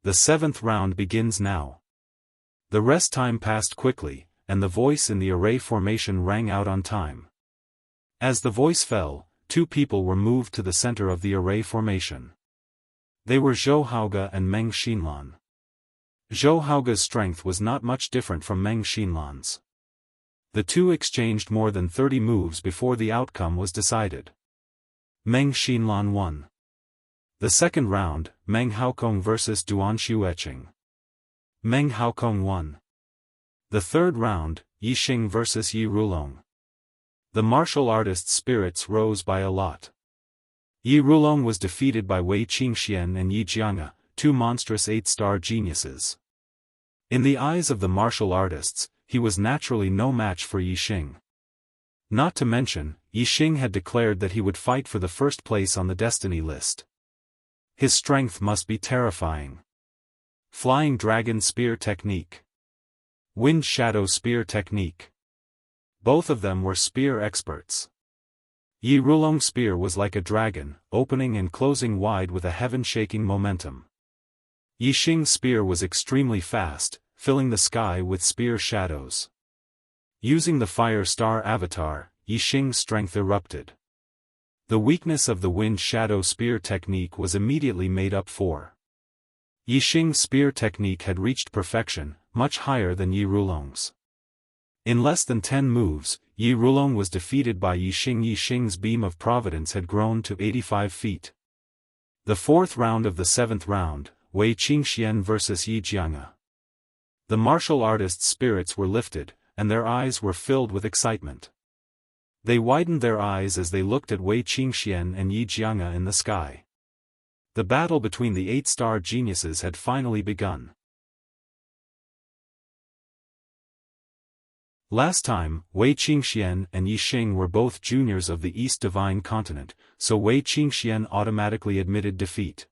The 7th round begins now. The rest time passed quickly, and the voice in the array formation rang out on time. As the voice fell, two people were moved to the center of the array formation. They were Zhou Haoge and Meng Xinlan. Zhou Haoge's strength was not much different from Meng Xinlan's. The two exchanged more than 30 moves before the outcome was decided. Meng Xinlan won. The second round, Meng Haokong vs Duanshu Etching. Meng Haokong won. The third round, Yi Xing vs Yi Rulong. The martial artists' spirits rose by a lot. Yi Rulong was defeated by Wei Qingxian and Yi Jianghu, two monstrous 8-star geniuses. In the eyes of the martial artists, he was naturally no match for Yi Xing. Not to mention, Yi Xing had declared that he would fight for the first place on the destiny list. His strength must be terrifying. Flying Dragon Spear Technique. Wind Shadow Spear Technique. Both of them were spear experts. Yi Rulong's spear was like a dragon, opening and closing wide with a heaven-shaking momentum. Yi Xing's spear was extremely fast, filling the sky with spear shadows. Using the Fire Star avatar, Yi Xing's strength erupted. The weakness of the Wind Shadow Spear technique was immediately made up for. Yi Xing's spear technique had reached perfection, much higher than Yi Rulong's. In less than 10 moves, Yi Rulong was defeated by Yi Xing. Yi Xing's beam of providence had grown to 85 feet. The fourth round of the seventh round, Wei Qingxian vs Yi Jianghu. The martial artists' spirits were lifted, and their eyes were filled with excitement. They widened their eyes as they looked at Wei Qingxian and Yi Jianghu in the sky. The battle between the 8-star geniuses had finally begun. Last time, Wei Qingxian and Yi Xing were both juniors of the East Divine Continent, so Wei Qingxian automatically admitted defeat.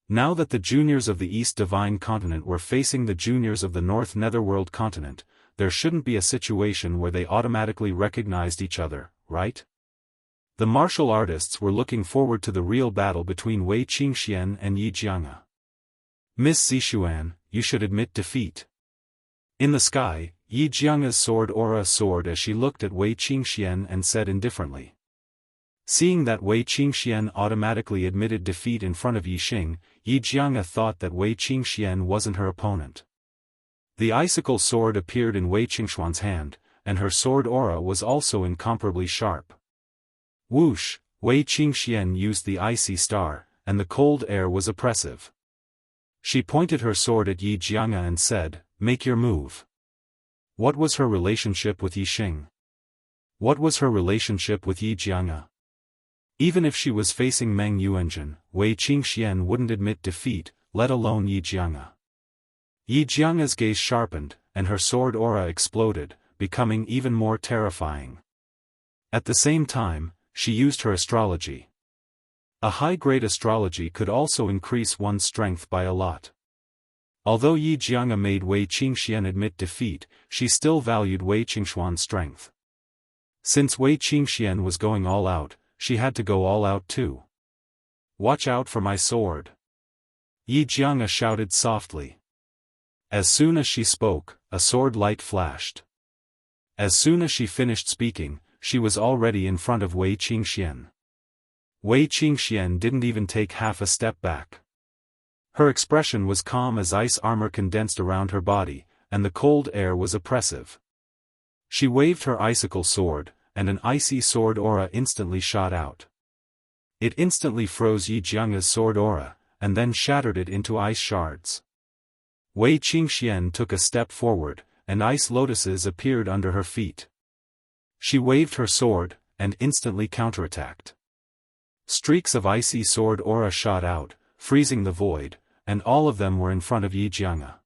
Now that the juniors of the East Divine Continent were facing the juniors of the North Netherworld Continent, there shouldn't be a situation where they automatically recognized each other, right? The martial artists were looking forward to the real battle between Wei Qingxian and Yi Jianghu. Miss Zixuan, you should admit defeat. In the sky, Yi Jianghu's sword aura soared as she looked at Wei Qingxian and said indifferently. Seeing that Wei Qingxian automatically admitted defeat in front of Yi Xing, Yi Jianghu thought that Wei Qingxian wasn't her opponent. The icicle sword appeared in Wei Qingxuan's hand, and her sword aura was also incomparably sharp. Whoosh, Wei Qingxian used the icy star, and the cold air was oppressive. She pointed her sword at Yi Jianghu and said, "Make your move." What was her relationship with Yi Xing? What was her relationship with Yi Jianghu? Even if she was facing Meng Yuanjun, Wei Qingxian wouldn't admit defeat, let alone Yi Jianghu. Yi Jianghu's gaze sharpened, and her sword aura exploded, becoming even more terrifying. At the same time, she used her astrology. A high-grade astrology could also increase one's strength by a lot. Although Yi Jianghu made Wei Qingxian admit defeat, she still valued Wei Qingxuan's strength. Since Wei Qingxian was going all out, she had to go all out too. "Watch out for my sword!" Yi Jianghu shouted softly. As soon as she spoke, a sword light flashed. As soon as she finished speaking, she was already in front of Wei Qingxian. Wei Qingxian didn't even take half a step back. Her expression was calm as ice armor condensed around her body, and the cold air was oppressive. She waved her icicle sword, and an icy sword aura instantly shot out. It instantly froze Yi Jianghu's sword aura, and then shattered it into ice shards. Wei Qingxian took a step forward, and ice lotuses appeared under her feet. She waved her sword, and instantly counterattacked. Streaks of icy sword aura shot out, freezing the void, and all of them were in front of Yi Jianghu.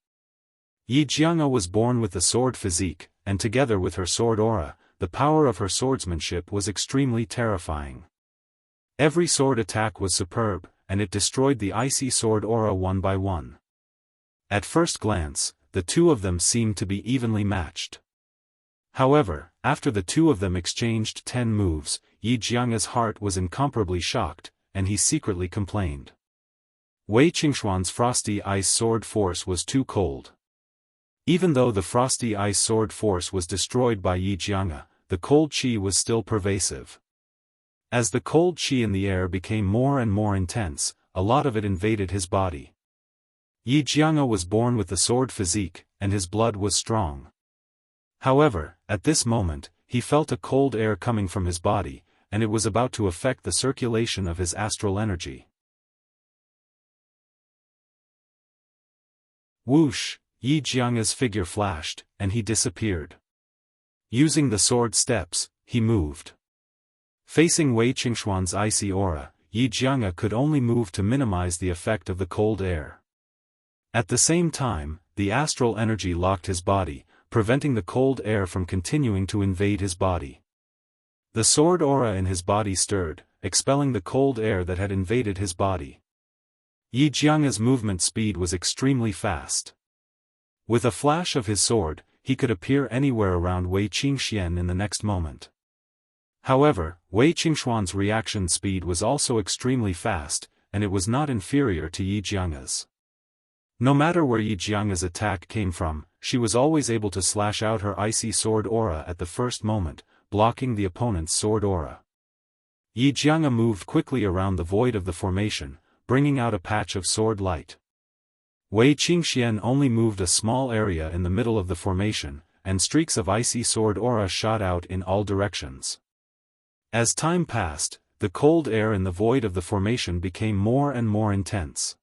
Yi Jianghu was born with the sword physique, and together with her sword aura, the power of her swordsmanship was extremely terrifying. Every sword attack was superb, and it destroyed the icy sword aura one by one. At first glance, the two of them seemed to be evenly matched. However, after the two of them exchanged 10 moves, Yi Jianghu's heart was incomparably shocked, and he secretly complained. Wei Qingxuan's frosty ice sword force was too cold. Even though the frosty ice sword force was destroyed by Yi Jianghu, the cold qi was still pervasive. As the cold chi in the air became more and more intense, a lot of it invaded his body. Jianghu was born with the sword physique, and his blood was strong. However, at this moment, he felt a cold air coming from his body, and it was about to affect the circulation of his astral energy. Whoosh! Jianghu's figure flashed, and he disappeared. Using the sword steps, he moved. Facing Wei Qingxuan's icy aura, Jianghu could only move to minimize the effect of the cold air. At the same time, the astral energy locked his body, preventing the cold air from continuing to invade his body. The sword aura in his body stirred, expelling the cold air that had invaded his body. Jianghu's movement speed was extremely fast. With a flash of his sword, he could appear anywhere around Wei Qingxian in the next moment. However, Wei Qingxuan's reaction speed was also extremely fast, and it was not inferior to Jianghu's. No matter where Jianghu's attack came from, she was always able to slash out her icy sword aura at the first moment, blocking the opponent's sword aura. Jianghu moved quickly around the void of the formation, bringing out a patch of sword light. Wei Qingxian only moved a small area in the middle of the formation, and streaks of icy sword aura shot out in all directions. As time passed, the cold air in the void of the formation became more and more intense.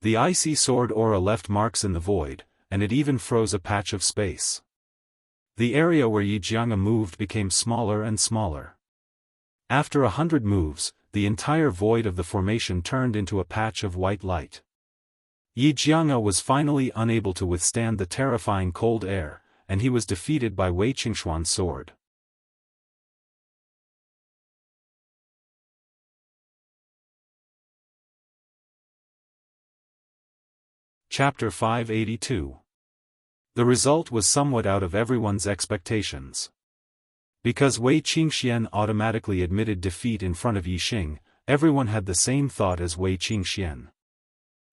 The icy sword aura left marks in the void, and it even froze a patch of space. The area where Jianghu moved became smaller and smaller. After 100 moves, the entire void of the formation turned into a patch of white light. Jianghu was finally unable to withstand the terrifying cold air, and he was defeated by Wei Qingxuan's sword. Chapter 582. The result was somewhat out of everyone's expectations. Because Wei Qingxian automatically admitted defeat in front of Yixing, everyone had the same thought as Wei Qingxian.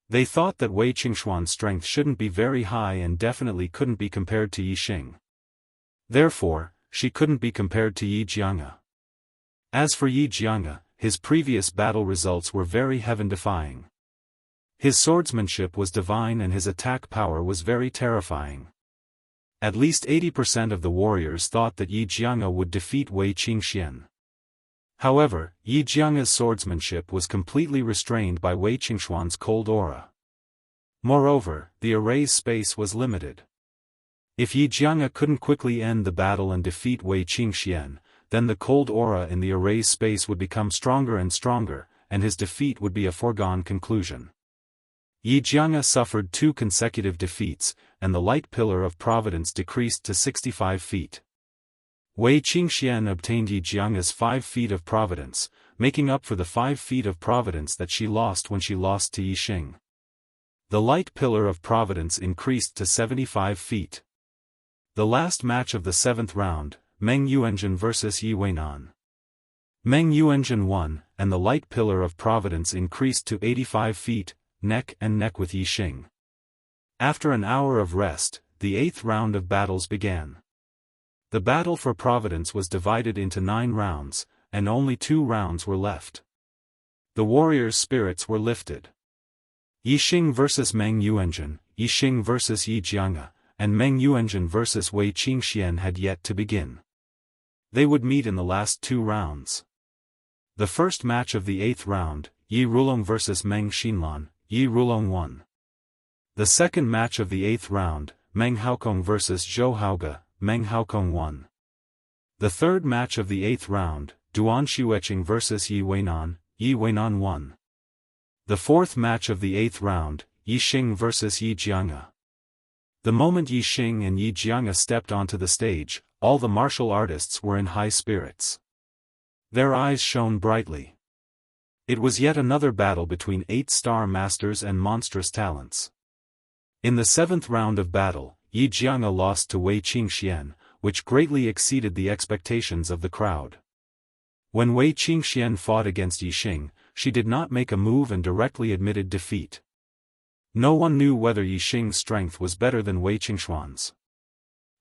They thought that Wei Qingxuan's strength shouldn't be very high and definitely couldn't be compared to Yixing. Therefore, she couldn't be compared to Jianghu. As for Jianghu, his previous battle results were very heaven-defying. His swordsmanship was divine and his attack power was very terrifying. At least 80% of the warriors thought that Jianghu would defeat Wei Qingxian. However, Jianghu's swordsmanship was completely restrained by Wei Qingxuan's cold aura. Moreover, the array's space was limited. If Jianghu couldn't quickly end the battle and defeat Wei Qingxian, then the cold aura in the array's space would become stronger and stronger, and his defeat would be a foregone conclusion. Jianghu suffered 2 consecutive defeats, and the light pillar of providence decreased to 65 feet. Wei Qingxian obtained Jianghu's 5 feet of providence, making up for the 5 feet of providence that she lost when she lost to Yixing. The light pillar of providence increased to 75 feet. The last match of the 7th round, Meng Yuanzhen vs Yi Weinan. Meng Yuanzhen won, and the light pillar of providence increased to 85 feet, neck and neck with Yixing. After an hour of rest, the 8th round of battles began. The battle for providence was divided into 9 rounds, and only 2 rounds were left. The warriors' spirits were lifted. Yixing vs Meng Yuanzhen, Yixing vs Jianghu, and Meng Yuanzhen vs Wei Qingxian had yet to begin. They would meet in the last 2 rounds. The first match of the 8th round, Yi Rulong vs Meng Xinlan, Yi Rulong won. The second match of the 8th round, Meng Haokong vs Zhou Haoge, Meng Haokong won. The third match of the 8th round, Duan Xueqing vs Yi Weinan, Yi Weinan won. The fourth match of the 8th round, Yixing vs Jianghu. The moment Yixing and Jianghu stepped onto the stage, all the martial artists were in high spirits. Their eyes shone brightly. It was yet another battle between 8-star masters and monstrous talents. In the 7th round of battle, Jianghu lost to Wei Qingxian, which greatly exceeded the expectations of the crowd. When Wei Qingxian fought against Yixing, she did not make a move and directly admitted defeat. No one knew whether Yixing's strength was better than Wei Qingxuan's.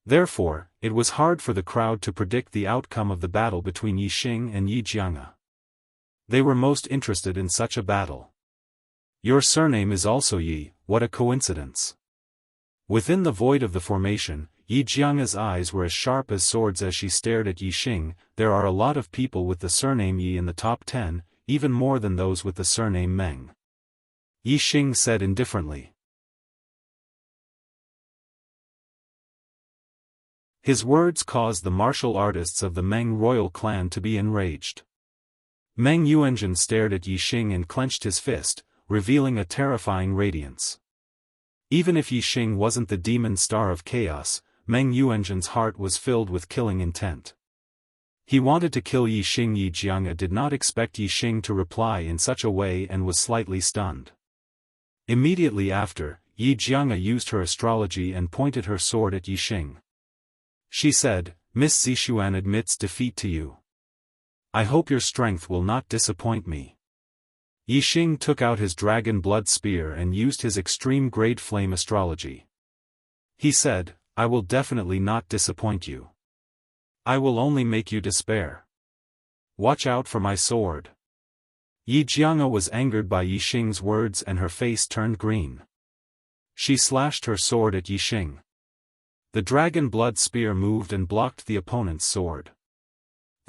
Therefore, it was hard for the crowd to predict the outcome of the battle between Yixing and Jianghu. They were most interested in such a battle. Your surname is also Yi, what a coincidence. Within the void of the formation, Yi Jiang's eyes were as sharp as swords as she stared at Yi Xing. There are a lot of people with the surname Yi in the top 10, even more than those with the surname Meng. Yi Xing said indifferently. His words caused the martial artists of the Meng royal clan to be enraged. Meng Yuanzhen stared at Yi Xing and clenched his fist, revealing a terrifying radiance. Even if Yi Xing wasn't the demon star of chaos, Meng Yuanzhen's heart was filled with killing intent. He wanted to kill Yi Xing. Yi Jianghu did not expect Yi Xing to reply in such a way and was slightly stunned. Immediately after, Yi Jianghu used her astrology and pointed her sword at Yi Xing. She said, Miss Zixuan admits defeat to you. I hope your strength will not disappoint me. Yi Xing took out his dragon blood spear and used his extreme grade flame astrology. He said, I will definitely not disappoint you. I will only make you despair. Watch out for my sword. Yi Jianghu was angered by Yi Xing's words and her face turned green. She slashed her sword at Yi Xing. The dragon blood spear moved and blocked the opponent's sword.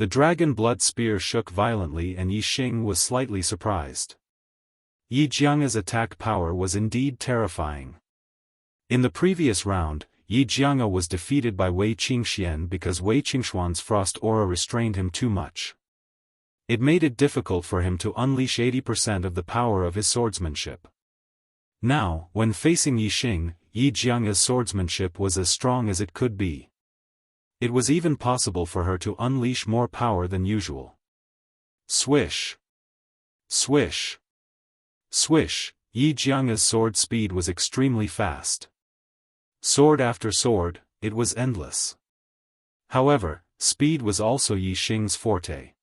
The dragon blood spear shook violently and Yi Xing was slightly surprised. Yi Jianghu's attack power was indeed terrifying. In the previous round, Yi Jianghu was defeated by Wei Qingxian because Wei Qingxuan's frost aura restrained him too much. It made it difficult for him to unleash 80% of the power of his swordsmanship. Now, when facing Yi Xing, Yi Jianghu's swordsmanship was as strong as it could be. It was even possible for her to unleash more power than usual. Swish! Swish! Swish! Yi Jianghu's sword speed was extremely fast. Sword after sword, it was endless. However, speed was also Yi Xing's forte.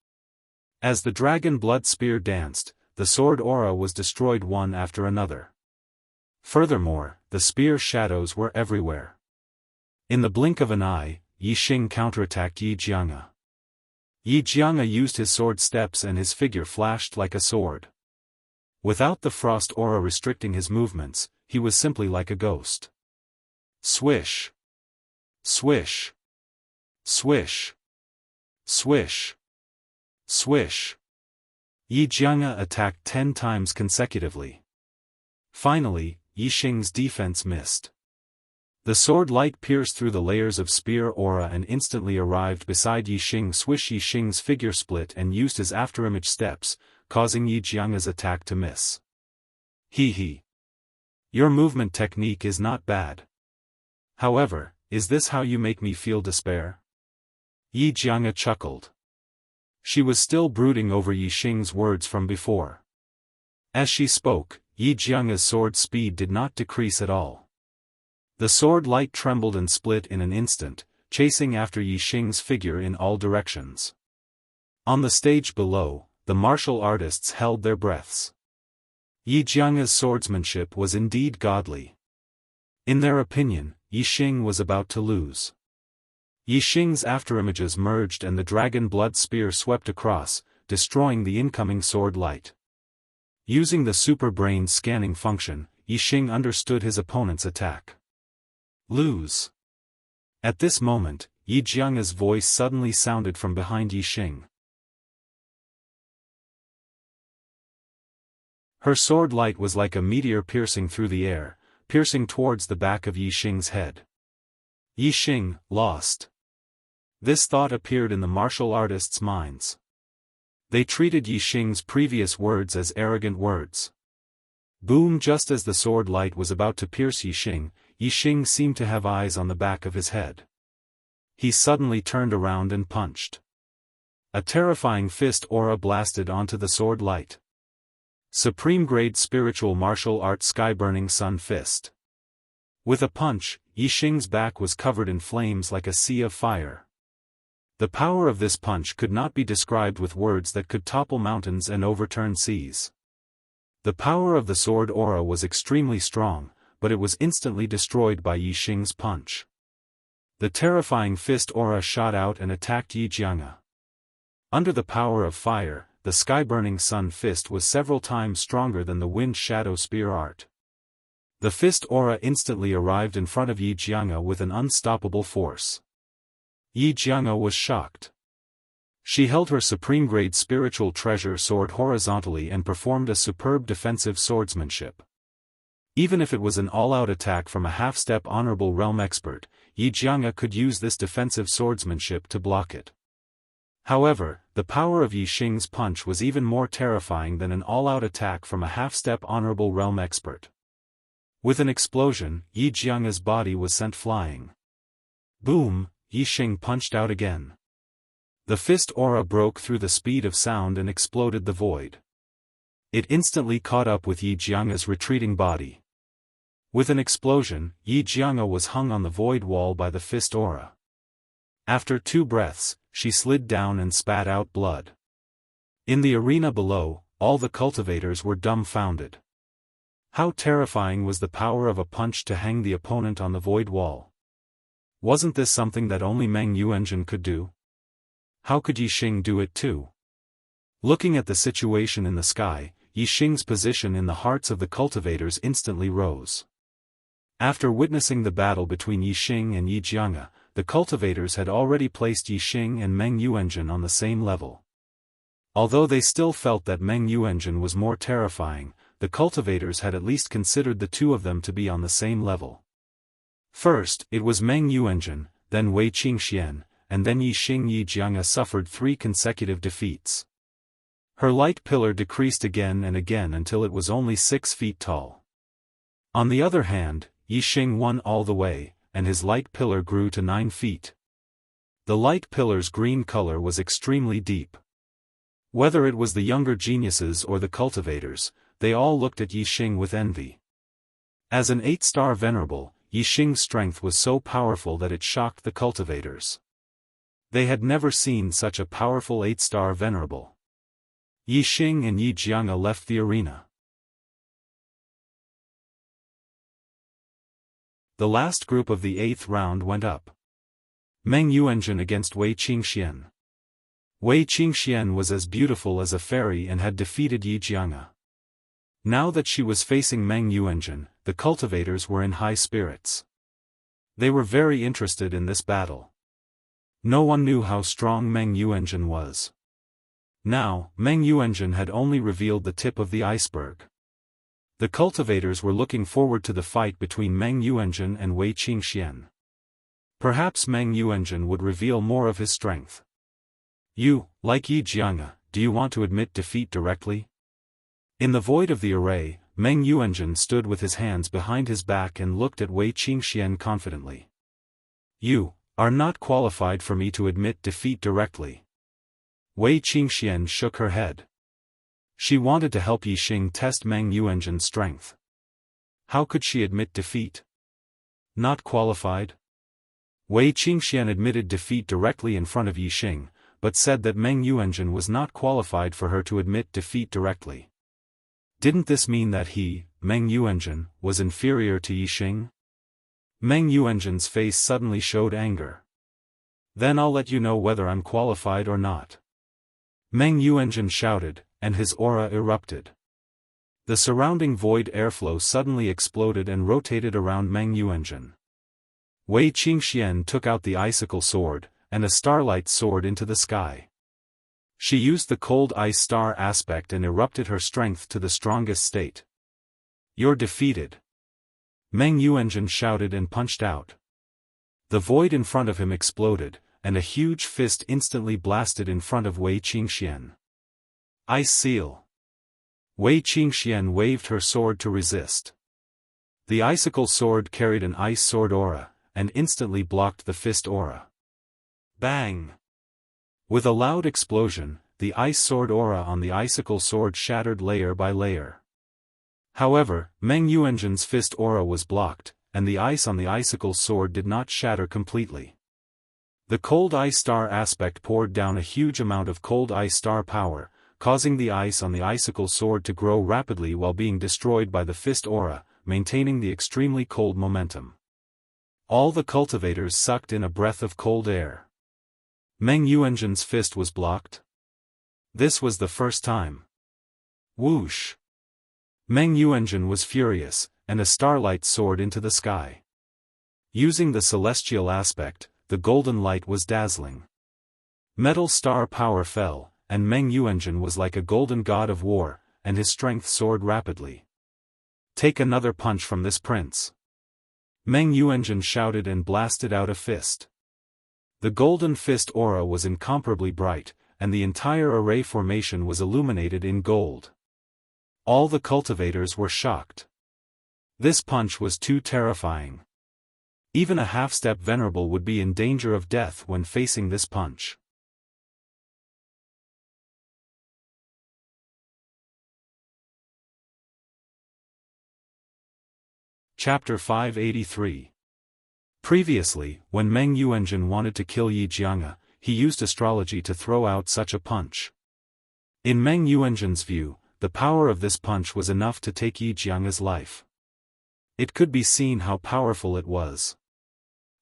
As the dragon blood spear danced, the sword aura was destroyed one after another. Furthermore, the spear shadows were everywhere. In the blink of an eye, Yi Xing counterattacked Yi Jianghu. Yi Jianghu used his sword steps and his figure flashed like a sword. Without the frost aura restricting his movements, he was simply like a ghost. Swish! Swish! Swish! Swish! Swish! Yi Jianghu attacked 10 times consecutively. Finally, Yi Xing's defense missed. The sword light pierced through the layers of spear aura and instantly arrived beside Yi Xing. Swish! Yi Xing's figure split and used his afterimage steps, causing Yi Jianghu's attack to miss. He. Your movement technique is not bad. However, is this how you make me feel despair? Yi Jianghu chuckled. She was still brooding over Yi Xing's words from before. As she spoke, Yi Jianghu's sword speed did not decrease at all. The sword light trembled and split in an instant, chasing after Yi Xing's figure in all directions. On the stage below, the martial artists held their breaths. Yi Jianghu's swordsmanship was indeed godly. In their opinion, Yi Xing was about to lose. Yi Xing's afterimages merged and the dragon blood spear swept across, destroying the incoming sword light. Using the super brain scanning function, Yi Xing understood his opponent's attack. Lose. At this moment, Yi Jianghu's voice suddenly sounded from behind Yi Xing. Her sword light was like a meteor piercing through the air, piercing towards the back of Yi Xing's head. Yi Xing, lost. This thought appeared in the martial artists' minds. They treated Yi Xing's previous words as arrogant words. Boom! Just as the sword light was about to pierce Yi Xing seemed to have eyes on the back of his head. He suddenly turned around and punched. A terrifying fist aura blasted onto the sword light. Supreme grade spiritual martial art sky-burning sun fist. With a punch, Yi Xing's back was covered in flames like a sea of fire. The power of this punch could not be described with words that could topple mountains and overturn seas. The power of the sword aura was extremely strong, but it was instantly destroyed by Yi Xing's punch. The terrifying fist aura shot out and attacked Yi Jianghu. Under the power of fire, the sky-burning sun fist was several times stronger than the wind shadow spear art. The fist aura instantly arrived in front of Yi Jianghu with an unstoppable force. Yi Jianghu was shocked. She held her supreme-grade spiritual treasure sword horizontally and performed a superb defensive swordsmanship. Even if it was an all-out attack from a half-step honorable realm expert, Yi Jianghu could use this defensive swordsmanship to block it. However, the power of Yi Xing's punch was even more terrifying than an all-out attack from a half-step honorable realm expert. With an explosion, Yi Jianghu's body was sent flying. Boom! Yi Xing punched out again. The fist aura broke through the speed of sound and exploded the void. It instantly caught up with Yi Jianghu's retreating body. With an explosion, Yi Jianghu was hung on the void wall by the fist aura. After 2 breaths, she slid down and spat out blood. In the arena below, all the cultivators were dumbfounded. How terrifying was the power of a punch to hang the opponent on the void wall? Wasn't this something that only Meng Yuanzhen could do? How could Yi Xing do it too? Looking at the situation in the sky, Yi Xing's position in the hearts of the cultivators instantly rose. After witnessing the battle between Yi Xing and Yi Jianghu, the cultivators had already placed Yi Xing and Meng Yuanzhen on the same level. Although they still felt that Meng Yuanzhen was more terrifying, the cultivators had at least considered the two of them to be on the same level. First, it was Meng Yuanzhen, then Wei Qingxian, and then Yi Xing. Yi Jianghu suffered 3 consecutive defeats. Her light pillar decreased again and again until it was only 6 feet tall. On the other hand, Yi Xing won all the way, and his light pillar grew to 9 feet. The light pillar's green color was extremely deep. Whether it was the younger geniuses or the cultivators, they all looked at Yi Xing with envy. As an 8-star venerable, Yi Xing's strength was so powerful that it shocked the cultivators. They had never seen such a powerful 8-star venerable. Yi Xing and Yi Jianghu left the arena. The last group of the 8th round went up. Meng Yuanzhen against Wei Qingxian. Wei Qingxian was as beautiful as a fairy and had defeated Yi Jianghu. Now that she was facing Meng Yuanzhen, the cultivators were in high spirits. They were very interested in this battle. No one knew how strong Meng Yuanzhen was. Now, Meng Yuanzhen had only revealed the tip of the iceberg. The cultivators were looking forward to the fight between Meng Yuanzhen and Wei Qingxian. Perhaps Meng Yuanzhen would reveal more of his strength. You, like Yi Jianghu, do you want to admit defeat directly? In the void of the array, Meng Yuanzhen stood with his hands behind his back and looked at Wei Qingxian confidently. You are not qualified for me to admit defeat directly. Wei Qingxian shook her head. She wanted to help Yi Xing test Meng Yuanzhen's strength. How could she admit defeat? Not qualified? Wei Qingxian admitted defeat directly in front of Yi Xing, but said that Meng Yuanzhen was not qualified for her to admit defeat directly. Didn't this mean that he, Meng Yuanzhen, was inferior to Yi Xing? Meng Yuanzhen's face suddenly showed anger. Then I'll let you know whether I'm qualified or not. Meng Yuanzhen shouted, and his aura erupted. The surrounding void airflow suddenly exploded and rotated around Meng Yuanzhen. Wei Qingxian took out the icicle sword, and a starlight soared into the sky. She used the cold ice star aspect and erupted her strength to the strongest state. You're defeated. Meng Yuanzhen shouted and punched out. The void in front of him exploded, and a huge fist instantly blasted in front of Wei Qingxian. Ice seal. Wei Qingxian waved her sword to resist. The icicle sword carried an ice sword aura, and instantly blocked the fist aura. Bang! With a loud explosion, the ice sword aura on the icicle sword shattered layer by layer. However, Meng Yuanzhen's fist aura was blocked, and the ice on the icicle sword did not shatter completely. The cold ice star aspect poured down a huge amount of cold ice star power, causing the ice on the icicle sword to grow rapidly while being destroyed by the fist aura, maintaining the extremely cold momentum. All the cultivators sucked in a breath of cold air. Meng Yuanzhen's fist was blocked. This was the first time. Whoosh! Meng Yuanjun was furious, and a starlight soared into the sky. Using the celestial aspect, the golden light was dazzling. Metal star power fell, and Meng Yuanjun was like a golden god of war, and his strength soared rapidly. Take another punch from this prince. Meng Yuanjun shouted and blasted out a fist. The golden fist aura was incomparably bright, and the entire array formation was illuminated in gold. All the cultivators were shocked. This punch was too terrifying. Even a half-step venerable would be in danger of death when facing this punch. Chapter 583. Previously, when Meng Yuanjun wanted to kill Yi Jianghu, he used astrology to throw out such a punch. In Meng Yuanjun's view, the power of this punch was enough to take Yi Jianghu's life. It could be seen how powerful it was.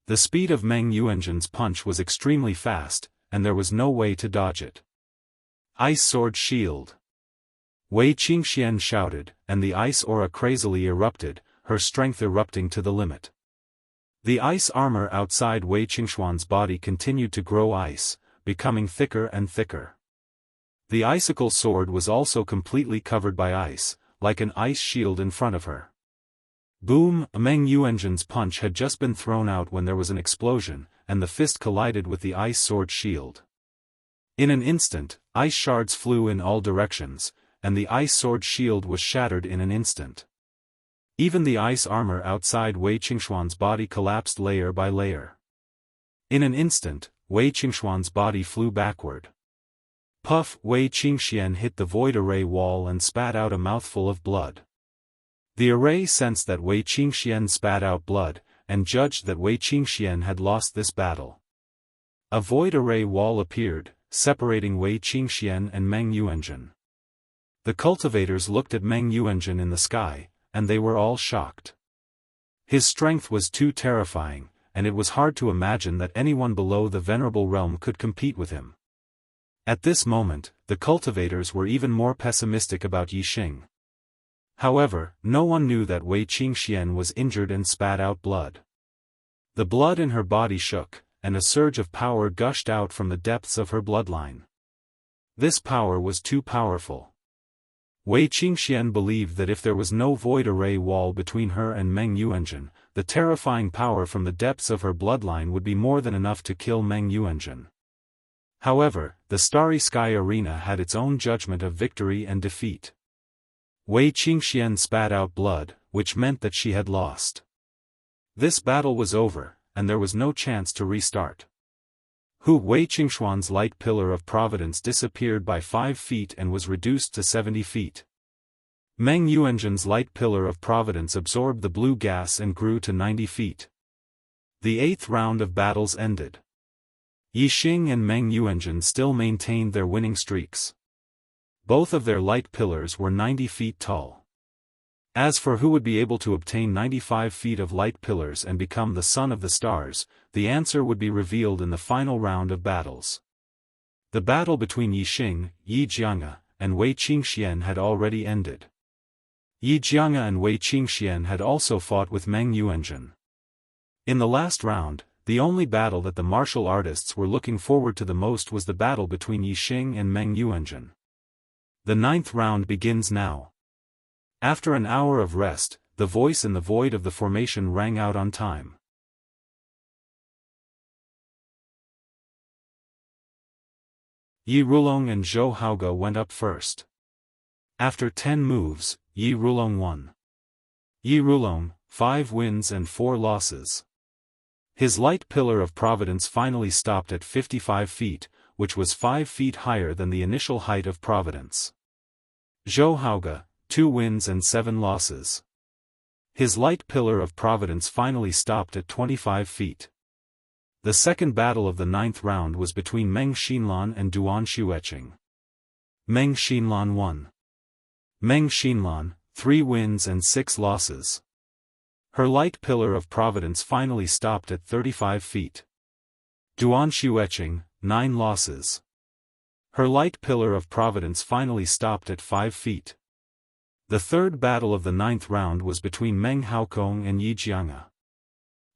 The speed of Meng Yuanjun's punch was extremely fast, and there was no way to dodge it. Ice Sword Shield. Wei Qingxian shouted, and the ice aura crazily erupted, her strength erupting to the limit. The ice armor outside Wei Qingxuan's body continued to grow ice, becoming thicker and thicker. The icicle sword was also completely covered by ice, like an ice shield in front of her. Boom! Meng Yuanjun's punch had just been thrown out when there was an explosion, and the fist collided with the ice sword shield. In an instant, ice shards flew in all directions, and the ice sword shield was shattered in an instant. Even the ice armor outside Wei Qingxuan's body collapsed layer by layer. In an instant, Wei Qingxuan's body flew backward. Puff! Wei Qingxian hit the void array wall and spat out a mouthful of blood. The array sensed that Wei Qingxian spat out blood, and judged that Wei Qingxian had lost this battle. A void array wall appeared, separating Wei Qingxian and Meng Yuanjun. The cultivators looked at Meng Yuanjun in the sky, and they were all shocked. His strength was too terrifying, and it was hard to imagine that anyone below the venerable realm could compete with him. At this moment, the cultivators were even more pessimistic about Yi Xing. However, no one knew that Wei Qingxian was injured and spat out blood. The blood in her body shook, and a surge of power gushed out from the depths of her bloodline. This power was too powerful. Wei Qingxian believed that if there was no void array wall between her and Meng Yuanjun, the terrifying power from the depths of her bloodline would be more than enough to kill Meng Yuanjun. However, the Starry Sky Arena had its own judgment of victory and defeat. Wei Qingxian spat out blood, which meant that she had lost. This battle was over, and there was no chance to restart. Wei Qingxuan's light pillar of providence disappeared by 5 feet and was reduced to 70 feet. Meng Yuanjun's light pillar of providence absorbed the blue gas and grew to 90 feet. The 8th round of battles ended. Yi Xing and Meng Yuanjun still maintained their winning streaks. Both of their light pillars were 90 feet tall. As for who would be able to obtain 95 feet of light pillars and become the son of the stars, the answer would be revealed in the final round of battles. The battle between Yi Xing, Yi Jianghu, and Wei Qingxian had already ended. Yi Jianghu and Wei Qingxian had also fought with Meng Yuanjun. In the last round, the only battle that the martial artists were looking forward to the most was the battle between Yi Xing and Meng Yuanjun. The 9th round begins now. After an hour of rest, the voice in the void of the formation rang out on time. Yi Rulong and Zhou Haoge went up first. After 10 moves, Yi Rulong won. Yi Rulong, 5 wins and 4 losses. His light pillar of providence finally stopped at 55 feet, which was 5 feet higher than the initial height of providence. Zhou Haoge, 2 wins and 7 losses. His light pillar of providence finally stopped at 25 feet. The second battle of the 9th round was between Meng Xinlan and Duan Xueqing. Meng Xinlan won. Meng Xinlan, 3 wins and 6 losses. Her light pillar of providence finally stopped at 35 feet. Duan Xueqing, 9 losses. Her light pillar of providence finally stopped at 5 feet. The third battle of the 9th round was between Meng Haokong and Yi Jianghu.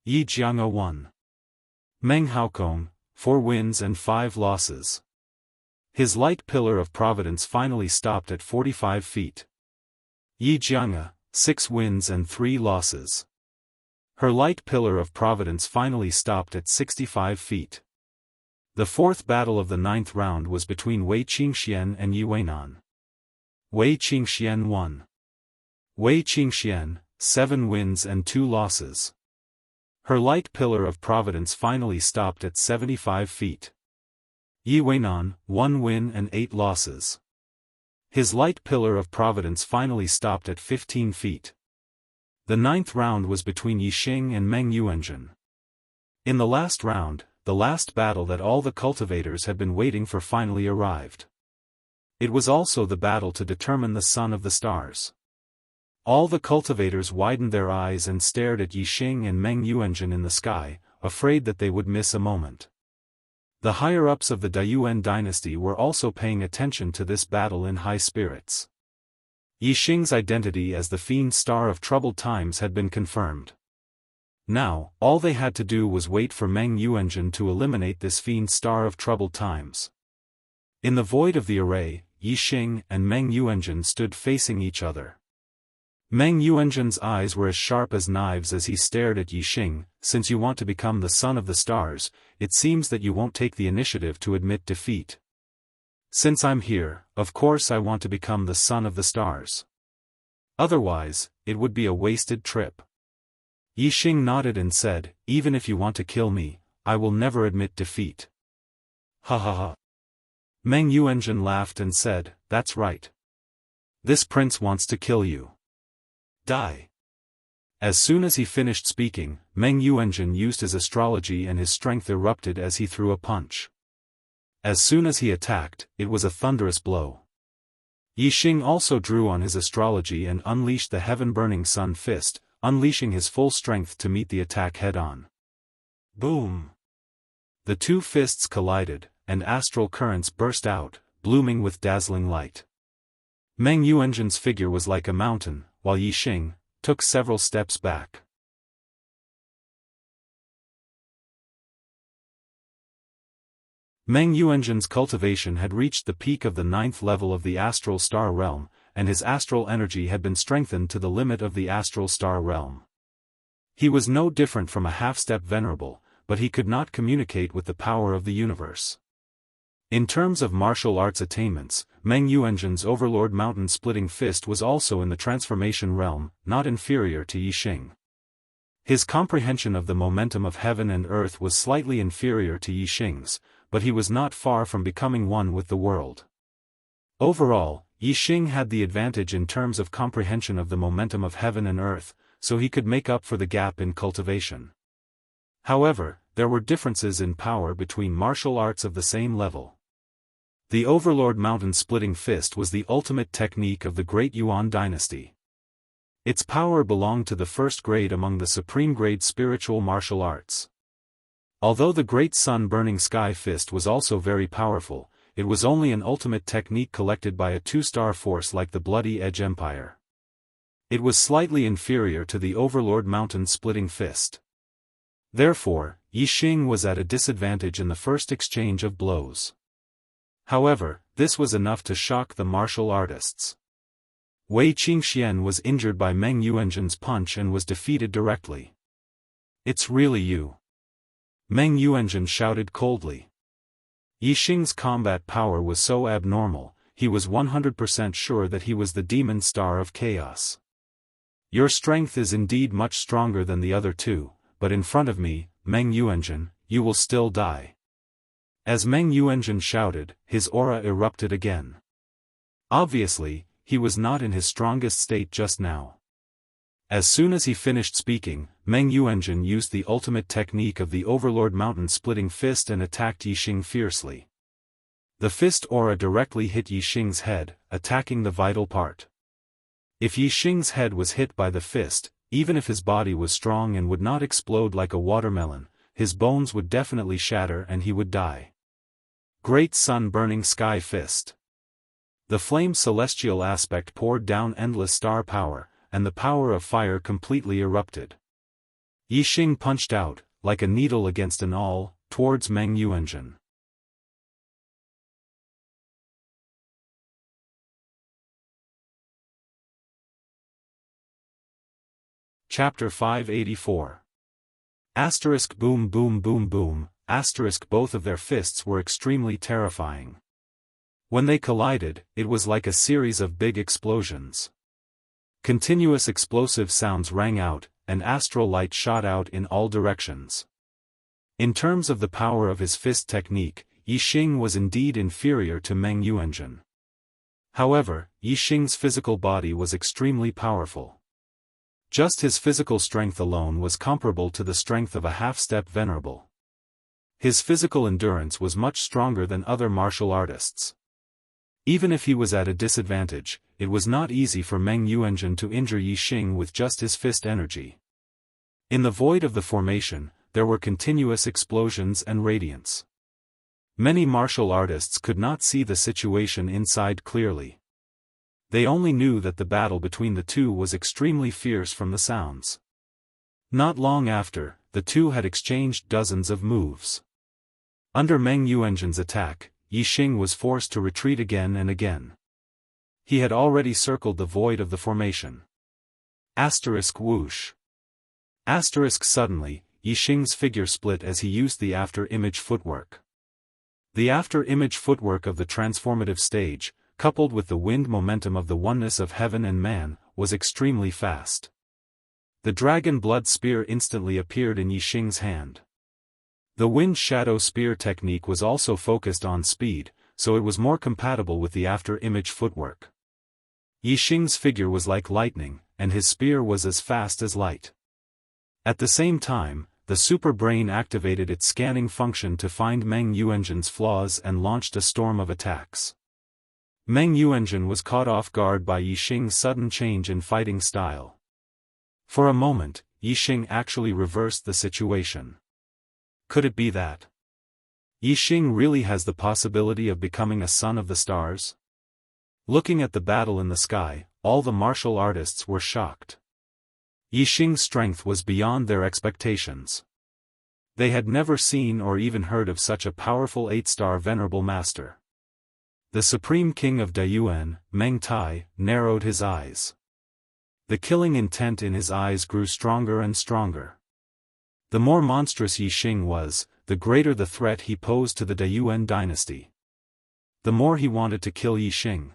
Yi Jianghu won. Meng Haokong, 4 wins and 5 losses. His light pillar of providence finally stopped at 45 feet. Yi Jianghu, 6 wins and 3 losses. Her light pillar of providence finally stopped at 65 feet. The fourth battle of the 9th round was between Wei Qingxian and Yi Weinan. Wei Qingxian won. Wei Qingxian, 7 wins and 2 losses. Her light pillar of providence finally stopped at 75 feet. Yi Weinan, 1 win and 8 losses. His light pillar of providence finally stopped at 15 feet. The 9th round was between Yixing and Meng Yuanzhen. In the last round, the last battle that all the cultivators had been waiting for finally arrived. It was also the battle to determine the son of the stars. All the cultivators widened their eyes and stared at Yixing and Meng Yuanzhen in the sky, afraid that they would miss a moment. The higher-ups of the Daoist dynasty were also paying attention to this battle in high spirits. Yixing's identity as the Fiend Star of Troubled Times had been confirmed. Now, all they had to do was wait for Meng Yuanzhen to eliminate this Fiend Star of Troubled Times. In the void of the array, Yixing and Meng Yuanzhen stood facing each other. Meng Yuanzhen's eyes were as sharp as knives as he stared at Yixing. Since you want to become the son of the stars, it seems that you won't take the initiative to admit defeat. Since I'm here, of course I want to become the son of the stars. Otherwise, it would be a wasted trip. Yixing nodded and said, even if you want to kill me, I will never admit defeat. Ha ha ha. Meng Yuanzhen laughed and said, that's right. This prince wants to kill you. Die. As soon as he finished speaking, Meng Yuanzhen used his astrology and his strength erupted as he threw a punch. As soon as he attacked, it was a thunderous blow. Yixing also drew on his astrology and unleashed the heaven-burning sun fist, unleashing his full strength to meet the attack head-on. Boom! The two fists collided, and astral currents burst out, blooming with dazzling light. Meng Yuanzhen's figure was like a mountain, while Yixing took several steps back. Meng Yuanzhen's cultivation had reached the peak of the 9th level of the astral star realm, and his astral energy had been strengthened to the limit of the astral star realm. He was no different from a half-step venerable, but he could not communicate with the power of the universe. In terms of martial arts attainments, Meng Yuanzhen's Overlord Mountain-Splitting Fist was also in the transformation realm, not inferior to Yixing. His comprehension of the momentum of heaven and earth was slightly inferior to Yixing's, but he was not far from becoming one with the world. Overall, Yixing had the advantage in terms of comprehension of the momentum of heaven and earth, so he could make up for the gap in cultivation. However, there were differences in power between martial arts of the same level. The Overlord Mountain-Splitting Fist was the ultimate technique of the Great Yuan dynasty. Its power belonged to the first grade among the supreme grade spiritual martial arts. Although the Great Sun-Burning Sky Fist was also very powerful, it was only an ultimate technique collected by a two-star force like the Bloody Edge Empire. It was slightly inferior to the Overlord Mountain-Splitting Fist. Therefore, Yixing was at a disadvantage in the first exchange of blows. However, this was enough to shock the martial artists. Wei Qingxian was injured by Meng Yuanzhen's punch and was defeated directly. It's really you. Meng Yuanzhen shouted coldly. Yixing's combat power was so abnormal, he was 100% sure that he was the demon star of chaos. Your strength is indeed much stronger than the other two, but in front of me, Meng Yuanzhen, you will still die. As Meng Yuanzhen shouted, his aura erupted again. Obviously, he was not in his strongest state just now. As soon as he finished speaking, Meng Yuanzhen used the ultimate technique of the Overlord Mountain-Splitting Fist and attacked Yixing fiercely. The fist aura directly hit Yixing's head, attacking the vital part. If Yixing's head was hit by the fist, even if his body was strong and would not explode like a watermelon, his bones would definitely shatter and he would die. Great sun-burning sky fist. The flame's celestial aspect poured down endless star power, and the power of fire completely erupted. Yixing punched out, like a needle against an awl, towards Meng Yuanzhen. Chapter 584. Asterisk boom boom boom boom, asterisk both of their fists were extremely terrifying. When they collided, it was like a series of big explosions. Continuous explosive sounds rang out, and astral light shot out in all directions. In terms of the power of his fist technique, Yixing was indeed inferior to Meng Yuanzhen. However, Yixing's physical body was extremely powerful. Just his physical strength alone was comparable to the strength of a half-step venerable. His physical endurance was much stronger than other martial artists. Even if he was at a disadvantage, it was not easy for Meng Yuanzhen to injure Yixing with just his fist energy. In the void of the formation, there were continuous explosions and radiance. Many martial artists could not see the situation inside clearly. They only knew that the battle between the two was extremely fierce from the sounds. Not long after, the two had exchanged dozens of moves. Under Meng Yuanzhen's attack, Yixing was forced to retreat again and again. He had already circled the void of the formation. Asterisk whoosh. Asterisk suddenly, Yixing's figure split as he used the after-image footwork. The after-image footwork of the transformative stage, coupled with the wind momentum of the oneness of heaven and man, was extremely fast. The dragon blood spear instantly appeared in Yixing's hand. The wind shadow spear technique was also focused on speed, so it was more compatible with the after-image footwork. Yixing's figure was like lightning, and his spear was as fast as light. At the same time, the super brain activated its scanning function to find Meng Yuanzhen's flaws and launched a storm of attacks. Meng Yuanzhen was caught off guard by Yixing's sudden change in fighting style. For a moment, Yixing actually reversed the situation. Could it be that Yixing really has the possibility of becoming a son of the stars? Looking at the battle in the sky, all the martial artists were shocked. Yixing's strength was beyond their expectations. They had never seen or even heard of such a powerful 8-star venerable master. The supreme king of Dayuan, Meng Tai, narrowed his eyes. The killing intent in his eyes grew stronger and stronger. The more monstrous Yixing was, the greater the threat he posed to the Dayuan dynasty. The more he wanted to kill Yixing.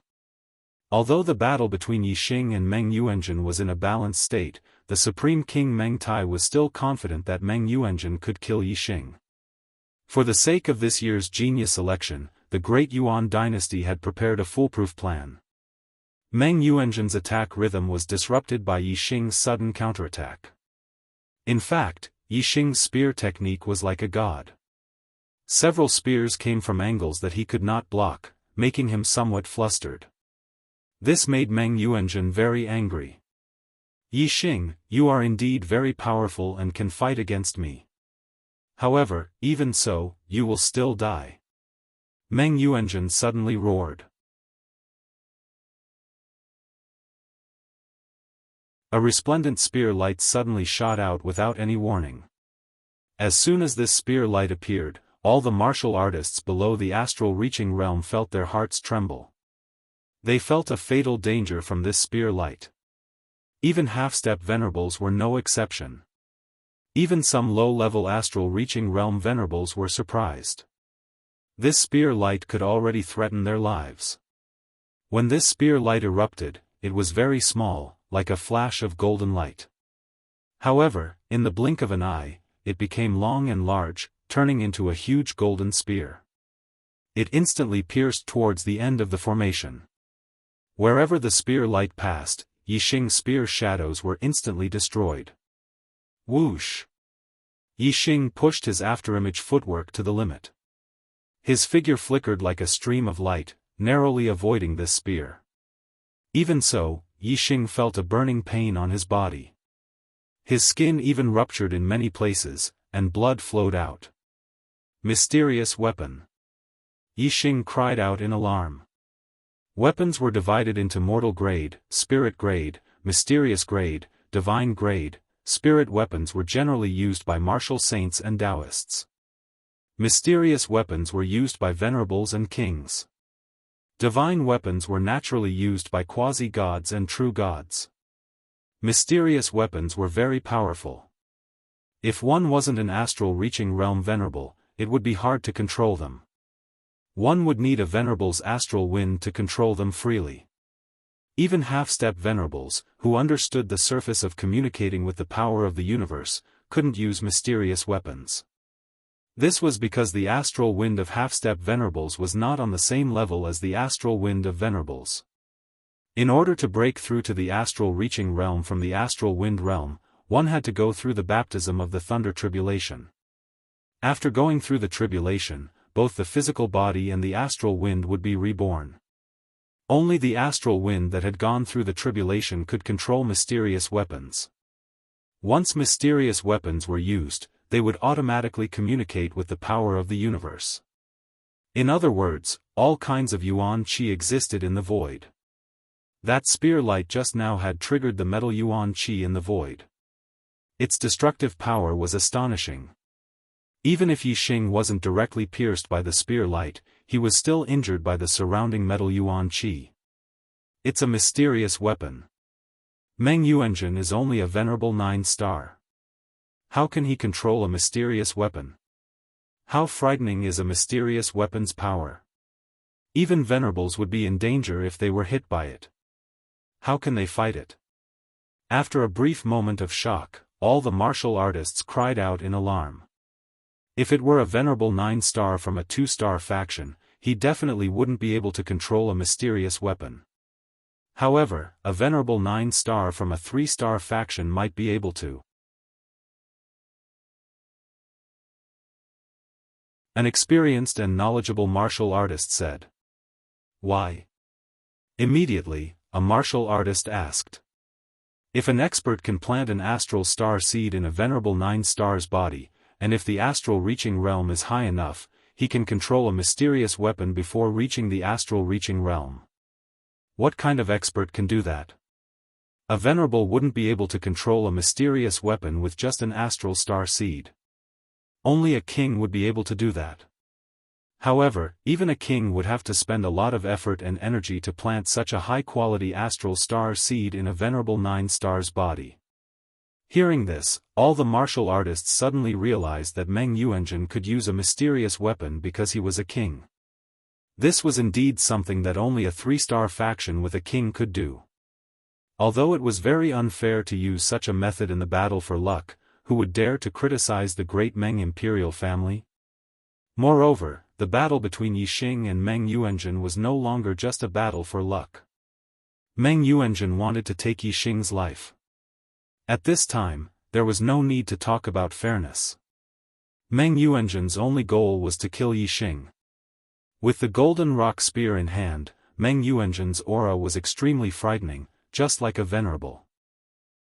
Although the battle between Yixing and Meng Yuanzhen was in a balanced state, the supreme king Meng Tai was still confident that Meng Yuanzhen could kill Yixing. For the sake of this year's genius election, the great Yuan dynasty had prepared a foolproof plan. Meng Yuanzhen's attack rhythm was disrupted by Yixing's sudden counterattack. In fact, Yixing's spear technique was like a god. Several spears came from angles that he could not block, making him somewhat flustered. This made Meng Yuanzhen very angry. Yixing, you are indeed very powerful and can fight against me. However, even so, you will still die. Meng Yuanzhen suddenly roared. A resplendent spear light suddenly shot out without any warning. As soon as this spear light appeared, all the martial artists below the astral reaching realm felt their hearts tremble. They felt a fatal danger from this spear light. Even half-step venerables were no exception. Even some low-level astral reaching realm venerables were surprised. This spear light could already threaten their lives. When this spear light erupted, it was very small, like a flash of golden light. However, in the blink of an eye, it became long and large, turning into a huge golden spear. It instantly pierced towards the end of the formation. Wherever the spear light passed, Yixing's spear shadows were instantly destroyed. Whoosh! Yixing pushed his afterimage footwork to the limit. His figure flickered like a stream of light, narrowly avoiding this spear. Even so, Yixing felt a burning pain on his body. His skin even ruptured in many places, and blood flowed out. Mysterious weapon. Yixing cried out in alarm. Weapons were divided into mortal grade, spirit grade, mysterious grade, divine grade. Spirit weapons were generally used by martial saints and Daoists. Mysterious weapons were used by venerables and kings. Divine weapons were naturally used by quasi-gods and true gods. Mysterious weapons were very powerful. If one wasn't an astral-reaching realm venerable, it would be hard to control them. One would need a venerable's astral wind to control them freely. Even half-step venerables, who understood the surface of communicating with the power of the universe, couldn't use mysterious weapons. This was because the astral wind of half-step venerables was not on the same level as the astral wind of venerables. In order to break through to the astral-reaching realm from the astral wind realm, one had to go through the baptism of the thunder tribulation. After going through the tribulation, both the physical body and the astral wind would be reborn. Only the astral wind that had gone through the tribulation could control mysterious weapons. Once mysterious weapons were used, they would automatically communicate with the power of the universe. In other words, all kinds of yuan qi existed in the void. That spear light just now had triggered the metal yuan qi in the void. Its destructive power was astonishing. Even if Yixing wasn't directly pierced by the spear light, he was still injured by the surrounding metal yuan qi. It's a mysterious weapon. Meng Yuanzhen is only a venerable 9-star. How can he control a mysterious weapon? How frightening is a mysterious weapon's power? Even venerables would be in danger if they were hit by it. How can they fight it? After a brief moment of shock, all the martial artists cried out in alarm. If it were a venerable 9-star from a 2-star faction, he definitely wouldn't be able to control a mysterious weapon. However, a venerable 9-star from a 3-star faction might be able to. An experienced and knowledgeable martial artist said. Why? Immediately, a martial artist asked. If an expert can plant an astral star seed in a venerable 9-star's body, and if the astral reaching realm is high enough, he can control a mysterious weapon before reaching the astral reaching realm. What kind of expert can do that? A venerable wouldn't be able to control a mysterious weapon with just an astral star seed. Only a king would be able to do that. However, even a king would have to spend a lot of effort and energy to plant such a high-quality astral star seed in a venerable 9-star's body. Hearing this, all the martial artists suddenly realized that Meng Yuanzhen could use a mysterious weapon because he was a king. This was indeed something that only a 3-star faction with a king could do. Although it was very unfair to use such a method in the battle for luck, who would dare to criticize the great Meng imperial family? Moreover, the battle between Yixing and Meng Yuanzhen was no longer just a battle for luck. Meng Yuanzhen wanted to take Yixing's life. At this time, there was no need to talk about fairness. Meng Yuanzhen's only goal was to kill Yixing. With the golden rock spear in hand, Meng Yuanzhen's aura was extremely frightening, just like a venerable.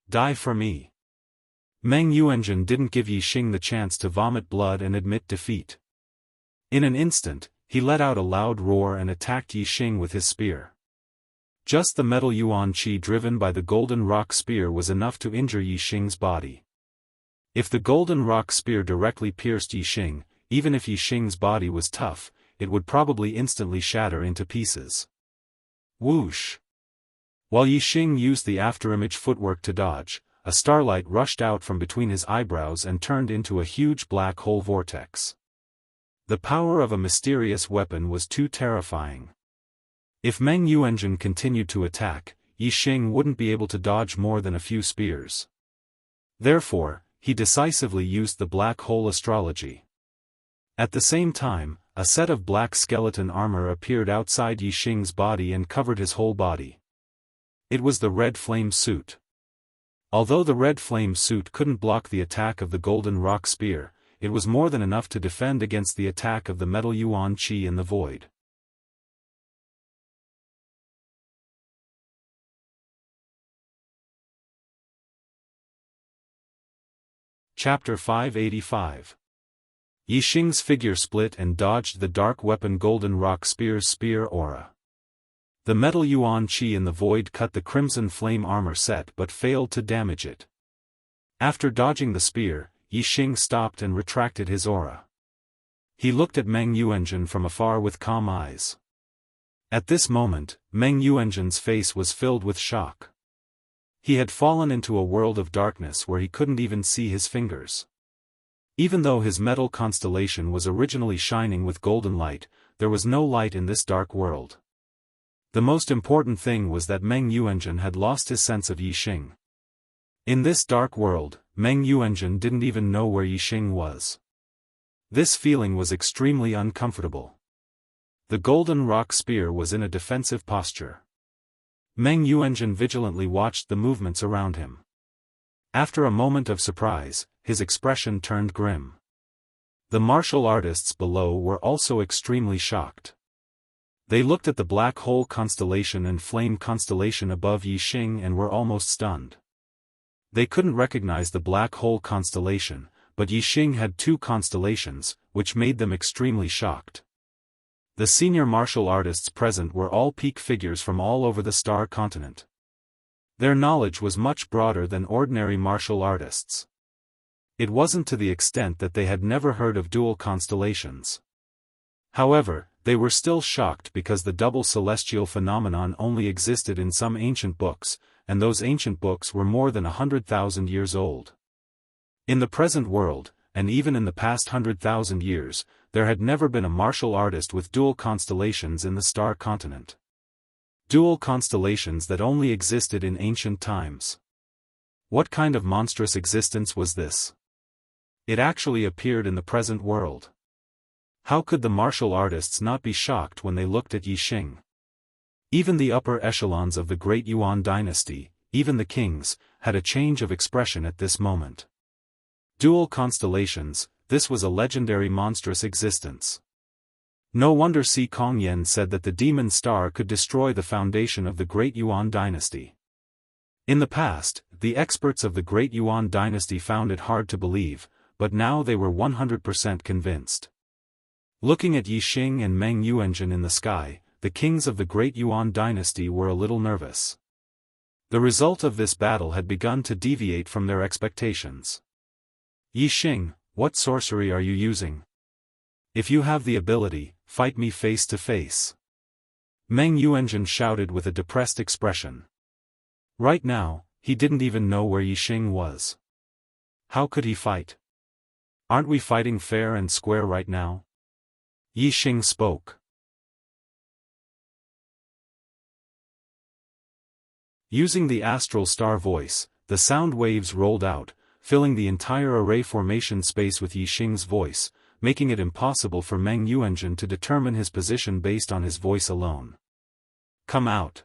Die for me. Meng Yuanzhen didn't give Yixing the chance to vomit blood and admit defeat. In an instant, he let out a loud roar and attacked Yixing with his spear. Just the metal yuan qi driven by the golden rock spear was enough to injure Yixing's body. If the golden rock spear directly pierced Yixing, even if Yixing's body was tough, it would probably instantly shatter into pieces. Whoosh! While Yixing used the afterimage footwork to dodge, a starlight rushed out from between his eyebrows and turned into a huge black hole vortex. The power of a mysterious weapon was too terrifying. If Meng Yuanzhen continued to attack, Yixing wouldn't be able to dodge more than a few spears. Therefore, he decisively used the black hole astrology. At the same time, a set of black skeleton armor appeared outside Yixing's body and covered his whole body. It was the red flame suit. Although the red flame suit couldn't block the attack of the golden rock spear, it was more than enough to defend against the attack of the metal yuan qi in the void. Chapter 585. Yixing's figure split and dodged the dark weapon Golden Rock Spear's spear aura. The metal yuan qi in the void cut the crimson flame armor set but failed to damage it. After dodging the spear, Yixing stopped and retracted his aura. He looked at Meng Yuanzhen from afar with calm eyes. At this moment, Meng Yuanzhen's face was filled with shock. He had fallen into a world of darkness where he couldn't even see his fingers. Even though his metal constellation was originally shining with golden light, there was no light in this dark world. The most important thing was that Meng Yuanzhen had lost his sense of Yixing. In this dark world, Meng Yuanzhen didn't even know where Yixing was. This feeling was extremely uncomfortable. The Golden Rock Spear was in a defensive posture. Meng Yuanzhen vigilantly watched the movements around him. After a moment of surprise, his expression turned grim. The martial artists below were also extremely shocked. They looked at the black hole constellation and flame constellation above Yixing and were almost stunned. They couldn't recognize the black hole constellation, but Yixing had two constellations, which made them extremely shocked. The senior martial artists present were all peak figures from all over the star continent. Their knowledge was much broader than ordinary martial artists. It wasn't to the extent that they had never heard of dual constellations. However, they were still shocked because the double celestial phenomenon only existed in some ancient books, and those ancient books were more than 100,000 years old. In the present world, and even in the past 100,000 years, there had never been a martial artist with dual constellations in the star continent. Dual constellations that only existed in ancient times. What kind of monstrous existence was this? It actually appeared in the present world. How could the martial artists not be shocked when they looked at Yixing? Even the upper echelons of the Great Yuan dynasty, even the kings, had a change of expression at this moment. Dual constellations, this was a legendary monstrous existence. No wonder Si Kongyan said that the demon star could destroy the foundation of the Great Yuan dynasty. In the past, the experts of the Great Yuan dynasty found it hard to believe, but now they were 100% convinced. Looking at Yixing and Meng Yuanzhen in the sky, the kings of the Great Yuan dynasty were a little nervous. The result of this battle had begun to deviate from their expectations. Yixing, what sorcery are you using? If you have the ability, fight me face to face. Meng Yuanzhen shouted with a depressed expression. Right now, he didn't even know where Yixing was. How could he fight? Aren't we fighting fair and square right now? Yixing spoke. Using the astral star voice, the sound waves rolled out, filling the entire array formation space with Yixing's voice, making it impossible for Meng Yuanzhen to determine his position based on his voice alone. Come out!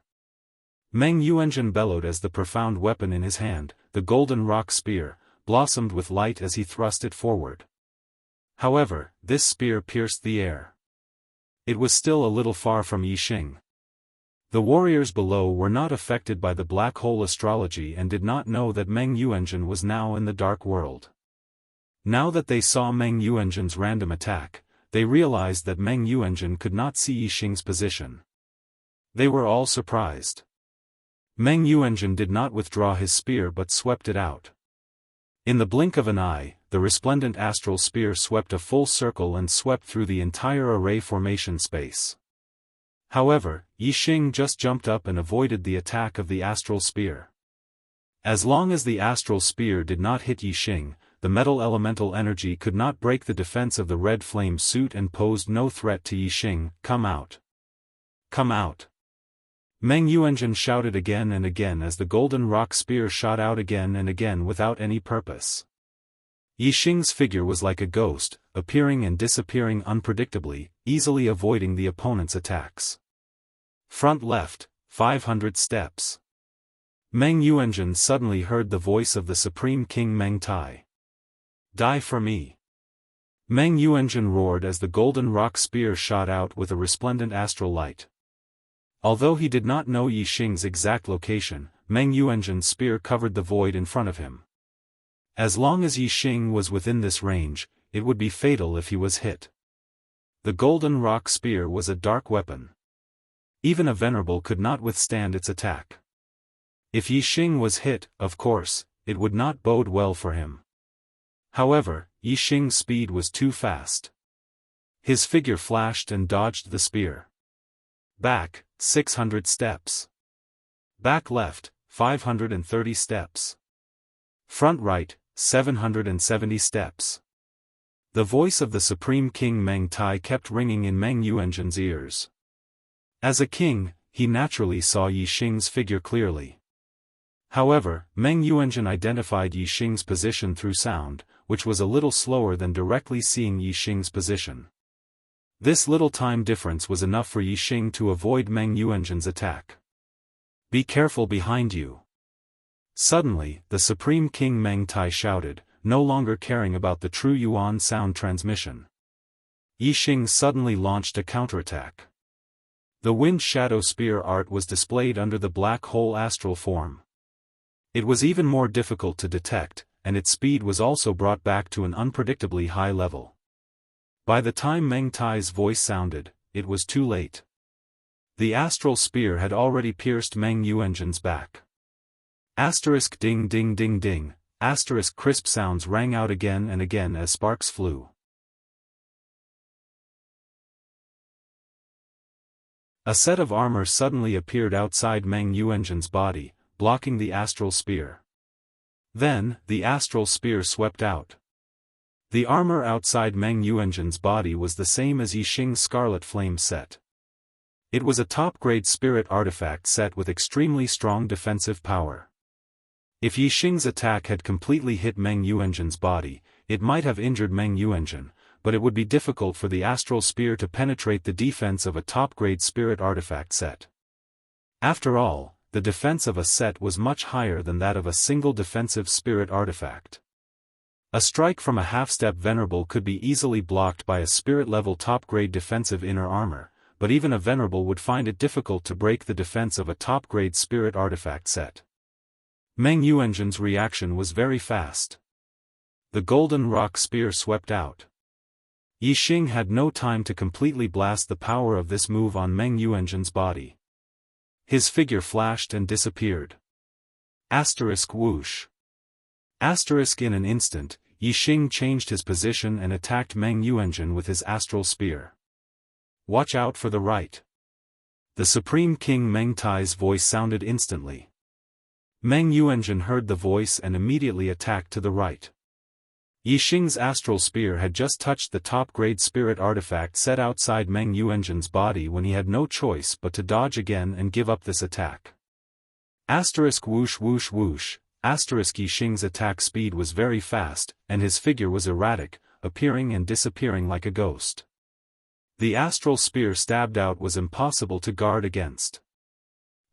Meng Yuanzhen bellowed as the profound weapon in his hand, the Golden Rock Spear, blossomed with light as he thrust it forward. However, this spear pierced the air. It was still a little far from Yixing. The warriors below were not affected by the black hole astrology and did not know that Meng Yuanzhen was now in the dark world. Now that they saw Meng Yuanzhen's random attack, they realized that Meng Yuanzhen could not see Yixing's position. They were all surprised. Meng Yuanzhen did not withdraw his spear but swept it out. In the blink of an eye, the resplendent astral spear swept a full circle and swept through the entire array formation space. However, Yixing just jumped up and avoided the attack of the astral spear. As long as the astral spear did not hit Yixing, the metal elemental energy could not break the defense of the red flame suit and posed no threat to Yixing. Come out! Come out! Meng Yuanzhen shouted again and again as the Golden Rock Spear shot out again and again without any purpose. Yixing's figure was like a ghost, appearing and disappearing unpredictably, easily avoiding the opponent's attacks. Front left, 500 steps. Meng Yuanzhen suddenly heard the voice of the Supreme King Meng Tai. Die for me! Meng Yuanzhen roared as the Golden Rock Spear shot out with a resplendent astral light. Although he did not know Yixing's exact location, Meng Yuanzhen's spear covered the void in front of him. As long as Yixing was within this range, it would be fatal if he was hit. The golden rock spear was a dark weapon. Even a venerable could not withstand its attack. If Yi Xing was hit, of course, it would not bode well for him. However, Yi Xing's speed was too fast. His figure flashed and dodged the spear. Back, 600 steps. Back left, 530 steps. Front right, 770 steps. The voice of the Supreme King Meng Tai kept ringing in Meng Yuanzhen's ears. As a king, he naturally saw Yi Xing's figure clearly. However, Meng Yuanzhen identified Yi Xing's position through sound, which was a little slower than directly seeing Yi Xing's position. This little time difference was enough for Yi Xing to avoid Meng Yuanzhen's attack. "Be careful behind you." Suddenly, the Supreme King Meng Tai shouted, no longer caring about the true Yuan sound transmission. Yi Xing suddenly launched a counterattack. The Wind Shadow Spear art was displayed under the black hole astral form. It was even more difficult to detect, and its speed was also brought back to an unpredictably high level. By the time Meng Tai's voice sounded, it was too late. The astral spear had already pierced Meng Yuanzhen's back. Asterisk ding ding ding ding, asterisk crisp sounds rang out again and again as sparks flew. A set of armor suddenly appeared outside Meng Yuanzhen's body, blocking the astral spear. Then, the astral spear swept out. The armor outside Meng Yuanzhen's body was the same as Yi Xing's Scarlet Flame set. It was a top-grade spirit artifact set with extremely strong defensive power. If Yi Xing's attack had completely hit Meng Yuanzhen's body, it might have injured Meng Yuanzhen, but it would be difficult for the astral spear to penetrate the defense of a top-grade spirit artifact set. After all, the defense of a set was much higher than that of a single defensive spirit artifact. A strike from a half-step venerable could be easily blocked by a spirit-level top-grade defensive inner armor, but even a venerable would find it difficult to break the defense of a top-grade spirit artifact set. Meng Yuanzhen's reaction was very fast. The golden rock spear swept out. Yi Xing had no time to completely blast the power of this move on Meng Yuanzhen's body. His figure flashed and disappeared. Asterisk whoosh. Asterisk in an instant, Yi Xing changed his position and attacked Meng Yuanzhen with his astral spear. "Watch out for the right." The Supreme King Meng Tai's voice sounded instantly. Meng Yuanzhen heard the voice and immediately attacked to the right. Yi Xing's astral spear had just touched the top-grade spirit artifact set outside Meng Yuanzhen's body when he had no choice but to dodge again and give up this attack. Asterisk whoosh whoosh whoosh, asterisk Yi Xing's attack speed was very fast, and his figure was erratic, appearing and disappearing like a ghost. The astral spear stabbed out was impossible to guard against.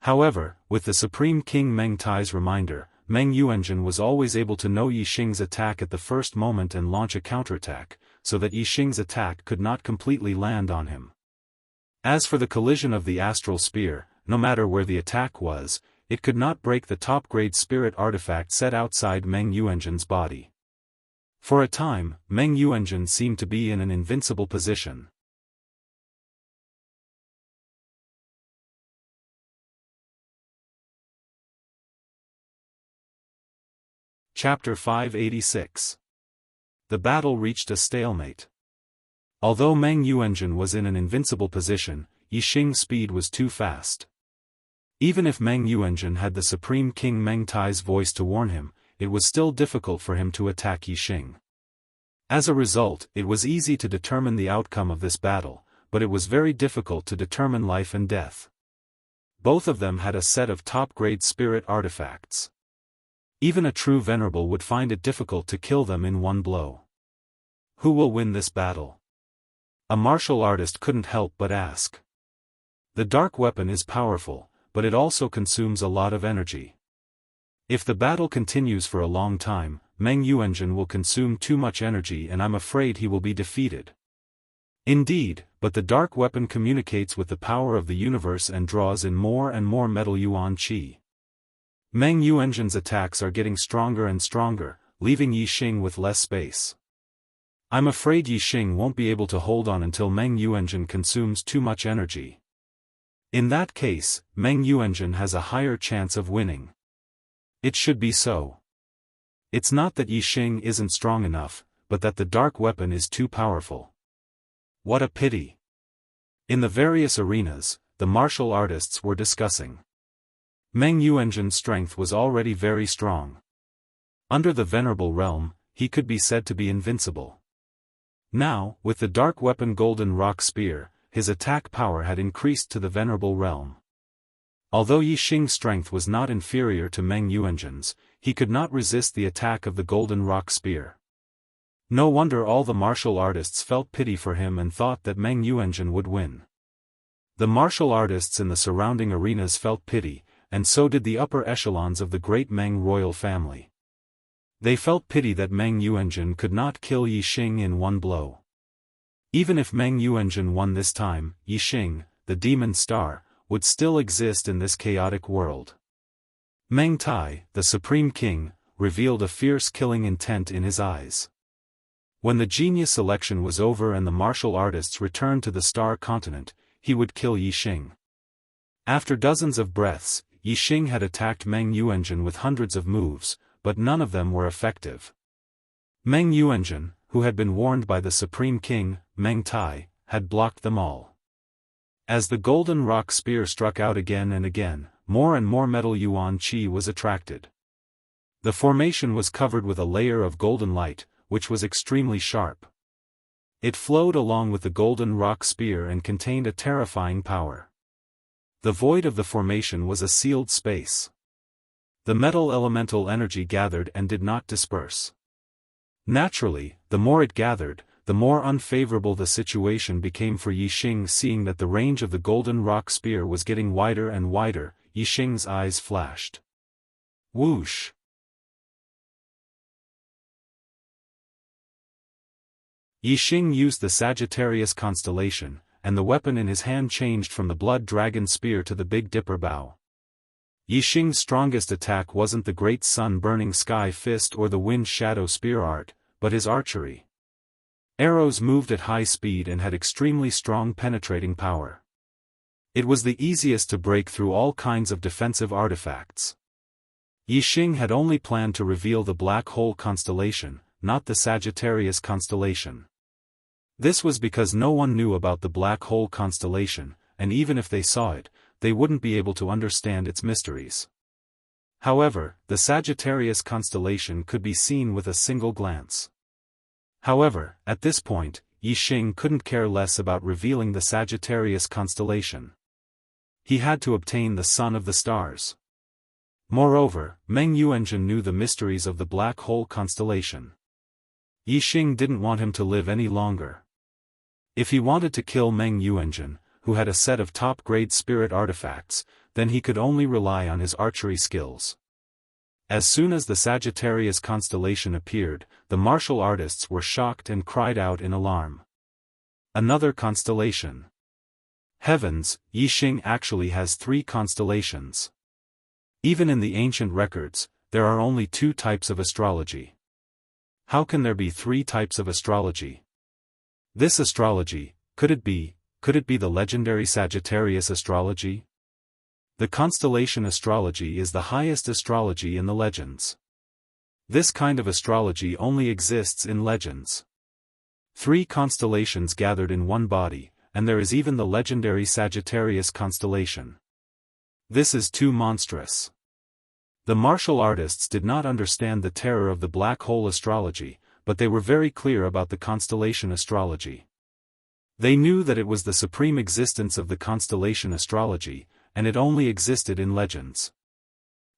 However, with the Supreme King Meng Tai's reminder, Meng Yuanzhen was always able to know Yi Xing's attack at the first moment and launch a counterattack, so that Yi Xing's attack could not completely land on him. As for the collision of the astral spear, no matter where the attack was, it could not break the top-grade spirit artifact set outside Meng Yuanzhen's body. For a time, Meng Yuanzhen seemed to be in an invincible position. Chapter 586. The battle reached a stalemate. Although Meng Yuanzhen was in an invincible position, Yi Xing's speed was too fast. Even if Meng Yuanzhen had the Supreme King Meng Tai's voice to warn him, it was still difficult for him to attack Yi Xing. As a result, it was easy to determine the outcome of this battle, but it was very difficult to determine life and death. Both of them had a set of top-grade spirit artifacts. Even a true venerable would find it difficult to kill them in one blow. Who will win this battle? A martial artist couldn't help but ask. The dark weapon is powerful, but it also consumes a lot of energy. If the battle continues for a long time, Meng Yuanzhen will consume too much energy and I'm afraid he will be defeated. Indeed, but the dark weapon communicates with the power of the universe and draws in more and more metal yuan qi. Meng Yuanzhen's attacks are getting stronger and stronger, leaving Yi Xing with less space. I'm afraid Yixing won't be able to hold on until Meng Yuanjun consumes too much energy. In that case, Meng Yuanjun has a higher chance of winning. It should be so. It's not that Yixing isn't strong enough, but that the dark weapon is too powerful. What a pity. In the various arenas, the martial artists were discussing. Meng Yuanjun's strength was already very strong. Under the Venerable Realm, he could be said to be invincible. Now, with the dark weapon Golden Rock Spear, his attack power had increased to the Venerable Realm. Although Yixing's strength was not inferior to Meng Yuanjun's, he could not resist the attack of the Golden Rock Spear. No wonder all the martial artists felt pity for him and thought that Meng Yuanjun would win. The martial artists in the surrounding arenas felt pity, and so did the upper echelons of the great Meng royal family. They felt pity that Meng Yuanjun could not kill Yixing in one blow. Even if Meng Yuanjun won this time, Yixing, the demon star, would still exist in this chaotic world. Meng Tai, the Supreme King, revealed a fierce killing intent in his eyes. When the genius election was over and the martial artists returned to the Star Continent, he would kill Yixing. After dozens of breaths, Yixing had attacked Meng Yuanjun with hundreds of moves, but none of them were effective. Meng Yuanjun, who had been warned by the Supreme King, Meng Tai, had blocked them all. As the Golden Rock Spear struck out again and again, more and more metal yuan qi was attracted. The formation was covered with a layer of golden light, which was extremely sharp. It flowed along with the Golden Rock Spear and contained a terrifying power. The void of the formation was a sealed space. The metal elemental energy gathered and did not disperse. Naturally, the more it gathered, the more unfavorable the situation became for Yixing. Seeing that the range of the Golden Rock Spear was getting wider and wider, Yixing's eyes flashed. Whoosh! Yixing used the Sagittarius constellation, and the weapon in his hand changed from the Blood Dragon Spear to the Big Dipper Bow. Yixing's strongest attack wasn't the Great Sun-Burning Sky Fist or the Wind Shadow Spear art, but his archery. Arrows moved at high speed and had extremely strong penetrating power. It was the easiest to break through all kinds of defensive artifacts. Yixing had only planned to reveal the Black Hole constellation, not the Sagittarius constellation. This was because no one knew about the Black Hole constellation, and even if they saw it, they wouldn't be able to understand its mysteries. However, the Sagittarius constellation could be seen with a single glance. However, at this point, Yixing couldn't care less about revealing the Sagittarius constellation. He had to obtain the Son of the Stars. Moreover, Meng Yuanjun knew the mysteries of the Black Hole constellation. Yixing didn't want him to live any longer. If he wanted to kill Meng Yuanjun, who had a set of top-grade spirit artifacts, then he could only rely on his archery skills. As soon as the Sagittarius constellation appeared, the martial artists were shocked and cried out in alarm. Another constellation. Heavens, Yixing actually has 3 constellations. Even in the ancient records, there are only 2 types of astrology. How can there be 3 types of astrology? This astrology, could it be the legendary Sagittarius astrology? The constellation astrology is the highest astrology in the legends. This kind of astrology only exists in legends. 3 constellations gathered in one body, and there is even the legendary Sagittarius constellation. This is too monstrous. The martial artists did not understand the terror of the black hole astrology, but they were very clear about the constellation astrology. They knew that it was the supreme existence of the constellation astrology, and it only existed in legends.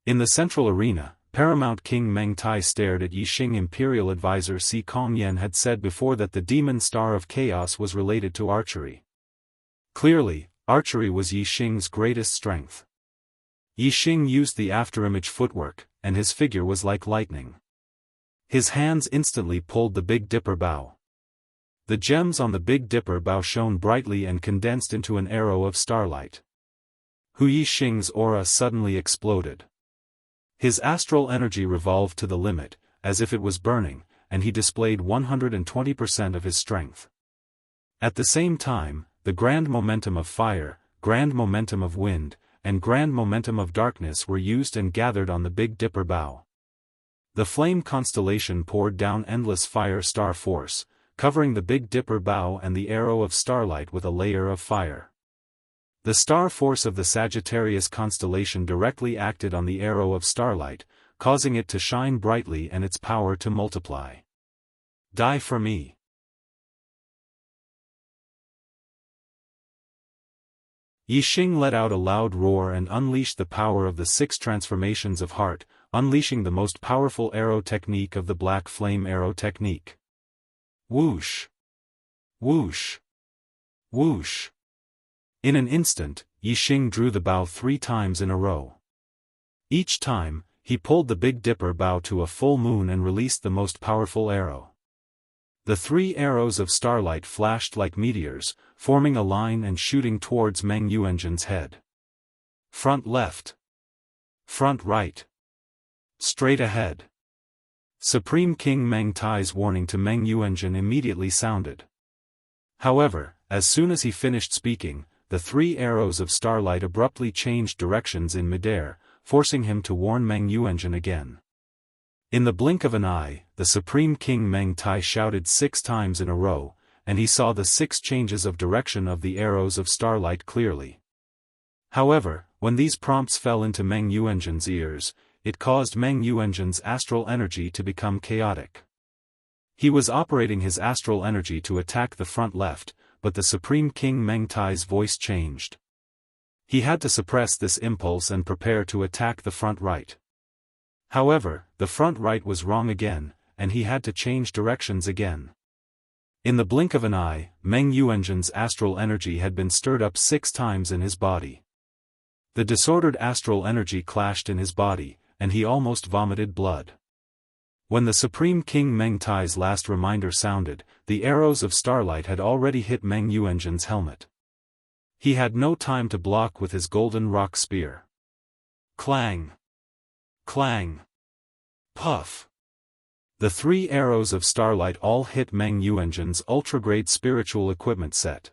In the central arena, Paramount King Meng Tai stared at Yixing. Imperial advisor Si Kongyan had said before that the demon star of chaos was related to archery. Clearly, archery was Yixing's greatest strength. Yixing used the afterimage footwork, and his figure was like lightning. His hands instantly pulled the Big Dipper bow. The gems on the Big Dipper bow shone brightly and condensed into an arrow of starlight. Hu Yixing's aura suddenly exploded. His astral energy revolved to the limit, as if it was burning, and he displayed 120% of his strength. At the same time, the grand momentum of fire, grand momentum of wind, and grand momentum of darkness were used and gathered on the Big Dipper bow. The flame constellation poured down endless fire star force, covering the Big Dipper bow and the arrow of starlight with a layer of fire. The star force of the Sagittarius constellation directly acted on the arrow of starlight, causing it to shine brightly and its power to multiply. Die for me. Yixing let out a loud roar and unleashed the power of the 6 transformations of heart, unleashing the most powerful arrow technique of the black flame arrow technique. Whoosh! Whoosh! Whoosh! In an instant, Yixing drew the bow 3 times in a row. Each time, he pulled the Big Dipper bow to a full moon and released the most powerful arrow. The 3 arrows of starlight flashed like meteors, forming a line and shooting towards Meng Yuanzhen's head. Front left. Front right. Straight ahead. Supreme King Meng Tai's warning to Meng Yuanzhen immediately sounded. However, as soon as he finished speaking, the 3 arrows of starlight abruptly changed directions in midair, forcing him to warn Meng Yuanzhen again. In the blink of an eye, the Supreme King Meng Tai shouted 6 times in a row, and he saw the 6 changes of direction of the arrows of starlight clearly. However, when these prompts fell into Meng Yuanzhen's ears, it caused Meng Yuanzhen's astral energy to become chaotic. He was operating his astral energy to attack the front left, but the Supreme King Meng Tai's voice changed. He had to suppress this impulse and prepare to attack the front right. However, the front right was wrong again, and he had to change directions again. In the blink of an eye, Meng Yuanzhen's astral energy had been stirred up 6 times in his body. The disordered astral energy clashed in his body, and he almost vomited blood. When the Supreme King Meng Tai's last reminder sounded, the arrows of starlight had already hit Meng Yuanzhen's helmet. He had no time to block with his golden rock spear. Clang! Clang! Puff! The 3 arrows of starlight all hit Meng Yuanzhen's ultra-grade spiritual equipment set.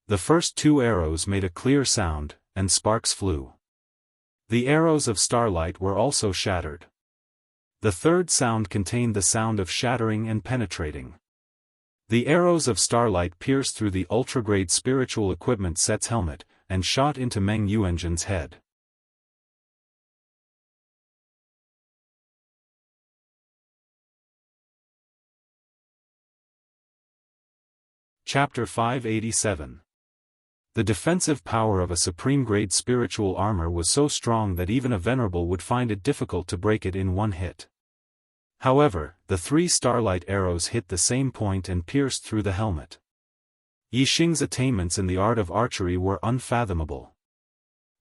The first 2 arrows made a clear sound, and sparks flew. The arrows of starlight were also shattered. The third sound contained the sound of shattering and penetrating. The arrows of starlight pierced through the ultra-grade spiritual equipment set's helmet, and shot into Meng Yuanzhen's head. Chapter 587. The defensive power of a supreme-grade spiritual armor was so strong that even a venerable would find it difficult to break it in one hit. However, the 3 starlight arrows hit the same point and pierced through the helmet. Yixing's attainments in the art of archery were unfathomable.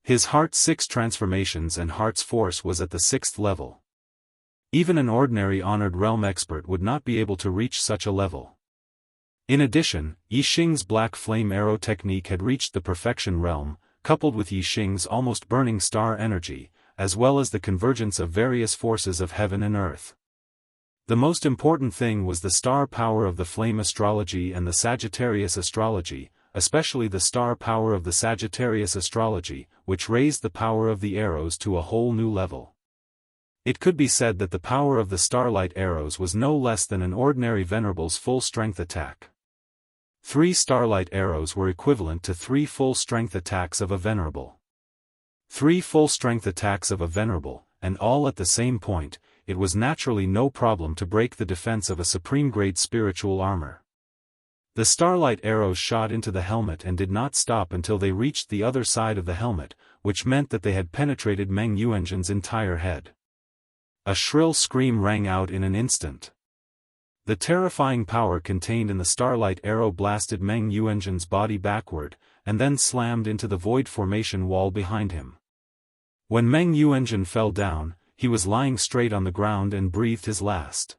His heart's 6 transformations and heart's force was at the 6th level. Even an ordinary honored realm expert would not be able to reach such a level. In addition, Yixing's black flame arrow technique had reached the perfection realm, coupled with Yixing's almost burning star energy, as well as the convergence of various forces of heaven and earth. The most important thing was the star power of the flame astrology and the Sagittarius astrology, especially the star power of the Sagittarius astrology, which raised the power of the arrows to a whole new level. It could be said that the power of the starlight arrows was no less than an ordinary venerable's full-strength attack. 3 starlight arrows were equivalent to 3 full-strength attacks of a venerable. 3 full-strength attacks of a venerable, and all at the same point. It was naturally no problem to break the defense of a supreme-grade spiritual armor. The starlight arrows shot into the helmet and did not stop until they reached the other side of the helmet, which meant that they had penetrated Meng Yuanzhen's entire head. A shrill scream rang out in an instant. The terrifying power contained in the starlight arrow blasted Meng Yuanzhen's body backward, and then slammed into the void formation wall behind him. When Meng Yuanzhen fell down, he was lying straight on the ground and breathed his last.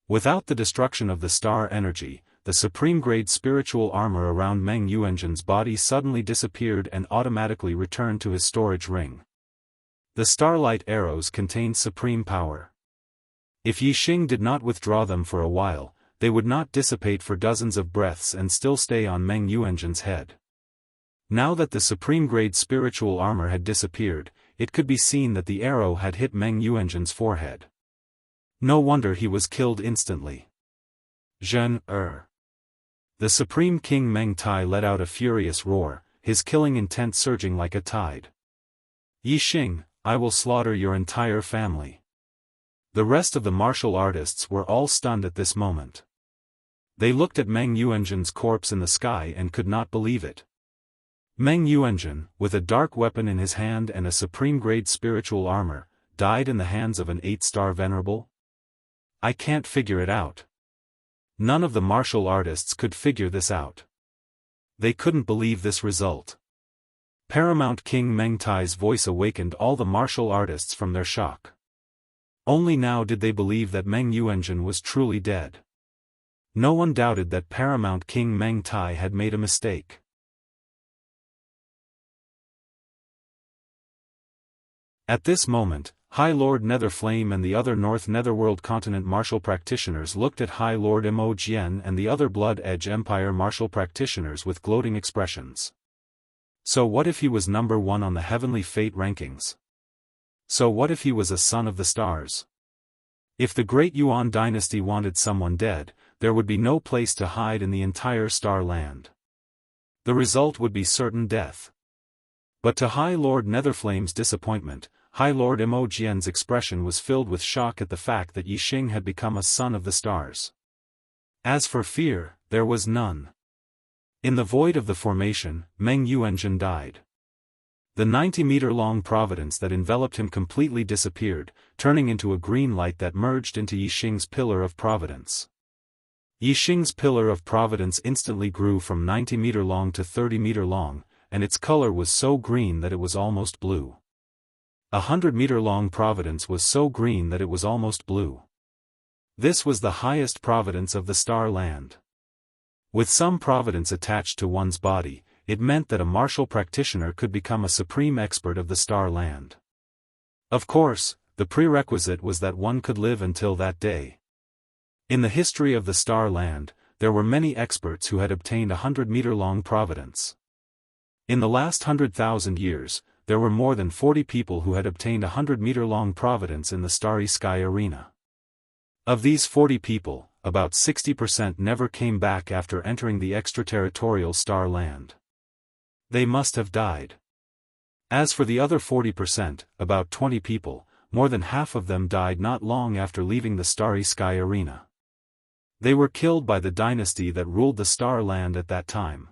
Without the destruction of the star energy, the supreme-grade spiritual armor around Meng Yuanzhen's body suddenly disappeared and automatically returned to his storage ring. The starlight arrows contained supreme power. If Yixing did not withdraw them for a while, they would not dissipate for dozens of breaths and still stay on Meng Yuanzhen's head. Now that the supreme-grade spiritual armor had disappeared, it could be seen that the arrow had hit Meng Yuanzhen's forehead. No wonder he was killed instantly. The Supreme King Meng Tai let out a furious roar, his killing intent surging like a tide. Yixing, I will slaughter your entire family. The rest of the martial artists were all stunned at this moment. They looked at Meng Yuanzhen's corpse in the sky and could not believe it. Meng Yuanzhen, with a dark weapon in his hand and a supreme-grade spiritual armor, died in the hands of an 8-star venerable? I can't figure it out. None of the martial artists could figure this out. They couldn't believe this result. Paramount King Meng Tai's voice awakened all the martial artists from their shock. Only now did they believe that Meng Yuanzhen was truly dead. No one doubted that Paramount King Meng Tai had made a mistake. At this moment, High Lord Netherflame and the other North Netherworld Continent martial practitioners looked at High Lord Mo Jian and the other Blood Edge Empire martial practitioners with gloating expressions. So what if he was number 1 on the Heavenly Fate rankings? So what if he was a son of the stars? If the Great Yuan dynasty wanted someone dead, there would be no place to hide in the entire Star Land. The result would be certain death. But to High Lord Netherflame's disappointment, High Lord Mo Jian's expression was filled with shock at the fact that Yixing had become a son of the stars. As for fear, there was none. In the void of the formation, Meng Yuanzhen died. The 90-meter-long providence that enveloped him completely disappeared, turning into a green light that merged into Yixing's pillar of providence. Yixing's pillar of providence instantly grew from 90-meter long to 30-meter long, and its color was so green that it was almost blue. 100-meter-long providence was so green that it was almost blue. This was the highest providence of the Star Land. With some providence attached to one's body, it meant that a martial practitioner could become a supreme expert of the Star Land. Of course, the prerequisite was that one could live until that day. In the history of the Star Land, there were many experts who had obtained 100-meter-long providence. In the last 100,000 years, there were more than 40 people who had obtained 100-meter-long providence in the Starry Sky Arena. Of these 40 people, about 60% never came back after entering the extraterritorial Star Land. They must have died. As for the other 40%, about 20 people, more than half of them died not long after leaving the Starry Sky Arena. They were killed by the dynasty that ruled the Star Land at that time.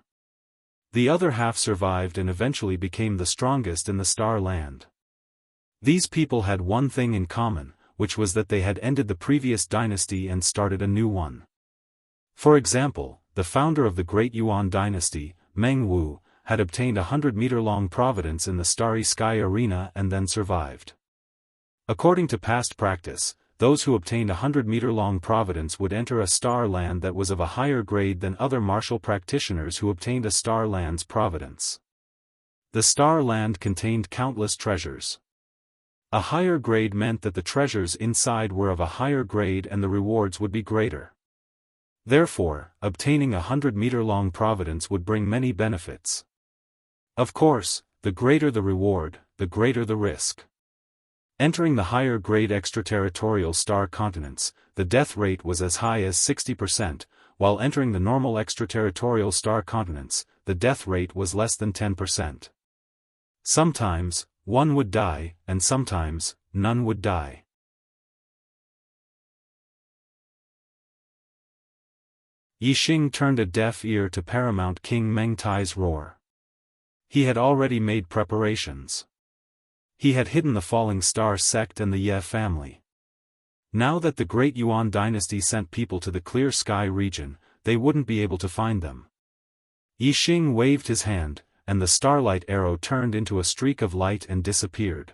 The other half survived and eventually became the strongest in the Star Land. These people had one thing in common, which was that they had ended the previous dynasty and started a new one. For example, the founder of the Great Yuan dynasty, Meng Wu, had obtained 100-meter-long providence in the Starry Sky Arena and then survived. According to past practice, those who obtained 100-meter-long providence would enter a Star Land that was of a higher grade than other martial practitioners who obtained a Star Land's providence. The Star Land contained countless treasures. A higher grade meant that the treasures inside were of a higher grade and the rewards would be greater. Therefore, obtaining a 100-meter-long providence would bring many benefits. Of course, the greater the reward, the greater the risk. Entering the higher grade extraterritorial star continents, the death rate was as high as 60%, while entering the normal extraterritorial star continents, the death rate was less than 10%. Sometimes, one would die, and sometimes, none would die. Yixing turned a deaf ear to Paramount King Meng Tai's roar. He had already made preparations. He had hidden the Falling Star sect and the Ye family. Now that the Great Yuan dynasty sent people to the Clear Sky region, they wouldn't be able to find them. Yixing waved his hand, and the starlight arrow turned into a streak of light and disappeared.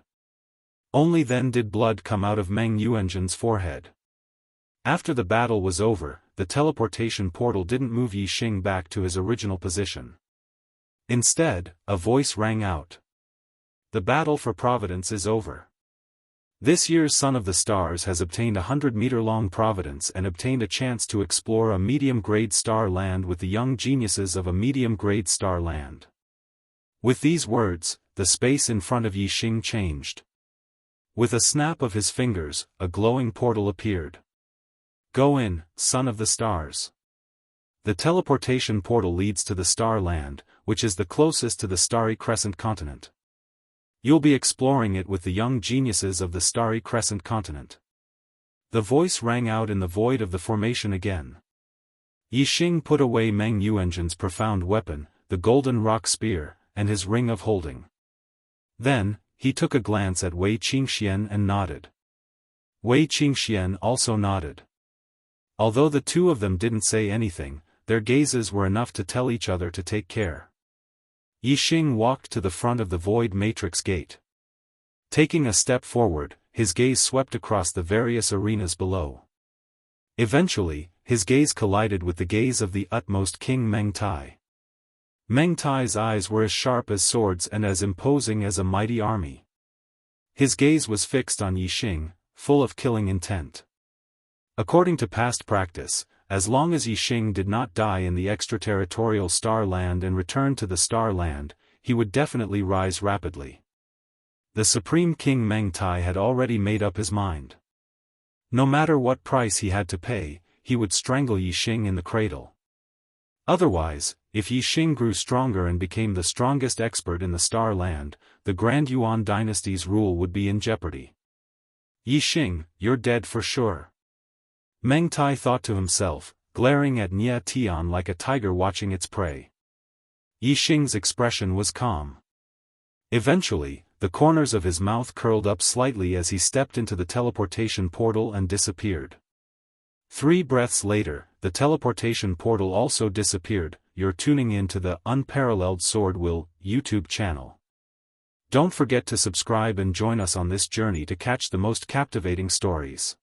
Only then did blood come out of Meng Yuanzhen's forehead. After the battle was over, the teleportation portal didn't move Yixing back to his original position. Instead, a voice rang out. The battle for providence is over. This year's Son of the Stars has obtained a 100-meter-long providence and obtained a chance to explore a medium-grade star land with the young geniuses of a medium-grade star land. With these words, the space in front of Yixing changed. With a snap of his fingers, a glowing portal appeared. Go in, Son of the Stars. The teleportation portal leads to the Star Land, which is the closest to the Starry Crescent continent. You'll be exploring it with the young geniuses of the Starry Crescent continent. The voice rang out in the void of the formation again. Yixing put away Meng Yuanzhen's profound weapon, the golden rock spear, and his ring of holding. Then, he took a glance at Wei Qingxian and nodded. Wei Qingxian also nodded. Although the two of them didn't say anything, their gazes were enough to tell each other to take care. Yixing walked to the front of the void matrix gate. Taking a step forward, his gaze swept across the various arenas below. Eventually, his gaze collided with the gaze of the utmost King Meng Tai. Meng Tai's eyes were as sharp as swords and as imposing as a mighty army. His gaze was fixed on Yixing, full of killing intent. According to past practice, as long as Yixing did not die in the extraterritorial Star Land and return to the Star Land, he would definitely rise rapidly. The Supreme King Meng Tai had already made up his mind. No matter what price he had to pay, he would strangle Yixing in the cradle. Otherwise, if Yixing grew stronger and became the strongest expert in the Star Land, the Grand Yuan dynasty's rule would be in jeopardy. Yixing, you're dead for sure. Meng Tai thought to himself, glaring at Nia Tian like a tiger watching its prey. Yixing's expression was calm. Eventually, the corners of his mouth curled up slightly as he stepped into the teleportation portal and disappeared. 3 breaths later, the teleportation portal also disappeared. You're tuning in to the Unparalleled SwordWill YouTube channel. Don't forget to subscribe and join us on this journey to catch the most captivating stories.